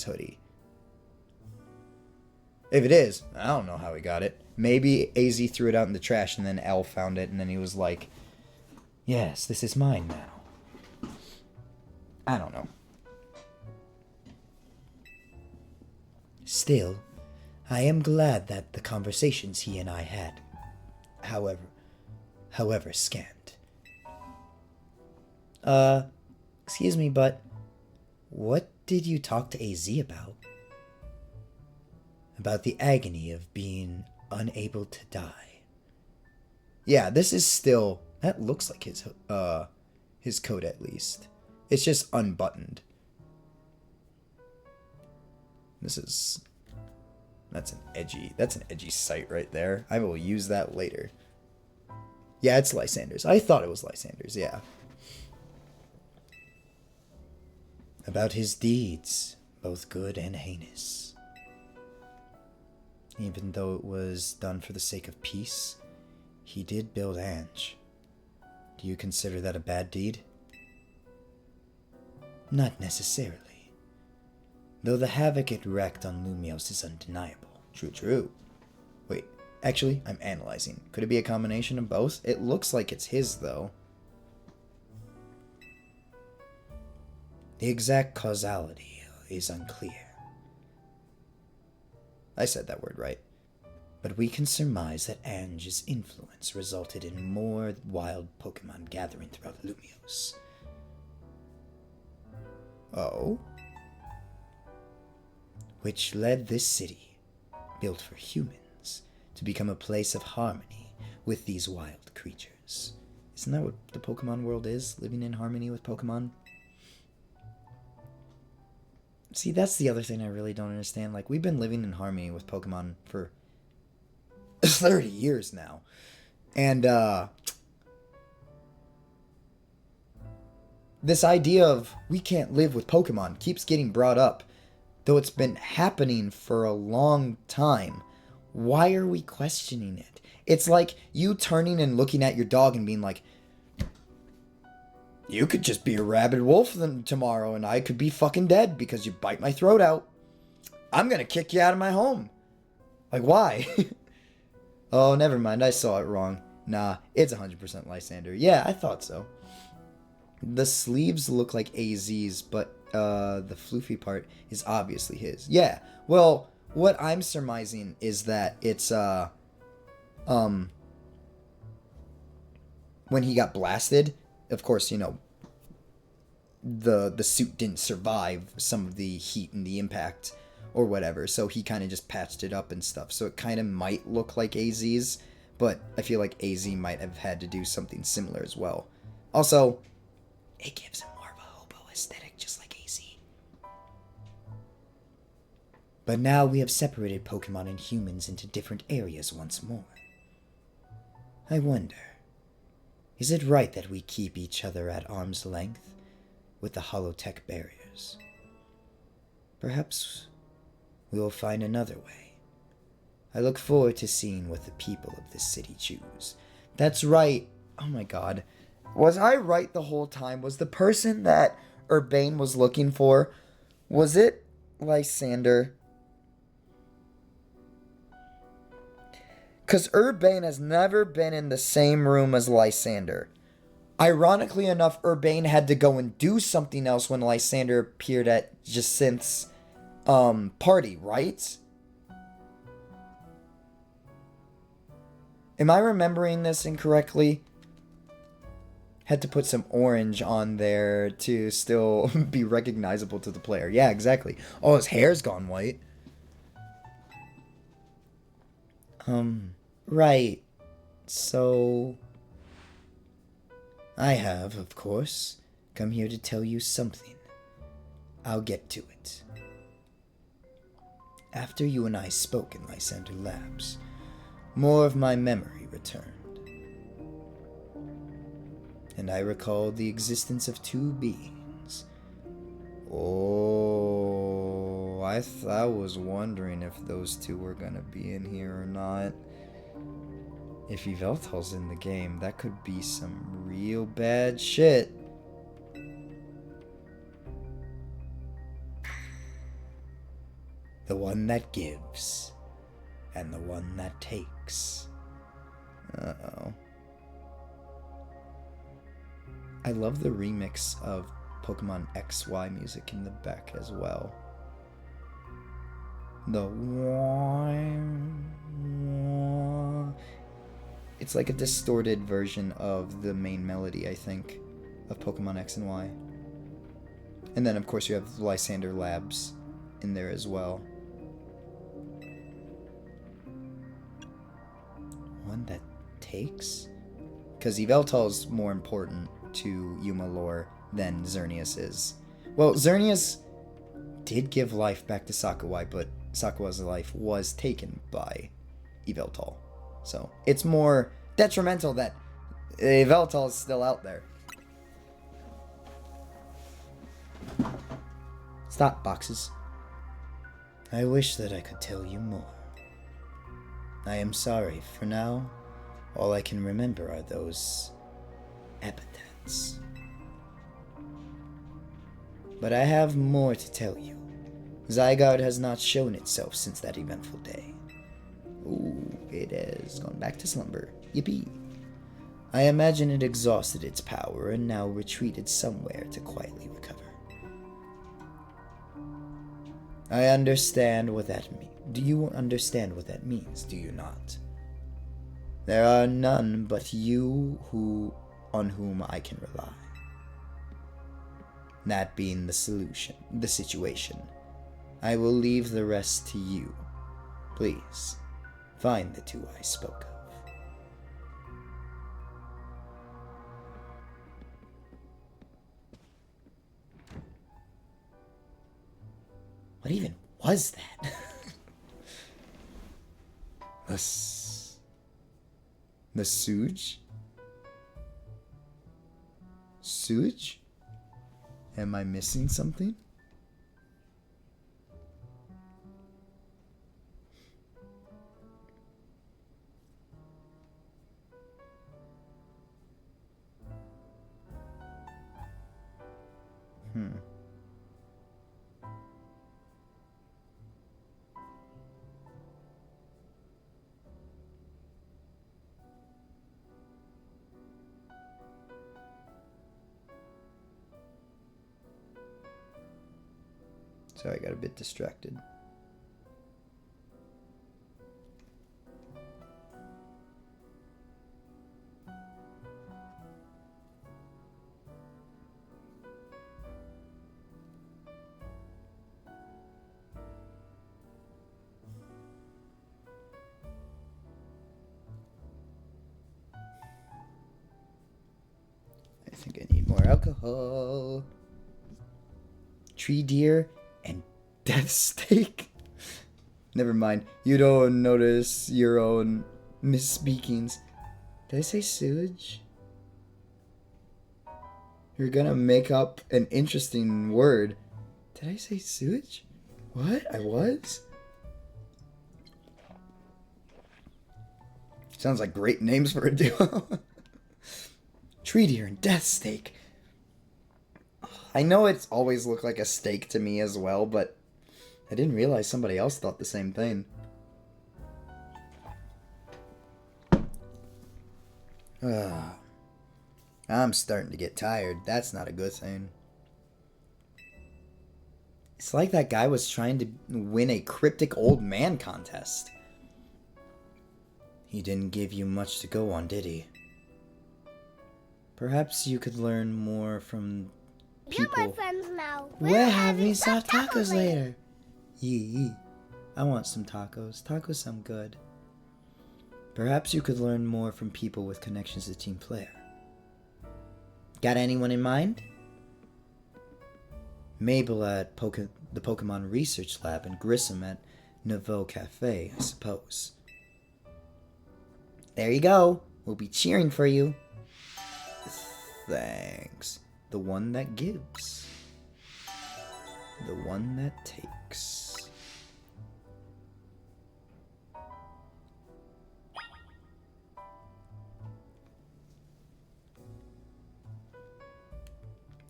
hoodie. If it is, I don't know how he got it. Maybe AZ threw it out in the trash and then L found it and then he was like, yes, this is mine now. I don't know. Still, I am glad that the conversations he and I had, however scant. Excuse me, but what did you talk to AZ about? About the agony of being unable to die. Yeah, this is still, that looks like his coat at least. It's just unbuttoned. That's an edgy sight right there. I will use that later. Yeah, it's Lysander's. I thought it was Lysander's, yeah. About his deeds, both good and heinous. Even though it was done for the sake of peace, he did build Ansha. Do you consider that a bad deed? Not necessarily. Though the havoc it wreaked on Lumiose is undeniable. True. Wait, actually, I'm analyzing. Could it be a combination of both? It looks like it's his, though. The exact causality is unclear. I said that word right. But we can surmise that Ansha's influence resulted in more wild Pokémon gathering throughout Lumiose. Oh? Which led this city, built for humans, to become a place of harmony with these wild creatures. Isn't that what the Pokemon world is? Living in harmony with Pokemon? See, that's the other thing I really don't understand. Like, we've been living in harmony with Pokemon for 30 years now. And, this idea of we can't live with Pokemon keeps getting brought up. Though it's been happening for a long time. Why are we questioning it? It's like you turning and looking at your dog and being like, you could just be a rabid wolf tomorrow and I could be fucking dead because you bite my throat out. I'm gonna kick you out of my home. Like, why? Oh, never mind. I saw it wrong. Nah, it's 100% Lysander. Yeah, I thought so. The sleeves look like AZ's, but the floofy part is obviously his. Yeah, well, what I'm surmising is that it's, when he got blasted, of course, you know, the suit didn't survive some of the heat and the impact or whatever, so he kind of just patched it up and stuff. So it kind of might look like AZ's, but I feel like AZ might have had to do something similar as well. Also, it gives him more of a hobo aesthetic, just like AZ. But now we have separated Pokemon and humans into different areas once more. I wonder, is it right that we keep each other at arm's length with the holotech barriers? Perhaps we will find another way. I look forward to seeing what the people of this city choose. That's right. Oh my god. Was I right the whole time? Was the person that Urbane was looking for, was it Lysander? Because Urbane has never been in the same room as Lysander. Ironically enough, Urbane had to go and do something else when Lysander appeared at Jacinth's party, right? Am I remembering this incorrectly? Had to put some orange on there to still be recognizable to the player. Yeah, exactly. Oh, his hair's gone white. Right. So, I have, of course, come here to tell you something. I'll get to it. After you and I spoke in Lysander Labs, more of my memory returned. And I recalled the existence of two beings. Oh, I was wondering if those two were gonna be in here or not. If Yveltal's in the game, that could be some real bad shit. The one that gives, and the one that takes. Uh-oh. I love the remix of Pokemon XY music in the back as well. It's like a distorted version of the main melody, I think, of Pokemon X and Y. And then, of course, you have Lysander Labs in there as well. One that takes? Because Yveltal's more important to Yuma lore than Xerneas is. Well, Xerneas did give life back to Sakurai, but Sakurai's life was taken by Yveltal. So it's more detrimental that Yveltal is still out there. Stop, boxes. I wish that I could tell you more. I am sorry. For now, all I can remember are those epithets. But I have more to tell you. Zygarde has not shown itself since that eventful day. Ooh, it has gone back to slumber. Yippee. I imagine it exhausted its power and now retreated somewhere to quietly recover. I understand what that means. Do you understand what that means, do you not? There are none but you on whom I can rely. That being the situation. I will leave the rest to you. Please, find the two I spoke of. What even was that? The sewage? Sewage? Am I missing something? Sorry, I got a bit distracted. I think I need more alcohol. Tree deer and death steak? Never mind. You don't notice your own misspeakings. Did I say sewage? You're gonna make up an interesting word. Did I say sewage? What? I was? Sounds like great names for a duo. Tree deer and death steak. I know it's always looked like a steak to me as well, but I didn't realize somebody else thought the same thing. I'm starting to get tired. That's not a good thing. It's like that guy was trying to win a cryptic old man contest. He didn't give you much to go on, did he? Perhaps you could learn more from people. You're my friends now. We're having soft tacos later. Yee. I want some tacos. Tacos sound good. Perhaps you could learn more from people with connections to Team Player. Got anyone in mind? Mabel at the Pokemon Research Lab and Grissom at Nouveau Cafe, I suppose. There you go. We'll be cheering for you. Thanks. The one that gives. The one that takes.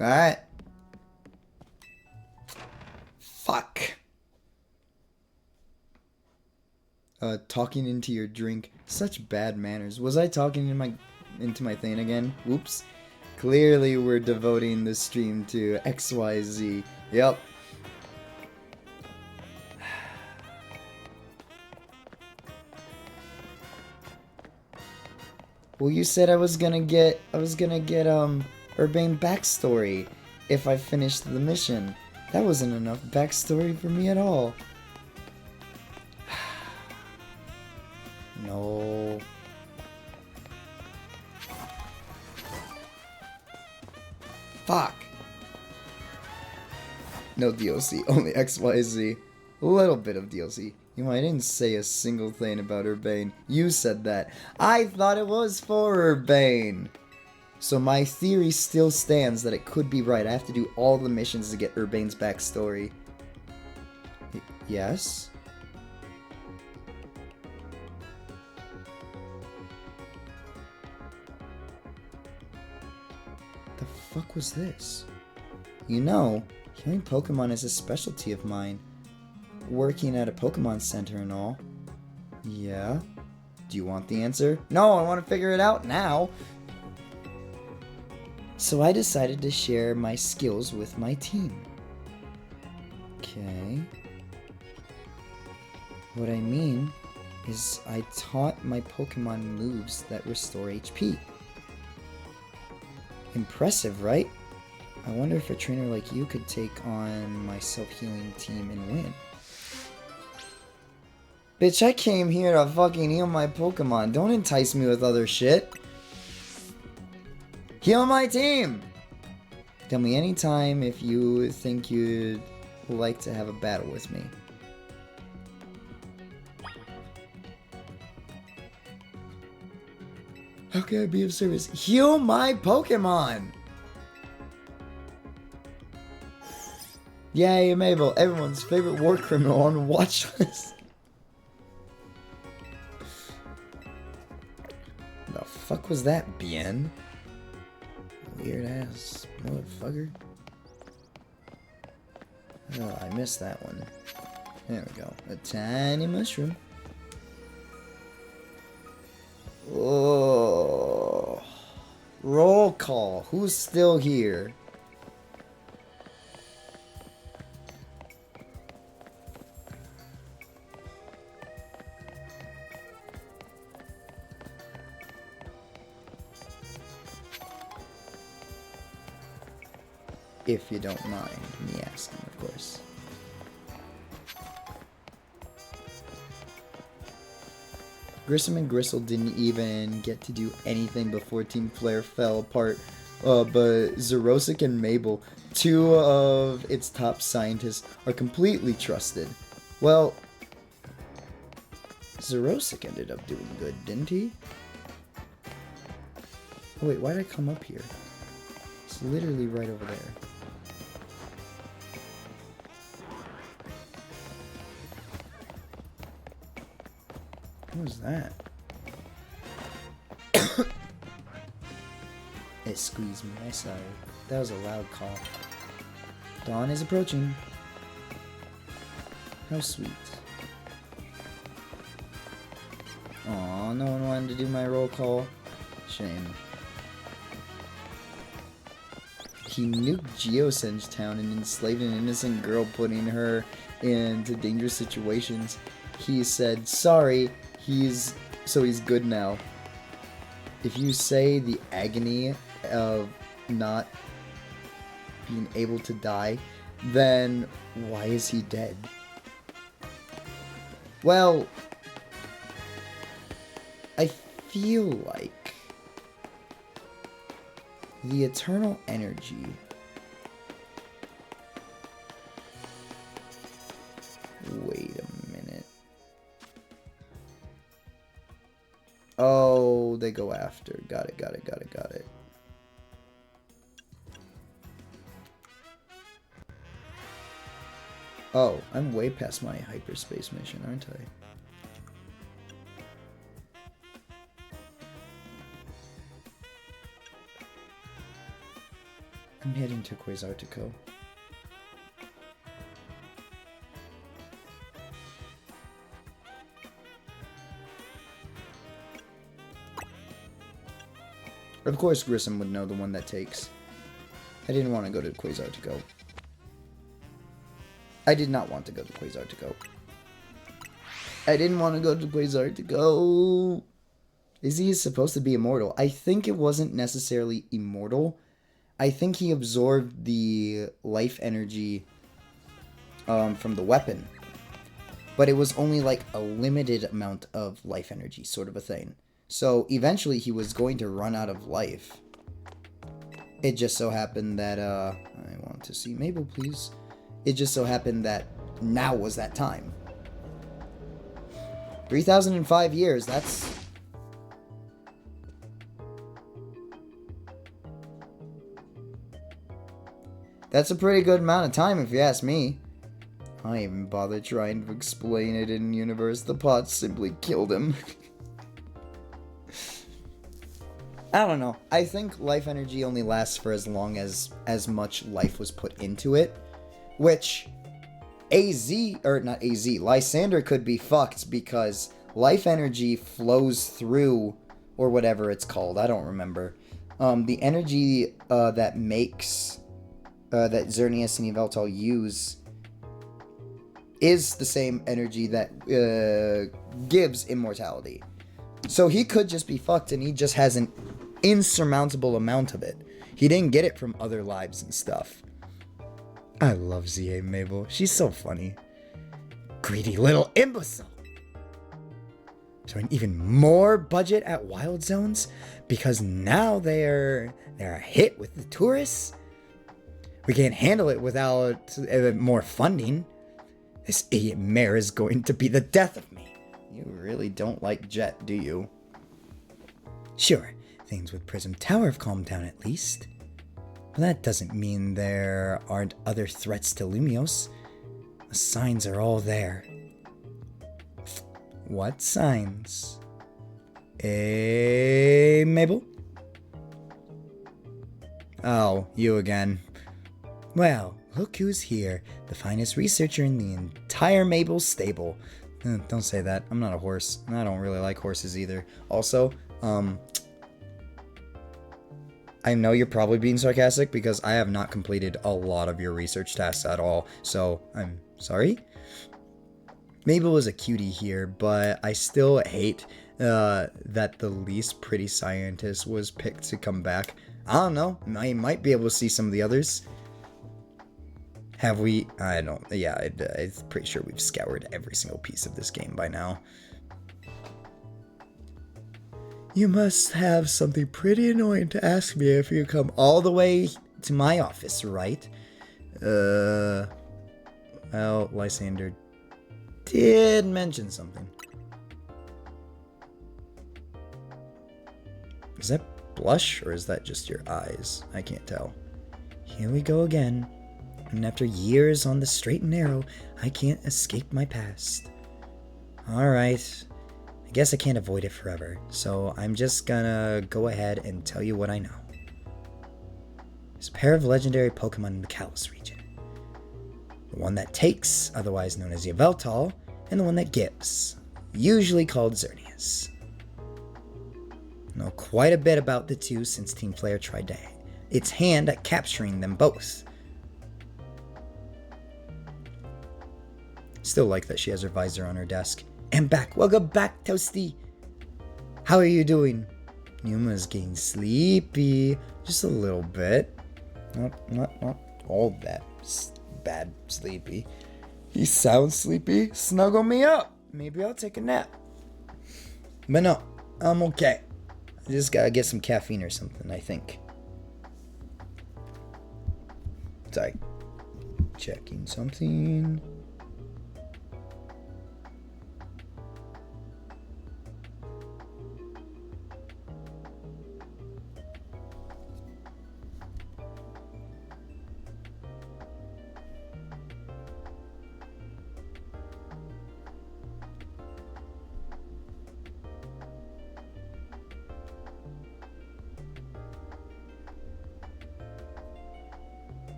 Alright. Fuck. talking into your drink. Such bad manners. Was I talking into my thing again? Whoops. Clearly we're devoting the stream to XYZ. Yep. Well, you said I was gonna get Urbane backstory if I finished the mission. That wasn't enough backstory for me at all. No. Fuck. No DLC, only XYZ. A little bit of DLC. Yuma, I didn't say a single thing about Urbane. You said that. I thought it was for Urbane. So my theory still stands that it could be right. I have to do all the missions to get Urbane's backstory. Yes? The fuck was this? You know, healing Pokemon is a specialty of mine. Working at a Pokemon Center and all. Yeah? Do you want the answer? No, I want to figure it out now! So I decided to share my skills with my team. Okay. What I mean is I taught my Pokemon moves that restore HP. Impressive, right? I wonder if a trainer like you could take on my self-healing team and win. Bitch, I came here to fucking heal my Pokemon. Don't entice me with other shit. Heal my team! Tell me anytime if you think you'd like to have a battle with me. How can I be of service? Heal my Pokemon! Yay, Mabel, everyone's favorite war criminal on watch list. The fuck was that, Bien? Weird ass motherfucker. Oh, I missed that one. There we go. A tiny mushroom. Oh. Roll call. Who's still here? If you don't mind me asking, of course. Grissom and Gristle didn't even get to do anything before Team Flare fell apart, but Xerosic and Mabel, two of its top scientists, are completely trusted. Well, Xerosic ended up doing good, didn't he? Oh wait, why did I come up here? It's literally right over there. What was that? It squeezed me, I saw it. That was a loud call. Dawn is approaching. How sweet. Aw, no one wanted to do my roll call. Shame. He nuked Geosenge Town and enslaved an innocent girl, putting her into dangerous situations. He said, sorry, he's good now. If you say the agony of not being able to die, then why is he dead? Well, I feel like the eternal energy wait a minute. Oh, they go after. Got it. Oh, I'm way past my hyperspace mission, aren't I? I'm heading to Quasartico. Of course Grissom would know the one that takes. I didn't want to go to Quasar to go. I did not want to go to Quasar to go. I didn't want to go to Quasar to go. Izzy is supposed to be immortal. I think it wasn't necessarily immortal. I think he absorbed the life energy from the weapon. But it was only like a limited amount of life energy, sort of a thing. So eventually he was going to run out of life. It just so happened that, I want to see Mabel, please. It just so happened that now was that time. 3,005 years, that's... That's a pretty good amount of time if you ask me. I even bother trying to explain it in universe. The pot simply killed him. I don't know. I think life energy only lasts for as long as much life was put into it. Which Lysander could be fucked because life energy flows through, or whatever it's called, I don't remember. The energy that makes, that Xerneas and Yveltal use is the same energy that gives immortality. So he could just be fucked and he just has an insurmountable amount of it. He didn't get it from other lives and stuff. I love ZA Mabel. She's so funny. Greedy little imbecile. Showing even more budget at Wild Zones because now they're a hit with the tourists. We can't handle it without more funding. This idiot mayor is going to be the death of me. You really don't like Jet, do you? Sure, things with Prism Tower have calmed down at least. But that doesn't mean there aren't other threats to Lumiose. The signs are all there. What signs? Mabel? Oh, you again. Well, look who's here. The finest researcher in the entire Mabel stable. Don't say that. I'm not a horse. And I don't really like horses either. Also, I know you're probably being sarcastic because I have not completed a lot of your research tasks at all. So, I'm sorry. Mabel is a cutie here, but I still hate that the least pretty scientist was picked to come back. I don't know. I might be able to see some of the others. Have we? I don't. Yeah, I'm pretty sure we've scoured every single piece of this game by now. You must have something pretty annoying to ask me if you come all the way to my office, right? Well, Lysander did mention something. Is that blush or is that just your eyes? I can't tell. Here we go again. And after years on the straight and narrow, I can't escape my past. Alright. I guess I can't avoid it forever, so I'm just gonna go ahead and tell you what I know. There's a pair of legendary Pokémon in the Kalos region. The one that takes, otherwise known as Yveltal, and the one that gives, usually called Xerneas. I know quite a bit about the two since Team Flare tried its hand at capturing them both. Still like that she has her visor on her desk. And back. Welcome back, Toasty. How are you doing? Yuma's getting sleepy. Just a little bit. Not all that bad sleepy. He sounds sleepy. Snuggle me up. Maybe I'll take a nap. But no, I'm okay. I just gotta get some caffeine or something, I think. Sorry. Checking something.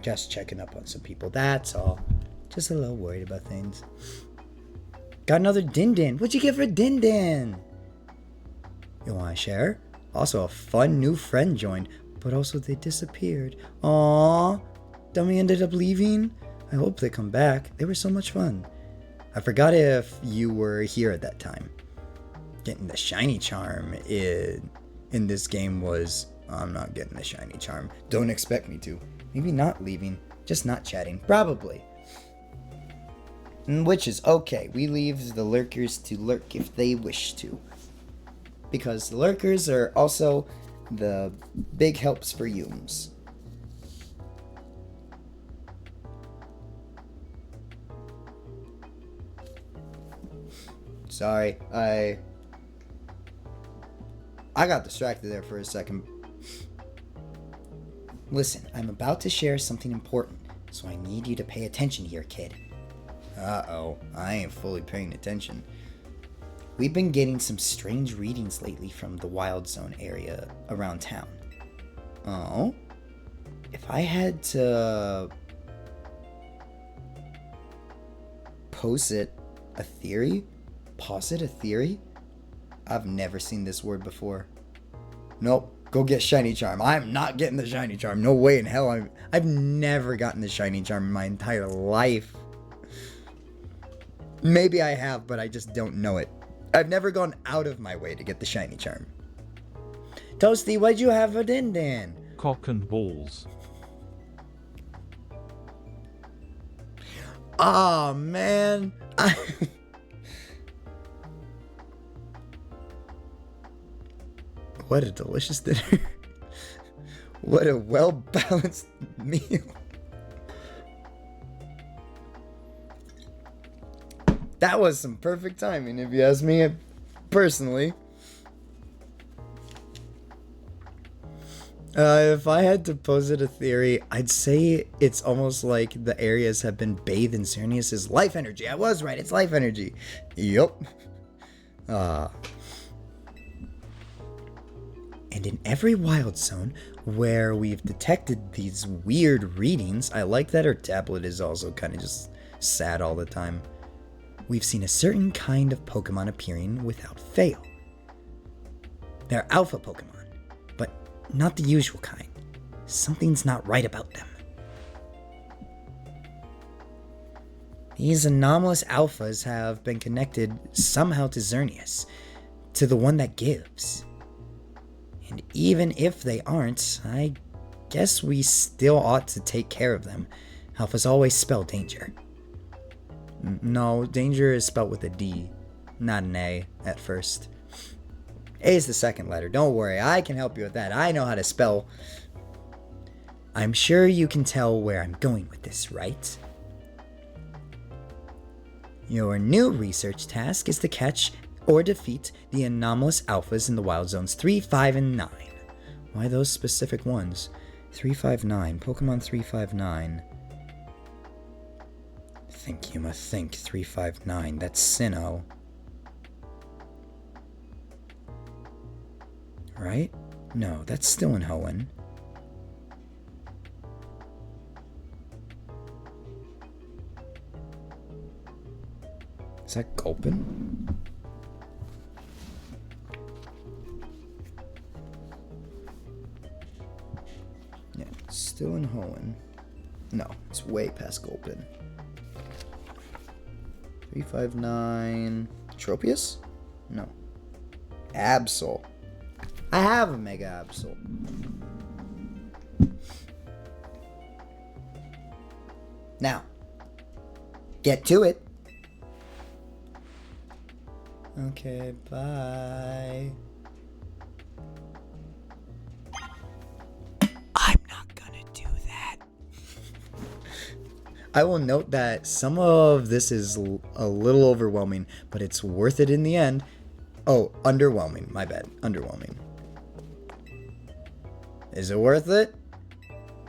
Just checking up on some people, that's all. Just a little worried about things. Got another Din-Din. What'd you get for Din-Din? You wanna share? Also, a fun new friend joined, but also they disappeared. Aww. Dummy ended up leaving? I hope they come back. They were so much fun. I forgot if you were here at that time. Getting the shiny charm in this game was... I'm not getting the shiny charm. Don't expect me to. Maybe not leaving. Just not chatting. Probably. Which is okay. We leave the lurkers to lurk if they wish to. Because the lurkers are also the big helps for Yums. Sorry, I got distracted there for a second. Listen, I'm about to share something important, so I need you to pay attention here, kid. Uh-oh, I ain't fully paying attention. We've been getting some strange readings lately from the Wild Zone area around town. Oh? If I had to posit a theory? I've never seen this word before. Nope. Go get shiny charm. I'm not getting the shiny charm. No way in hell. I've never gotten the shiny charm in my entire life. Maybe I have, but I just don't know it. I've never gone out of my way to get the shiny charm. Toasty, what'd you have for Din-Din? Cock and balls. Aw, man. What a delicious dinner. What a well-balanced meal. That was some perfect timing, if you ask me personally. If I had to posit a theory, I'd say it's almost like the areas have been bathed in Xerneas' life energy. I was right, it's life energy. Yup. And in every wild zone where we've detected these weird readings, I like that her tablet is also kind of just sad all the time. We've seen a certain kind of Pokemon appearing without fail. They're alpha Pokemon, but not the usual kind. Something's not right about them. These anomalous alphas have been connected somehow to Xerneas, to the one that gives. And even if they aren't, I guess we still ought to take care of them. Alphas always spell danger. No, danger is spelled with a D, not an A at first. A is the second letter. Don't worry, I can help you with that. I know how to spell. I'm sure you can tell where I'm going with this, right? Your new research task is to catch or defeat the anomalous alphas in the Wild Zones 3, 5, and 9. Why those specific ones? 359, Pokemon 359. Think, Yuma, think. 359, that's Sinnoh. Right? No, that's still in Hoenn. Is that Gulpin? Yeah, it's still in Hoenn. No, it's way past Gulpin. 359... Tropius? No. Absol. I have a Mega Absol. Now, get to it. Okay, bye. I'm not gonna do that. I will note that some of this is a little overwhelming, but it's worth it in the end. Oh, underwhelming. My bad. Underwhelming. Is it worth it?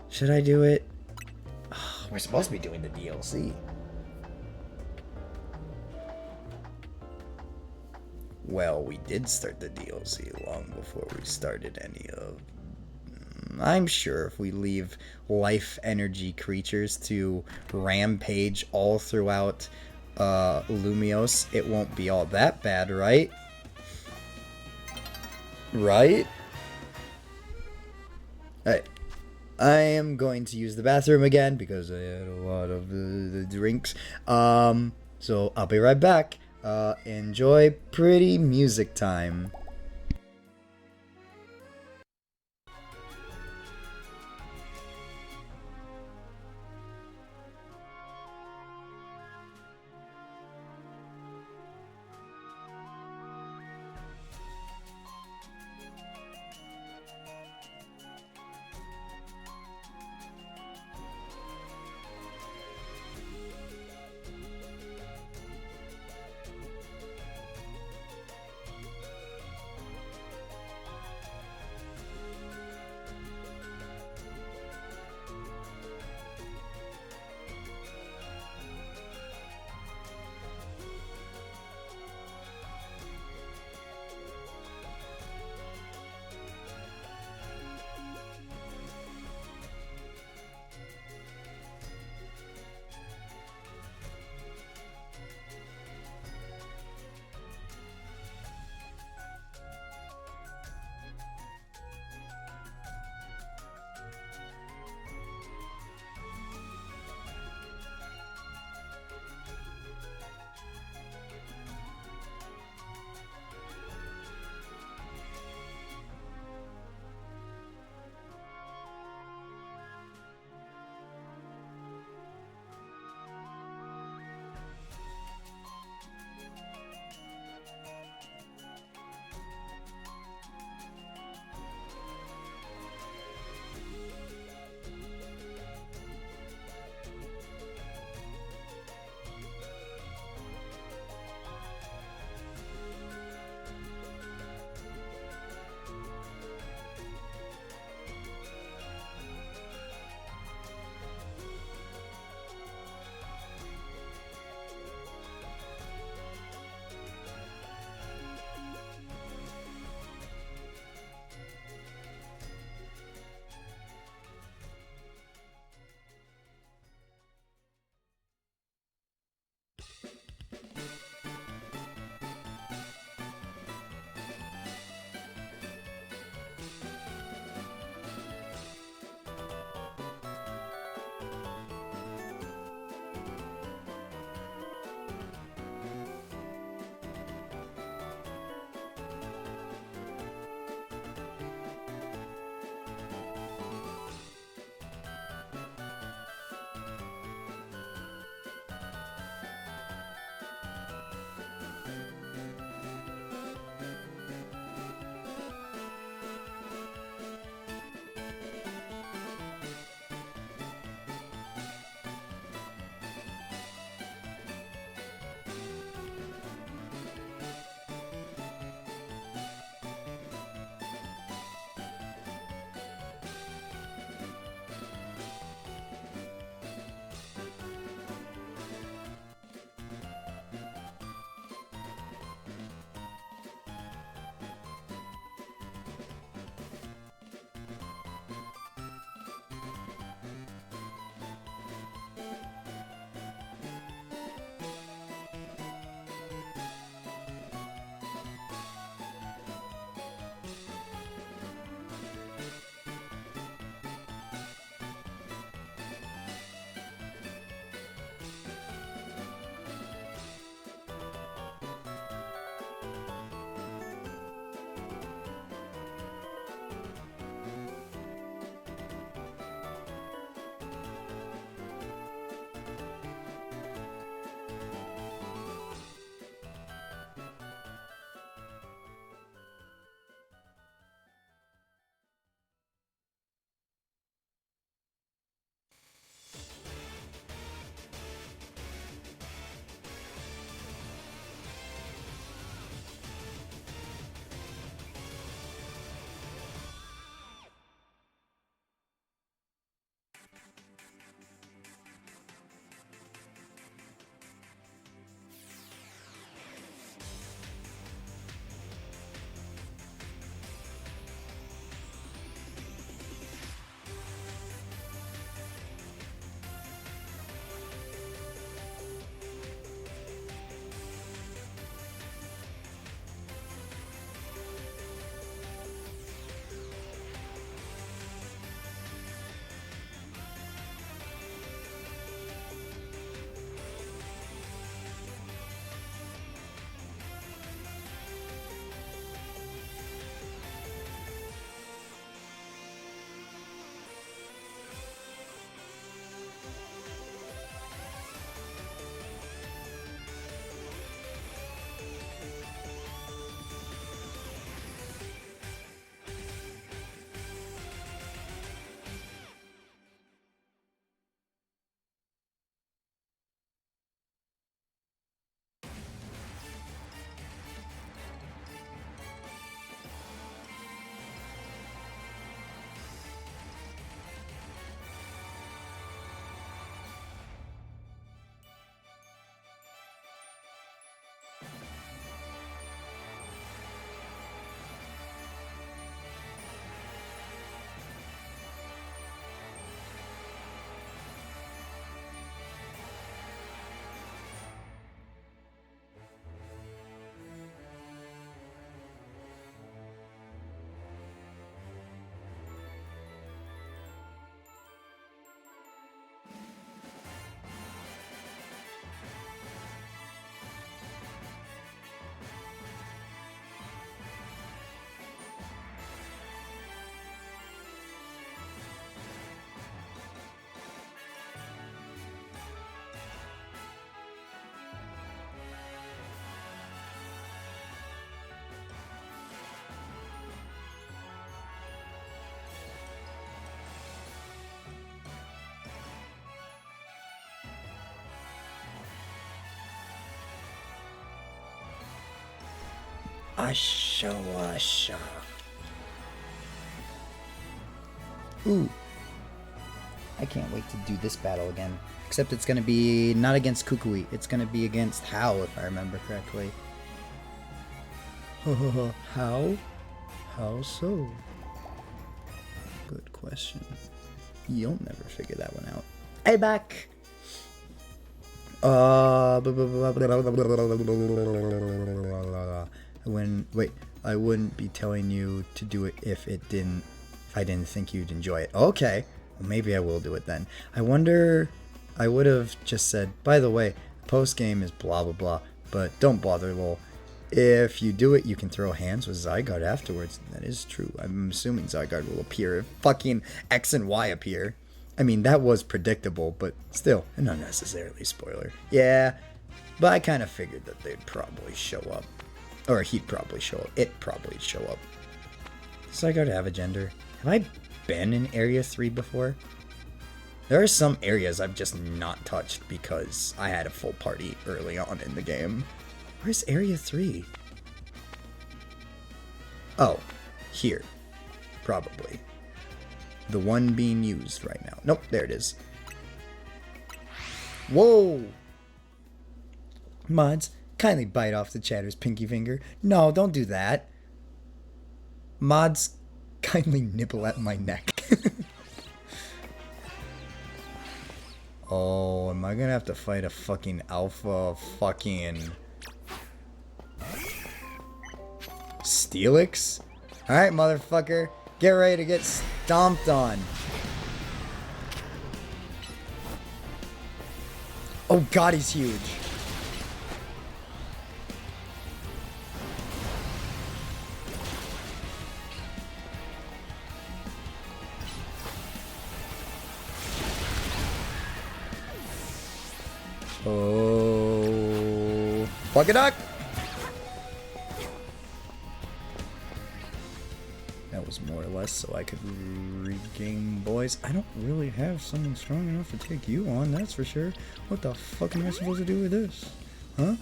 Should I do it? Oh, we're supposed to be doing the DLC. Well, we did start the DLC long before we started any of... I'm sure if we leave life energy creatures to rampage all throughout Lumiose, it won't be all that bad, right? Right? Alright. I am going to use the bathroom again because I had a lot of the drinks. So I'll be right back. Enjoy pretty music time. Asha. Ooh. I can't wait to do this battle again. Except it's gonna be not against Kukui. It's gonna be against How, if I remember correctly. How? How so? Good question. You'll never figure that one out. Hey, back! I wouldn't be telling you to do it if I didn't think you'd enjoy it. Okay, well, maybe I will do it then. I wonder, I would have just said, by the way, post game is blah blah blah, but don't bother, lol. If you do it, you can throw hands with Zygarde afterwards. That is true. I'm assuming Zygarde will appear if fucking X and Y appear. I mean, that was predictable, but still, an unnecessarily spoiler. Yeah, but I kind of figured that they'd probably show up. Or he'd probably show up. It'd probably show up. Does Zygarde have a gender? Have I been in Area 3 before? There are some areas I've just not touched because I had a full party early on in the game. Where's Area 3? Oh, here. Probably. The one being used right now. Nope, there it is. Whoa! Mods, kindly bite off the chatter's pinky finger. No, don't do that. Mods, kindly nibble at my neck. Oh, am I gonna have to fight a fucking alpha fucking Steelix? Alright, motherfucker. Get ready to get stomped on. Oh god, he's huge. Oh, fuck it up. That was more or less so I could regain boys. I don't really have someone strong enough to take you on, that's for sure. What the fuck am I supposed to do with this? Huh?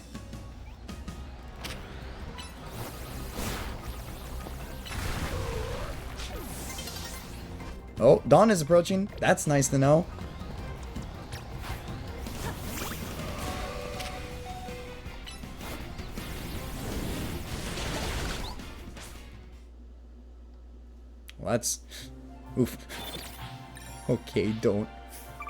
Oh, dawn is approaching. That's nice to know. Well, that's... Oof. Okay, don't.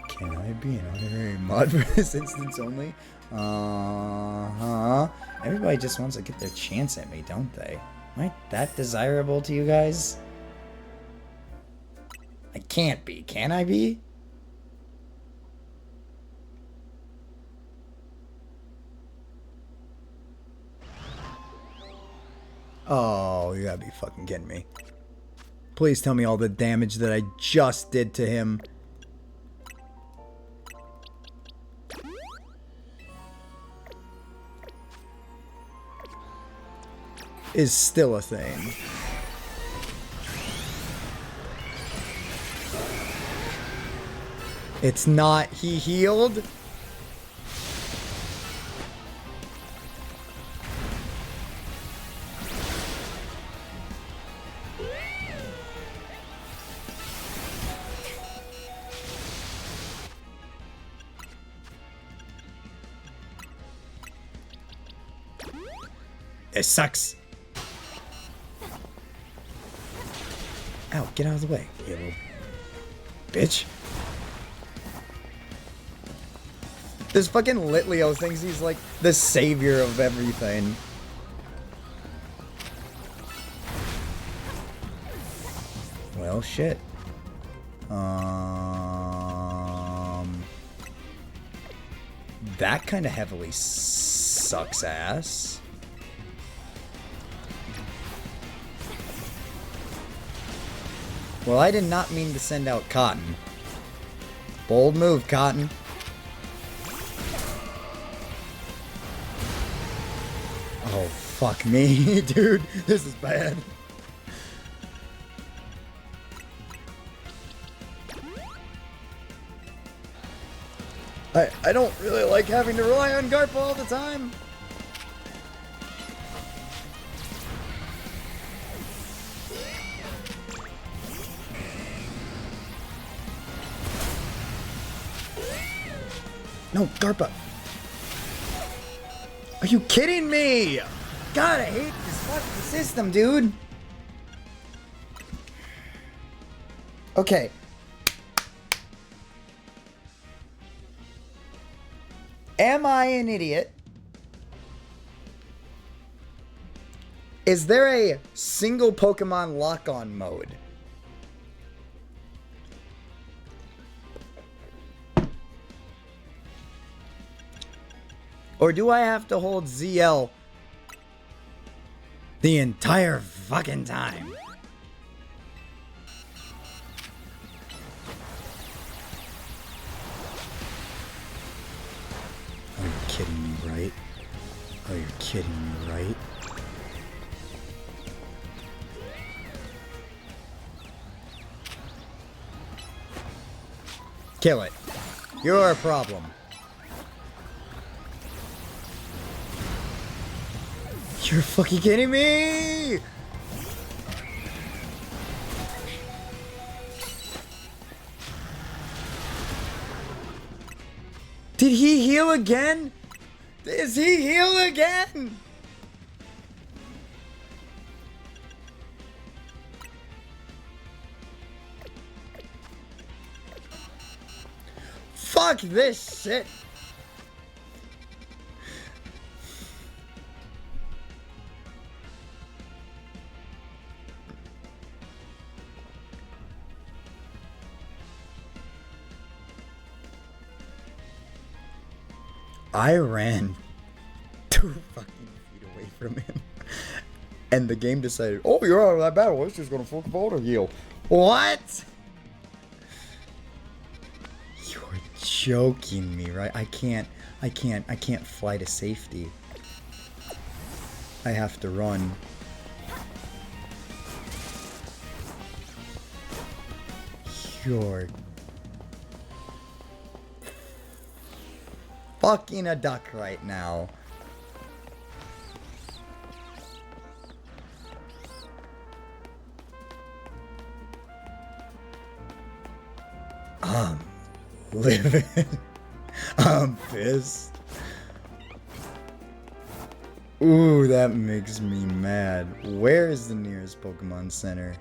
Can I be an honorary mod for this instance only? Uh-huh. Everybody just wants to get their chance at me, don't they? Am I that desirable to you guys? I can't be. Can I be? Oh, you gotta be fucking kidding me. Please tell me all the damage that I just did to him. Is still a thing. It's not. He healed? It sucks. Ow, get out of the way, you little bitch. This fucking Litleo thinks he's like the savior of everything. Well, shit. That kind of heavily sucks ass. Well, I did not mean to send out Cotton. Bold move, Cotton. Oh, fuck me, dude. This is bad. I don't really like having to rely on Garp all the time. No, DARPA. Are you kidding me? God, I hate this fucking system, dude. Okay. Am I an idiot? Is there a single Pokemon lock-on mode? Or do I have to hold ZL the entire fucking time? Oh, you're kidding me, right? Oh, you're kidding me, right? Kill it. You're a problem. You're fucking kidding me! Did he heal again? Is he heal again? Fuck this shit! I ran 2 fucking feet away from him, and the game decided, oh, you're out of that battle, it's just gonna fucking auto heal. What? You're joking me, right? I can't fly to safety. I have to run. You're fucking a duck right now. I'm living. I'm pissed. Ooh, that makes me mad. Where is the nearest Pokemon Center?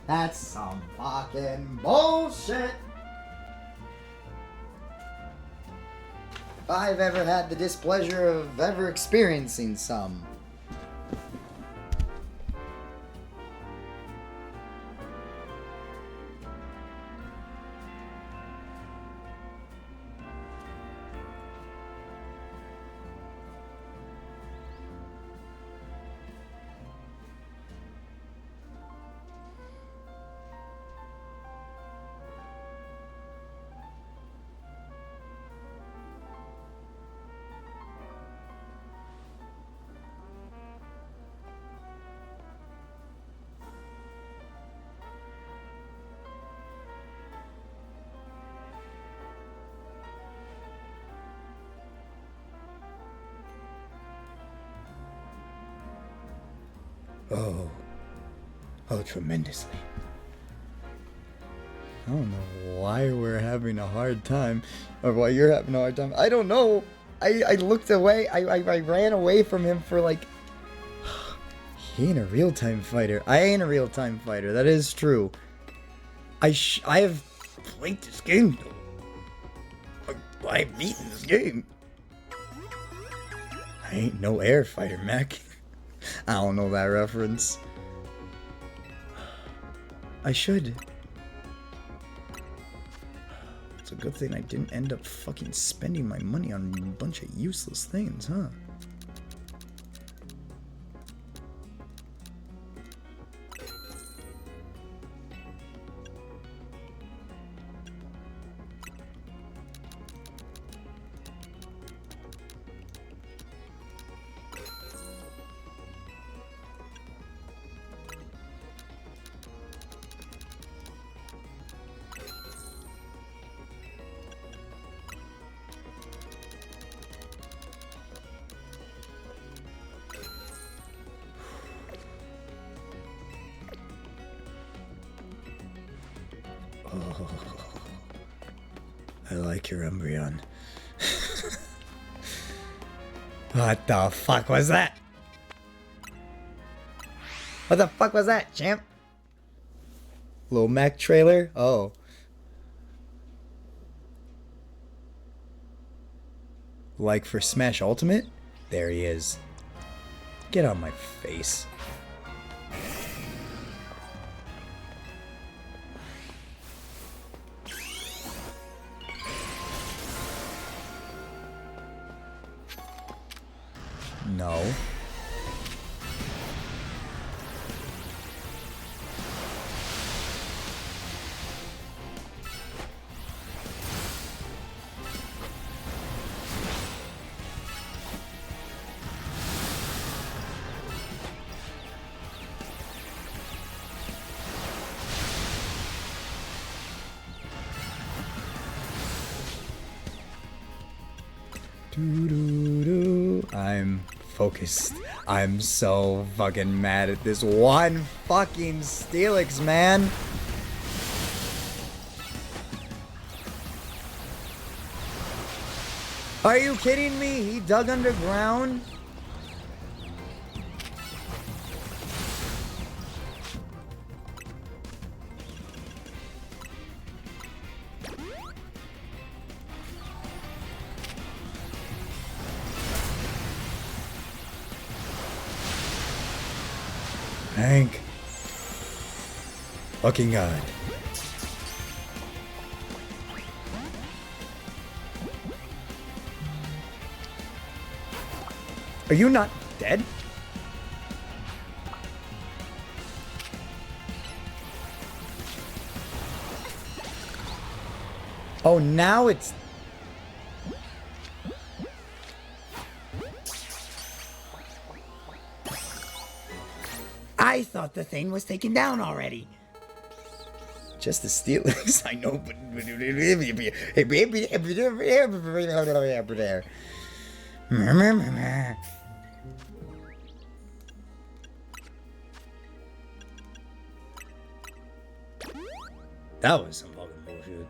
That's some fucking bullshit! If I've ever had the displeasure of ever experiencing some. Oh, tremendously. I don't know why we're having a hard time, or why you're having a hard time. I don't know. I looked away. I ran away from him for like... He ain't a real-time fighter. I ain't a real-time fighter. That is true. I have played this game, though. I've beaten this game. I ain't no air fighter, Mac. I don't know that reference. I should. It's a good thing I didn't end up fucking spending my money on a bunch of useless things, huh? I like your Umbreon. What the fuck was that? What the fuck was that, champ? Little Mac trailer? Oh. Like for Smash Ultimate? There he is. Get on my face. No. I'm focused. I'm so fucking mad at this one fucking Steelix, man. Are you kidding me? He dug underground? Thank fucking God. Are you not dead? Oh, now it's... I thought the thing was taken down already. Just the Steelix, I know, but... That was some fucking bullshit.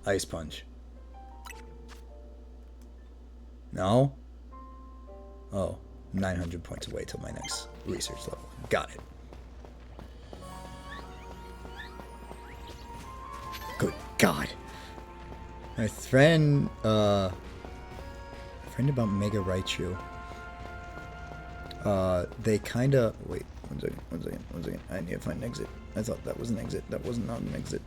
Ice Punch. No? Oh, 900 points away till my next research level. Got it. Good God. My friend, friend about Mega Raichu. They kinda, wait, one second. I need to find an exit. I thought that was an exit. That was not an exit.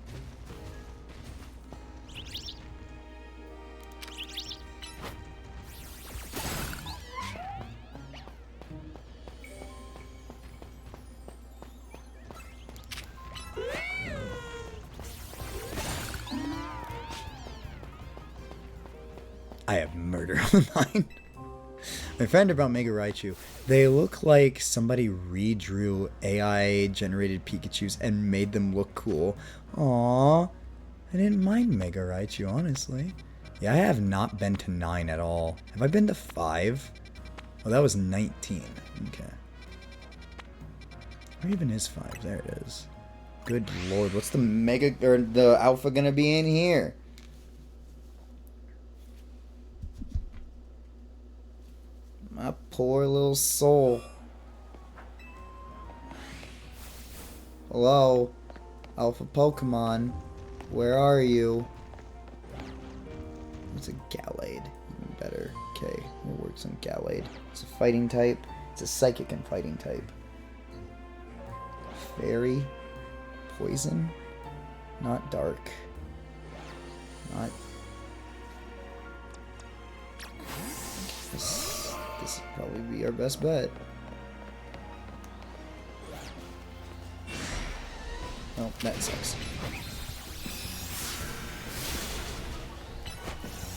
I have murder on the mind. My friend about Mega Raichu. They look like somebody redrew AI generated Pikachus and made them look cool. Aww. I didn't mind Mega Raichu, honestly. Yeah, I have not been to 9 at all. Have I been to 5? Oh, that was 19. Okay. Where even is 5? There it is. Good lord, what's the Mega or the Alpha gonna be in here? My poor little soul. Hello, Alpha Pokemon. Where are you? It's a Gallade. Even better. Okay, it works on Gallade. It's a fighting type. It's a psychic and fighting type. Fairy. Poison. Not dark. Not... This would probably be our best bet. Oh, that sucks.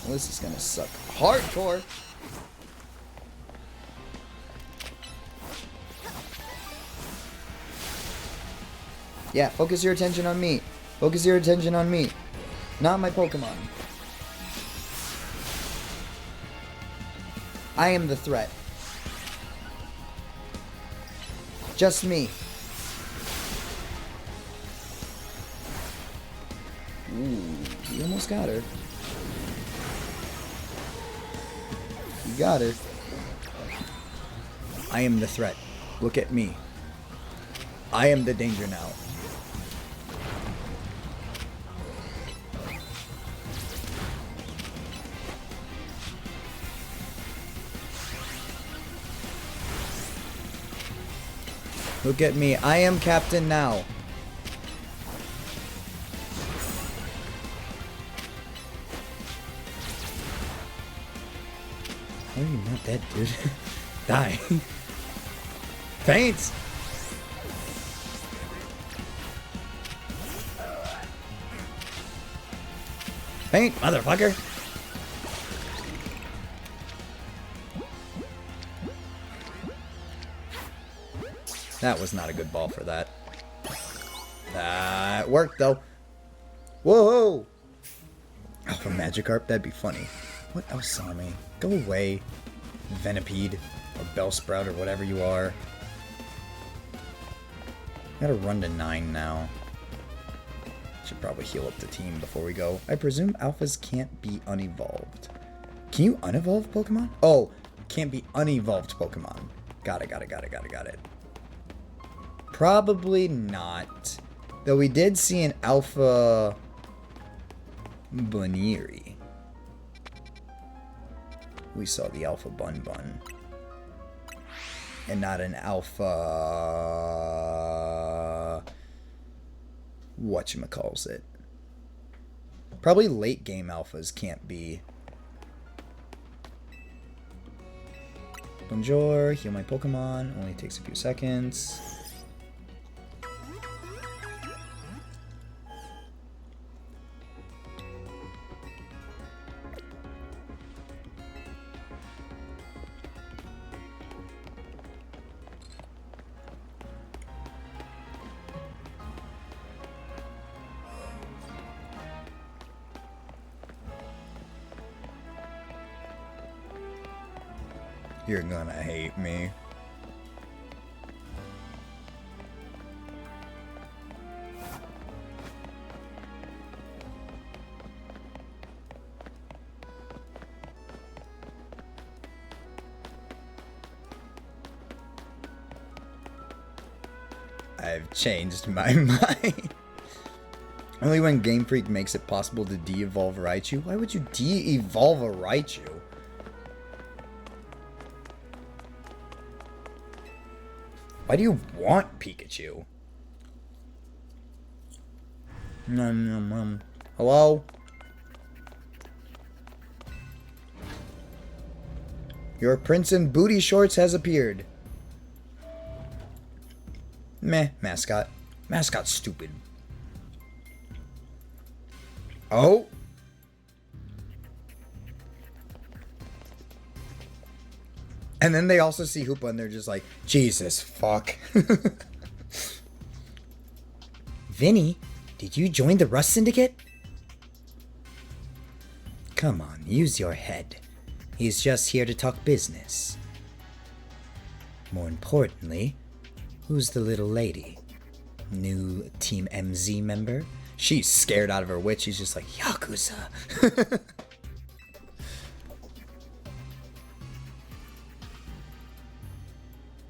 Well, this is gonna suck hardcore. Yeah, focus your attention on me. Focus your attention on me. Not my Pokemon. I am the threat. Just me. Ooh, you almost got her. You got her. I am the threat. Look at me. I am the danger now. Look at me. I am captain now. How are you not dead, dude? Die. Faint! Faint, motherfucker! That was not a good ball for that. It worked, though. Whoa! Alpha Magikarp, that'd be funny. What else saw me? Go away, Venipede, or Bellsprout, or whatever you are. Gotta run to 9 now. Should probably heal up the team before we go. I presume alphas can't be unevolved. Can you unevolve Pokemon? Oh, can't be unevolved Pokemon. Got it. Probably not. Though we did see an alpha Buniri. We saw the alpha Bun. And not an alpha... whatchamacallit. Probably late game alphas can't be. Bonjour, heal my Pokemon. Only takes a few seconds. You're gonna hate me. I've changed my mind. Only when Game Freak makes it possible to de-evolve Raichu. Why would you de-evolve a Raichu? Why do you want Pikachu? Hello? Your prince in booty shorts has appeared. Meh, mascot. Mascot's stupid. Oh? And then they also see Hoopa and they're just like, Jesus, fuck. Vinny, did you join the Rust Syndicate? Come on, use your head. He's just here to talk business. More importantly, who's the little lady? New Team MZ member? She's scared out of her wits. She's just like, Yakuza.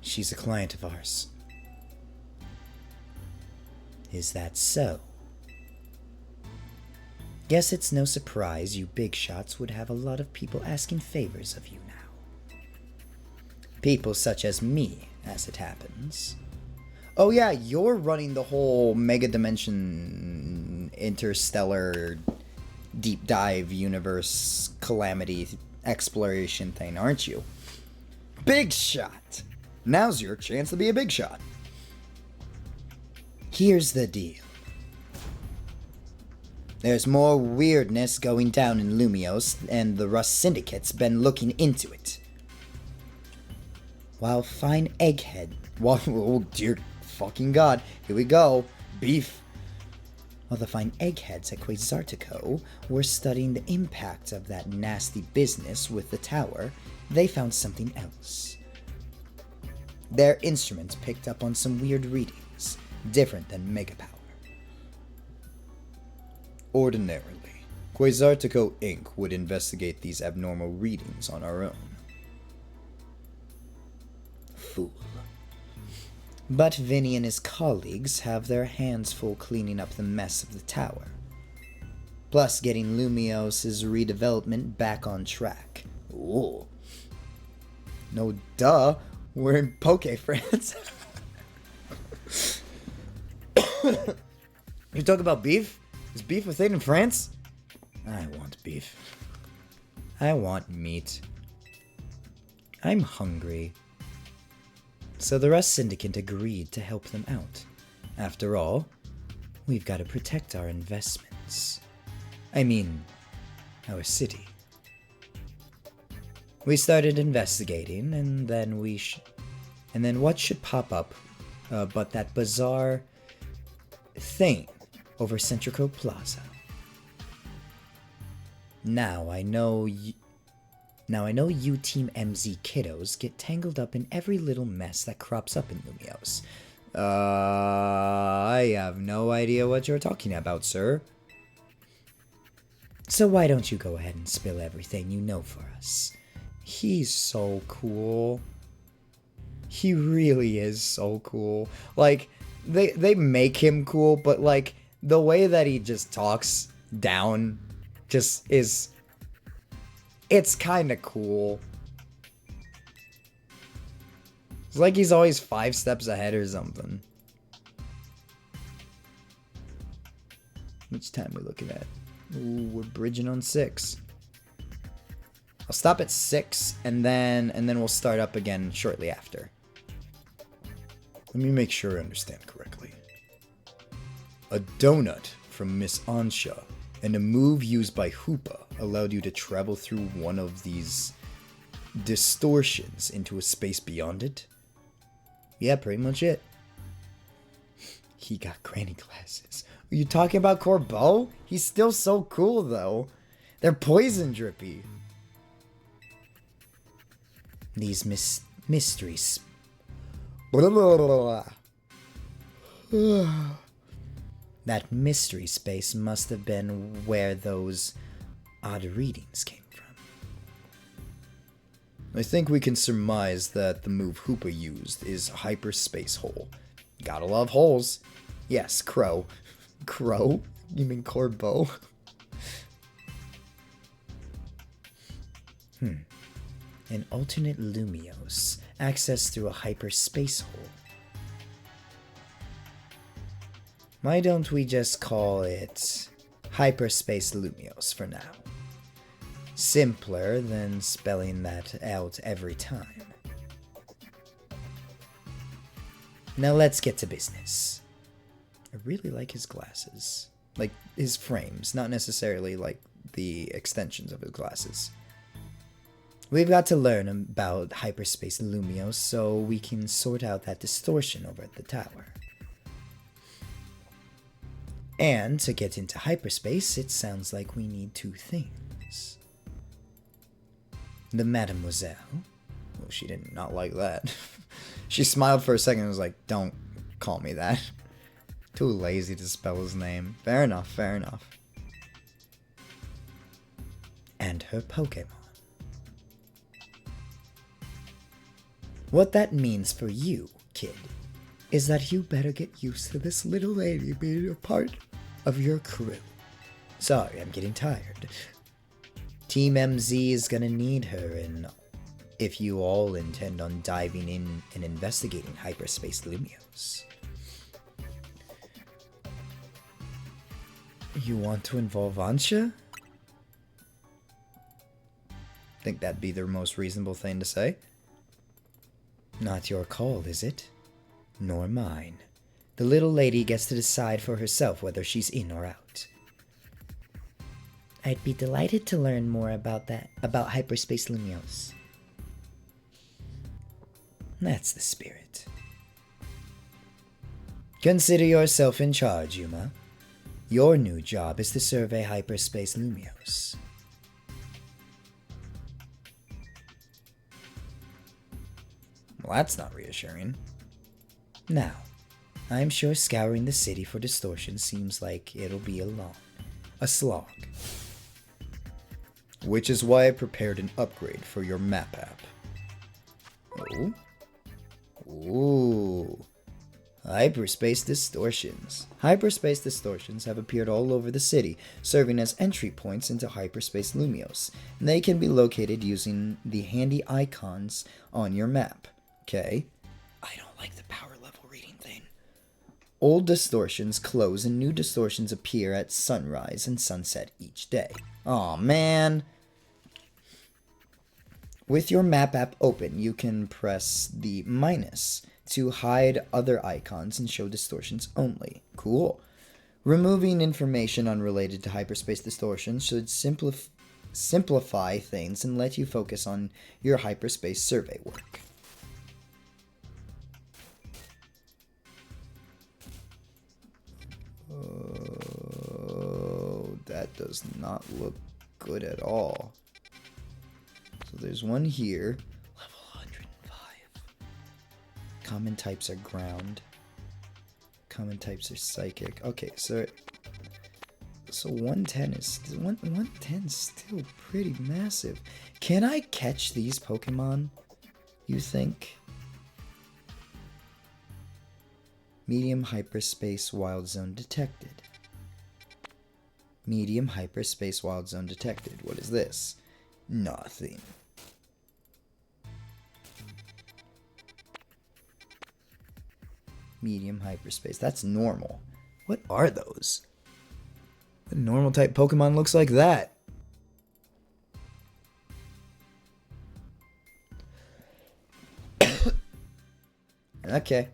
She's a client of ours. Is that so? Guess it's no surprise you big shots would have a lot of people asking favors of you now. People such as me, as it happens. Oh yeah, you're running the whole Mega Dimension Interstellar Deep Dive Universe Calamity Exploration thing, aren't you? Big shot! Now's your chance to be a big shot. Here's the deal. There's more weirdness going down in Lumiose, and the Rust Syndicate's been looking into it. While fine Egghead... Oh dear fucking god, here we go. Beef. While the fine eggheads at Quasartico were studying the impact of that nasty business with the tower, they found something else. Their instruments picked up on some weird readings, different than Mega Power. Ordinarily, Quasartico Inc. would investigate these abnormal readings on our own. Fool. But Vinny and his colleagues have their hands full cleaning up the mess of the tower. Plus getting Lumiose's redevelopment back on track. Ooh. No duh, we're in Poke France. You talk about beef? Is beef a thing in France? I want beef. I want meat. I'm hungry. So the Rust Syndicate agreed to help them out. After all, we've got to protect our investments. I mean, our city. We started investigating, and then what should pop up but that bizarre thing over Centrico Plaza. Now I know you Team MZ kiddos get tangled up in every little mess that crops up in Lumiose. I have no idea what you're talking about, sir. So why don't you go ahead and spill everything you know for us? He's so cool. He really is so cool. Like, they make him cool, but like, the way that he just talks down just is... It's kinda cool. It's like he's always 5 steps ahead or something. Which time we looking at? Ooh, we're bridging on 6. I'll stop at 6 and then we'll start up again shortly after. Let me make sure I understand correctly. A donut from Miss Ansha and a move used by Hoopa allowed you to travel through one of these distortions into a space beyond it? Yeah, pretty much it. He got granny glasses. Are you talking about Corbeau? He's still so cool, though. They're poison drippy. These mysteries. Blah, blah, blah, blah. That mystery space must have been where those odd readings came from. I think we can surmise that the move Hoopa used is Hyperspace Hole. Gotta love holes. Yes, Crow. Crow? You mean Corbeau? An alternate Lumiose, accessed through a hyperspace hole. Why don't we just call it Hyperspace Lumiose for now? Simpler than spelling that out every time. Now let's get to business. I really like his glasses. Like, his frames, not necessarily like the extensions of his glasses. We've got to learn about Hyperspace Lumiose so we can sort out that distortion over at the tower. And to get into hyperspace, it sounds like we need 2 things. The Mademoiselle. Well, she did not like that. She smiled for a second and was like, don't call me that. Too lazy to spell his name. Fair enough, fair enough. And her Pokémon. What that means for you, kid, is that you better get used to this little lady being a part of your crew. Sorry, I'm getting tired. Team MZ is gonna need her, and if you all intend on diving in and investigating Hyperspace Lumiose. You want to involve Ansha? Think that'd be the most reasonable thing to say? Not your call, is it? Nor mine. The little lady gets to decide for herself whether she's in or out. I'd be delighted to learn more about Hyperspace Lumiose. That's the spirit. Consider yourself in charge, Yuma. Your new job is to survey Hyperspace Lumiose. Well, that's not reassuring. Now, I'm sure scouring the city for distortion seems like it'll be a a slog. Which is why I prepared an upgrade for your map app. Oh? Ooh. Hyperspace distortions. Hyperspace distortions have appeared all over the city, serving as entry points into Hyperspace Lumiose. They can be located using the handy icons on your map. Okay? I don't like the power level reading thing. Old distortions close and new distortions appear at sunrise and sunset each day. Aw, man. With your map app open, you can press the minus to hide other icons and show distortions only. Cool. Removing information unrelated to hyperspace distortions should simplify things and let you focus on your hyperspace survey work. Oh, that does not look good at all. So there's one here. Level 105. Common types are ground. Common types are psychic. Okay, so 110 is 110 is still pretty massive. Can I catch these Pokemon, you think? Medium hyperspace wild zone detected. Medium hyperspace wild zone detected. What is this? Nothing. Medium hyperspace. That's normal. What are those? A normal type Pokemon looks like that. Okay.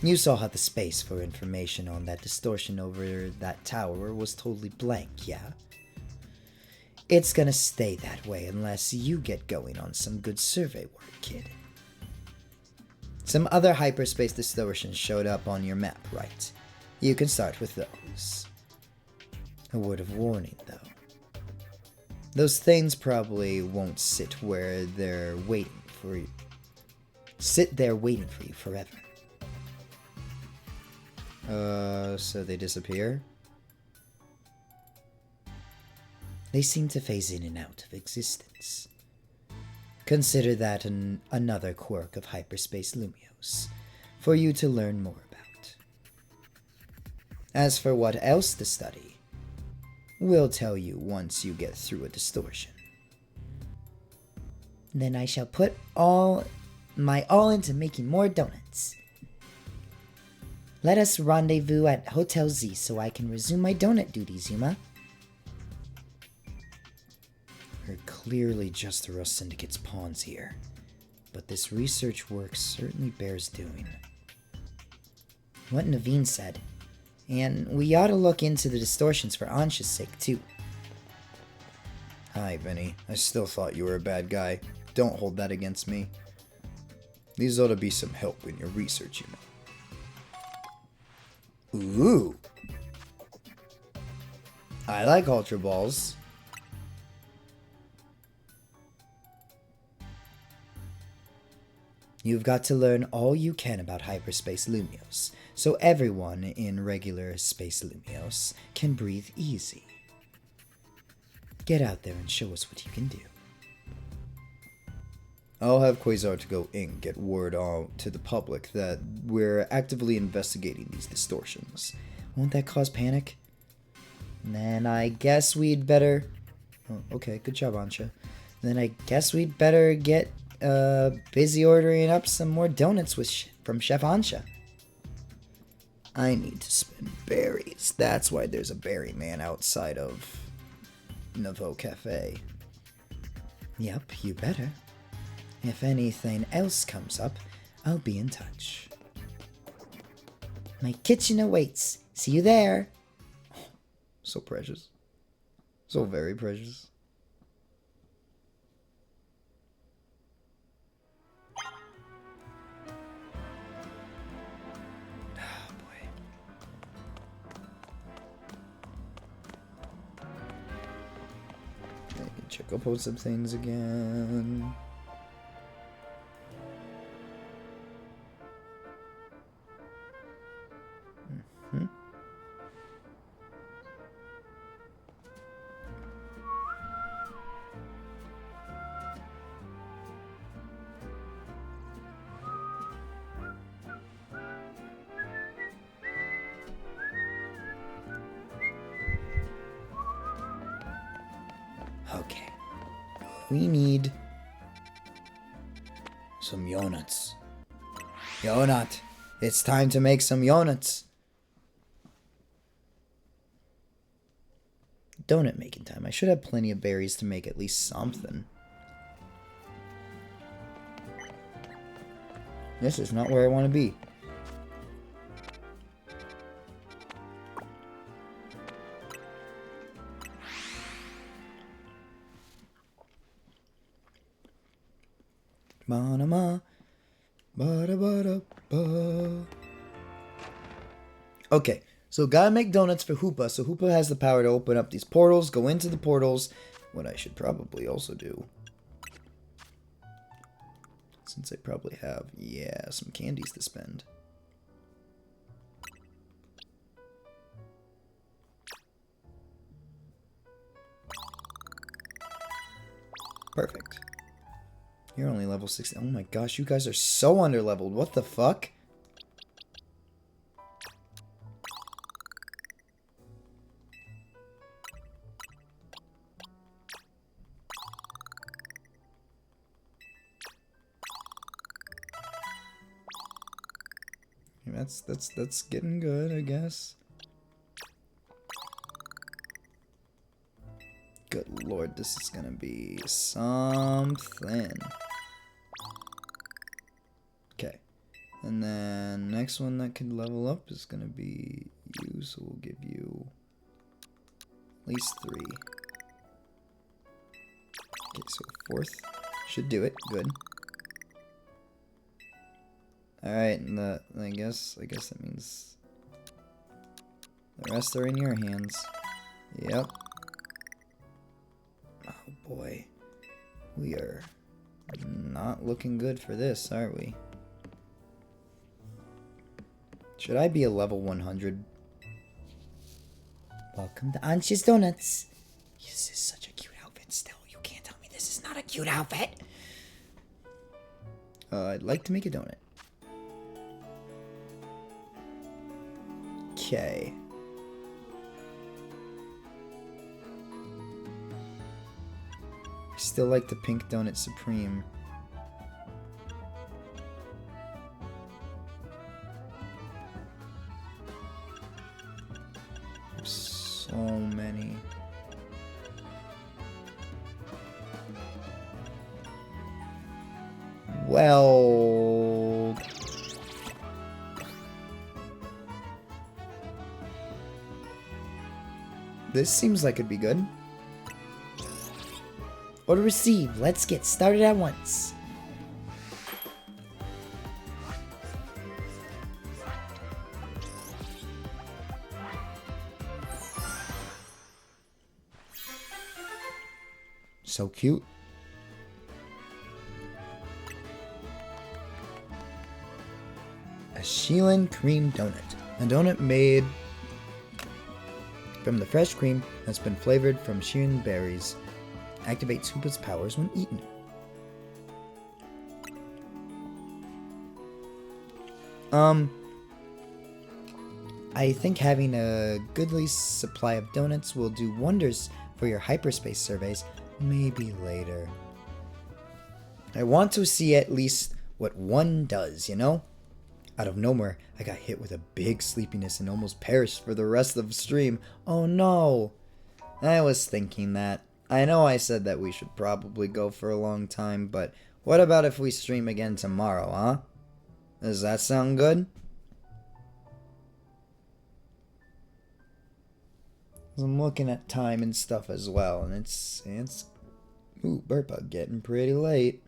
You saw how the space for information on that distortion over that tower was totally blank, yeah? It's gonna stay that way unless you get going on some good survey work, kid. Some other hyperspace distortions showed up on your map, right? You can start with those. A word of warning, though. Those things probably won't sit where they're waiting for you. Sit there waiting for you forever. So they disappear? They seem to phase in and out of existence. Consider that another quirk of Hyperspace Lumiose for you to learn more about. As for what else to study, we'll tell you once you get through a distortion. Then I shall put my all into making more donuts. Let us rendezvous at Hotel Z so I can resume my donut duties, Yuma. We're clearly just the Rust Syndicate's pawns here, but this research work certainly bears doing. What Naveen said, and we ought to look into the distortions for Ansha's sake, too. Hi, Vinny. I still thought you were a bad guy. Don't hold that against me. These ought to be some help in your research, Yuma. Ooh. I like Ultra Balls. You've got to learn all you can about Hyperspace Lumiose, so everyone in regular Space Lumiose can breathe easy. Get out there and show us what you can do. I'll have Quasar to go get word out to the public that we're actively investigating these distortions. Won't that cause panic? Then I guess we'd better... Oh, okay, good job, Ansha. Then I guess we'd better get busy ordering up some more donuts from Chef Ansha. I need to spend berries. That's why there's a berry man outside of Nouveau Cafe. Yep, you better. If anything else comes up, I'll be in touch. My kitchen awaits. See you there. Oh, so precious. So very precious. Oh, boy. Let me check up on some things again. Okay. We need some donuts. Donut. It's time to make some donuts. Donut making time. I should have plenty of berries to make at least something. This is not where I want to be. Ba-da-ma, ba-da-ba-da-ba. Okay, so gotta make donuts for Hoopa, so Hoopa has the power to open up these portals, go into the portals. What I should probably also do, since I probably have, yeah, some candies to spend. Perfect. You're only level 60. Oh my gosh, you guys are so underleveled. What the fuck? That's getting good, I guess. Good lord, this is gonna be something. Okay. And then next one that can level up is gonna be you, so we'll give you at least 3. Okay, so 4th should do it. Good. Alright, and I guess that means the rest are in your hands. Yep. Oh boy. We are not looking good for this, are we? Should I be a level 100? Welcome to Ansha's Donuts. This is such a cute outfit still. You can't tell me this is not a cute outfit. I'd like to make a donut. Okay. I still like the pink donut supreme. So many. Well, this seems like it'd be good. Order received. Let's get started at once. So cute. A Sheelan cream donut. A donut made from the fresh cream that's been flavored from Sheelan berries. Activates Hoopa's powers when eaten. I think having a goodly supply of donuts will do wonders for your hyperspace surveys. Maybe later. I want to see at least what one does, you know? Out of nowhere, I got hit with a big sleepiness and almost perished for the rest of the stream. Oh no! I was thinking that. I know I said that we should probably go for a long time, but what about if we stream again tomorrow, huh? Does that sound good? I'm looking at time and stuff as well, and it's ooh, Burpa, getting pretty late.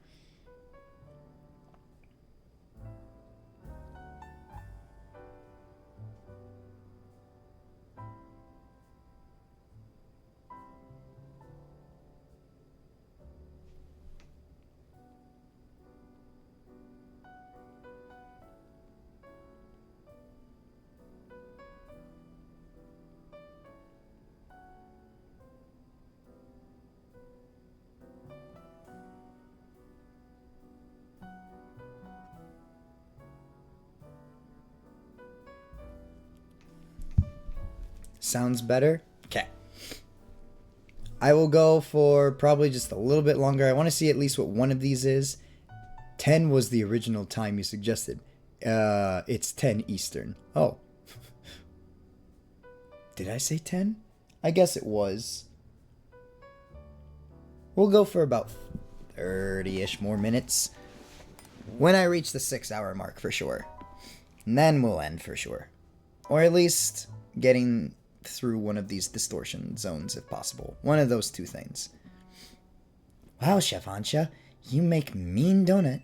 Sounds better? Okay. I will go for probably just a little bit longer. I want to see at least what one of these is. 10 was the original time you suggested. It's 10 Eastern. Oh. Did I say 10? I guess it was. We'll go for about 30-ish more minutes. When I reach the 6-hour mark for sure. And then we'll end for sure. Or at least getting through one of these distortion zones if possible. One of those two things. Wow, Chef Ansha, you make mean donut.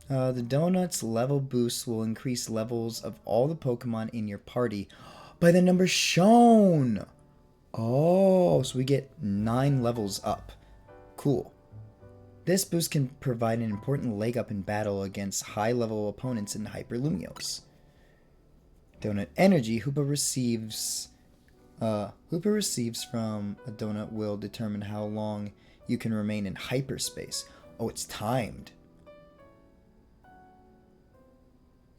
The donut's level boost will increase levels of all the Pokemon in your party by the number shown. Oh, so we get 9 levels up. Cool. This boost can provide an important leg up in battle against high-level opponents in Hyper Lumiose. Donut energy Hoopa receives from a donut will determine how long you can remain in hyperspace. Oh, it's timed.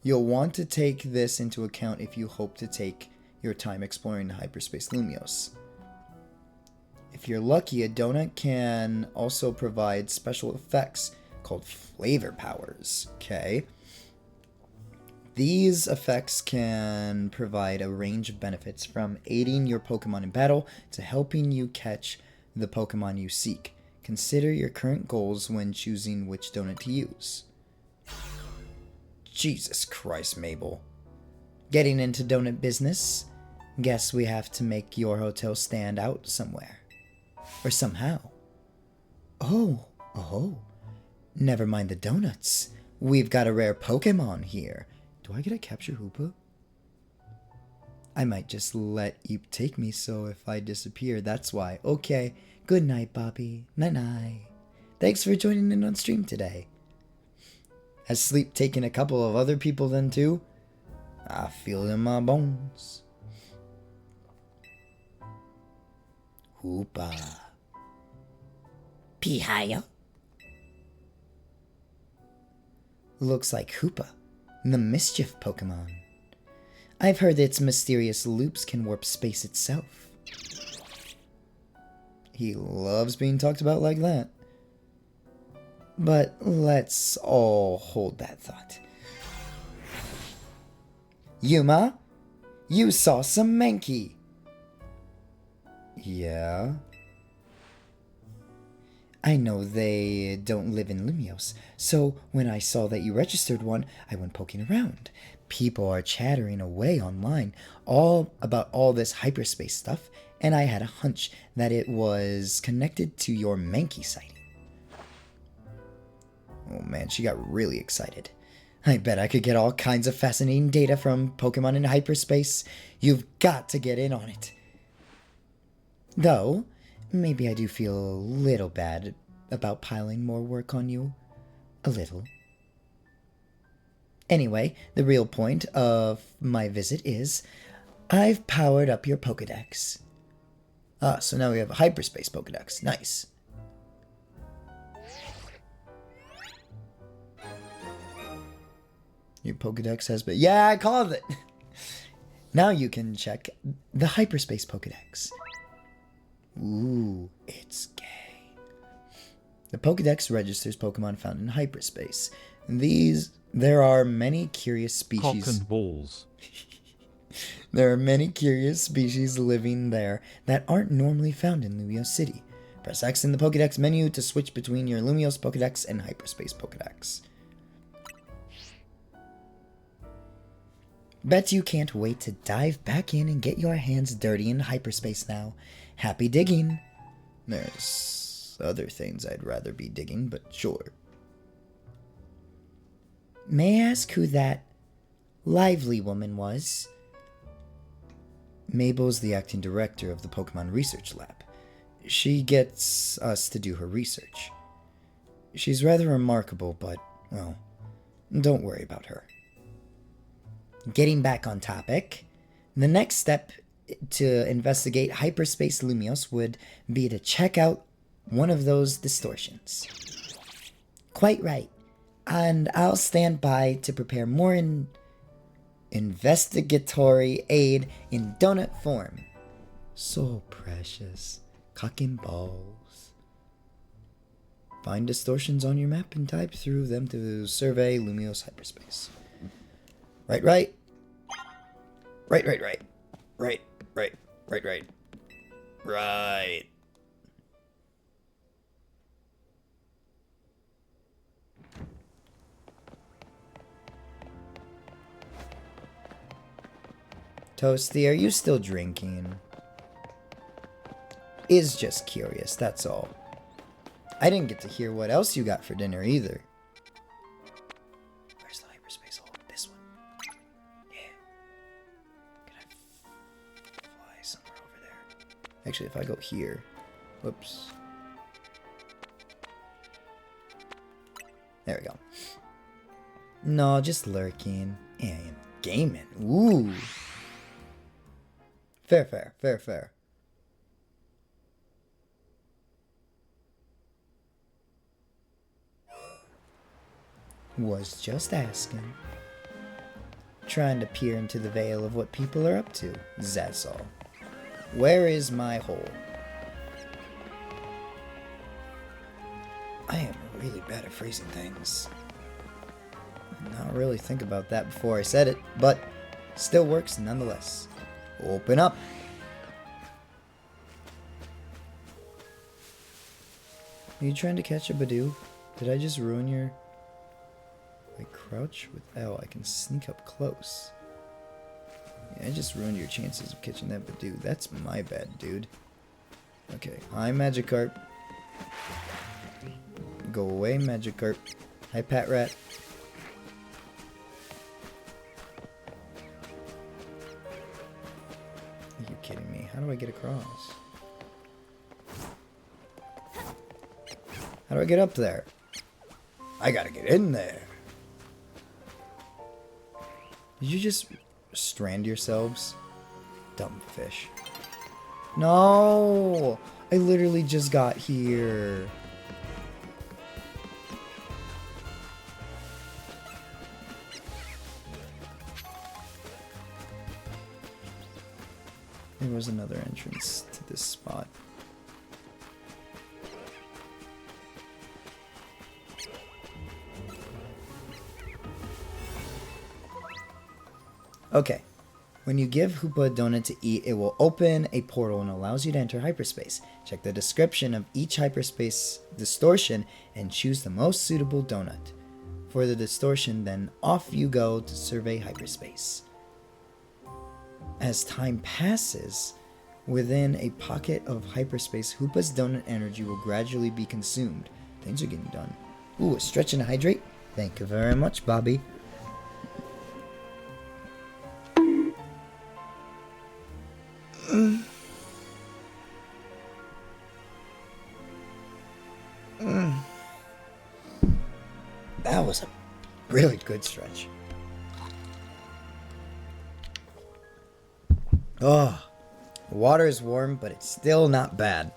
You'll want to take this into account if you hope to take your time exploring Hyperspace Lumiose. If you're lucky, a donut can also provide special effects called flavor powers. Okay. These effects can provide a range of benefits from aiding your Pokemon in battle to helping you catch the Pokemon you seek. Consider your current goals when choosing which donut to use. Jesus Christ, Mabel. Getting into donut business? Guess we have to make your hotel stand out somewhere. Or somehow. Oh. Never mind the donuts. We've got a rare Pokemon here. Do I get to capture Hoopa? I might just let you take me, so if I disappear, that's why. Okay. Good night, Bobby. Night-night. Thanks for joining in on stream today. Has sleep taken a couple of other people then too? I feel it in my bones. Hoopa. Pihayo. Looks like Hoopa, the mischief Pokemon. I've heard its mysterious loops can warp space itself. He loves being talked about like that. But let's all hold that thought. Yuma, you saw some Mankey. Yeah? I know they don't live in Lumiose, so when I saw that you registered one, I went poking around. People are chattering away online all about all this hyperspace stuff, and I had a hunch that it was connected to your Mankey sighting. Oh man, she got really excited. I bet I could get all kinds of fascinating data from Pokemon in hyperspace. You've got to get in on it. Though, maybe I do feel a little bad about piling more work on you. A little. Anyway, the real point of my visit is, I've powered up your Pokedex. Ah, so now we have a Hyperspace Pokedex. Nice. Your Pokedex has been... Yeah, I called it! Now you can check the Hyperspace Pokedex. Ooh, it's gay. The Pokedex registers Pokemon found in hyperspace. There are many curious species... Cock and balls. There are many curious species living there that aren't normally found in Lumiose City. Press X in the Pokedex menu to switch between your Lumiose Pokedex and Hyperspace Pokedex. Bet you can't wait to dive back in and get your hands dirty in hyperspace now. Happy digging. There's other things I'd rather be digging, but sure. May I ask who that lively woman was? Mabel's the acting director of the Pokemon Research Lab. She gets us to do her research. She's rather remarkable, but, well, don't worry about her. Getting back on topic, the next step to investigate Hyperspace Lumiose would be to check out one of those distortions. Quite right. And I'll stand by to prepare more investigatory aid in donut form. So precious. Cocking balls. Find distortions on your map and type through them to survey Lumiose hyperspace. Right. Right. Toasty, are you still drinking? Is just curious, that's all. I didn't get to hear what else you got for dinner either. Where's the hyperspace hole? This one. Yeah. Can I fly somewhere over there? Actually, if I go here. Whoops. There we go. No, just lurking. And gaming. Ooh. Fair. Was just asking. Trying to peer into the veil of what people are up to. That's all. Where is my hole? I am really bad at phrasing things. Not really think about that before I said it, but still works nonetheless. Open up. Are you trying to catch a Badoo? Did I just ruin your... I crouch with L, I can sneak up close. Yeah, I just ruined your chances of catching that Badoo. That's my bad, dude. Okay, hi Magikarp. Go away, Magikarp. Hi, Pat Rat. Are you kidding me? How do I get across? How do I get up there? I gotta get in there. Did you just strand yourselves? Dumb fish. No! I literally just got here. There was another entrance to this spot. Okay, when you give Hoopa a donut to eat, it will open a portal and allows you to enter hyperspace. Check the description of each hyperspace distortion and choose the most suitable donut. For the distortion, then off you go to survey hyperspace. As time passes, within a pocket of hyperspace, Hoopa's donut energy will gradually be consumed. Things are getting done. Ooh, a stretch and hydrate? Thank you very much, Bobby. That was a really good stretch. Oh, water is warm, but it's still not bad.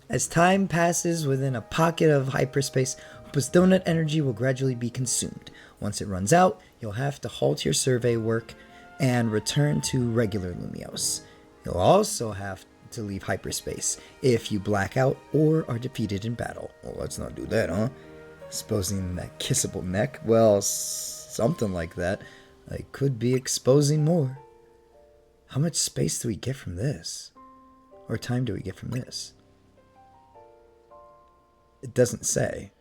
As time passes within a pocket of hyperspace, Hoopa's donut energy will gradually be consumed. Once it runs out, you'll have to halt your survey work and return to regular Lumiose. You'll also have to leave hyperspace if you black out or are defeated in battle. Well, let's not do that, huh? Exposing that kissable neck? Well, something like that. I could be exposing more. How much space do we get from this? Or time do we get from this? It doesn't say.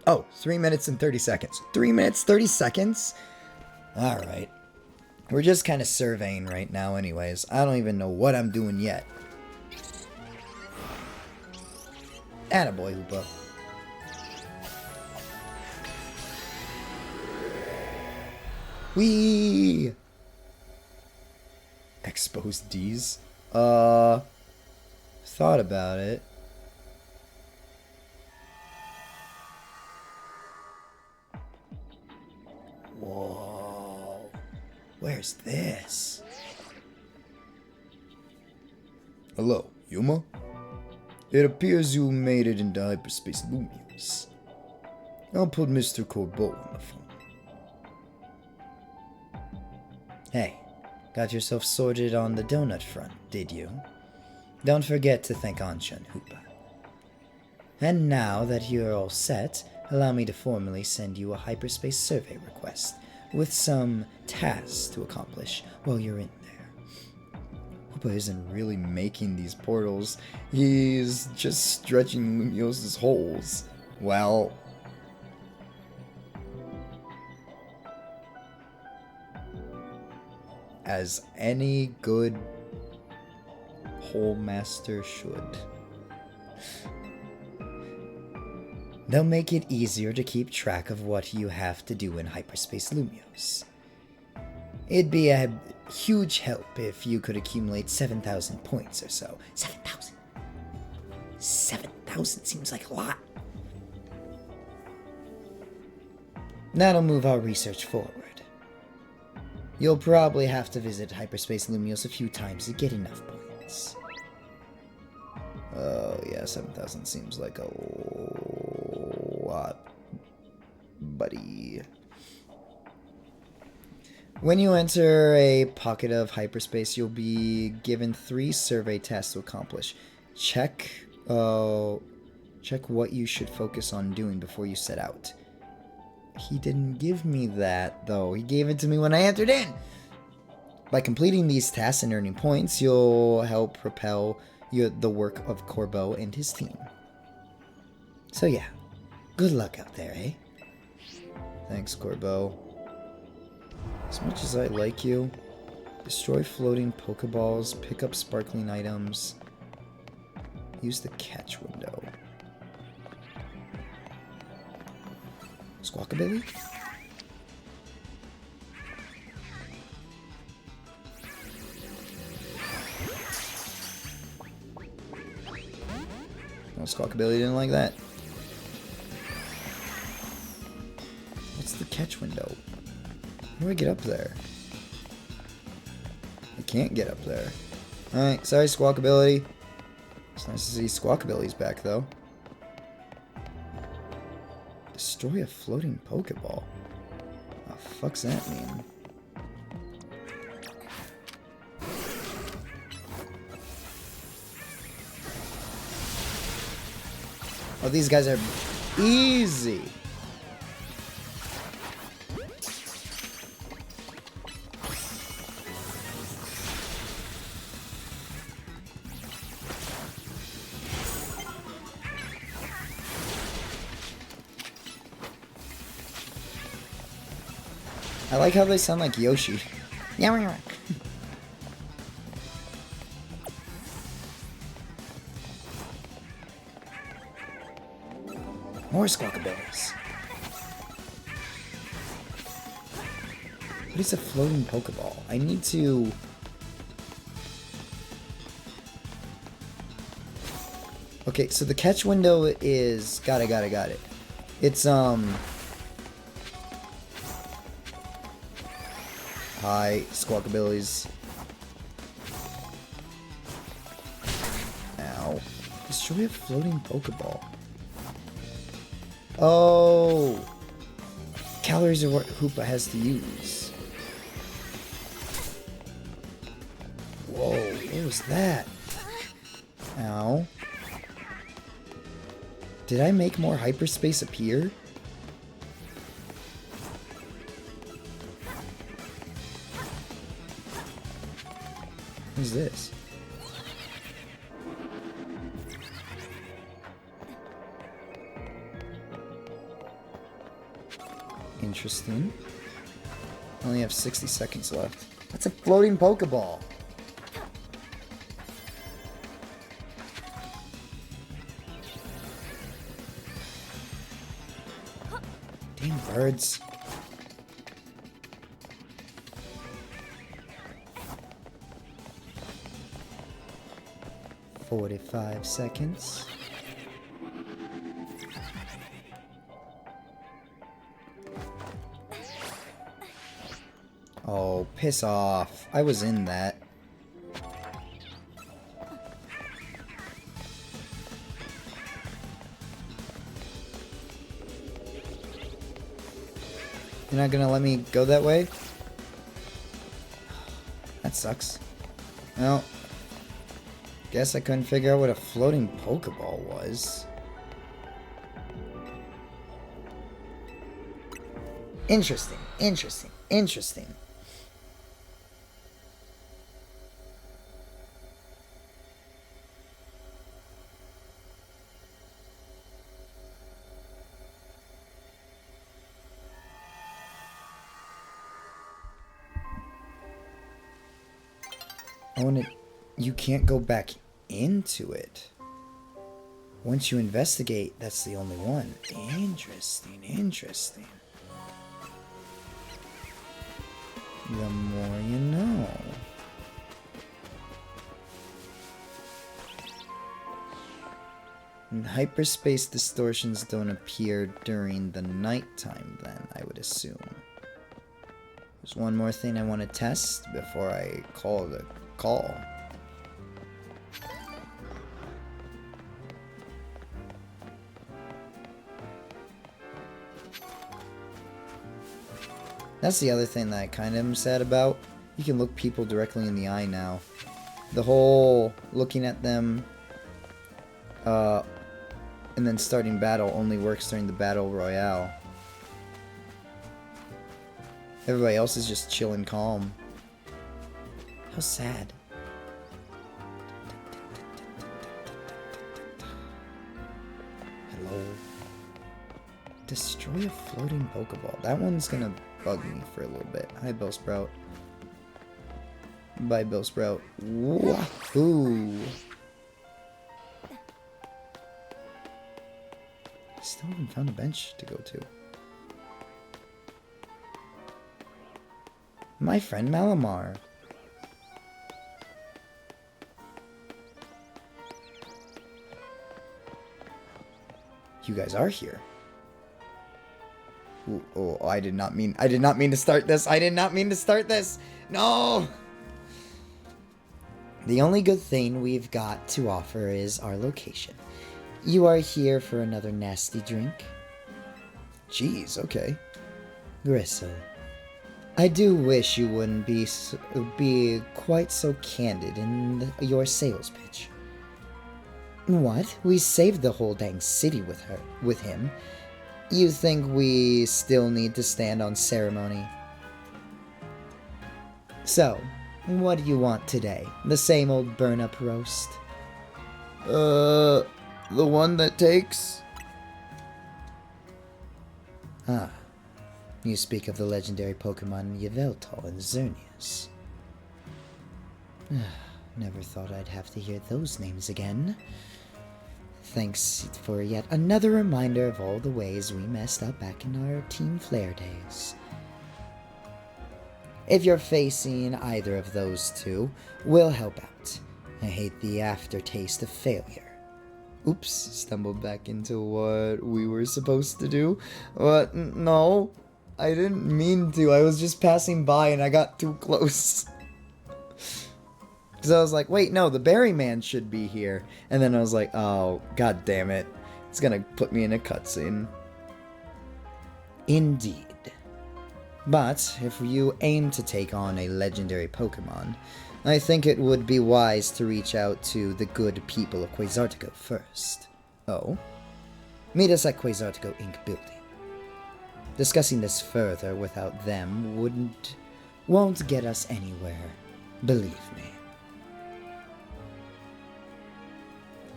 Oh, 3 minutes and 30 seconds. 3 minutes, 30 seconds? Alright. We're just kind of surveying right now anyways. I don't even know what I'm doing yet. Attaboy, Hoopa. Whee! Exposed D's? Thought about it. Whoa. Where's this? Hello, Yuma? It appears you made it into Hyperspace Lumiose. I'll put Mr. Corbeau on the phone. Hey, got yourself sorted on the donut front, did you? Don't forget to thank Ansha and Hoopa. And now that you're all set, allow me to formally send you a hyperspace survey request with some tasks to accomplish while you're in there. Hoopa isn't really making these portals, he's just stretching Lumiose's holes. Well, as any good hole master should. They'll make it easier to keep track of what you have to do in Hyperspace Lumiose. It'd be a huge help if you could accumulate 7,000 points or so. 7,000? 7,000 seems like a lot. That'll move our research forward. You'll probably have to visit Hyperspace Lumiose a few times to get enough points. Oh yeah, 7,000 seems like a lot, buddy. When you enter a pocket of hyperspace, you'll be given 3 survey tasks to accomplish. Check what you should focus on doing before you set out. He didn't give me that, though. He gave it to me when I entered in! By completing these tasks and earning points, you'll help propel the work of Corbeau and his team. So yeah, good luck out there, eh? Thanks, Corbeau. As much as I like you, destroy floating Pokeballs, pick up sparkling items, use the catch window. Squawkabilly? No, Squawkabilly didn't like that. What's the catch window? How do I get up there? I can't get up there. Alright, sorry Squawkabilly. It's nice to see Squawkabilly's back though. Destroy a floating Pokeball. What the fuck's that mean? Oh, these guys are easy. I like how they sound like Yoshi. Yeah. More Squawkabillies. What is a floating Pokeball? I need to... Okay, so the catch window is... Got it. It's, Hi, Squawkabillies. Ow. Destroy a floating Pokeball. Oh! Calories are what Hoopa has to use. Whoa, what was that? Ow. Did I make more hyperspace appear? What is this? Interesting. I only have 60 seconds left. That's a floating Pokeball. Damn birds. "45 seconds. Oh, piss off. I was in that. You're not gonna let me go that way? That sucks. Well, guess I couldn't figure out what a floating Pokeball was. Interesting, interesting, interesting. You can't go back into it. Once you investigate, that's the only one. Interesting, interesting. The more you know. And hyperspace distortions don't appear during the nighttime then, I would assume. There's one more thing I want to test before I call the call. That's the other thing that I kind of am sad about. You can look people directly in the eye now. The whole looking at them and then starting battle only works during the battle royale. Everybody else is just chill and calm. How sad. Hello. Destroy a floating Pokeball. That one's gonna bug me for a little bit. Hi, Bellsprout. Bye, Bellsprout. Wahoo! Still haven't found a bench to go to. My friend Malamar. You guys are here. Ooh, oh, I did not mean to start this. I did not mean to start this. No. The only good thing we've got to offer is our location. You are here for another nasty drink? Jeez, okay. Gristle, I do wish you wouldn't be quite so candid in your sales pitch. What? We saved the whole dang city with him. You think we still need to stand on ceremony? So, what do you want today? The same old burn-up roast? The one that takes? Ah, you speak of the legendary Pokémon Yveltal and Xerneas. Never thought I'd have to hear those names again. Thanks for yet another reminder of all the ways we messed up back in our Team Flare days. If you're facing either of those two, we'll help out. I hate the aftertaste of failure. Oops, stumbled back into what we were supposed to do. What? No, I didn't mean to. I was just passing by and I got too close. Because I was like, wait, no, the Berry Man should be here. And then I was like, oh, god damn it. It's gonna put me in a cutscene. Indeed. But, if you aim to take on a legendary Pokemon, I think it would be wise to reach out to the good people of Quasartico first. Oh? Meet us at Quasartico Inc. building. Discussing this further without them won't get us anywhere. Believe me.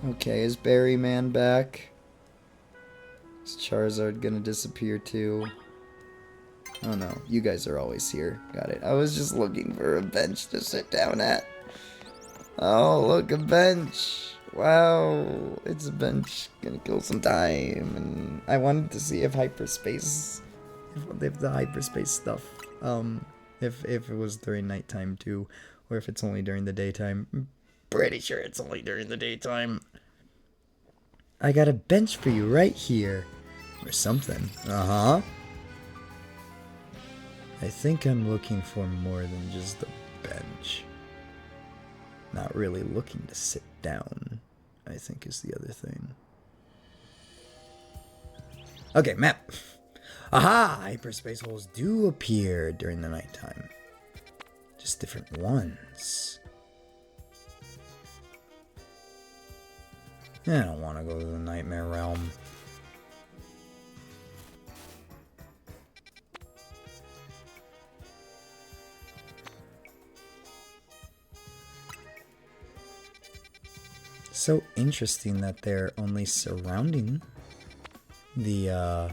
Okay, is Berry Man back? Is Charizard gonna disappear too? Oh no, you guys are always here. Got it. I was just looking for a bench to sit down at. Oh, look, a bench. Wow, it's a bench. Gonna kill some time. And I wanted to see if hyperspace, if the hyperspace stuff, if it was during nighttime too, or if it's only during the daytime. Pretty sure it's only during the daytime. I got a bench for you right here. Or something. Uh-huh. I think I'm looking for more than just a bench. Not really looking to sit down, I think is the other thing. Okay, map. Aha! Hyperspace holes do appear during the nighttime. Just different ones. I don't want to go to the Nightmare Realm. So interesting that they're only surrounding the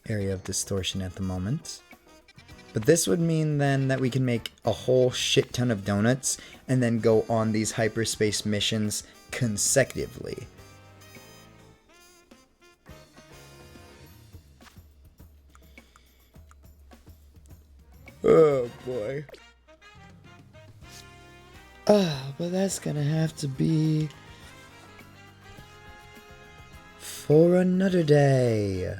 area of distortion at the moment. But this would mean then that we can make a whole shit ton of donuts and then go on these hyperspace missions consecutively. Oh boy. But that's gonna have to be for another day.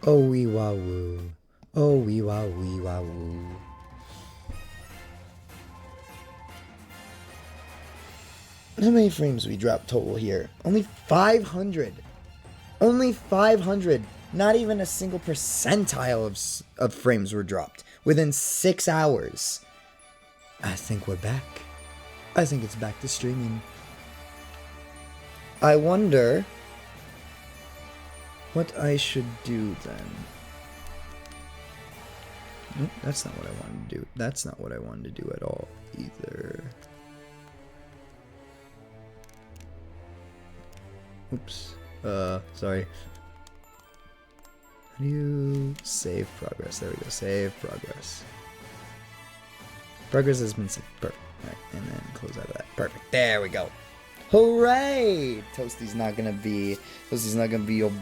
Oh wee wah woo. Oh wee wah woo. How many frames we dropped total here? Only 500. Only 500. Not even a single percentile of frames were dropped within 6 hours. I think we're back. I think it's back to streaming. I wonder what I should do then. Nope, that's not what I wanted to do. That's not what I wanted to do at all either. Oops. Sorry. How do you save progress? There we go. Save progress. Progress has been saved. Perfect. Alright, and then close out of that. Perfect. There we go. Hooray! Toasty's not gonna be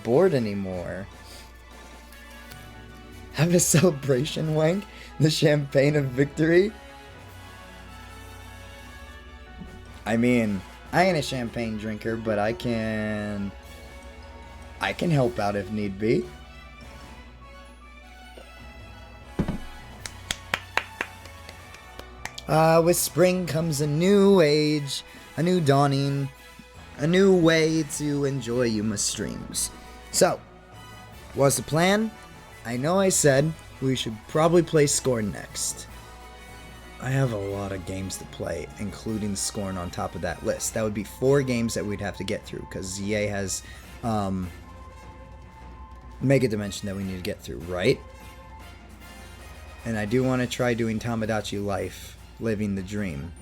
bored anymore. Have a celebration, Wank? The champagne of victory? I mean, I ain't a champagne drinker, but I can help out if need be. With spring comes a new age, a new dawning, a new way to enjoy Yuma streams. So, what's the plan? I know I said we should probably play Scorn next. I have a lot of games to play, including Scorn on top of that list. That would be 4 games that we'd have to get through, because ZA has Mega Dimension that we need to get through, right? And I do want to try doing Tamagotchi Life, Living the Dream.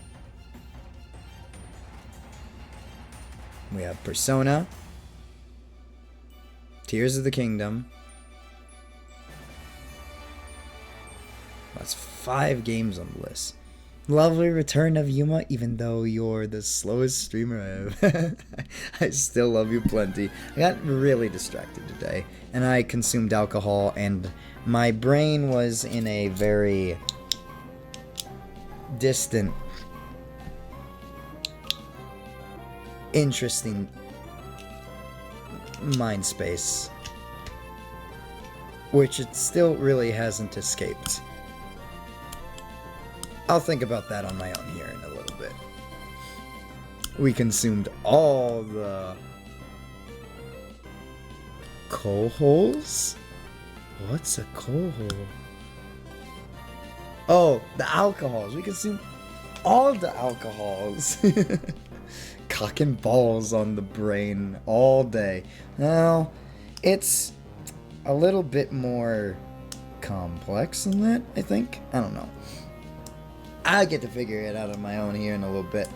We have Persona, Tears of the Kingdom. That's 5 games on the list. Lovely return of Yuma, even though you're the slowest streamer I have. I still love you plenty. I got really distracted today, and I consumed alcohol, and my brain was in a very distant, interesting mind space, which it still really hasn't escaped. I'll think about that on my own here in a little bit. We consumed all the coal holes? What's a coal hole? Oh, the alcohols. We consumed all the alcohols. Cock and balls on the brain all day. Well, it's a little bit more complex than that, I think. I don't know. I get to figure it out on my own here in a little bit.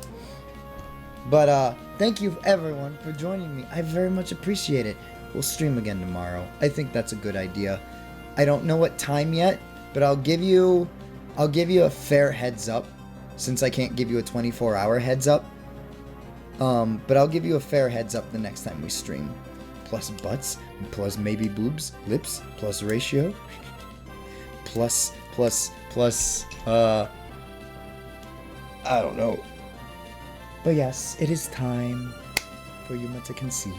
But thank you everyone for joining me. I very much appreciate it. We'll stream again tomorrow. I think that's a good idea. I don't know what time yet, but I'll give you a fair heads up, since I can't give you a 24-hour heads up. But I'll give you a fair heads up the next time we stream. Plus butts, plus maybe boobs, lips, plus ratio, plus I don't know. But yes, it is time for Yuma to concede.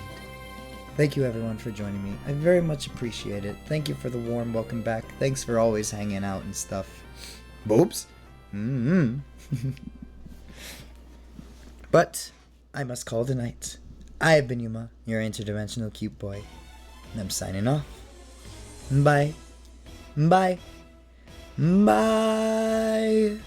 Thank you everyone for joining me. I very much appreciate it. Thank you for the warm welcome back. Thanks for always hanging out and stuff. Boobs? But I must call it a night. I have been Yuma, your interdimensional cute boy. And I'm signing off. Bye. Bye. Bye.